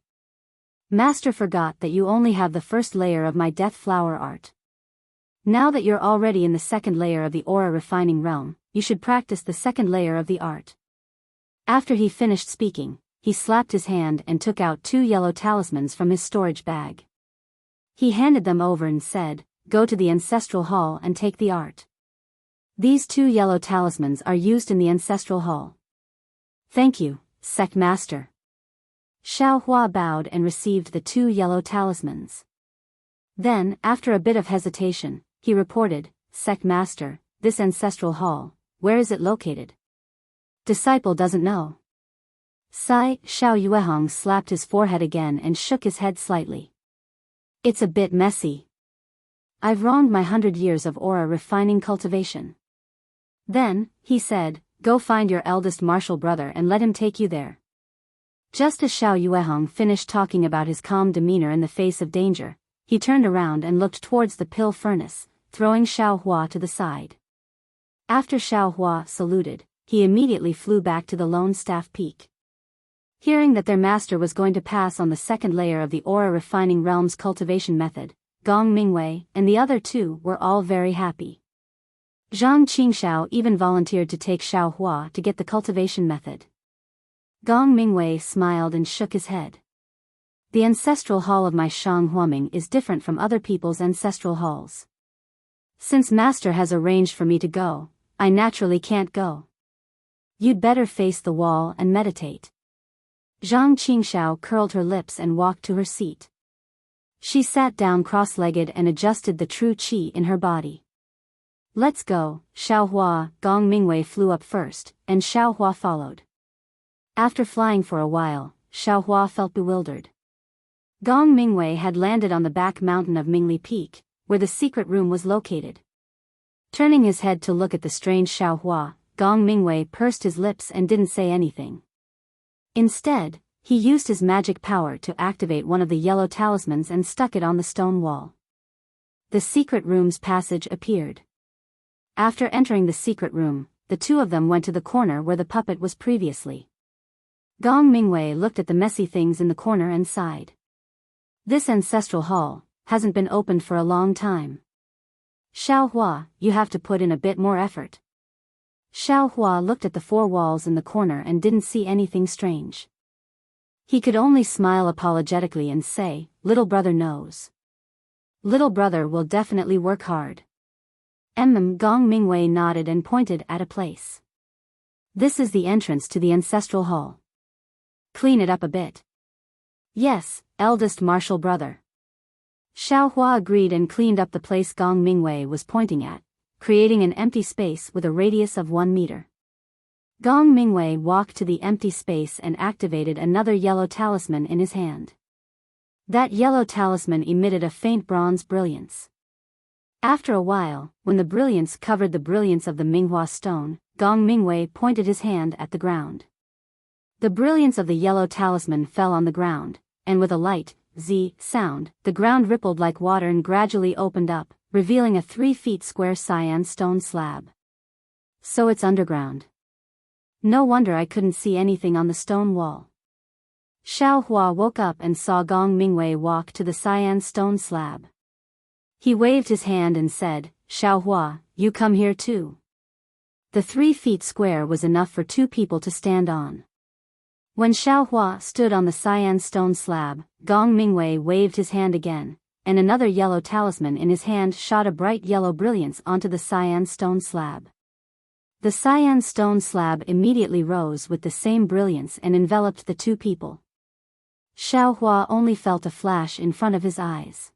Master forgot that you only have the first layer of my death flower art. Now that you're already in the second layer of the aura refining realm, you should practice the second layer of the art. After he finished speaking, he slapped his hand and took out 2 yellow talismans from his storage bag. He handed them over and said, Go to the Ancestral Hall and take the art. These 2 yellow talismans are used in the Ancestral Hall. Thank you, Sect Master. Xiao Hua bowed and received the 2 yellow talismans. Then, after a bit of hesitation, he reported, Sect Master, this Ancestral Hall, where is it located? Disciple doesn't know. Sigh, Xiao Yuehong slapped his forehead again and shook his head slightly. It's a bit messy. I've wronged my 100 years of aura refining cultivation. Then, he said, Go find your eldest martial brother and let him take you there. Just as Xiao Yuehong finished talking about his calm demeanor in the face of danger, he turned around and looked towards the pill furnace, throwing Xiao Hua to the side. After Xiao Hua saluted, he immediately flew back to the Lone Staff Peak. Hearing that their master was going to pass on the second layer of the aura refining realm's cultivation method, Gong Mingwei and the other 2 were all very happy. Zhang Qingxiao even volunteered to take Xiao Hua to get the cultivation method. Gong Mingwei smiled and shook his head. The ancestral hall of my Shang Huaming is different from other people's ancestral halls. Since Master has arranged for me to go, I naturally can't go. You'd better face the wall and meditate. Zhang Qingxiao curled her lips and walked to her seat. She sat down cross-legged and adjusted the true qi in her body. Let's go, Xiao Hua. Gong Mingwei flew up first, and Xiao Hua followed. After flying for a while, Xiao Hua felt bewildered. Gong Mingwei had landed on the back mountain of Mingli Peak, where the secret room was located. Turning his head to look at the strange Xiao Hua, Gong Mingwei pursed his lips and didn't say anything. Instead, he used his magic power to activate one of the yellow talismans and stuck it on the stone wall. The secret room's passage appeared. After entering the secret room, the 2 of them went to the corner where the puppet was previously. Gong Mingwei looked at the messy things in the corner and sighed. This ancestral hall hasn't been opened for a long time. Xiao Hua, you have to put in a bit more effort. Xiao Hua looked at the 4 walls in the corner and didn't see anything strange. He could only smile apologetically and say, Little brother knows. Little brother will definitely work hard. Gong Mingwei nodded and pointed at a place. This is the entrance to the ancestral hall. Clean it up a bit. Yes, eldest martial brother. Xiao Hua agreed and cleaned up the place Gong Mingwei was pointing at, creating an empty space with a radius of 1 meter. Gong Mingwei walked to the empty space and activated another yellow talisman in his hand. That yellow talisman emitted a faint bronze brilliance. After a while, when the brilliance covered the brilliance of the Minghua stone, Gong Mingwei pointed his hand at the ground. The brilliance of the yellow talisman fell on the ground, and with a light, Z sound, the ground rippled like water and gradually opened up, revealing a 3 feet square cyan stone slab. So it's underground. No wonder I couldn't see anything on the stone wall. Xiao Hua woke up and saw Gong Mingwei walk to the cyan stone slab. He waved his hand and said, "Xiao Hua, you come here too." The 3 feet square was enough for 2 people to stand on. When Xiao Hua stood on the cyan stone slab, Gong Mingwei waved his hand again, and another yellow talisman in his hand shot a bright yellow brilliance onto the cyan stone slab. The cyan stone slab immediately rose with the same brilliance and enveloped the 2 people. Xiao Hua only felt a flash in front of his eyes.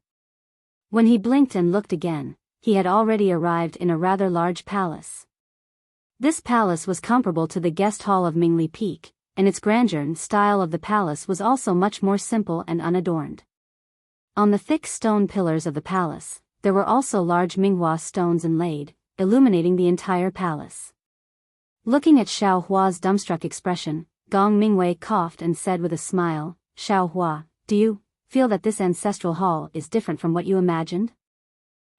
When he blinked and looked again, he had already arrived in a rather large palace. This palace was comparable to the guest hall of Mingli Peak, and its grandeur and style of the palace was also much more simple and unadorned. On the thick stone pillars of the palace, there were also large Minghua stones inlaid, illuminating the entire palace. Looking at Xiao Hua's dumbstruck expression, Gong Mingwei coughed and said with a smile, "Xiao Hua, do you feel that this ancestral hall is different from what you imagined?"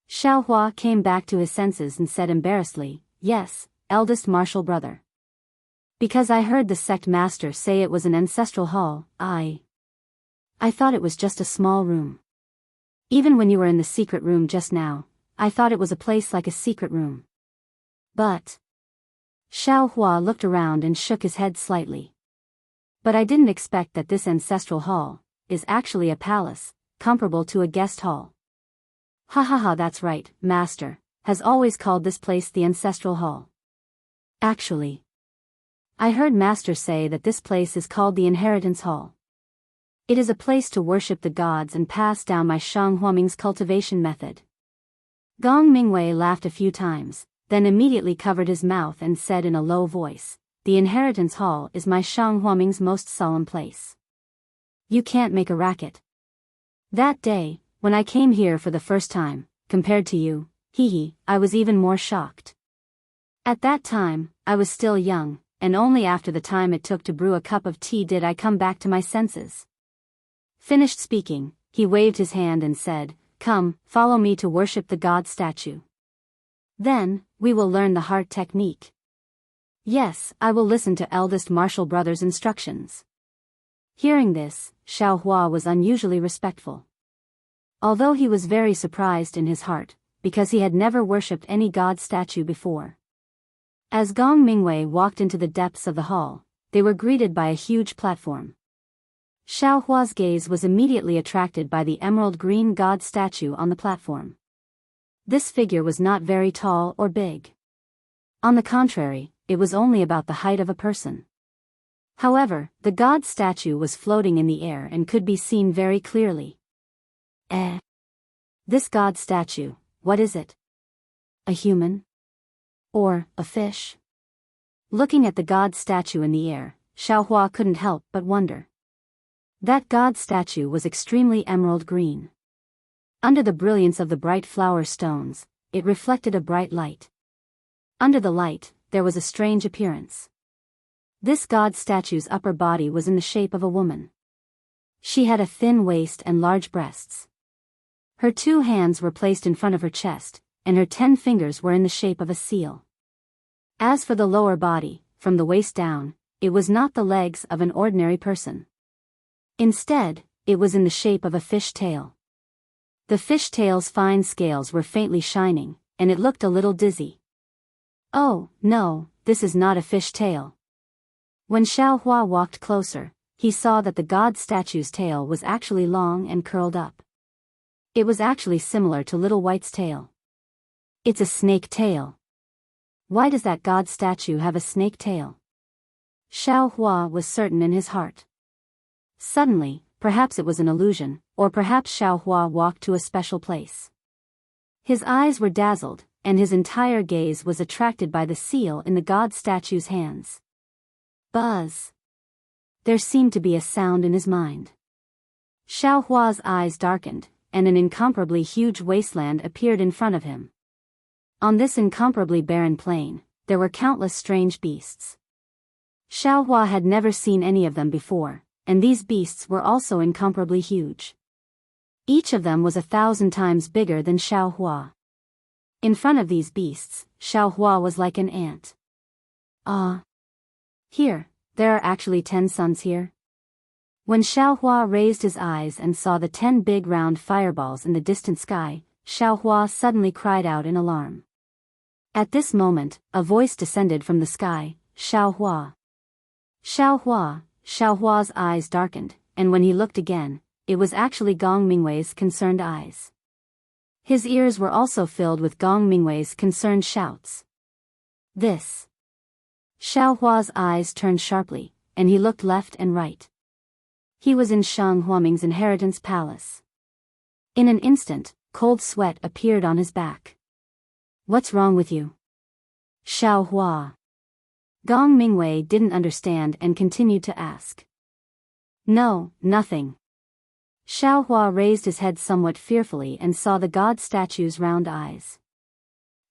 Xiao Hua came back to his senses and said embarrassedly, "Yes, eldest martial brother. Because I heard the sect master say it was an ancestral hall, I thought it was just a small room. Even when you were in the secret room just now, I thought it was a place like a secret room. But..." Xiao Hua looked around and shook his head slightly. "But I didn't expect that this ancestral hall is actually a palace, comparable to a guest hall." "Ha ha ha, that's right, master, has always called this place the ancestral hall. Actually, I heard master say that this place is called the inheritance hall. It is a place to worship the gods and pass down my Shang Huaming's cultivation method." Gong Mingwei laughed a few times, then immediately covered his mouth and said in a low voice, "The inheritance hall is my Shang Huaming's most solemn place. You can't make a racket. That day, when I came here for the first time, compared to you, I was even more shocked. At that time, I was still young, and only after the time it took to brew a cup of tea did I come back to my senses." Finished speaking, he waved his hand and said, "Come, follow me to worship the god statue. Then, we will learn the heart technique." "Yes, I will listen to eldest martial brother's instructions." Hearing this, Xiao Hua was unusually respectful. Although he was very surprised in his heart, because he had never worshipped any god statue before. As Gong Mingwei walked into the depths of the hall, they were greeted by a huge platform. Xiao Hua's gaze was immediately attracted by the emerald green god statue on the platform. This figure was not very tall or big. On the contrary, it was only about the height of a person. However, the god statue was floating in the air and could be seen very clearly. This god statue, what is it? A human? Or a fish?" Looking at the god statue in the air, Xiao Hua couldn't help but wonder. That god statue was extremely emerald green. Under the brilliance of the bright flower stones, it reflected a bright light. Under the light, there was a strange appearance. This god statue's upper body was in the shape of a woman. She had a thin waist and large breasts. Her 2 hands were placed in front of her chest, and her 10 fingers were in the shape of a seal. As for the lower body, from the waist down, it was not the legs of an ordinary person. Instead, it was in the shape of a fish tail. The fish tail's fine scales were faintly shining, and it looked a little dizzy. "Oh, no, this is not a fish tail." When Xiao Hua walked closer, he saw that the god statue's tail was actually long and curled up. It was actually similar to Little White's tail. "It's a snake tail. Why does that god statue have a snake tail?" Xiao Hua was certain in his heart. Suddenly, perhaps it was an illusion, or perhaps Xiao Hua walked to a special place. His eyes were dazzled, and his entire gaze was attracted by the seal in the god statue's hands. Buzz. There seemed to be a sound in his mind. Xiaohua's eyes darkened, and an incomparably huge wasteland appeared in front of him. On this incomparably barren plain, there were countless strange beasts. Xiaohua had never seen any of them before, and these beasts were also incomparably huge. Each of them was 1,000 times bigger than Xiaohua. In front of these beasts, Xiaohua was like an ant. Ah! Here, there are actually 10 suns here? When Xiaohua raised his eyes and saw the 10 big round fireballs in the distant sky, Xiaohua suddenly cried out in alarm. At this moment, a voice descended from the sky, Xiaohua. Xiaohua. Xiaohua's eyes darkened, and when he looked again, it was actually Gong Mingwei's concerned eyes. His ears were also filled with Gong Mingwei's concerned shouts. This. Xiaohua's eyes turned sharply, and he looked left and right. He was in Shang Huaming's inheritance palace. In an instant, cold sweat appeared on his back. What's wrong with you? Xiaohua. Gong Mingwei didn't understand and continued to ask. No, nothing. Xiaohua raised his head somewhat fearfully and saw the god statue's round eyes.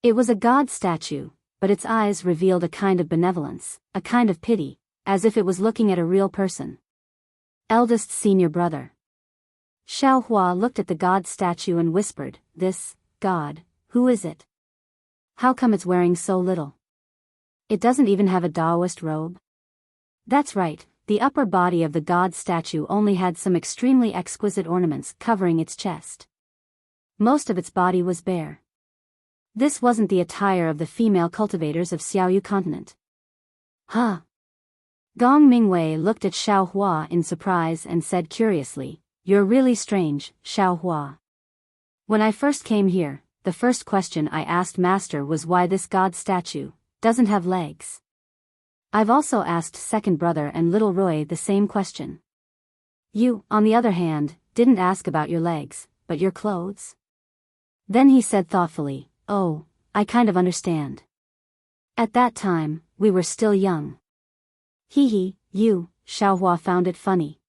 It was a god statue, but its eyes revealed a kind of benevolence, a kind of pity, as if it was looking at a real person. Eldest senior brother. Xiaohua looked at the god statue and whispered, "This god, who is it? How come it's wearing so little? It doesn't even have a Taoist robe?" That's right, the upper body of the god statue only had some extremely exquisite ornaments covering its chest. Most of its body was bare. This wasn't the attire of the female cultivators of Xiaoyu continent. Huh? Gong Mingwei looked at Xiaohua in surprise and said curiously, "You're really strange, Xiaohua. When I first came here, the first question I asked Master was why this god statue doesn't have legs. I've also asked second brother and little Roy the same question. You, on the other hand, didn't ask about your legs, but your clothes?" Then he said thoughtfully, "Oh, I kind of understand. At that time, we were still young." Xiaohua found it funny.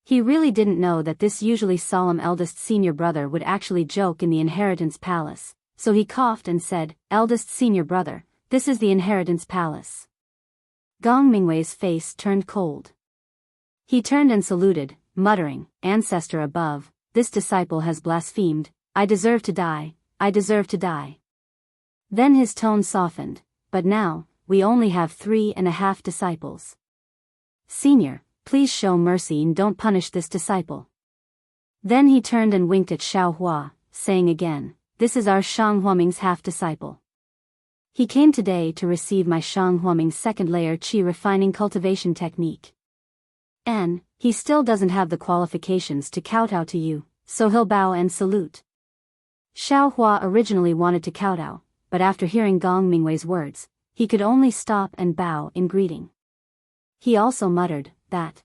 He really didn't know that this usually solemn eldest senior brother would actually joke in the inheritance palace, so he coughed and said, "Eldest senior brother, this is the inheritance palace." Gong Mingwei's face turned cold. He turned and saluted, muttering, "Ancestor above, this disciple has blasphemed. I deserve to die, I deserve to die." Then his tone softened, "But now, we only have 3.5 disciples. Senior, please show mercy and don't punish this disciple." Then he turned and winked at Xiaohua, saying again, "This is our Shang Huaming's half-disciple. He came today to receive my Shang Huaming's second-layer qi refining cultivation technique. And he still doesn't have the qualifications to kowtow to you, so he'll bow and salute." Xiaohua originally wanted to kowtow, but after hearing Gong Mingwei's words, he could only stop and bow in greeting. He also muttered, "That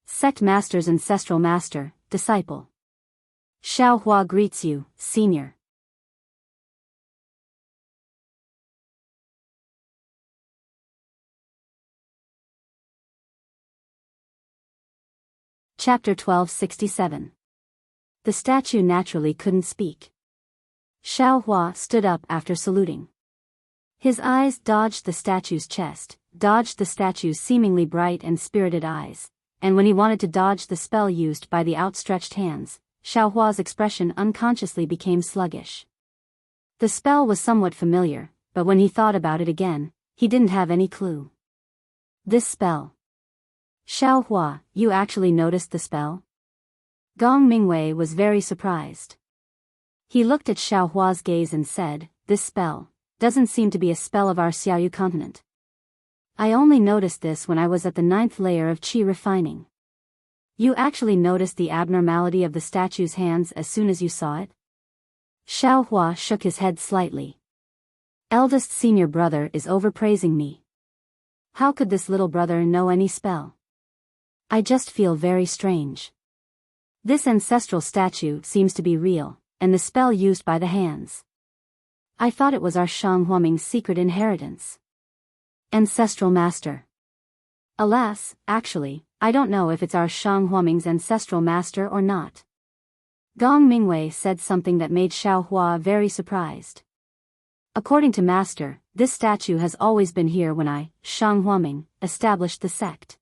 sect master's ancestral master, disciple. Xiaohua greets you, senior." Chapter 1267. The statue naturally couldn't speak. Xiaohua stood up after saluting. His eyes dodged the statue's chest, dodged the statue's seemingly bright and spirited eyes, and when he wanted to dodge the spell used by the outstretched hands, Xiaohua's expression unconsciously became sluggish. The spell was somewhat familiar, but when he thought about it again, he didn't have any clue. This spell. Xiaohua, you actually noticed the spell? Gong Mingwei was very surprised. He looked at Xiaohua's gaze and said, "This spell doesn't seem to be a spell of our Xiaoyu continent. I only noticed this when I was at the 9th layer of qi refining." "You actually noticed the abnormality of the statue's hands as soon as you saw it?" Xiaohua shook his head slightly. "Eldest senior brother is overpraising me. How could this little brother know any spell? I just feel very strange. This ancestral statue seems to be real, and the spell used by the hands. I thought it was our Shang Huaming's secret inheritance. Ancestral master. Alas, actually, I don't know if it's our Shang Huaming's ancestral master or not. Gong Mingwei said something that made Xiao Hua very surprised. According to master, this statue has always been here when I, Shang Huaming, established the sect.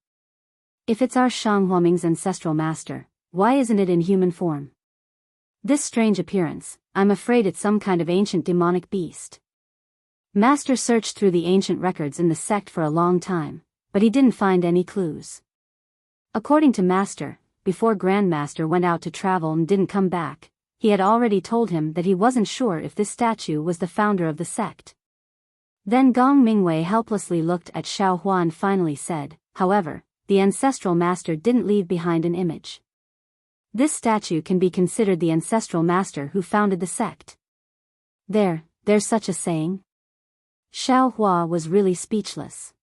If it's our Shang Huaming's ancestral master, why isn't it in human form? This strange appearance, I'm afraid it's some kind of ancient demonic beast. Master searched through the ancient records in the sect for a long time, but he didn't find any clues. According to master, before Grandmaster went out to travel and didn't come back, he had already told him that he wasn't sure if this statue was the founder of the sect. Then Gong Mingwei helplessly looked at Xiao Hua and finally said, however, the ancestral master didn't leave behind an image. This statue can be considered the ancestral master who founded the sect. There's such a saying? Xiao Hua was really speechless.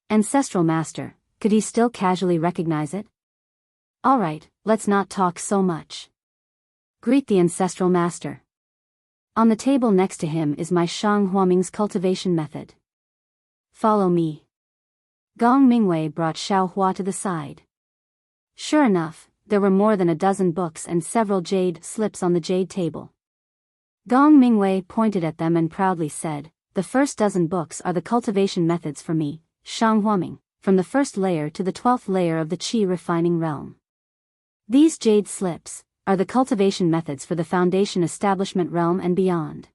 Ancestral master, could he still casually recognize it? Alright, let's not talk so much. Greet the ancestral master. On the table next to him is my Shang Huaming's cultivation method. Follow me. Gong Mingwei brought Xiao Hua to the side. Sure enough, there were more than a dozen books and several jade slips on the jade table. Gong Mingwei pointed at them and proudly said, the first dozen books are the cultivation methods for me, Shang Huaming, from the first layer to the 12th layer of the qi refining realm. These jade slips are the cultivation methods for the foundation establishment realm and beyond.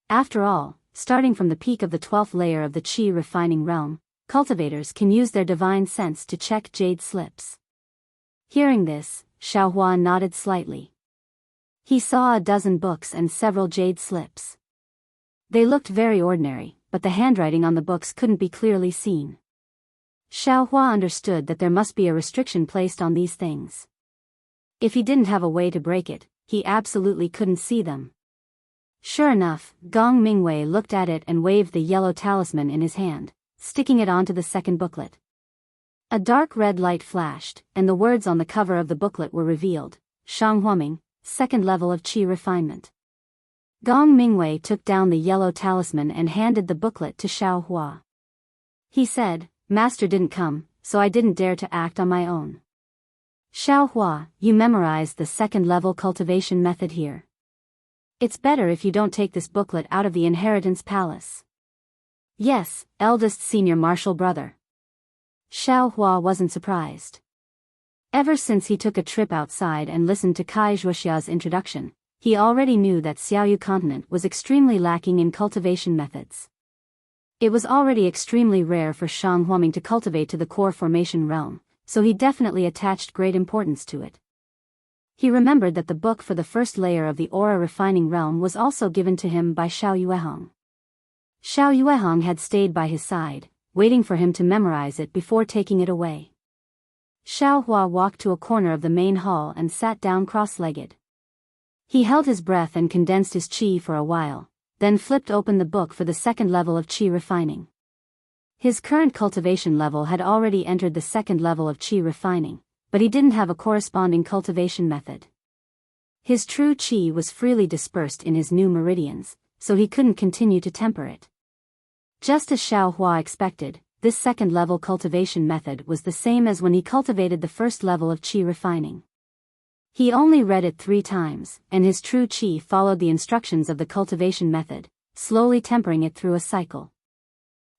After all, starting from the peak of the 12th layer of the qi refining realm, cultivators can use their divine sense to check jade slips. Hearing this, Xiao Hua nodded slightly. He saw a dozen books and several jade slips. They looked very ordinary, but the handwriting on the books couldn't be clearly seen. Xiao Hua understood that there must be a restriction placed on these things. If he didn't have a way to break it, he absolutely couldn't see them. Sure enough, Gong Mingwei looked at it and waved the yellow talisman in his hand, sticking it onto the second booklet. A dark red light flashed, and the words on the cover of the booklet were revealed, Shang Huaming, second level of qi refinement. Gong Mingwei took down the yellow talisman and handed the booklet to Xiao Hua. He said, Master didn't come, so I didn't dare to act on my own. Xiao Hua, you memorized the second level cultivation method here. It's better if you don't take this booklet out of the inheritance palace. Yes, eldest senior martial brother. Xiao Hua wasn't surprised. Ever since he took a trip outside and listened to Kai Zhuoxia's introduction, he already knew that Xiaoyu continent was extremely lacking in cultivation methods. It was already extremely rare for Shang Huaming to cultivate to the core formation realm, so he definitely attached great importance to it. He remembered that the book for the first layer of the aura refining realm was also given to him by Xiao Yuehong. Xiao Yuehong had stayed by his side, waiting for him to memorize it before taking it away. Xiao Hua walked to a corner of the main hall and sat down cross-legged. He held his breath and condensed his qi for a while, then flipped open the book for the second level of qi refining. His current cultivation level had already entered the second level of qi refining, but he didn't have a corresponding cultivation method. His true qi was freely dispersed in his new meridians, so he couldn't continue to temper it. Just as Xiao Hua expected, this second level cultivation method was the same as when he cultivated the first level of qi refining. He only read it 3 times, and his true qi followed the instructions of the cultivation method, slowly tempering it through a cycle.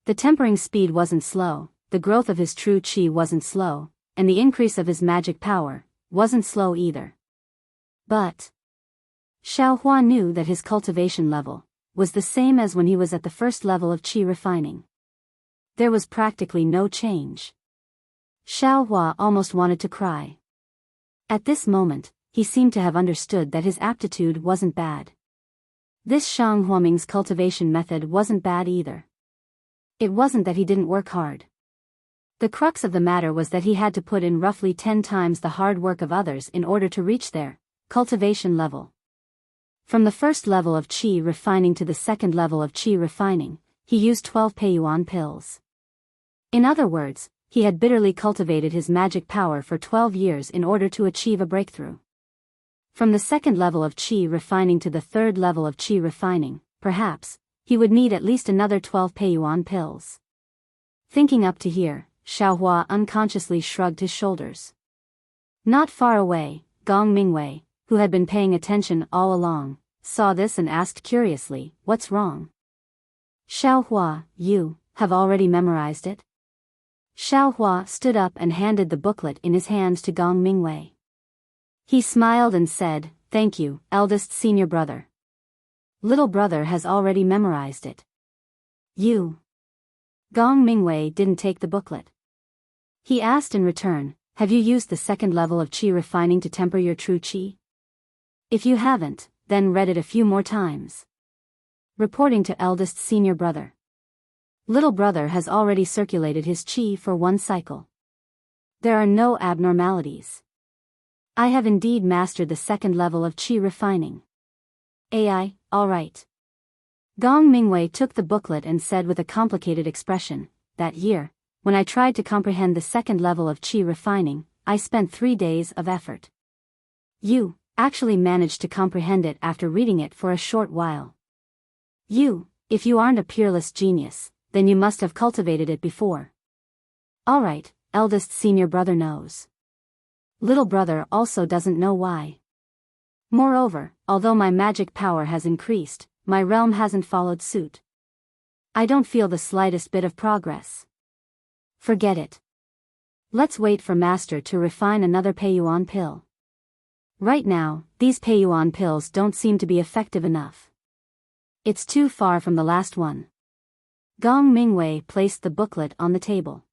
The tempering speed wasn't slow, the growth of his true qi wasn't slow, and the increase of his magic power wasn't slow either. But Xiao Hua knew that his cultivation level was the same as when he was at the first level of qi refining. There was practically no change. Xiao Hua almost wanted to cry. At this moment, he seemed to have understood that his aptitude wasn't bad. This Shang Huaming's cultivation method wasn't bad either. It wasn't that he didn't work hard. The crux of the matter was that he had to put in roughly 10 times the hard work of others in order to reach their cultivation level. From the first level of qi refining to the second level of qi refining, he used 12 Peiyuan pills. In other words, he had bitterly cultivated his magic power for 12 years in order to achieve a breakthrough. From the second level of qi refining to the third level of qi refining, perhaps, he would need at least another 12 Peiyuan pills. Thinking up to here, Xiaohua unconsciously shrugged his shoulders. Not far away, Gong Mingwei, who had been paying attention all along, saw this and asked curiously, "What's wrong?" "Xiaohua, you have already memorized it?" Xiaohua stood up and handed the booklet in his hands to Gong Mingwei. He smiled and said, "Thank you, eldest senior brother. Little brother has already memorized it." "You?" Gong Mingwei didn't take the booklet. He asked in return, "Have you used the second level of qi refining to temper your true qi? If you haven't, then read it a few more times." Reporting to eldest senior brother. Little brother has already circulated his qi for one cycle. There are no abnormalities. I have indeed mastered the second level of qi refining. AI, all right. Gong Mingwei took the booklet and said with a complicated expression, "That year, when I tried to comprehend the second level of qi refining, I spent 3 days of effort. You actually managed to comprehend it after reading it for a short while. If you aren't a peerless genius, then you must have cultivated it before." "All right, eldest senior brother knows. Little brother also doesn't know why. Moreover, although my magic power has increased, my realm hasn't followed suit. I don't feel the slightest bit of progress. Forget it. Let's wait for master to refine another Peiyuan pill. Right now, these Peiyuan pills don't seem to be effective enough. It's too far from the last one." Gong Mingwei placed the booklet on the table.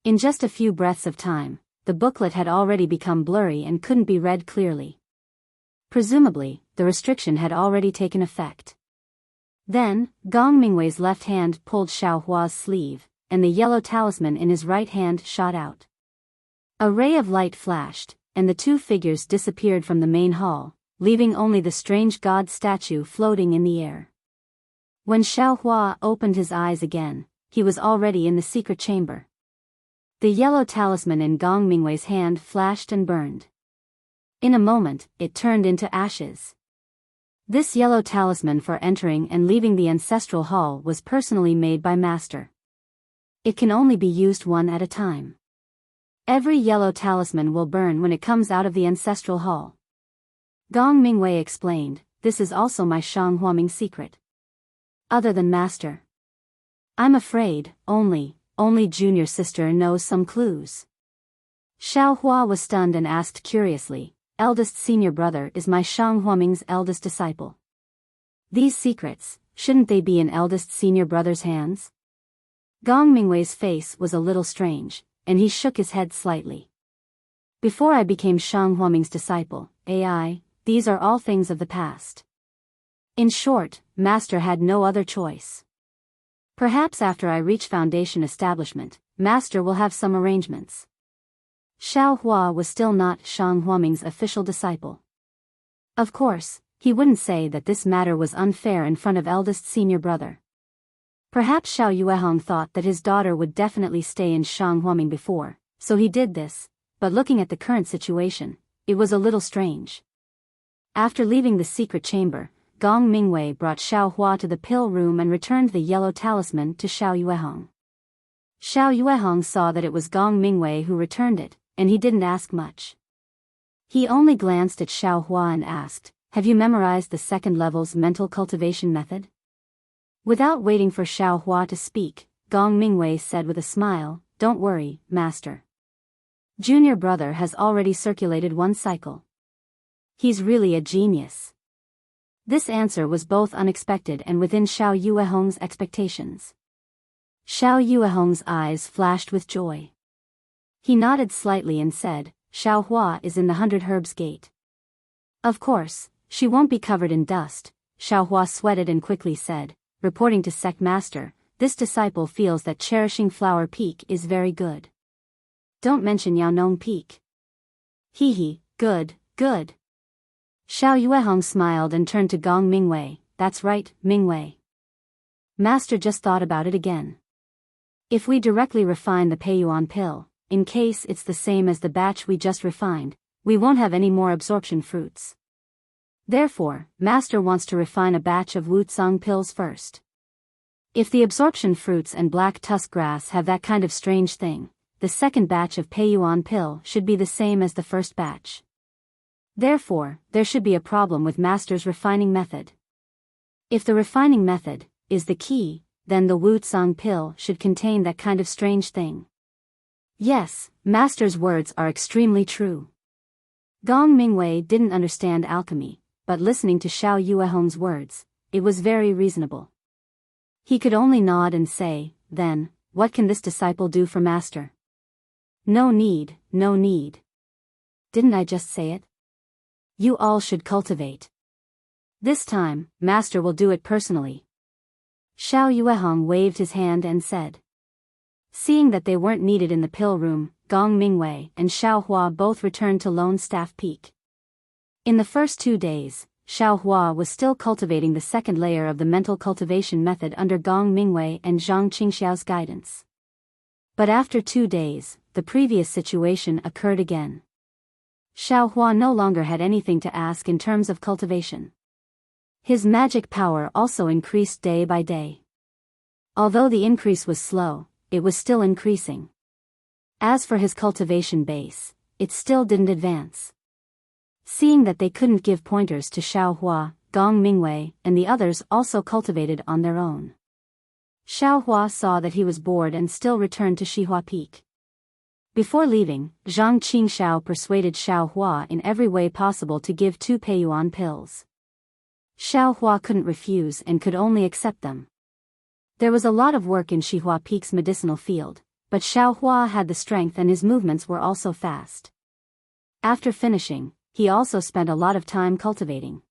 In just a few breaths of time, the booklet had already become blurry and couldn't be read clearly. Presumably, the restriction had already taken effect. Then, Gong Mingwei's left hand pulled Xiaohua's sleeve, and the yellow talisman in his right hand shot out. A ray of light flashed, and the two figures disappeared from the main hall, leaving only the strange god statue floating in the air. When Xiaohua opened his eyes again, he was already in the secret chamber. The yellow talisman in Gong Mingwei's hand flashed and burned. In a moment, it turned into ashes. This yellow talisman for entering and leaving the ancestral hall was personally made by Master. It can only be used one at a time. Every yellow talisman will burn when it comes out of the ancestral hall. Gong Mingwei explained, "This is also my Shang Huaming secret. Other than Master, I'm afraid, only junior sister knows some clues." Xiaohua was stunned and asked curiously, "Eldest senior brother is my Shang Huaming's eldest disciple. These secrets, shouldn't they be in eldest senior brother's hands?" Gong Mingwei's face was a little strange, and he shook his head slightly. "Before I became Shang Huaming's disciple, AI, these are all things of the past. In short, Master had no other choice. Perhaps after I reach Foundation establishment, Master will have some arrangements." Xiaohua was still not Shang Huaming's official disciple. Of course, he wouldn't say that this matter was unfair in front of eldest senior brother. Perhaps Xiao Yuehong thought that his daughter would definitely stay in Shang Huaming before, so he did this, but looking at the current situation, it was a little strange. After leaving the secret chamber, Gong Mingwei brought Xiaohua to the pill room and returned the yellow talisman to Xiao Yuehong. Xiao Yuehong saw that it was Gong Mingwei who returned it, and he didn't ask much. He only glanced at Xiaohua and asked, "Have you memorized the second level's mental cultivation method?" Without waiting for Xiaohua to speak, Gong Mingwei said with a smile, "Don't worry, Master. Junior brother has already circulated one cycle. He's really a genius." This answer was both unexpected and within Xiao Yuehong's expectations. Xiao Yuehong's eyes flashed with joy. He nodded slightly and said, "Xiaohua is in the 100 Herbs Gate. Of course, she won't be covered in dust." Xiaohua sweated and quickly said, reporting to Sect Master, "This disciple feels that cherishing Flower Peak is very good. Don't mention Yaonong Peak." "Hee, good. Xiao Yuehong smiled and turned to Gong Mingwei, "That's right, Mingwei. Master just thought about it again. If we directly refine the Peiyuan pill, in case it's the same as the batch we just refined, we won't have any more absorption fruits. Therefore, Master wants to refine a batch of Wuxia pills first. If the absorption fruits and black tusk grass have that kind of strange thing, the second batch of Peiyuan pill should be the same as the first batch. Therefore, there should be a problem with Master's refining method. If the refining method is the key, then the Wuxia pill should contain that kind of strange thing. Yes, Master's words are extremely true. Gong Mingwei didn't understand alchemy, but listening to Xiao Yuehong's words, it was very reasonable. He could only nod and say, then, what can this disciple do for Master? No need, no need. Didn't I just say it? You all should cultivate. This time, Master will do it personally. Xiao Yuehong waved his hand and said. Seeing that they weren't needed in the pill room, Gong Mingwei and Xiao Hua both returned to Lone Staff Peak. In the first 2 days, Xiao Hua was still cultivating the second layer of the mental cultivation method under Gong Mingwei and Zhang Qingxiao's guidance. But after 2 days, the previous situation occurred again. Xiao Hua no longer had anything to ask in terms of cultivation. His magic power also increased day by day. Although the increase was slow, it was still increasing. As for his cultivation base, it still didn't advance. Seeing that they couldn't give pointers to Xiao Hua, Gong Mingwei and the others also cultivated on their own. Xiao Hua saw that he was bored and still returned to Xihua Peak. Before leaving, Zhang Qingxiao persuaded Xiao Hua in every way possible to give 2 Peiyuan pills. Xiao Hua couldn't refuse and could only accept them. There was a lot of work in Xihua Peak's medicinal field, but Xiao Hua had the strength and his movements were also fast. After finishing, he also spent a lot of time cultivating.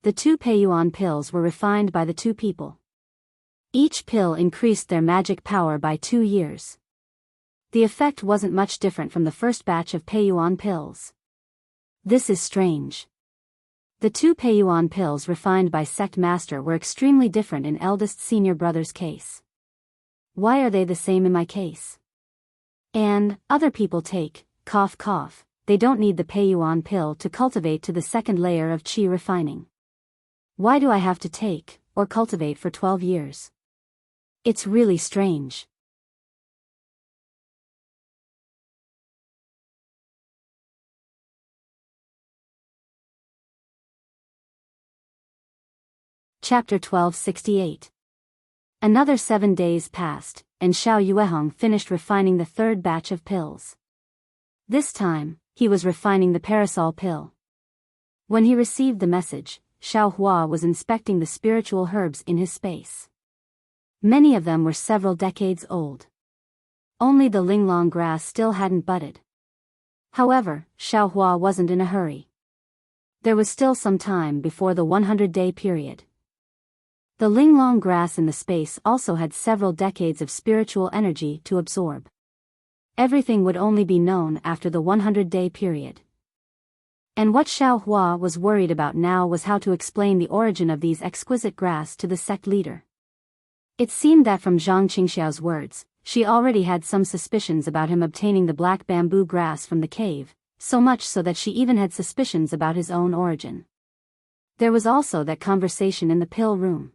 The 2 Peiyuan pills were refined by the 2 people. Each pill increased their magic power by 2 years. The effect wasn't much different from the first batch of Peiyuan pills. This is strange. The 2 Peiyuan pills refined by Sect Master were extremely different in eldest senior brother's case. Why are they the same in my case? And, other people take, cough cough, they don't need the Peiyuan pill to cultivate to the second layer of qi refining. Why do I have to take, or cultivate for 12 years? It's really strange. Chapter 1268. Another 7 days passed, and Xiao Yuehong finished refining the third batch of pills. This time, he was refining the parasol pill. When he received the message, Xiao Hua was inspecting the spiritual herbs in his space. Many of them were several decades old. Only the linglong grass still hadn't budded. However, Xiao Hua wasn't in a hurry. There was still some time before the 100-day period. The linglong grass in the space also had several decades of spiritual energy to absorb. Everything would only be known after the 100-day period. And what Xiao Hua was worried about now was how to explain the origin of these exquisite grass to the sect leader. It seemed that from Zhang Qingxiao's words, she already had some suspicions about him obtaining the black bamboo grass from the cave, so much so that she even had suspicions about his own origin. There was also that conversation in the pill room.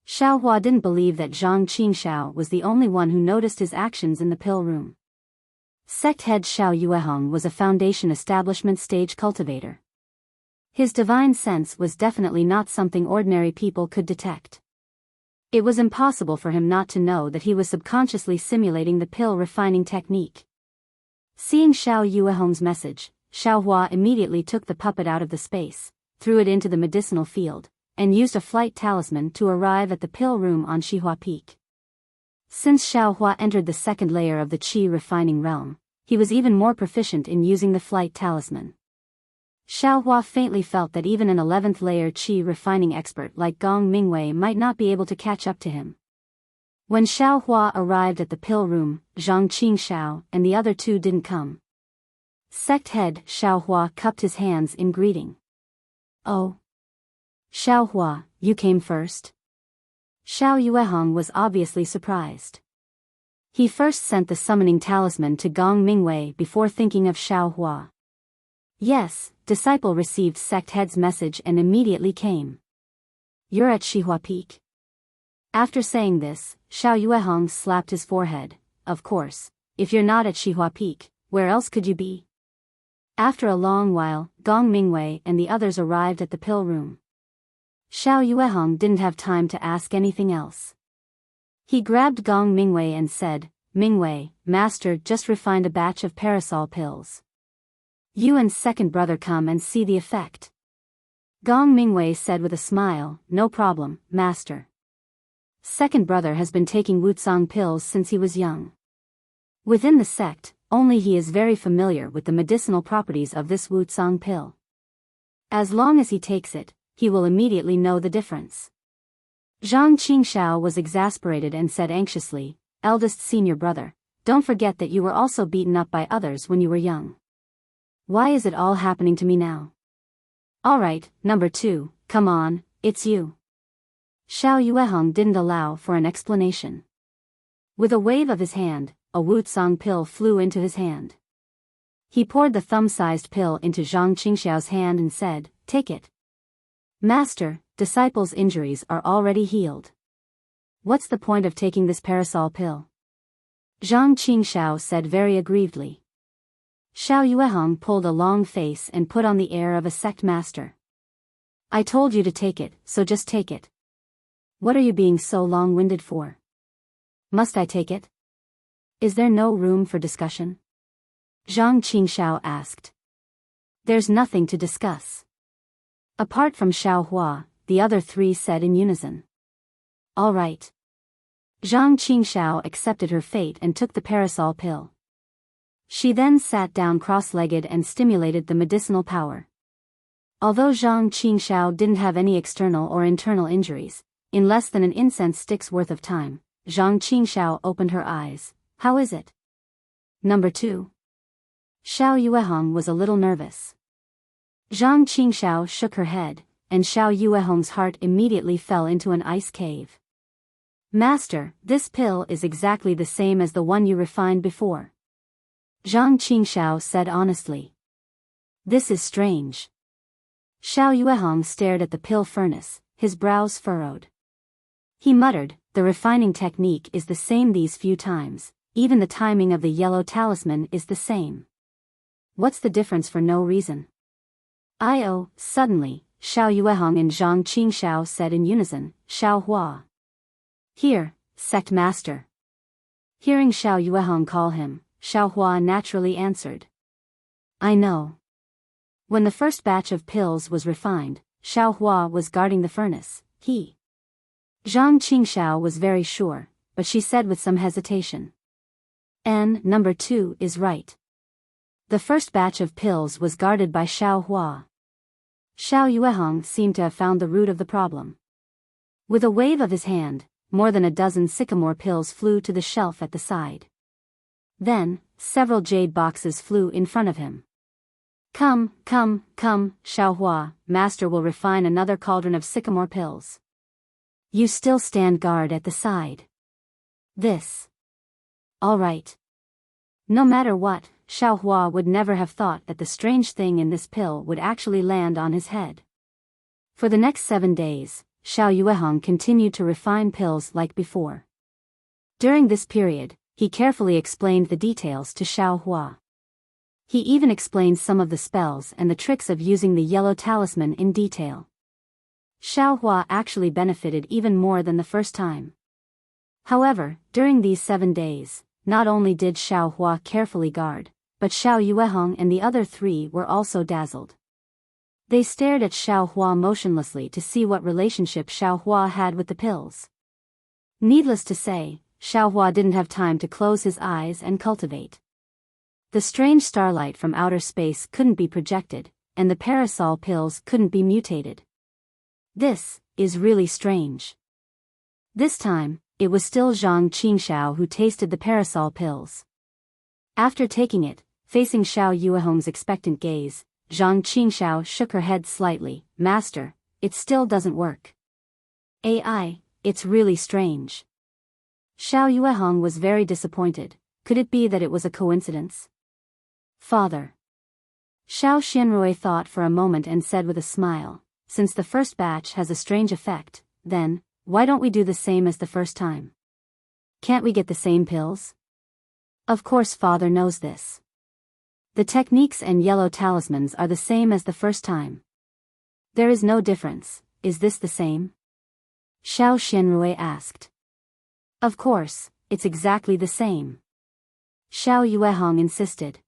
Xiao Hua didn't believe that Zhang Qingxiao was the only one who noticed his actions in the pill room. Sect head Xiao Yuehong was a foundation establishment stage cultivator. His divine sense was definitely not something ordinary people could detect. It was impossible for him not to know that he was subconsciously simulating the pill refining technique. Seeing Xiao Yuehong's message, Xiao Hua immediately took the puppet out of the space, threw it into the medicinal field, and used a flight talisman to arrive at the pill room on Xihua Peak. Since Xiao Hua entered the second layer of the qi refining realm, he was even more proficient in using the flight talisman. Xiao Hua faintly felt that even an 11th layer qi refining expert like Gong Mingwei might not be able to catch up to him. When Xiao Hua arrived at the pill room, Zhang Qingxiao and the other 2 didn't come. Sect head Xiao Hua cupped his hands in greeting. Oh. Xiao Hua, you came first? Xiao Yuehong was obviously surprised. He first sent the summoning talisman to Gong Mingwei before thinking of Xiao Hua. Yes, disciple received sect head's message and immediately came. You're at Xihua Peak. After saying this, Xiao Yuehong slapped his forehead. Of course, if you're not at Xihua Peak, where else could you be? After a long while, Gong Mingwei and the others arrived at the pill room. Xiao Yuehong didn't have time to ask anything else. He grabbed Gong Mingwei and said, Mingwei, master just refined a batch of parasol pills. You and second brother come and see the effect. Gong Mingwei said with a smile, no problem, master. Second brother has been taking Wutsang pills since he was young. Within the sect, only he is very familiar with the medicinal properties of this Wutsang pill. As long as he takes it, he will immediately know the difference. Zhang Qingshao was exasperated and said anxiously, eldest senior brother, don't forget that you were also beaten up by others when you were young. Why is it all happening to me now? Alright, number 2, come on, it's you. Xiao Yuehong didn't allow for an explanation. With a wave of his hand, a Wutsang pill flew into his hand. He poured the thumb-sized pill into Zhang Qingxiao's hand and said, take it. Master, disciple's injuries are already healed. What's the point of taking this parasol pill? Zhang Qingxiao said very aggrievedly. Xiao Yuehong pulled a long face and put on the air of a sect master. I told you to take it, so just take it. What are you being so long-winded for? Must I take it? Is there no room for discussion? Zhang Qingxiao asked. There's nothing to discuss. Apart from Xiao Hua, the other 3 said in unison. All right. Zhang Qingxiao accepted her fate and took the parasol pill. She then sat down cross-legged and stimulated the medicinal power. Although Zhang Qingxiao didn't have any external or internal injuries, in less than an incense stick's worth of time, Zhang Qingxiao opened her eyes. How is it? Number 2. Xiao Yuehong was a little nervous. Zhang Qingxiao shook her head, and Xiao Yuehong's heart immediately fell into an ice cave. Master, this pill is exactly the same as the one you refined before. Zhang Qingxiao said honestly. This is strange. Xiao Yuehong stared at the pill furnace, his brows furrowed. He muttered, the refining technique is the same these few times, even the timing of the yellow talisman is the same. What's the difference for no reason? Suddenly, Xiao Yuehong and Zhang Qingxiao said in unison, Xiao Hua. Here, sect master. Hearing Xiao Yuehong call him, Xiao Hua naturally answered. I know. When the first batch of pills was refined, Xiao Hua was guarding the furnace, Zhang Qingxiao was very sure, but she said with some hesitation. Number 2 is right. The first batch of pills was guarded by Xiao Hua. Xiao Yuehong seemed to have found the root of the problem. With a wave of his hand, more than a dozen sycamore pills flew to the shelf at the side. Then, several jade boxes flew in front of him. Come, Xiao Hua, master will refine another cauldron of sycamore pills. You still stand guard at the side. This. All right. No matter what, Xiao Hua would never have thought that the strange thing in this pill would actually land on his head. For the next 7 days, Xiao Yuehong continued to refine pills like before. During this period, he carefully explained the details to Xiao Hua. He even explained some of the spells and the tricks of using the yellow talisman in detail. Xiao Hua actually benefited even more than the first time. However, during these 7 days, not only did Xiao Hua carefully guard, but Xiao Yuehong and the other 3 were also dazzled. They stared at Xiao Hua motionlessly to see what relationship Xiao Hua had with the pills. Needless to say, Xiao Hua didn't have time to close his eyes and cultivate. The strange starlight from outer space couldn't be projected, and the parasol pills couldn't be mutated. This is really strange. This time, it was still Zhang Qingxiao who tasted the parasol pills. After taking it, facing Xiao Yuehong's expectant gaze, Zhang Qingxiao shook her head slightly. Master, it still doesn't work. It's really strange. Xiao Yuehong was very disappointed. Could it be that it was a coincidence? Father. Xiao Xianrui thought for a moment and said with a smile, since the first batch has a strange effect, then, why don't we do the same as the first time? Can't we get the same pills? Of course father knows this. The techniques and yellow talismans are the same as the first time. There is no difference, is this the same? Xiao Xianrui asked. Of course, it's exactly the same. Xiao Yuehong insisted.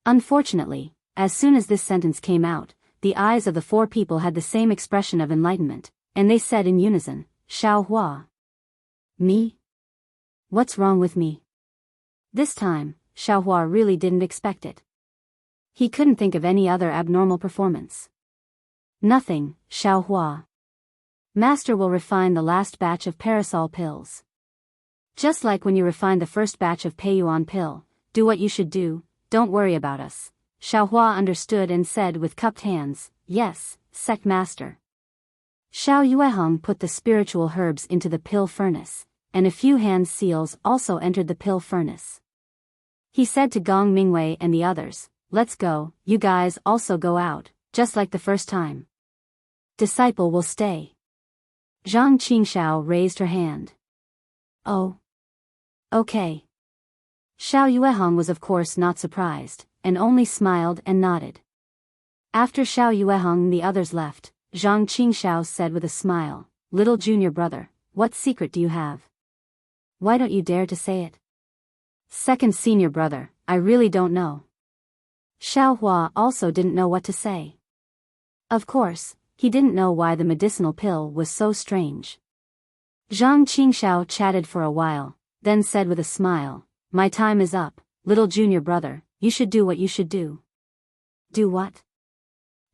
Unfortunately, as soon as this sentence came out, the eyes of the four people had the same expression of enlightenment, and they said in unison, Xiao Hua. Me? What's wrong with me? This time, Xiao Hua really didn't expect it. He couldn't think of any other abnormal performance. Nothing, Xiao Hua. Master will refine the last batch of parasol pills. Just like when you refine the first batch of Peiyuan pill, do what you should do, don't worry about us. Xiao Hua understood and said with cupped hands, yes, sect master. Xiao Yuehong put the spiritual herbs into the pill furnace, and a few hand seals also entered the pill furnace. He said to Gong Mingwei and the others, let's go, you guys also go out, just like the first time. Disciple will stay. Zhang Qingxiao raised her hand. Oh. Okay. Xiao Yuehong was of course not surprised, and only smiled and nodded. After Xiao Yuehong and the others left, Zhang Qingxiao said with a smile, little junior brother, what secret do you have? Why don't you dare to say it? Second senior brother, I really don't know. Xiao Hua also didn't know what to say. Of course, he didn't know why the medicinal pill was so strange. Zhang Qingxiao chatted for a while, then said with a smile, my time is up, little junior brother, you should do what you should do. Do what?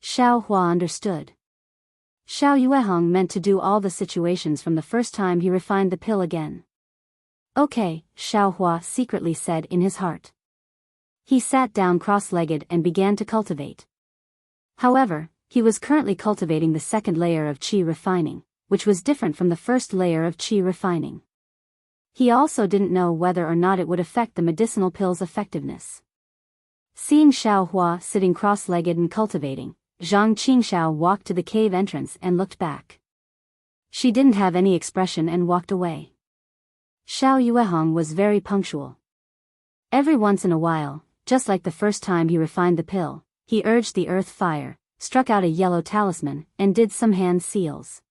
Xiao Hua understood. Xiao Yuehong meant to do all the situations from the first time he refined the pill again. Okay, Xiao Hua secretly said in his heart. He sat down cross-legged and began to cultivate. However, he was currently cultivating the second layer of qi refining, which was different from the first layer of qi refining. He also didn't know whether or not it would affect the medicinal pill's effectiveness. Seeing Xiao Hua sitting cross-legged and cultivating, Zhang Qingxiao walked to the cave entrance and looked back. She didn't have any expression and walked away. Xiao Yuehong was very punctual. Every once in a while, just like the first time he refined the pill, he urged the earth fire, struck out a yellow talisman, and did some hand seals.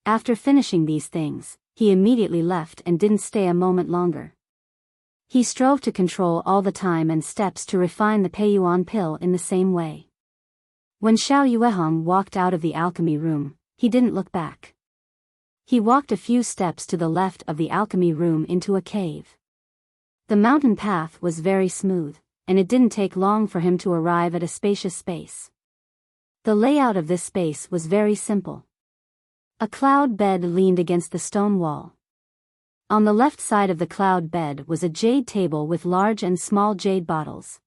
After finishing these things, he immediately left and didn't stay a moment longer. He strove to control all the time and steps to refine the Peiyuan pill in the same way. When Xiao Yuehong walked out of the alchemy room, he didn't look back. He walked a few steps to the left of the alchemy room into a cave. The mountain path was very smooth, and it didn't take long for him to arrive at a spacious space. The layout of this space was very simple. A cloud bed leaned against the stone wall. On the left side of the cloud bed was a jade table with large and small jade bottles.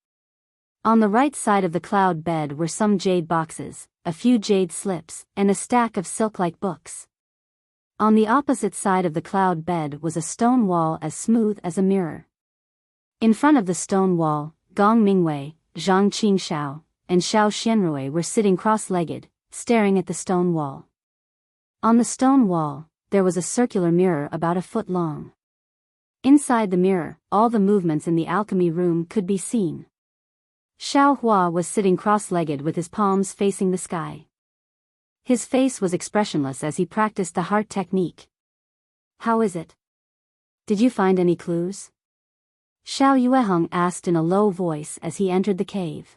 On the right side of the cloud bed were some jade boxes, a few jade slips, and a stack of silk-like books. On the opposite side of the cloud bed was a stone wall as smooth as a mirror. In front of the stone wall, Gong Mingwei, Zhang Qingxiao, and Xiao Xianrui were sitting cross-legged, staring at the stone wall. On the stone wall, there was a circular mirror about a foot long. Inside the mirror, all the movements in the alchemy room could be seen. Xiao Hua was sitting cross-legged with his palms facing the sky. His face was expressionless as he practiced the heart technique. How is it? Did you find any clues? Xiao Yuehong asked in a low voice as he entered the cave.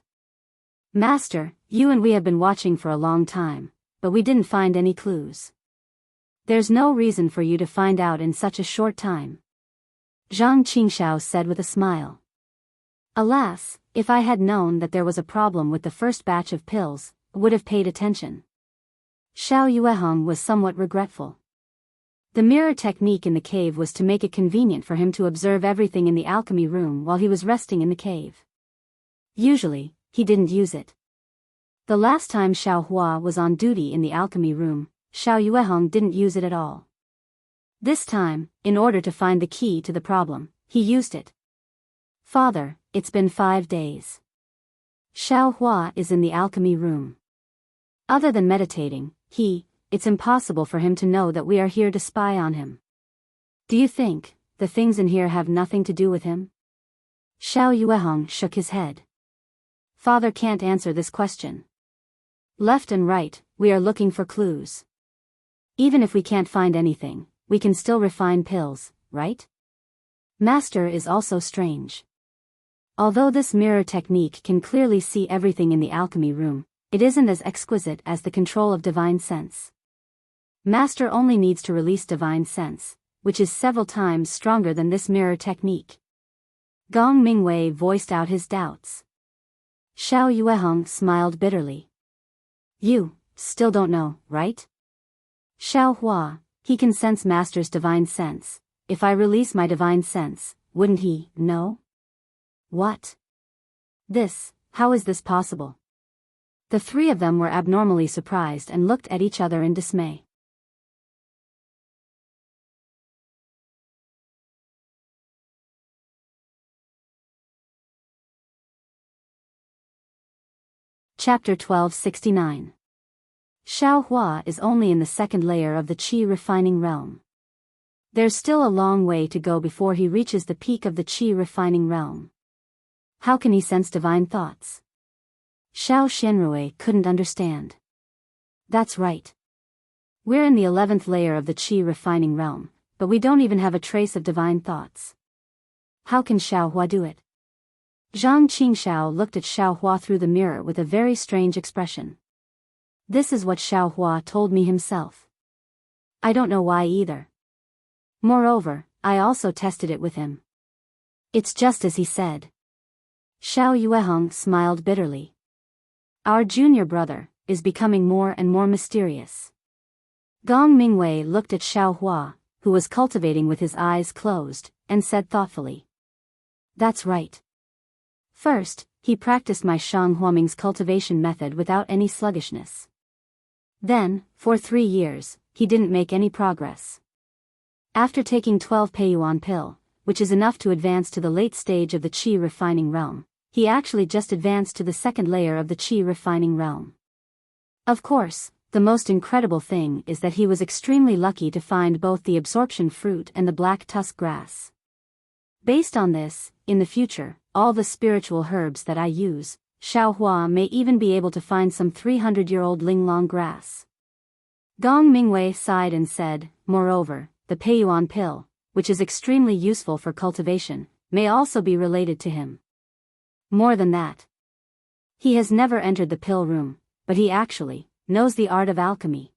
Master, you and we have been watching for a long time, but we didn't find any clues. There's no reason for you to find out in such a short time. Zhang Qingxiao said with a smile. Alas, if I had known that there was a problem with the first batch of pills, I would have paid attention. Xiao Yuehong was somewhat regretful. The mirror technique in the cave was to make it convenient for him to observe everything in the alchemy room while he was resting in the cave. Usually, he didn't use it. The last time Xiao Hua was on duty in the alchemy room, Xiao Yuehong didn't use it at all. This time, in order to find the key to the problem, he used it. Father, it's been 5 days. Xiao Hua is in the alchemy room. Other than meditating, it's impossible for him to know that we are here to spy on him. Do you think the things in here have nothing to do with him? Xiao Yuehong shook his head. Father can't answer this question. Left and right, we are looking for clues. Even if we can't find anything, we can still refine pills, right? Master is also strange. Although this mirror technique can clearly see everything in the alchemy room, it isn't as exquisite as the control of divine sense. Master only needs to release divine sense, which is several times stronger than this mirror technique. Gong Mingwei voiced out his doubts. Xiao Yuehong smiled bitterly. You still don't know, right? Xiao Hua, he can sense Master's divine sense. If I release my divine sense, wouldn't he know? What? How is this possible? The three of them were abnormally surprised and looked at each other in dismay. Chapter 1269. Xiao Hua is only in the second layer of the qi refining realm. There's still a long way to go before he reaches the peak of the qi refining realm. How can he sense divine thoughts? Xiao Xianrui couldn't understand. That's right. We're in the 11th layer of the qi refining realm, but we don't even have a trace of divine thoughts. How can Xiao Hua do it? Zhang Qingxiao looked at Xiao Hua through the mirror with a very strange expression. This is what Xiao Hua told me himself. I don't know why either. Moreover, I also tested it with him. It's just as he said. Xiao Yuehong smiled bitterly. Our junior brother is becoming more and more mysterious. Gong Mingwei looked at Xiao Hua, who was cultivating with his eyes closed, and said thoughtfully. That's right. First, he practiced my Shang Huaming's cultivation method without any sluggishness. Then, for 3 years, he didn't make any progress. After taking 12 Peiyuan pill, which is enough to advance to the late stage of the qi refining realm, he actually just advanced to the second layer of the qi refining realm. Of course, the most incredible thing is that he was extremely lucky to find both the absorption fruit and the black tusk grass. Based on this, in the future, all the spiritual herbs that I use, Xiao Hua may even be able to find some 300-year-old linglong grass. Gong Mingwei sighed and said, moreover, the Peiyuan pill, which is extremely useful for cultivation, may also be related to him. More than that. He has never entered the pill room, but he actually knows the art of alchemy.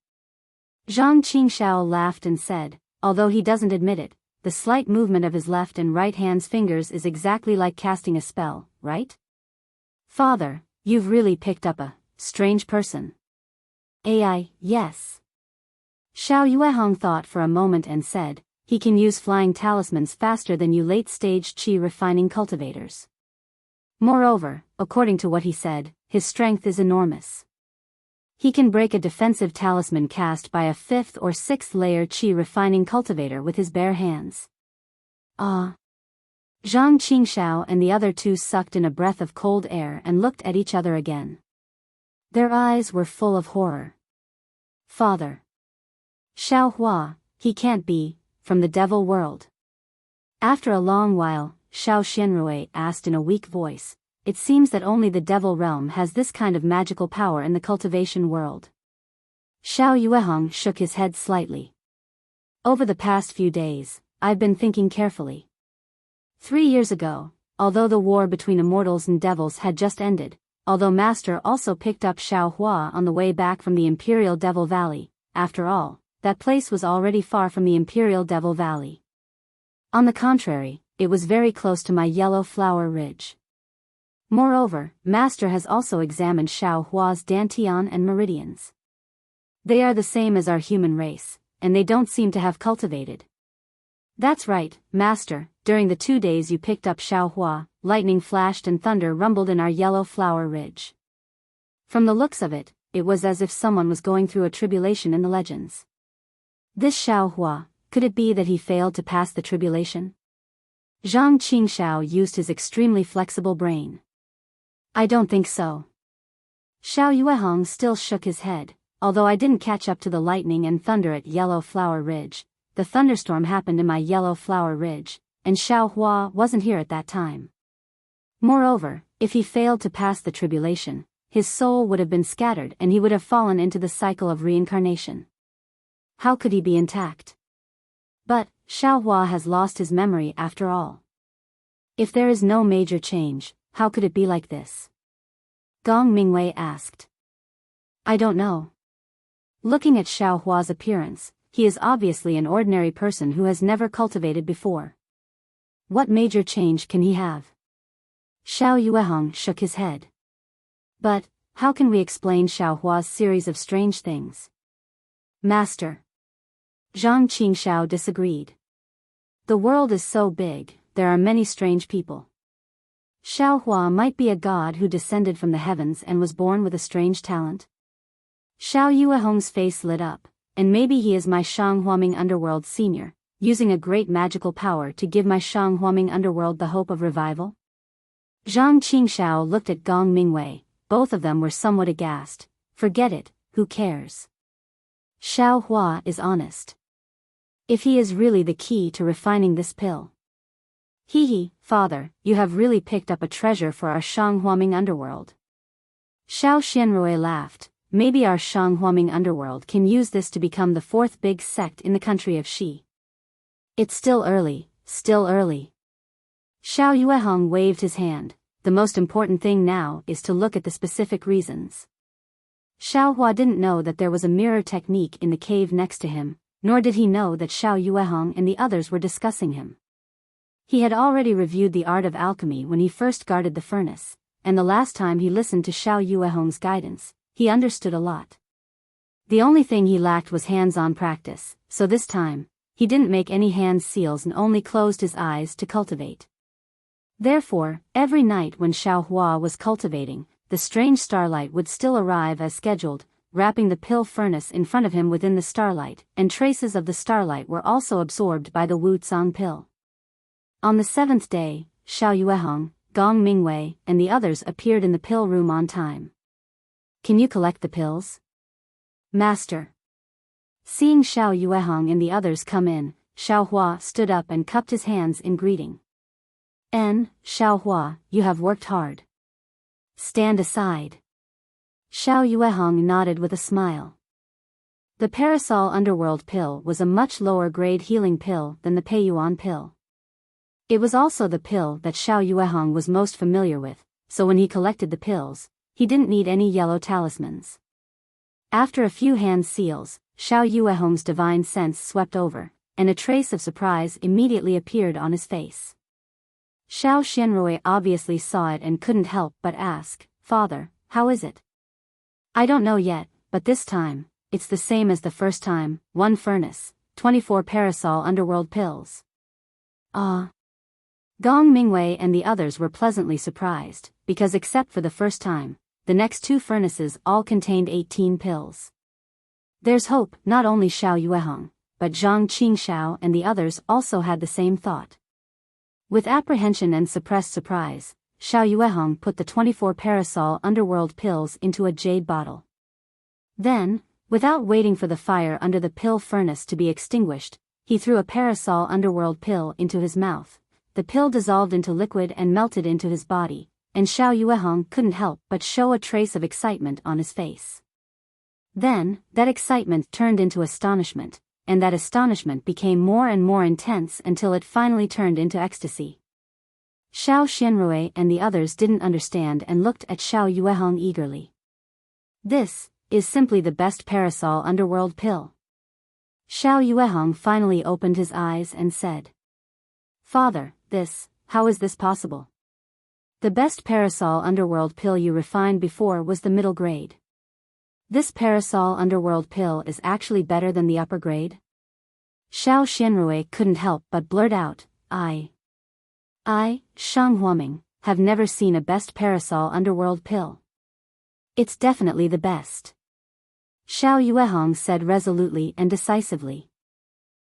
Zhang Qingxiao laughed and said, although he doesn't admit it, the slight movement of his left and right hand's fingers is exactly like casting a spell, right? Father, you've really picked up a strange person. AI, yes. Xiao Yuehong thought for a moment and said, he can use flying talismans faster than you late-stage qi refining cultivators. Moreover, according to what he said, his strength is enormous. He can break a defensive talisman cast by a 5th or 6th layer qi refining cultivator with his bare hands. Ah. Zhang Qingxiao and the other two sucked in a breath of cold air and looked at each other again. Their eyes were full of horror. Father. Xiao Hua, he can't be from the devil world. After a long while, Xiao Xianrui asked in a weak voice, it seems that only the devil realm has this kind of magical power in the cultivation world. Xiao Yuehong shook his head slightly. Over the past few days, I've been thinking carefully. 3 years ago, although the war between immortals and devils had just ended, although Master also picked up Xiao Hua on the way back from the Imperial Devil Valley, after all, that place was already far from the Imperial Devil Valley. On the contrary, it was very close to my Yellow Flower Ridge. Moreover, Master has also examined Xiao Hua's dantian and meridians. They are the same as our human race, and they don't seem to have cultivated. That's right, Master, during the 2 days you picked up Xiao Hua, lightning flashed and thunder rumbled in our Yellow Flower Ridge. From the looks of it, it was as if someone was going through a tribulation in the legends. This Xiao Hua, could it be that he failed to pass the tribulation? Zhang Qingxiao used his extremely flexible brain. I don't think so. Xiao Yuehong still shook his head. Although I didn't catch up to the lightning and thunder at Yellow Flower Ridge, the thunderstorm happened in my Yellow Flower Ridge, and Xiao Hua wasn't here at that time. Moreover, if he failed to pass the tribulation, his soul would have been scattered and he would have fallen into the cycle of reincarnation. How could he be intact? But, Xiao Hua has lost his memory after all. If there is no major change, how could it be like this? Gong Mingwei asked. I don't know. Looking at Xiao Hua's appearance, he is obviously an ordinary person who has never cultivated before. What major change can he have? Xiao Yuehong shook his head. But, how can we explain Xiao Hua's series of strange things? Master. Zhang Qingxiao disagreed. The world is so big, there are many strange people. Xiao Hua might be a god who descended from the heavens and was born with a strange talent. Xiao Yuehong's face lit up, and maybe he is my Shanghuaming Underworld senior, using a great magical power to give my Shanghuaming Underworld the hope of revival? Zhang Qingxiao looked at Gong Mingwei, both of them were somewhat aghast. Forget it, who cares? Xiao Hua is honest. If he is really the key to refining this pill. Hee, father, you have really picked up a treasure for our Shanghuaming Underworld. Xiao Xianrui laughed. Maybe our Shanghuaming Underworld can use this to become the fourth big sect in the country of Xi. It's still early, still early. Xiao Yuehong waved his hand. The most important thing now is to look at the specific reasons. Xiao Hua didn't know that there was a mirror technique in the cave next to him, nor did he know that Xiao Yuehong and the others were discussing him. He had already reviewed the art of alchemy when he first guarded the furnace, and the last time he listened to Xiao Yuehong's guidance, he understood a lot. The only thing he lacked was hands-on practice, so this time, he didn't make any hand seals and only closed his eyes to cultivate. Therefore, every night when Xiao Hua was cultivating, the strange starlight would still arrive as scheduled, wrapping the pill furnace in front of him within the starlight, and traces of the starlight were also absorbed by the Wu Tsang pill. On the seventh day, Xiao Yuehong, Gong Mingwei, and the others appeared in the pill room on time. Can you collect the pills? Master. Seeing Xiao Yuehong and the others come in, Xiao Hua stood up and cupped his hands in greeting. Xiao Hua, you have worked hard. Stand aside. Xiao Yuehong nodded with a smile. The Parasol Underworld pill was a much lower grade healing pill than the Peiyuan pill. It was also the pill that Xiao Yuehong was most familiar with, so when he collected the pills, he didn't need any yellow talismans. After a few hand seals, Xiao Yuehong's divine sense swept over, and a trace of surprise immediately appeared on his face. Xiao Xianrui obviously saw it and couldn't help but ask, Father, how is it? I don't know yet, but this time, it's the same as the first time, 1 furnace, 24 Parasol Underworld pills. Ah. Gong Mingwei and the others were pleasantly surprised, because except for the first time, the next 2 furnaces all contained 18 pills. There's hope. Not only Xiao Yuehong, but Zhang Qingxiao and the others also had the same thought. With apprehension and suppressed surprise, Xiao Yuehong put the 24 Parasol Underworld pills into a jade bottle. Then, without waiting for the fire under the pill furnace to be extinguished, he threw a Parasol Underworld pill into his mouth. The pill dissolved into liquid and melted into his body, and Xiao Yuehong couldn't help but show a trace of excitement on his face. Then, that excitement turned into astonishment, and that astonishment became more and more intense until it finally turned into ecstasy. Xiao Xianrui and the others didn't understand and looked at Xiao Yuehong eagerly. This is simply the best Parasol Underworld pill. Xiao Yuehong finally opened his eyes and said, Father, how is this possible? The best Parasol Underworld pill you refined before was the middle grade. This Parasol Underworld pill is actually better than the upper grade? Xiao Xianrui couldn't help but blurt out, I, Shanghuaming, have never seen a best Parasol Underworld pill. It's definitely the best. Xiao Yuehong said resolutely and decisively.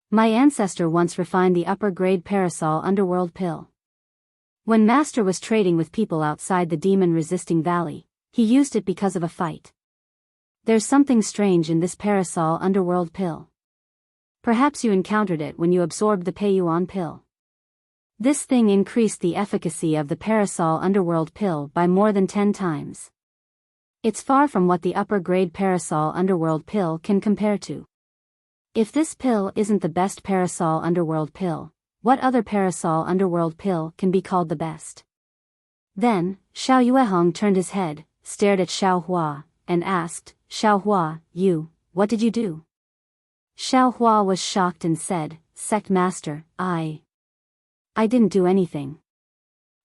My ancestor once refined the upper grade Parasol Underworld pill. When Master was trading with people outside the demon-resisting valley, he used it because of a fight. There's something strange in this parasol underworld pill. Perhaps you encountered it when you absorbed the Peiyuan pill. This thing increased the efficacy of the parasol underworld pill by more than 10 times. It's far from what the upper-grade parasol underworld pill can compare to. If this pill isn't the best parasol underworld pill, what other parasol underworld pill can be called the best? Then, Xiao Yuehong turned his head, stared at Xiao Hua, and asked, Xiao Hua, what did you do? Xiao Hua was shocked and said, Sect Master, I didn't do anything.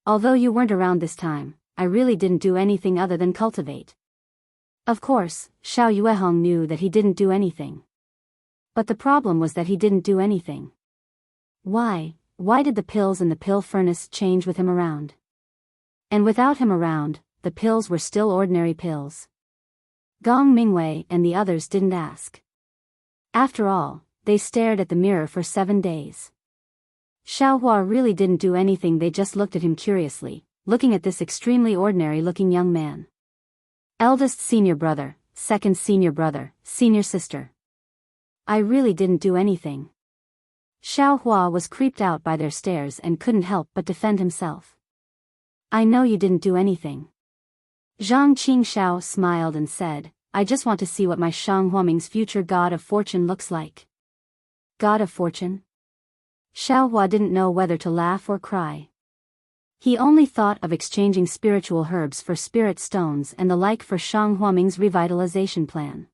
Although you weren't around this time, I really didn't do anything other than cultivate. Of course, Xiao Yuehong knew that he didn't do anything. But the problem was that he didn't do anything. Why did the pills in the pill furnace change with him around? And without him around, the pills were still ordinary pills. Gong Mingwei and the others didn't ask. After all, they stared at the mirror for 7 days. Xiao Hua really didn't do anything. They just looked at him curiously, looking at this extremely ordinary-looking young man. Eldest senior brother, second senior brother, senior sister. I really didn't do anything. Xiao Hua was creeped out by their stares and couldn't help but defend himself. I know you didn't do anything. Zhang Qingxiao smiled and said, I just want to see what my Shang Huaming's future god of fortune looks like. God of fortune? Xiao Hua didn't know whether to laugh or cry. He only thought of exchanging spiritual herbs for spirit stones and the like for Shang Huaming's revitalization plan.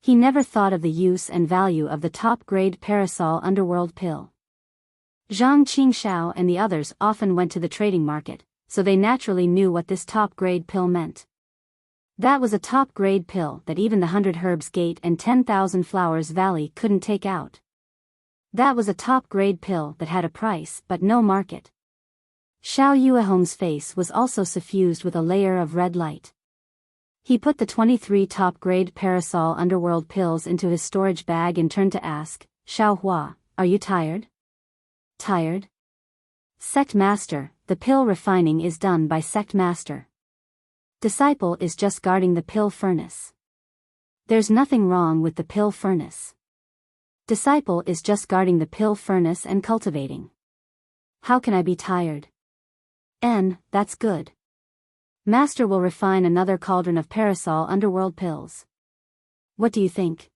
He never thought of the use and value of the top-grade parasol underworld pill. Zhang Qingxiao and the others often went to the trading market, so they naturally knew what this top-grade pill meant. That was a top-grade pill that even the 100 Herbs Gate and 10,000 Flowers Valley couldn't take out. That was a top-grade pill that had a price but no market. Xiao Yuehong's face was also suffused with a layer of red light. He put the 23 top-grade parasol underworld pills into his storage bag and turned to ask, Xiao Hua, are you tired? Tired? Sect Master, the pill refining is done by Sect Master. Disciple is just guarding the pill furnace. There's nothing wrong with the pill furnace. Disciple is just guarding the pill furnace and cultivating. How can I be tired? That's good. Master will refine another cauldron of parasol underworld pills. What do you think?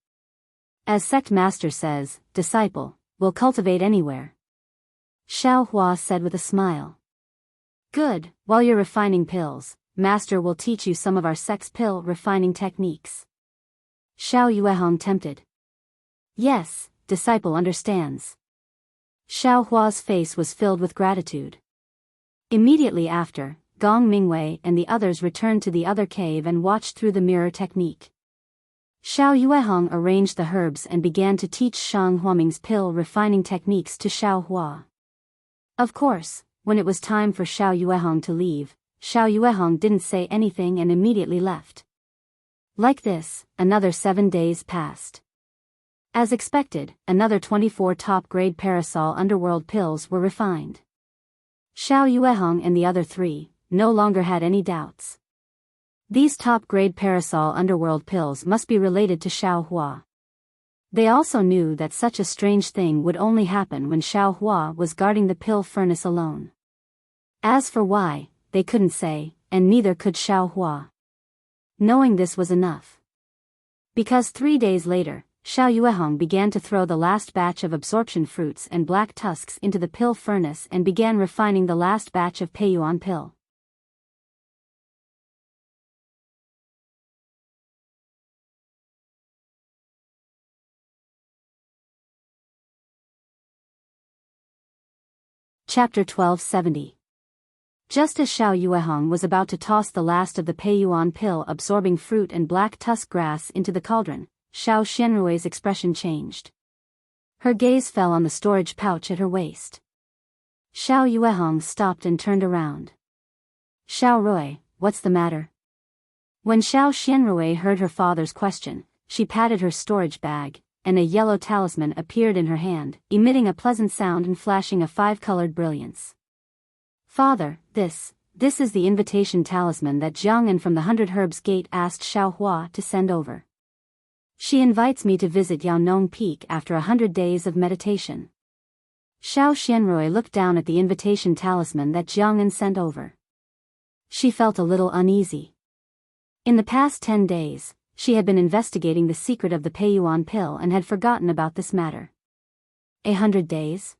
As Sect Master says, Disciple will cultivate anywhere. Xiao Hua said with a smile. Good, while you're refining pills, Master will teach you some of our sect's pill refining techniques. Xiao Yuehong tempted. Yes, Disciple understands. Xiao Hua's face was filled with gratitude. Immediately after, Gong Mingwei and the others returned to the other cave and watched through the mirror technique. Xiao Yuehong arranged the herbs and began to teach Shang Huaming's pill refining techniques to Xiao Hua. Of course, when it was time for Xiao Yuehong to leave, Xiao Yuehong didn't say anything and immediately left. Like this, another 7 days passed. As expected, another 24 top-grade parasol underworld pills were refined. Xiao Yuehong and the other 3 no longer had any doubts. These top-grade parasol underworld pills must be related to Xiao Hua. They also knew that such a strange thing would only happen when Xiao Hua was guarding the pill furnace alone. As for why, they couldn't say, and neither could Xiao Hua. Knowing this was enough. Because 3 days later, Xiao Yuehong began to throw the last batch of absorption fruits and black tusks into the pill furnace and began refining the last batch of Peiyuan pill. Chapter 1270. Just as Xiao Yuehong was about to toss the last of the Peiyuan pill absorbing fruit and black tusk grass into the cauldron, Xiao Xianrui's expression changed. Her gaze fell on the storage pouch at her waist. Xiao Yuehong stopped and turned around. Xiao Rui, what's the matter? When Xiao Xianrui heard her father's question, she patted her storage bag, and a yellow talisman appeared in her hand, emitting a pleasant sound and flashing a 5-colored brilliance. Father, this is the invitation talisman that Jiang'an from the 100 Herbs Gate asked Xiaohua to send over. She invites me to visit Yaonong Peak after 100 days of meditation. Xiao Xianrui looked down at the invitation talisman that Jiang'an sent over. She felt a little uneasy. In the past 10 days, she had been investigating the secret of the Peiyuan pill and had forgotten about this matter. 100 days?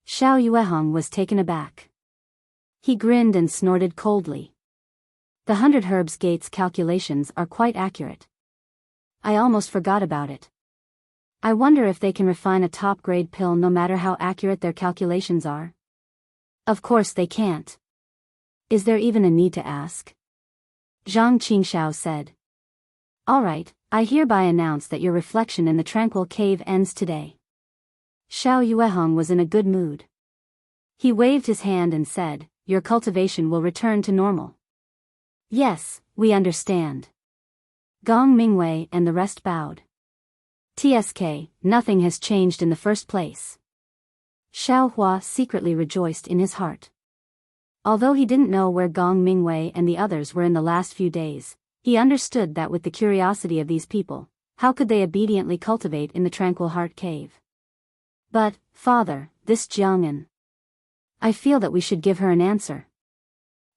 Xiao Yuehong was taken aback. He grinned and snorted coldly. The 100 Herbs Gate's calculations are quite accurate. I almost forgot about it. I wonder if they can refine a top-grade pill no matter how accurate their calculations are. Of course they can't. Is there even a need to ask? Zhang Qingxiao said. All right, I hereby announce that your reflection in the tranquil cave ends today. Xiao Yuehong was in a good mood. He waved his hand and said, your cultivation will return to normal. Yes, we understand. Gong Mingwei and the rest bowed. TSK, nothing has changed in the first place. Xiao Hua secretly rejoiced in his heart. Although he didn't know where Gong Mingwei and the others were in the last few days, he understood that with the curiosity of these people, how could they obediently cultivate in the Tranquil Heart Cave? But, Father, this Jiang'an. I feel that we should give her an answer.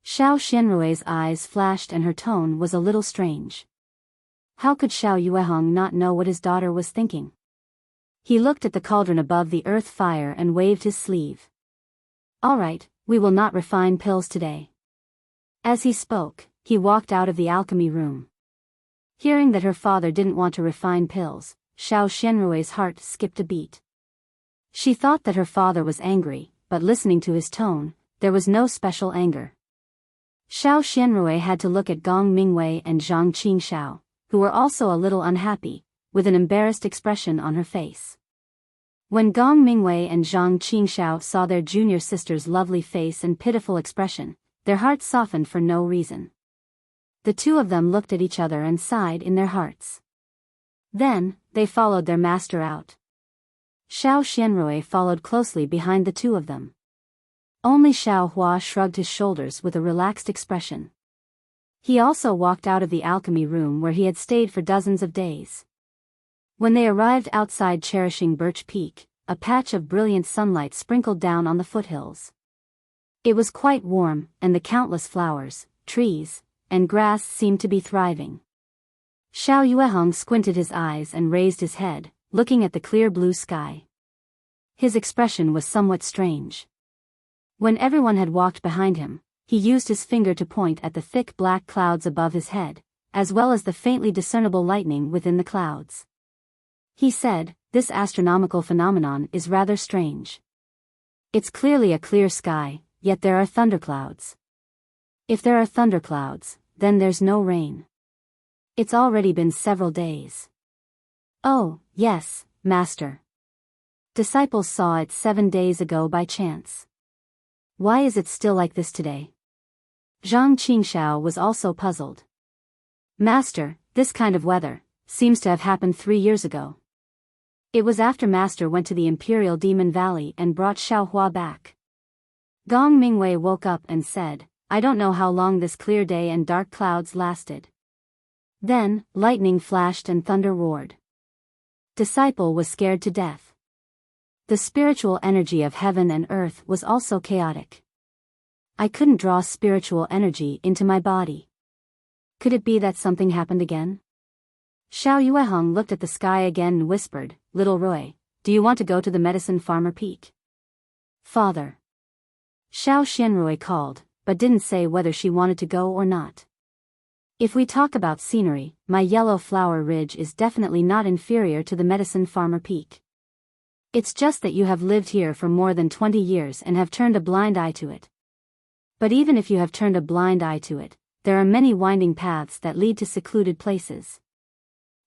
Xiao Xianrui's eyes flashed and her tone was a little strange. How could Xiao Yuehong not know what his daughter was thinking? He looked at the cauldron above the earth fire and waved his sleeve. All right, we will not refine pills today. As he spoke, he walked out of the alchemy room. Hearing that her father didn't want to refine pills, Xiao Xianrui's heart skipped a beat. She thought that her father was angry, but listening to his tone, there was no special anger. Xiao Xianrui had to look at Gong Mingwei and Zhang Qingxiao, who were also a little unhappy, with an embarrassed expression on her face. When Gong Mingwei and Zhang Qingxiao saw their junior sister's lovely face and pitiful expression, their hearts softened for no reason. The two of them looked at each other and sighed in their hearts. Then, they followed their master out. Xiao Xianrui followed closely behind the two of them. Only Xiao Hua shrugged his shoulders with a relaxed expression. He also walked out of the alchemy room where he had stayed for dozens of days. When they arrived outside Cherishing Birch Peak, a patch of brilliant sunlight sprinkled down on the foothills. It was quite warm, and the countless flowers, trees, and grass seemed to be thriving. Xiao Yuehong squinted his eyes and raised his head, looking at the clear blue sky. His expression was somewhat strange. When everyone had walked behind him, he used his finger to point at the thick black clouds above his head, as well as the faintly discernible lightning within the clouds. He said, this astronomical phenomenon is rather strange. It's clearly a clear sky, yet there are thunderclouds. If there are thunderclouds, then there's no rain. It's already been several days. Oh, yes, Master. Disciples saw it 7 days ago by chance. Why is it still like this today? Zhang Qingxiao was also puzzled. Master, this kind of weather seems to have happened 3 years ago. It was after Master went to the Imperial Demon Valley and brought Xiaohua back. Gong Mingwei woke up and said, I don't know how long this clear day and dark clouds lasted. Then, lightning flashed and thunder roared. Disciple was scared to death. The spiritual energy of heaven and earth was also chaotic. I couldn't draw spiritual energy into my body. Could it be that something happened again? Xiao Yuehong looked at the sky again and whispered, Little Roy, do you want to go to the Medicine Farmer Peak? Father. Xiao Xianrui called, but didn't say whether she wanted to go or not. If we talk about scenery, my Yellow Flower Ridge is definitely not inferior to the Medicine Farmer Peak. It's just that you have lived here for more than 20 years and have turned a blind eye to it. But even if you have turned a blind eye to it, there are many winding paths that lead to secluded places.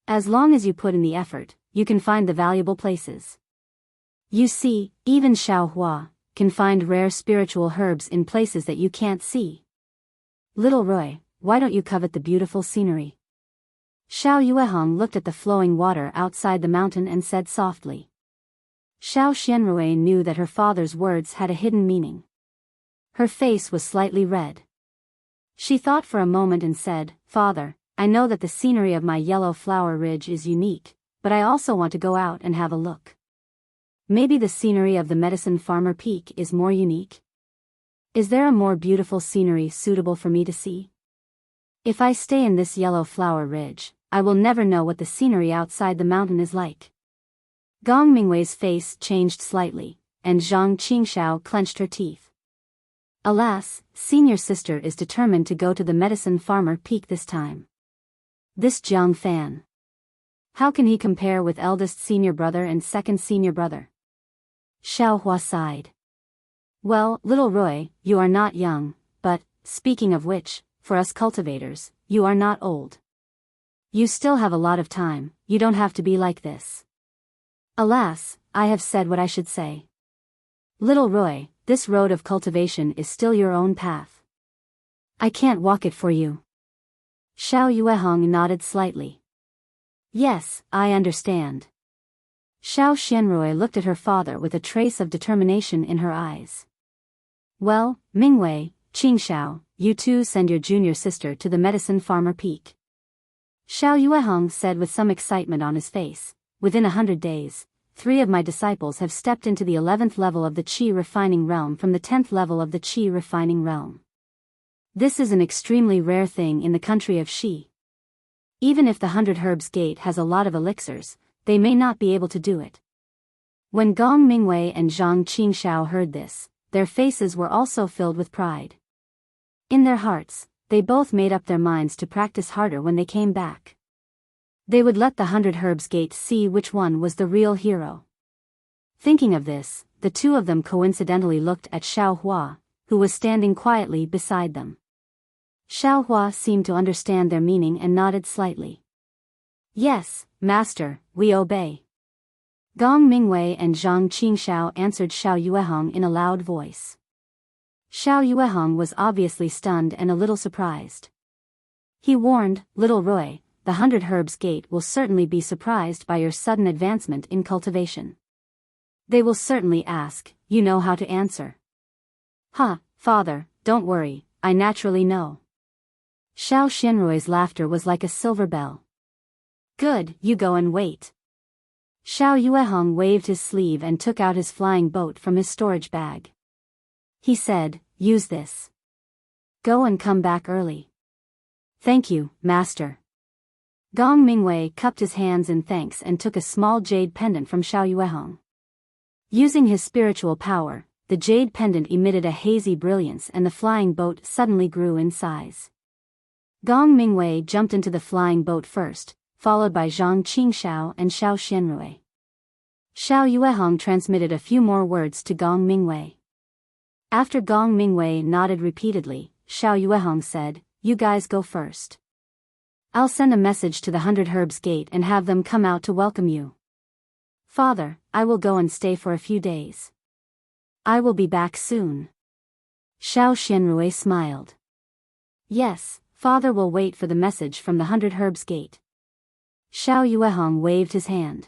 As long as you put in the effort, you can find the valuable places. You see, even Xiaohua can find rare spiritual herbs in places that you can't see. Little Roy, why don't you covet the beautiful scenery? Xiao Yuehong looked at the flowing water outside the mountain and said softly. Xiao Xianrui knew that her father's words had a hidden meaning. Her face was slightly red. She thought for a moment and said, "Father, I know that the scenery of my yellow flower ridge is unique, but I also want to go out and have a look. Maybe the scenery of the Medicine Farmer Peak is more unique? Is there a more beautiful scenery suitable for me to see? If I stay in this yellow flower ridge, I will never know what the scenery outside the mountain is like." Gong Mingwei's face changed slightly, and Zhang Qingxiao clenched her teeth. Alas, senior sister is determined to go to the Medicine Farmer Peak this time. This Jiang Fan. How can he compare with eldest senior brother and second senior brother? Xiao Hua sighed. Well, little Roy, you are not young, but, speaking of which, for us cultivators, you are not old. You still have a lot of time, you don't have to be like this. Alas, I have said what I should say. Little Roy, this road of cultivation is still your own path. I can't walk it for you. Xiao Yuehong nodded slightly. Yes, I understand. Xiao Xianrui looked at her father with a trace of determination in her eyes. Well, Mingwei, Qingxiao, you two send your junior sister to the Medicine Farmer Peak. Xiao Yuehong said with some excitement on his face. Within 100 days, 3 of my disciples have stepped into the 11th level of the Qi refining realm from the 10th level of the Qi refining realm. This is an extremely rare thing in the country of Xi. Even if the 100 Herbs Gate has a lot of elixirs, they may not be able to do it. When Gong Mingwei and Zhang Qingxiao heard this, their faces were also filled with pride. In their hearts, they both made up their minds to practice harder when they came back. They would let the 100 Herbs Gate see which one was the real hero. Thinking of this, the two of them coincidentally looked at Xiao Hua, who was standing quietly beside them. Xiao Hua seemed to understand their meaning and nodded slightly. Yes, master, we obey. Gong Mingwei and Zhang Qingxiao answered Xiao Yuehong in a loud voice. Xiao Yuehong was obviously stunned and a little surprised. He warned, Little Roy, the 100 Herbs Gate will certainly be surprised by your sudden advancement in cultivation. They will certainly ask, you know how to answer. Father, don't worry, I naturally know. Xiao Xianrui's laughter was like a silver bell. Good, you go and wait. Xiao Yuehong waved his sleeve and took out his flying boat from his storage bag. He said, use this. Go and come back early. Thank you, master. Gong Mingwei cupped his hands in thanks and took a small jade pendant from Xiao Yuehong. Using his spiritual power, the jade pendant emitted a hazy brilliance and the flying boat suddenly grew in size. Gong Mingwei jumped into the flying boat first, followed by Zhang Qingxiao and Xiao Xianrui. Xiao Yuehong transmitted a few more words to Gong Mingwei. After Gong Mingwei nodded repeatedly, Xiao Yuehong said, you guys go first. I'll send a message to the 100 Herbs Gate and have them come out to welcome you. Father, I will go and stay for a few days. I will be back soon. Xiao Xianrui smiled. Yes, father will wait for the message from the 100 Herbs Gate. Xiao Yuehong waved his hand.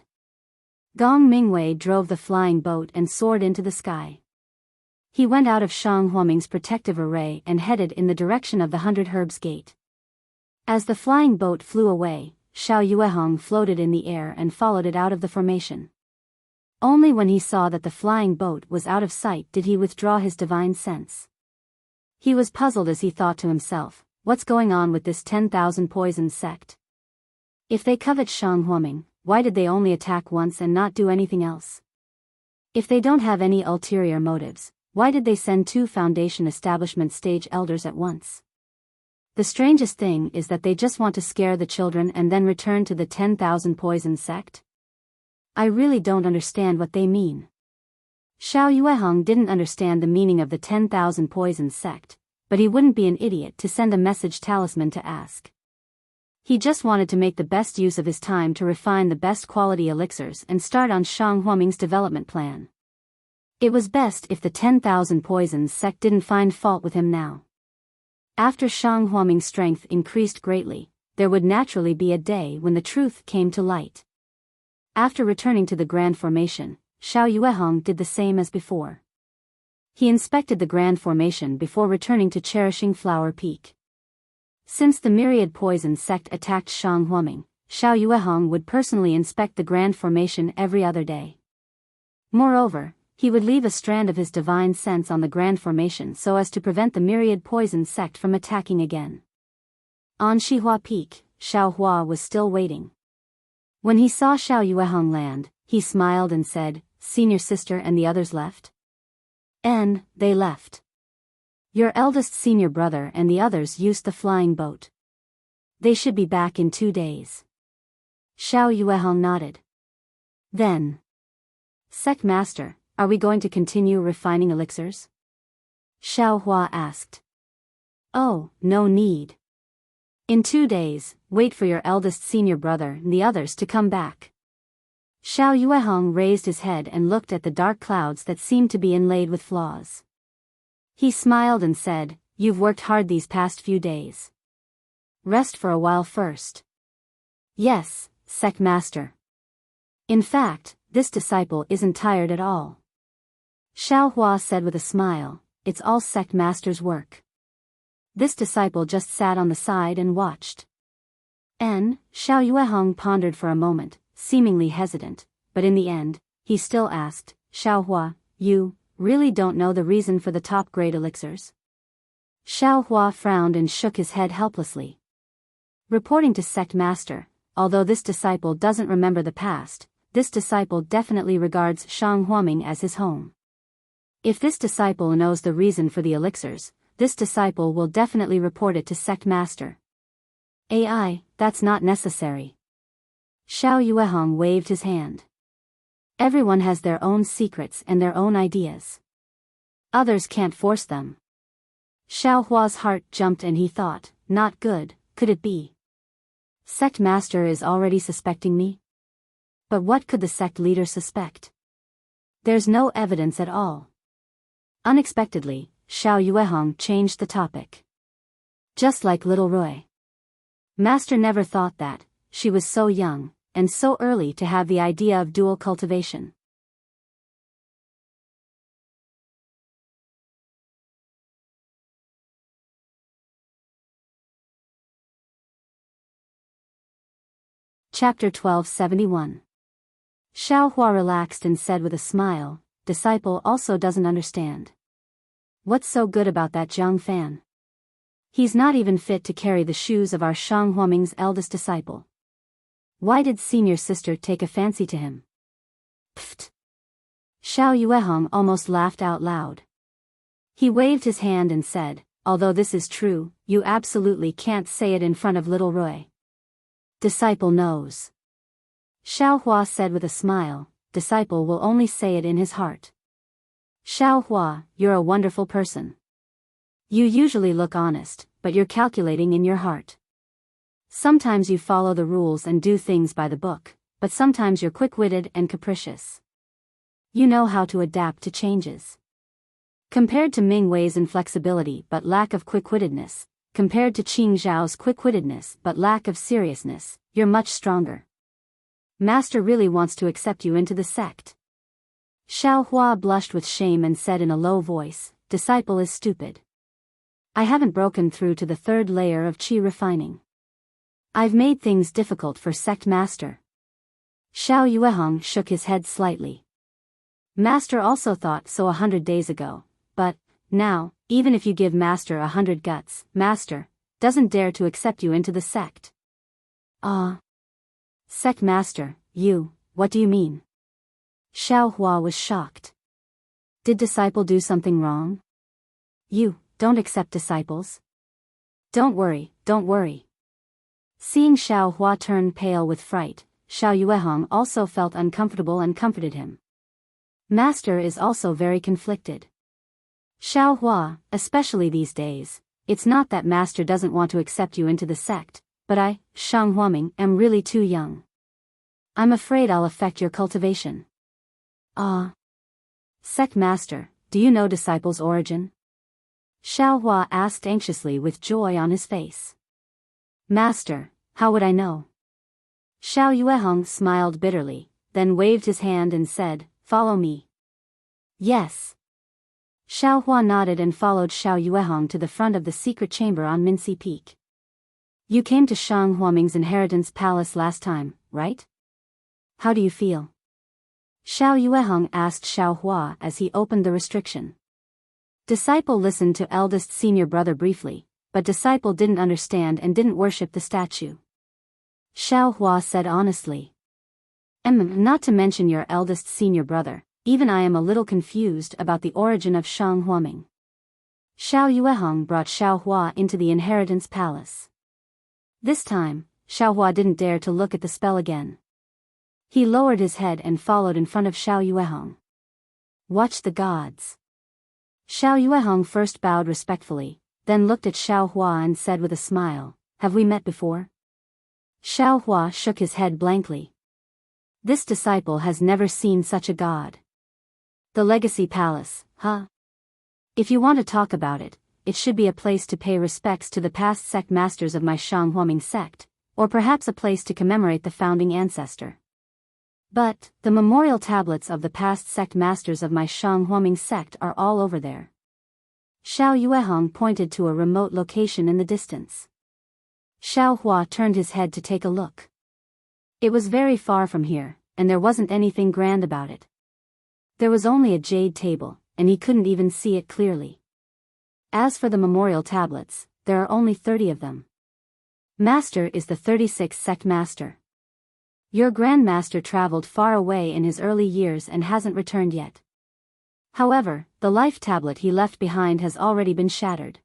Gong Mingwei drove the flying boat and soared into the sky. He went out of Shang Huoming's protective array and headed in the direction of the 100 Herbs Gate. As the flying boat flew away, Xiao Yuehong floated in the air and followed it out of the formation. Only when he saw that the flying boat was out of sight did he withdraw his divine sense. He was puzzled as he thought to himself, what's going on with this 10,000 poison sect? If they covet Shang Huoming, why did they only attack once and not do anything else? If they don't have any ulterior motives, why did they send 2 Foundation establishment stage elders at once? The strangest thing is that they just want to scare the children and then return to the 10,000 poison sect. I really don't understand what they mean. Xiao Yuehong didn't understand the meaning of the 10,000 poison sect, but he wouldn't be an idiot to send a message talisman to ask. He just wanted to make the best use of his time to refine the best quality elixirs and start on Shang Huoming's development plan. It was best if the 10,000 poisons sect didn't find fault with him now. After Shang Huoming's strength increased greatly, there would naturally be a day when the truth came to light. After returning to the Grand Formation, Xiao Yuehong did the same as before. He inspected the grand formation before returning to Cherishing Flower Peak. Since the myriad poison sect attacked Shang Huaming, Xiao Yuehong would personally inspect the grand formation every other day. Moreover, he would leave a strand of his divine sense on the grand formation so as to prevent the myriad poison sect from attacking again. On Shihua Peak, Xiao Hua was still waiting. When he saw Xiao Yuehong land, he smiled and said, "Senior sister and the others left?" "And they left. Your eldest senior brother and the others used the flying boat. They should be back in 2 days." Xiao Yuehong nodded. Then, "Sect Master, are we going to continue refining elixirs?" Xiao Hua asked. "Oh, no need. In 2 days, wait for your eldest senior brother and the others to come back." Xiao Yuehong raised his head and looked at the dark clouds that seemed to be inlaid with flaws. He smiled and said, "You've worked hard these past few days. Rest for a while first." "Yes, Sect Master. In fact, this disciple isn't tired at all." Xiao Hua said with a smile, "It's all Sect Master's work. This disciple just sat on the side and watched." And Xiao Yuehong pondered for a moment, seemingly hesitant, but in the end, he still asked, "Xiao Hua, you really don't know the reason for the top-grade elixirs?" Xiao Hua frowned and shook his head helplessly. Reporting to Sect Master, although this disciple doesn't remember the past, this disciple definitely regards Shang Huaming as his home. If this disciple knows the reason for the elixirs, this disciple will definitely report it to Sect Master. "AI, that's not necessary." Xiao Yuehong waved his hand. "Everyone has their own secrets and their own ideas. Others can't force them." Xiao Hua's heart jumped and he thought, "Not good, could it be? Sect Master is already suspecting me? But what could the sect leader suspect? There's no evidence at all." Unexpectedly, Xiao Yuehong changed the topic. "Just like little Roy. Master never thought that, she was so young, and so early to have the idea of dual cultivation." Chapter 1271. Xiao Hua relaxed and said with a smile, "Disciple also doesn't understand. What's so good about that Zhang Fan? He's not even fit to carry the shoes of our Shang Huaming's eldest disciple. Why did senior sister take a fancy to him?" Pfft. Xiao Yuehong almost laughed out loud. He waved his hand and said, "Although this is true, you absolutely can't say it in front of little Roy. Disciple knows." Xiao Hua said with a smile, "Disciple will only say it in his heart." "Xiao Hua, you're a wonderful person. You usually look honest, but you're calculating in your heart. Sometimes you follow the rules and do things by the book, but sometimes you're quick-witted and capricious. You know how to adapt to changes. Compared to Ming Wei's inflexibility but lack of quick-wittedness, compared to Qing Zhao's quick-wittedness but lack of seriousness, you're much stronger. Master really wants to accept you into the sect." Xiao Hua blushed with shame and said in a low voice, "Disciple is stupid. I haven't broken through to the 3rd layer of qi refining. I've made things difficult for Sect Master." Xiao Yuehong shook his head slightly. "Master also thought so 100 days ago, but, now, even if you give Master 100 guts, Master doesn't dare to accept you into the sect." "Ah. Sect Master, what do you mean?" Xiao Hua was shocked. "Did disciple do something wrong? You don't accept disciples?" Don't worry. Seeing Xiao Hua turn pale with fright, Xiao Yuehong also felt uncomfortable and comforted him. Master is also very conflicted. "Xiao Hua, especially these days, it's not that Master doesn't want to accept you into the sect, but I, Shang Huaming, am really too young. I'm afraid I'll affect your cultivation." "Ah. Sect Master, do you know disciple's origin?" Xiao Hua asked anxiously with joy on his face. "Master, how would I know?" Xiao Yuehong smiled bitterly, then waved his hand and said, "Follow me." "Yes." Xiao Hua nodded and followed Xiao Yuehong to the front of the secret chamber on Minci Peak. You came to Shang Huaming's inheritance palace last time, right? How do you feel? Xiao Yuehong asked Xiao Hua as he opened the restriction. Disciple listened to eldest senior brother briefly, but disciple didn't understand and didn't worship the statue. Xiao Hua said honestly. Not to mention your eldest senior brother, even I am a little confused about the origin of Shang Huaming. Xiao Yuehong brought Xiao Hua into the inheritance palace. This time, Xiao Hua didn't dare to look at the spell again. He lowered his head and followed in front of Xiao Yuehong. Watch the gods. Xiao Yuehong first bowed respectfully, then looked at Xiao Hua and said with a smile, Have we met before? Xiao Hua shook his head blankly. This disciple has never seen such a god. The Legacy Palace, huh? If you want to talk about it, it should be a place to pay respects to the past sect masters of my Shang Huaming sect, or perhaps a place to commemorate the founding ancestor. But, the memorial tablets of the past sect masters of my Shang Huaming sect are all over there. Xiao Yuehong pointed to a remote location in the distance. Xiao Hua turned his head to take a look. It was very far from here, and there wasn't anything grand about it. There was only a jade table, and he couldn't even see it clearly. As for the memorial tablets, there are only 30 of them. Master is the 36th sect master. Your grandmaster traveled far away in his early years and hasn't returned yet. However, the life tablet he left behind has already been shattered.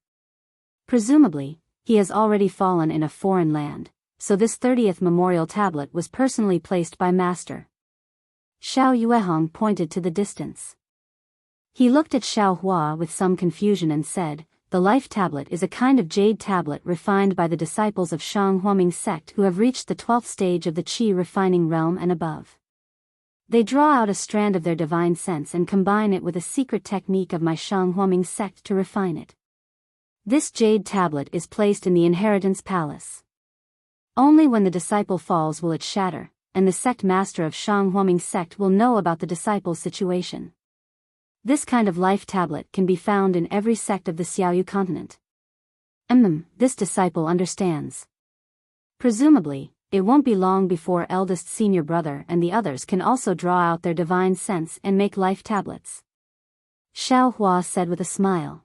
Presumably, he has already fallen in a foreign land, so this 30th memorial tablet was personally placed by Master. Xiao Yuehong pointed to the distance. He looked at Xiao Hua with some confusion and said, The life tablet is a kind of jade tablet refined by the disciples of Shang Huaming sect who have reached the 12th stage of the qi refining realm and above. They draw out a strand of their divine sense and combine it with a secret technique of my Shang Huaming sect to refine it. This jade tablet is placed in the inheritance palace. Only when the disciple falls will it shatter, and the sect master of Shang Huaming sect will know about the disciple's situation. This kind of life tablet can be found in every sect of the Xiaoyu continent. This disciple understands. Presumably, it won't be long before eldest senior brother and the others can also draw out their divine sense and make life tablets. Xiao Hua said with a smile.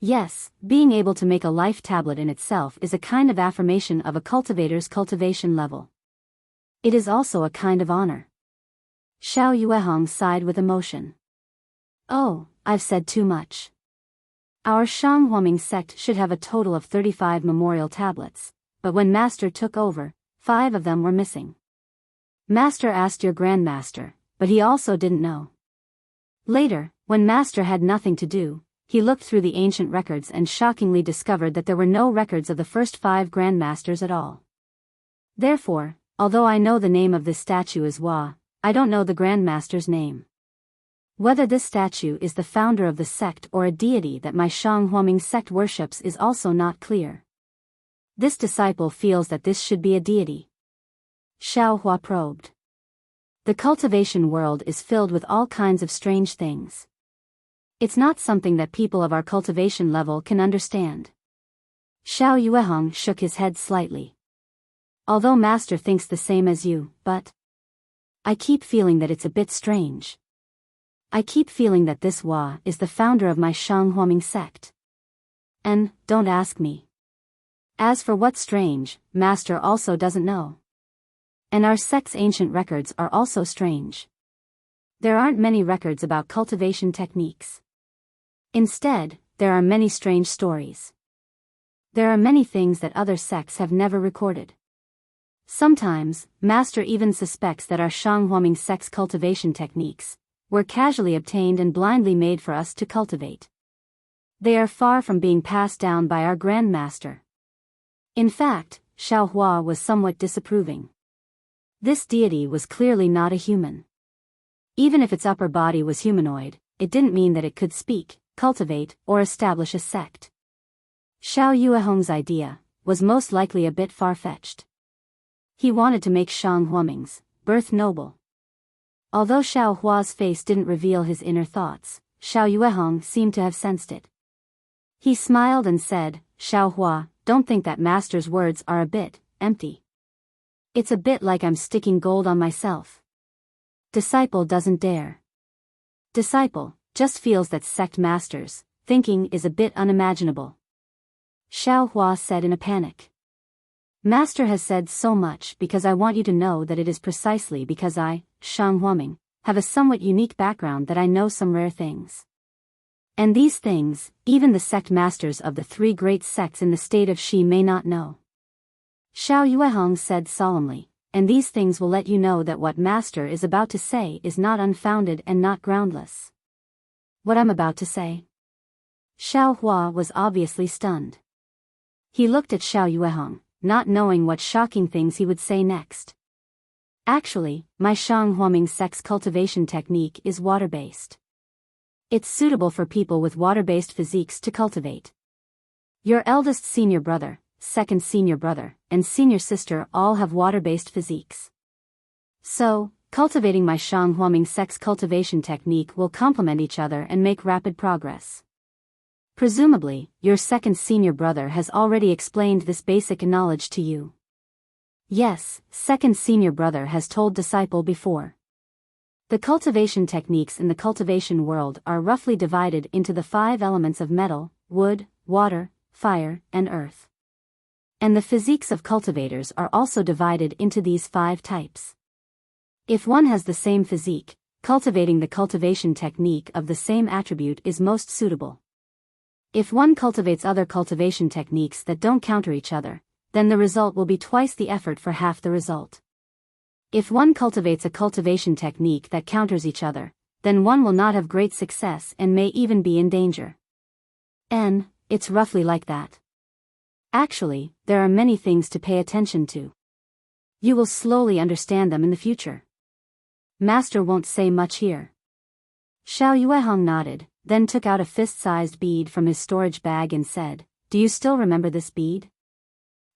Yes, being able to make a life tablet in itself is a kind of affirmation of a cultivator's cultivation level. It is also a kind of honor. Xiao Yuehong sighed with emotion. Oh, I've said too much. Our Shang Huaming sect should have a total of 35 memorial tablets, but when Master took over, 5 of them were missing. Master asked your grandmaster, but he also didn't know. Later, when Master had nothing to do, he looked through the ancient records and shockingly discovered that there were no records of the first 5 grandmasters at all. Therefore, although I know the name of this statue is Hua, I don't know the grandmaster's name. Whether this statue is the founder of the sect or a deity that my Shang Huaming sect worships is also not clear. This disciple feels that this should be a deity. Xiao Hua probed. The cultivation world is filled with all kinds of strange things. It's not something that people of our cultivation level can understand. Xiao Yuehong shook his head slightly. Although Master thinks the same as you, but I keep feeling that it's a bit strange. I keep feeling that this Hua is the founder of my Shang Huaming sect. And, don't ask me. As for what's strange, Master also doesn't know. And our sect's ancient records are also strange. There aren't many records about cultivation techniques. Instead, there are many strange stories. There are many things that other sects have never recorded. Sometimes, Master even suspects that our Shang Huaming sect's cultivation techniques were casually obtained and blindly made for us to cultivate. They are far from being passed down by our Grandmaster. In fact, Xiao Hua was somewhat disapproving. This deity was clearly not a human. Even if its upper body was humanoid, it didn't mean that it could speak, cultivate, or establish a sect. Xiao Yuehong's idea was most likely a bit far-fetched. He wanted to make Shang Huaming's birth noble. Although Xiao Hua's face didn't reveal his inner thoughts, Xiao Yuehong seemed to have sensed it. He smiled and said, Xiao Hua, don't think that master's words are a bit empty. It's a bit like I'm sticking gold on myself. Disciple doesn't dare. Disciple just feels that sect master's thinking is a bit unimaginable. Xiao Hua said in a panic. Master has said so much because I want you to know that it is precisely because I, Shang Huaming, have a somewhat unique background that I know some rare things. And these things, even the sect masters of the three great sects in the state of Shi may not know. Xiao Yuehong said solemnly, and these things will let you know that what master is about to say is not unfounded and not groundless. What I'm about to say? Xiao Hua was obviously stunned. He looked at Xiao Yuehong, not knowing what shocking things he would say next. Actually, my Shang Huaming sect's cultivation technique is water-based. It's suitable for people with water-based physiques to cultivate. Your eldest senior brother, second senior brother, and senior sister all have water-based physiques. So, cultivating my Shang Huaming sect's cultivation technique will complement each other and make rapid progress. Presumably, your second senior brother has already explained this basic knowledge to you. Yes, second senior brother has told disciple before. The cultivation techniques in the cultivation world are roughly divided into the 5 elements of metal, wood, water, fire, and earth. And the physiques of cultivators are also divided into these 5 types. If one has the same physique, cultivating the cultivation technique of the same attribute is most suitable. If one cultivates other cultivation techniques that don't counter each other, then the result will be twice the effort for half the result. If one cultivates a cultivation technique that counters each other, then one will not have great success and may even be in danger. And it's roughly like that. Actually, there are many things to pay attention to. You will slowly understand them in the future. Master won't say much here. Xiao Yuehong nodded, then took out a fist-sized bead from his storage bag and said, Do you still remember this bead?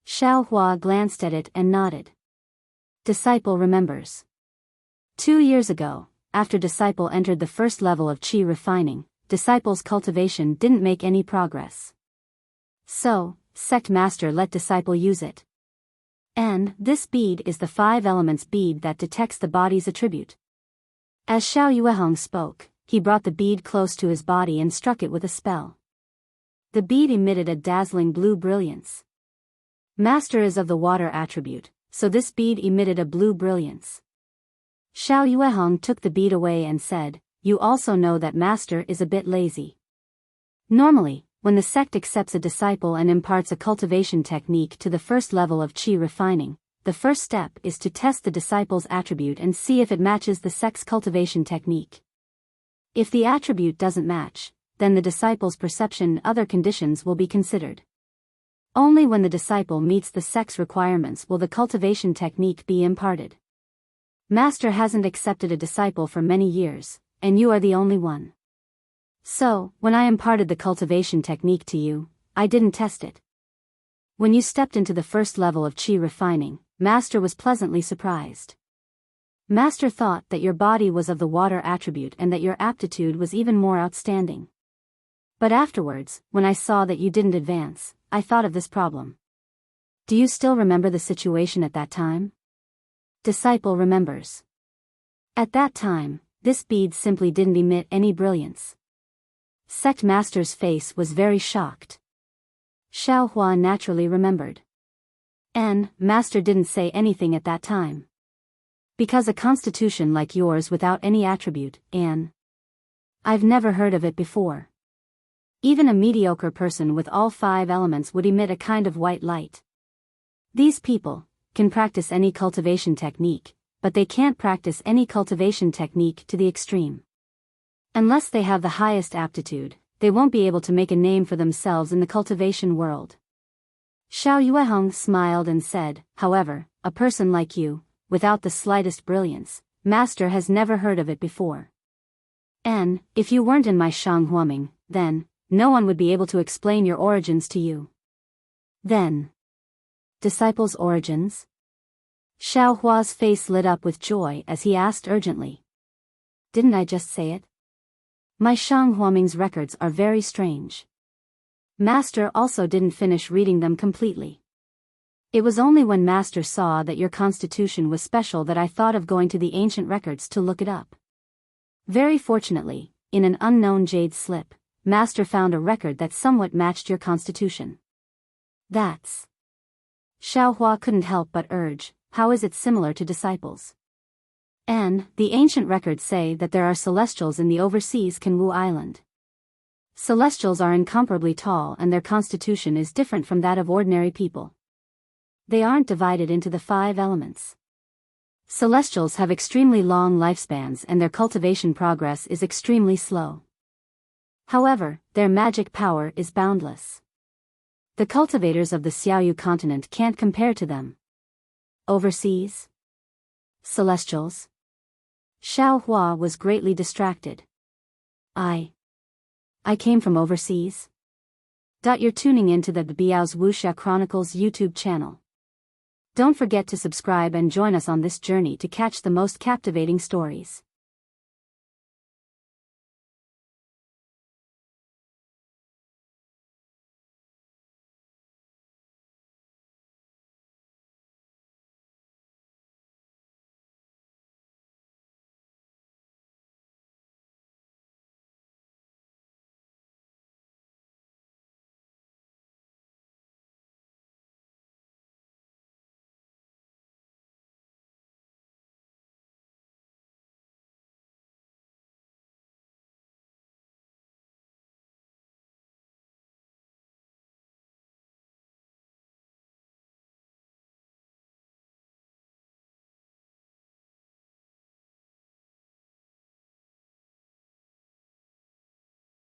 Xiao Hua glanced at it and nodded. Disciple remembers. 2 years ago, after disciple entered the first level of qi refining, disciple's cultivation didn't make any progress. So, sect master let disciple use it. And this bead is the 5 elements bead that detects the body's attribute. As Xiao Yuehong spoke, he brought the bead close to his body and struck it with a spell. The bead emitted a dazzling blue brilliance. Master is of the water attribute, so this bead emitted a blue brilliance. Xiao Yuehong took the bead away and said, You also know that master is a bit lazy. Normally, when the sect accepts a disciple and imparts a cultivation technique to the first level of qi refining, the first step is to test the disciple's attribute and see if it matches the sect's cultivation technique. If the attribute doesn't match, then the disciple's perception and other conditions will be considered. Only when the disciple meets the sect's requirements will the cultivation technique be imparted. Master hasn't accepted a disciple for many years, and you are the only one. So, when I imparted the cultivation technique to you, I didn't test it. When you stepped into the first level of qi refining, Master was pleasantly surprised. Master thought that your body was of the water attribute and that your aptitude was even more outstanding. But afterwards, when I saw that you didn't advance, I thought of this problem. Do you still remember the situation at that time? Disciple remembers. At that time, this bead simply didn't emit any brilliance. Sect master's face was very shocked. Xiao Hua naturally remembered. And master didn't say anything at that time. Because a constitution like yours without any attribute, I've never heard of it before. Even a mediocre person with all 5 elements would emit a kind of white light. These people can practice any cultivation technique, but they can't practice any cultivation technique to the extreme. Unless they have the highest aptitude, they won't be able to make a name for themselves in the cultivation world. Xiao Yuehong smiled and said, However, a person like you, without the slightest brilliance, master has never heard of it before. And, if you weren't in my Shang Huaming, then, no one would be able to explain your origins to you. Then, disciples' origins? Xiao Hua's face lit up with joy as he asked urgently. Didn't I just say it? My Shang Huaming's records are very strange. Master also didn't finish reading them completely. It was only when Master saw that your constitution was special that I thought of going to the ancient records to look it up. Very fortunately, in an unknown jade slip, Master found a record that somewhat matched your constitution. That's... Xiaohua couldn't help but urge, how is it similar to disciples? And, the ancient records say that there are celestials in the overseas Kanwu Island. Celestials are incomparably tall and their constitution is different from that of ordinary people. They aren't divided into the 5 elements. Celestials have extremely long lifespans and their cultivation progress is extremely slow. However, their magic power is boundless. The cultivators of the Xiaoyu continent can't compare to them. Overseas? Celestials? Xiaohua was greatly distracted. I came from overseas? You're tuning into the Biyao's Wuxia Chronicles YouTube channel. Don't forget to subscribe and join us on this journey to catch the most captivating stories.